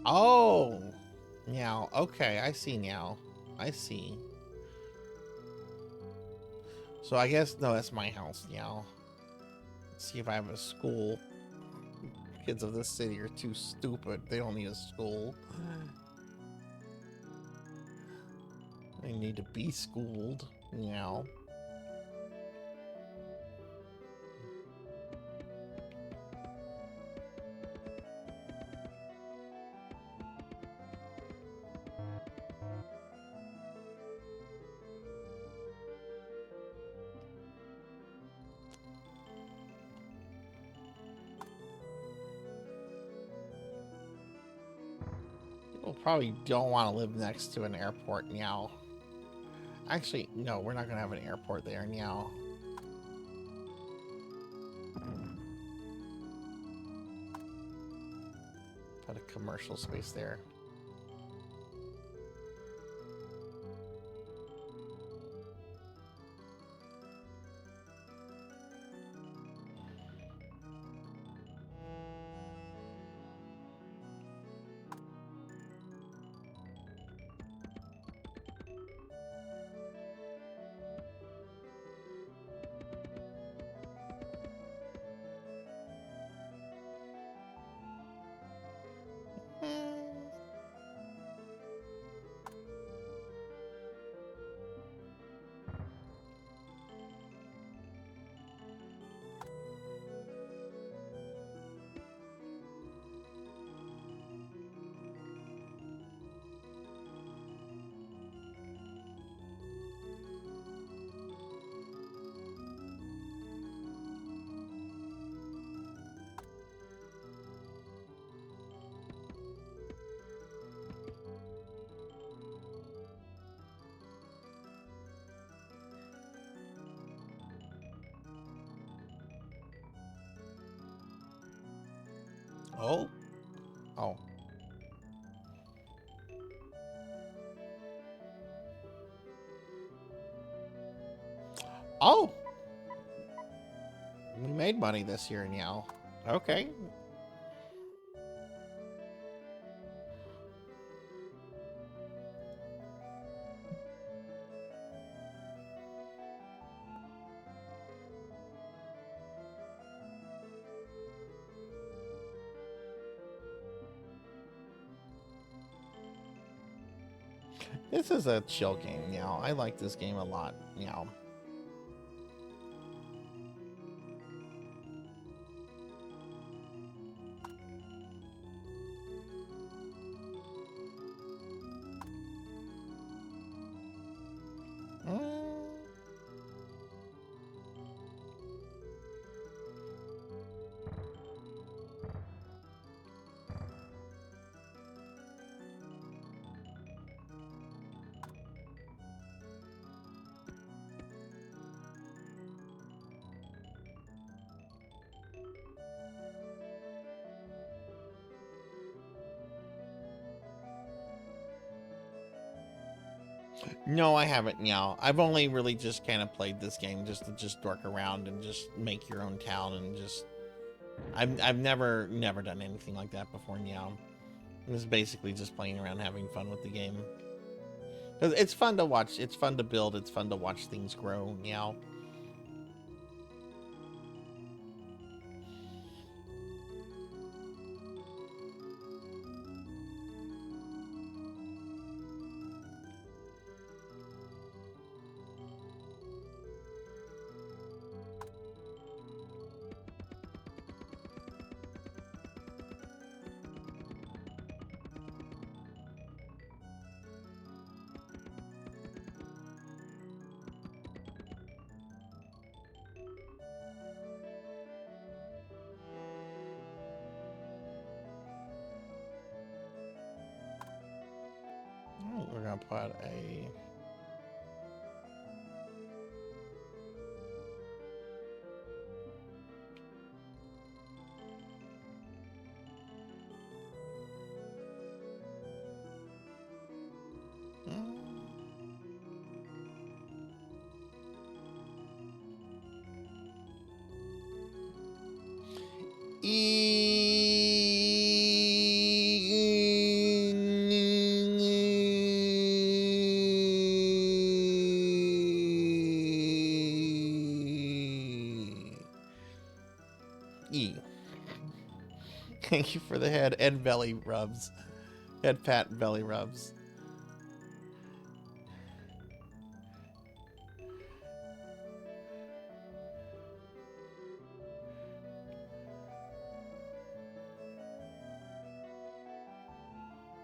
S2: Oh, now, okay, I see now. I see. So I guess, no, that's my house now. Let's see if I have a school. Kids of this city are too stupid. They don't need a school. They need to be schooled. Now. People probably don't want to live next to an airport now. Actually, no, we're not going to have an airport there now. Put a commercial space there. Oh. Oh. Oh. We made money this year now. Okay. This is a chill game now. I like this game a lot now. No, I haven't now. I've only really just kind of played this game just to just dork around and just make your own town and just I've never done anything like that before now. It was basically just playing around having fun with the game. 'Cause it's fun to watch, it's fun to build, it's fun to watch things grow now. We're gonna put a Thank you for the head and belly rubs. Head pat and belly rubs.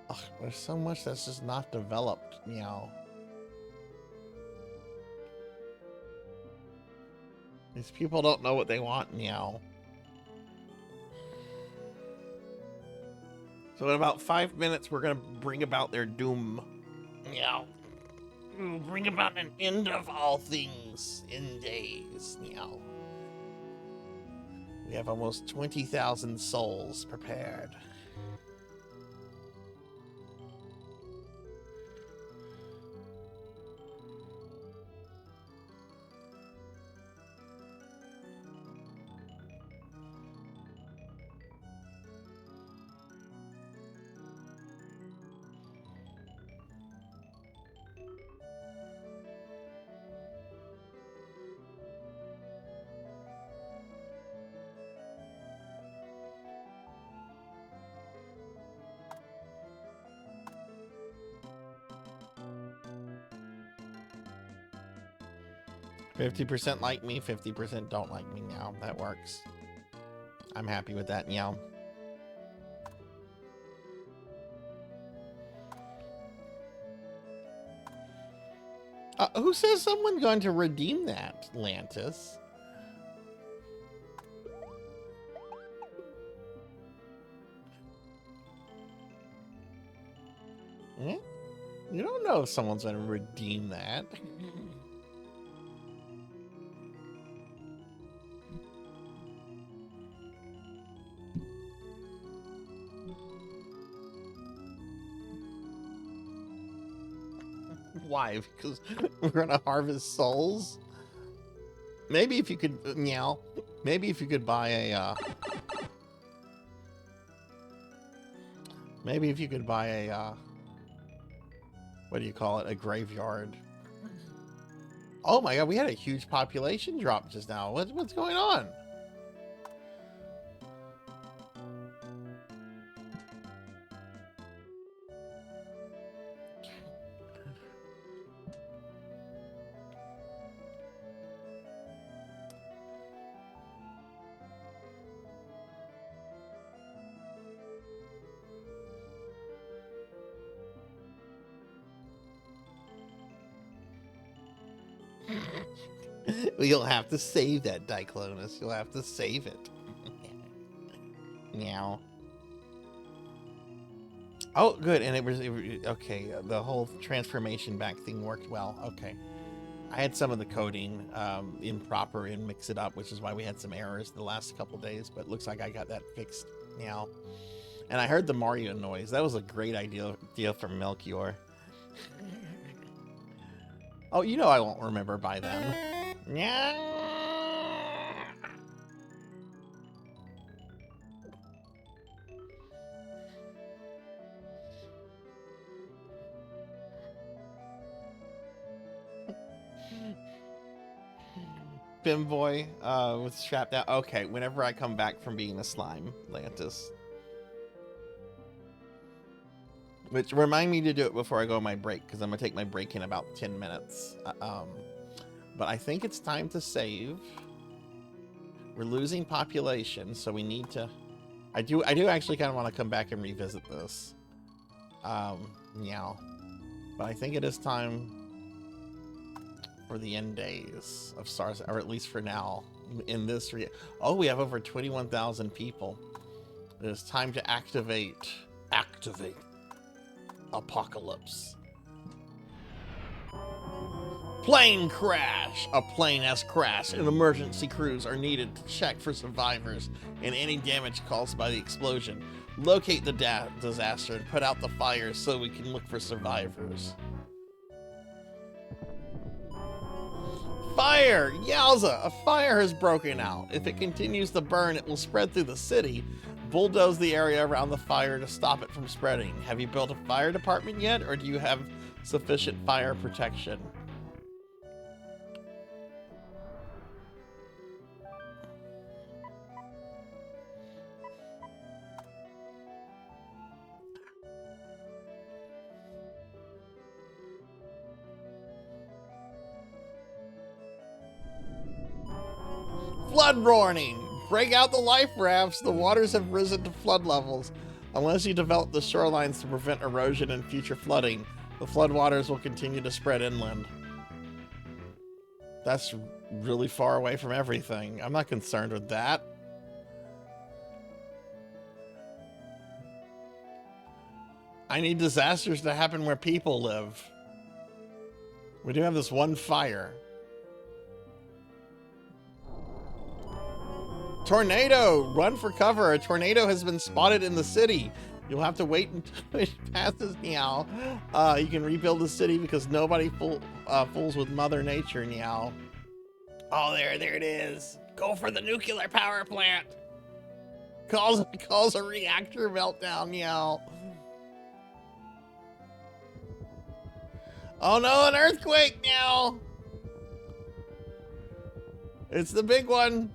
S2: Ugh, there's so much that's just not developed, meow. These people don't know what they want, meow. So in about 5 minutes, we're gonna bring about their doom. Meow. We'll bring about an end of all things in days. Meow. We have almost 20,000 souls prepared. %50 like me, 50% don't like me now. That works. I'm happy with that, meow. Who says someone's going to redeem that, Lantis? Eh? You don't know if someone's going to redeem that. Why? Because we're gonna harvest souls? Maybe if you could, meow. Maybe if you could buy a, maybe if you could buy a, what do you call it? A graveyard. Oh my god, we had a huge population drop just now. What's going on? You'll have to save that, Diclonus. You'll have to save it. Meow. Oh, good. And it was okay. The whole transformation back thing worked well. Okay. I had some of the coding improper and mix it up, which is why we had some errors the last couple days. But it looks like I got that fixed now. And I heard the Mario noise. That was a great idea from Melchior. Oh, you know I won't remember by then. Yeah. Bimboy was strapped out. Okay, whenever I come back from being a slime, Lantis. Which remind me to do it before I go on my break, because I'm gonna take my break in about 10 minutes. But I think it's time to save. We're losing population, so we need to. I do actually kind of want to come back and revisit this. Meow. But I think it is time for the end days of Sarzac, or at least for now. In this, oh, we have over 21,000 people. It is time to activate Apocalypse. Plane crash! A plane has crashed and emergency crews are needed to check for survivors and any damage caused by the explosion. Locate the disaster and put out the fires so we can look for survivors. Fire! Yowza! A fire has broken out. If it continues to burn, it will spread through the city. Bulldoze the area around the fire to stop it from spreading. Have you built a fire department yet, or do you have sufficient fire protection? Flood warning! Break out the life rafts. The waters have risen to flood levels. Unless you develop the shorelines to prevent erosion and future flooding, the flood waters will continue to spread inland. That's really far away from everything. I'm not concerned with that. I need disasters to happen where people live. We do have this one fire. Tornado! Run for cover. A tornado has been spotted in the city. You'll have to wait until it passes now. You can rebuild the city because nobody fools with Mother Nature now. Oh, there it is. Go for the nuclear power plant. Cause a reactor meltdown now. Oh no, an earthquake now. It's the big one.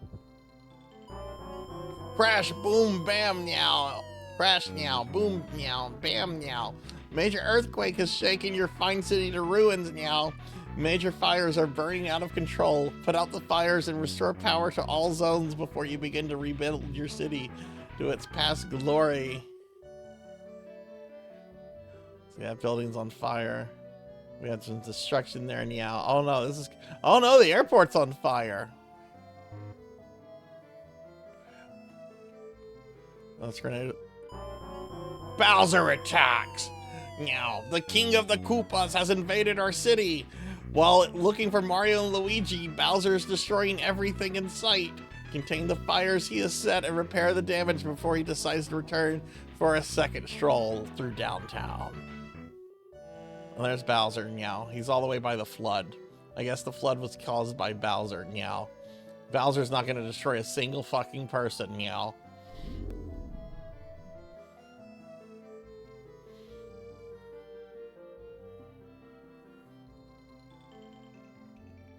S2: Crash, boom, bam, meow. Crash, meow, boom, meow, bam, meow. Major earthquake has shaken your fine city to ruins, meow. Major fires are burning out of control. Put out the fires and restore power to all zones before you begin to rebuild your city to its past glory. So yeah, buildings on fire. We had some destruction there, meow. Oh no, oh no, the airport's on fire. Let's grenade. Bowser attacks! Now, the king of the Koopas has invaded our city. While looking for Mario and Luigi, Bowser is destroying everything in sight. Contain the fires he has set and repair the damage before he decides to return for a second stroll through downtown. Well, there's Bowser, meow. He's all the way by the flood. I guess the flood was caused by Bowser, meow. Bowser's not going to destroy a single fucking person, meow.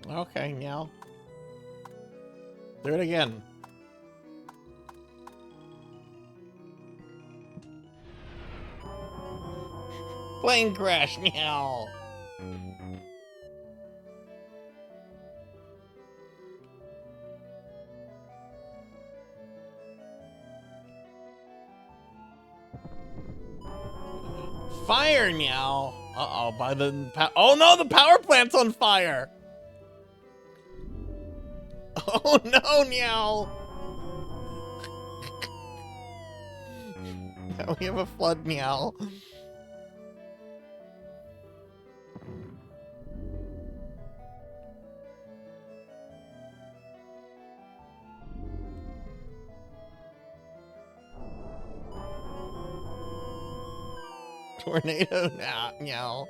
S2: Okay, meow. Do it again. Plane crash, meow. Fire, meow. Uh-oh, by the oh no, the power plant's on fire. Oh no, meow. Now we have a flood, meow. Tornado now, meow.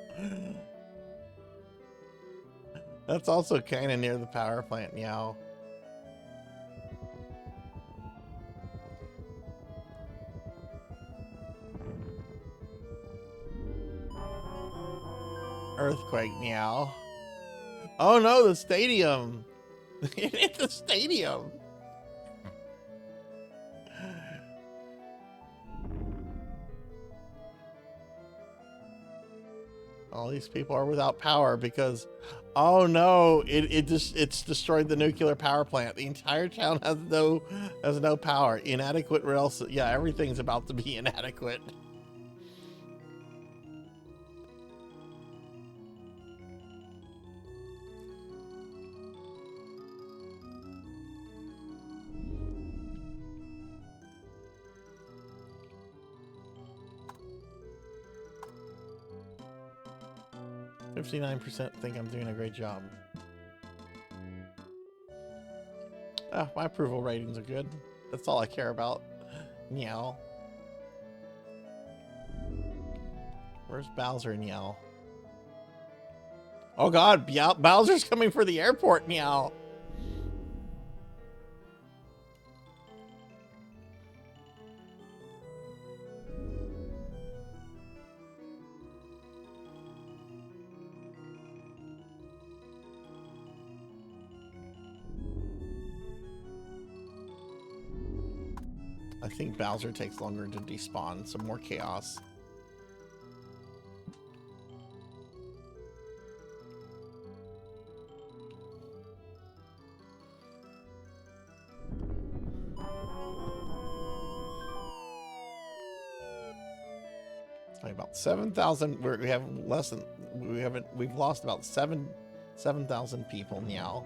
S2: That's also kind of near the power plant, meow. Earthquake, meow. Oh no, the stadium. It hit the stadium. All these people are without power because, oh no, it's destroyed the nuclear power plant. The entire town has no power. Inadequate rail. Yeah, everything's about to be inadequate. %59% think I'm doing a great job. Ah, my approval ratings are good. That's all I care about. Meow. Where's Bowser, meow? Oh god, Bowser's coming for the airport, meow. I think Bowser takes longer to despawn, some more chaos. Wait, about 7,000. We have less than. We've lost about 7,000 people now.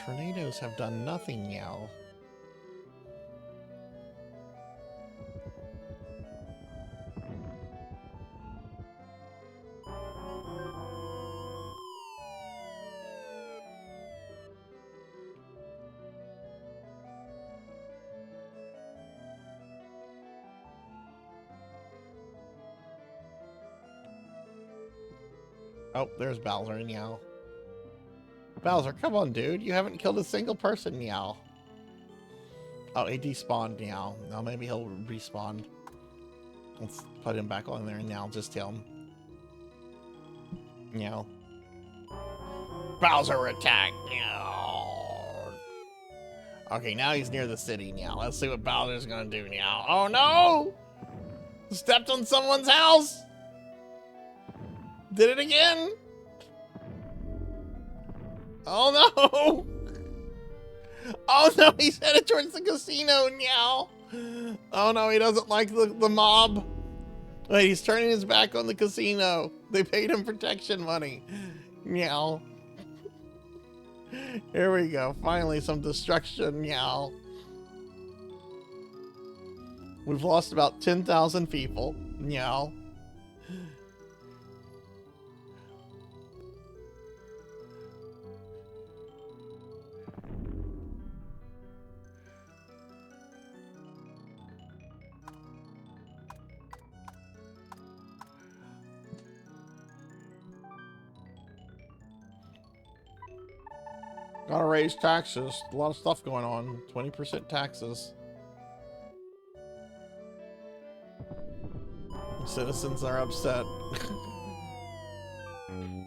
S2: Tornadoes have done nothing now. Oh, there's Bowser now. Bowser, come on, dude. You haven't killed a single person, meow. Oh, he despawned, meow. Now maybe he'll respawn. Let's put him back on there now. Just tell him. Meow. Bowser attack, meow. Okay, now he's near the city, meow. Let's see what Bowser's gonna do, meow. Oh, no! Stepped on someone's house! Did it again! Oh no! Oh no, he's headed towards the casino, meow! Oh no, he doesn't like the mob. Wait, he's turning his back on the casino. They paid him protection money. Meow. Here we go. Finally, some destruction, meow. We've lost about 10,000 people, meow. Gotta raise taxes. A lot of stuff going on. 20% taxes. Citizens are upset.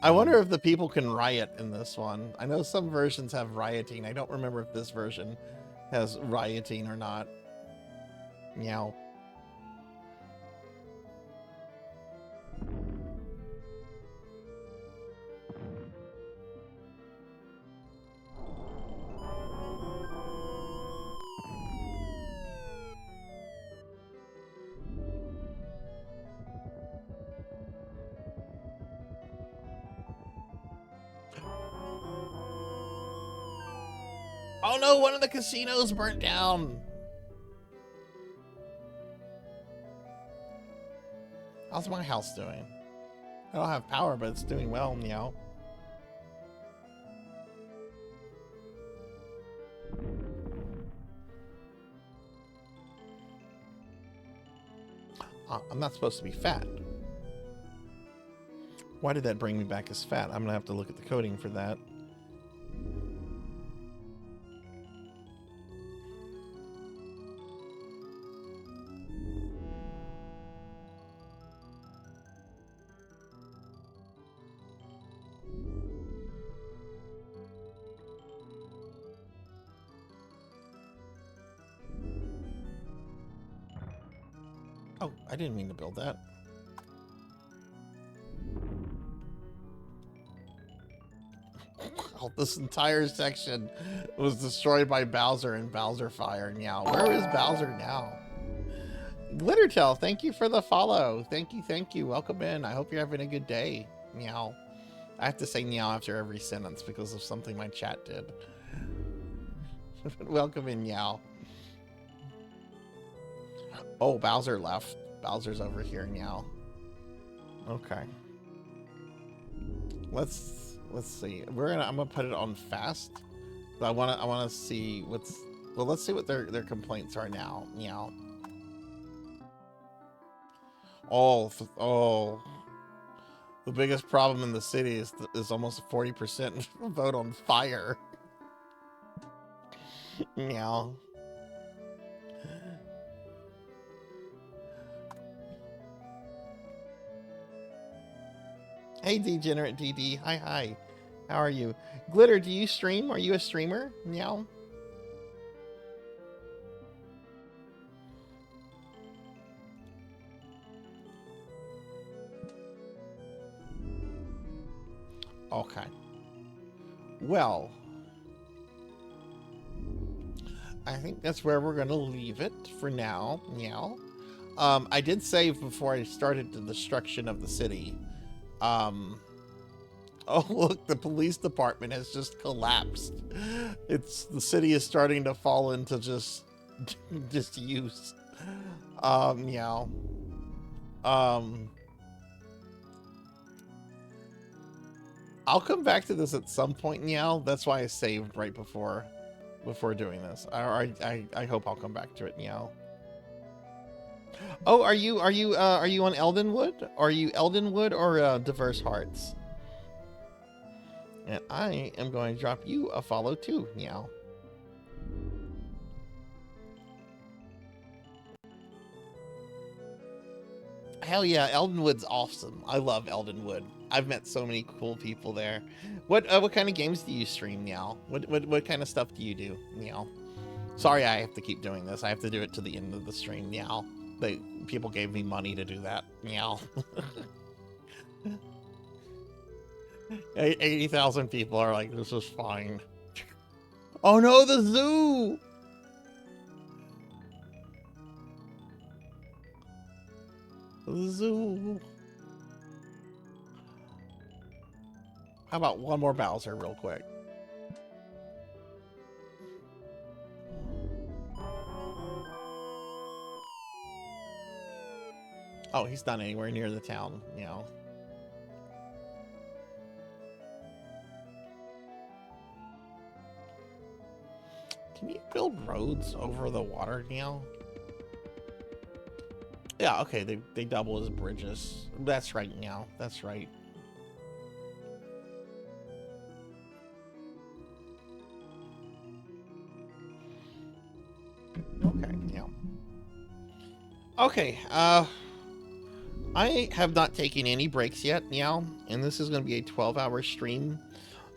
S2: I wonder if the people can riot in this one. I know some versions have rioting. I don't remember if this version has rioting or not. Meow. Oh no, one of the casinos burnt down. How's my house doing? I don't have power, but it's doing well, meow. I'm not supposed to be fat. Why did that bring me back as fat? I'm gonna have to look at the coding for that. Oh, I didn't mean to build that. Oh, this entire section was destroyed by Bowser and Bowser Fire. Meow. Where is Bowser now? Glittertail, thank you for the follow. Thank you, thank you. Welcome in. I hope you're having a good day. Meow. I have to say meow after every sentence because of something my chat did. Welcome in, meow. Oh, Bowser left. Bowser's over here now. Okay. Let's see. I'm gonna put it on fast. But I wanna see what's, well, let's see what their complaints are now. Meow. Oh. The biggest problem in the city is almost 40% vote on fire. Meow. Hey, Degenerate DD. Hi. How are you? Glitter, do you stream? Are you a streamer? Meow. Okay. Well, I think that's where we're going to leave it for now. Meow. I did save before I started the destruction of the city. Oh, look, the police department has just collapsed. The city is starting to fall into just disuse. Meow. I'll come back to this at some point, Meow. That's why I saved right before doing this. I hope I'll come back to it, Meow. Oh, are you on Eldenwood? Are you Eldenwood or Diverse Hearts? And I am going to drop you a follow too, Meow. Hell yeah, Eldenwood's awesome. I love Eldenwood. I've met so many cool people there. What kind of games do you stream, Meow? What kind of stuff do you do, Meow? Sorry, I have to keep doing this. I have to do it to the end of the stream, Meow. People gave me money to do that, Meow. 80,000 people are like, this is fine. Oh no, the zoo! The zoo. How about one more Bowser real quick? Oh, he's not anywhere near the town, you know. Can you build roads over the water now? Yeah, okay, they double as bridges. That's right, now. That's right. Okay, yeah. Okay, I have not taken any breaks yet, Meow, and this is going to be a 12-hour stream.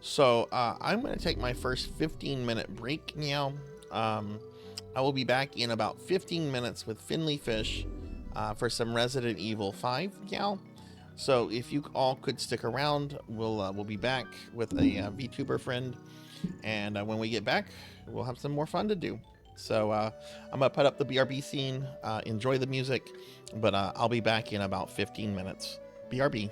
S2: So, I'm going to take my first 15-minute break, Meow. I will be back in about 15 minutes with Finley Fish for some Resident Evil 5, Meow. So, if you all could stick around, we'll be back with a VTuber friend, and when we get back, we'll have some more fun to do. So I'm gonna put up the BRB scene, enjoy the music, but I'll be back in about 15 minutes. BRB.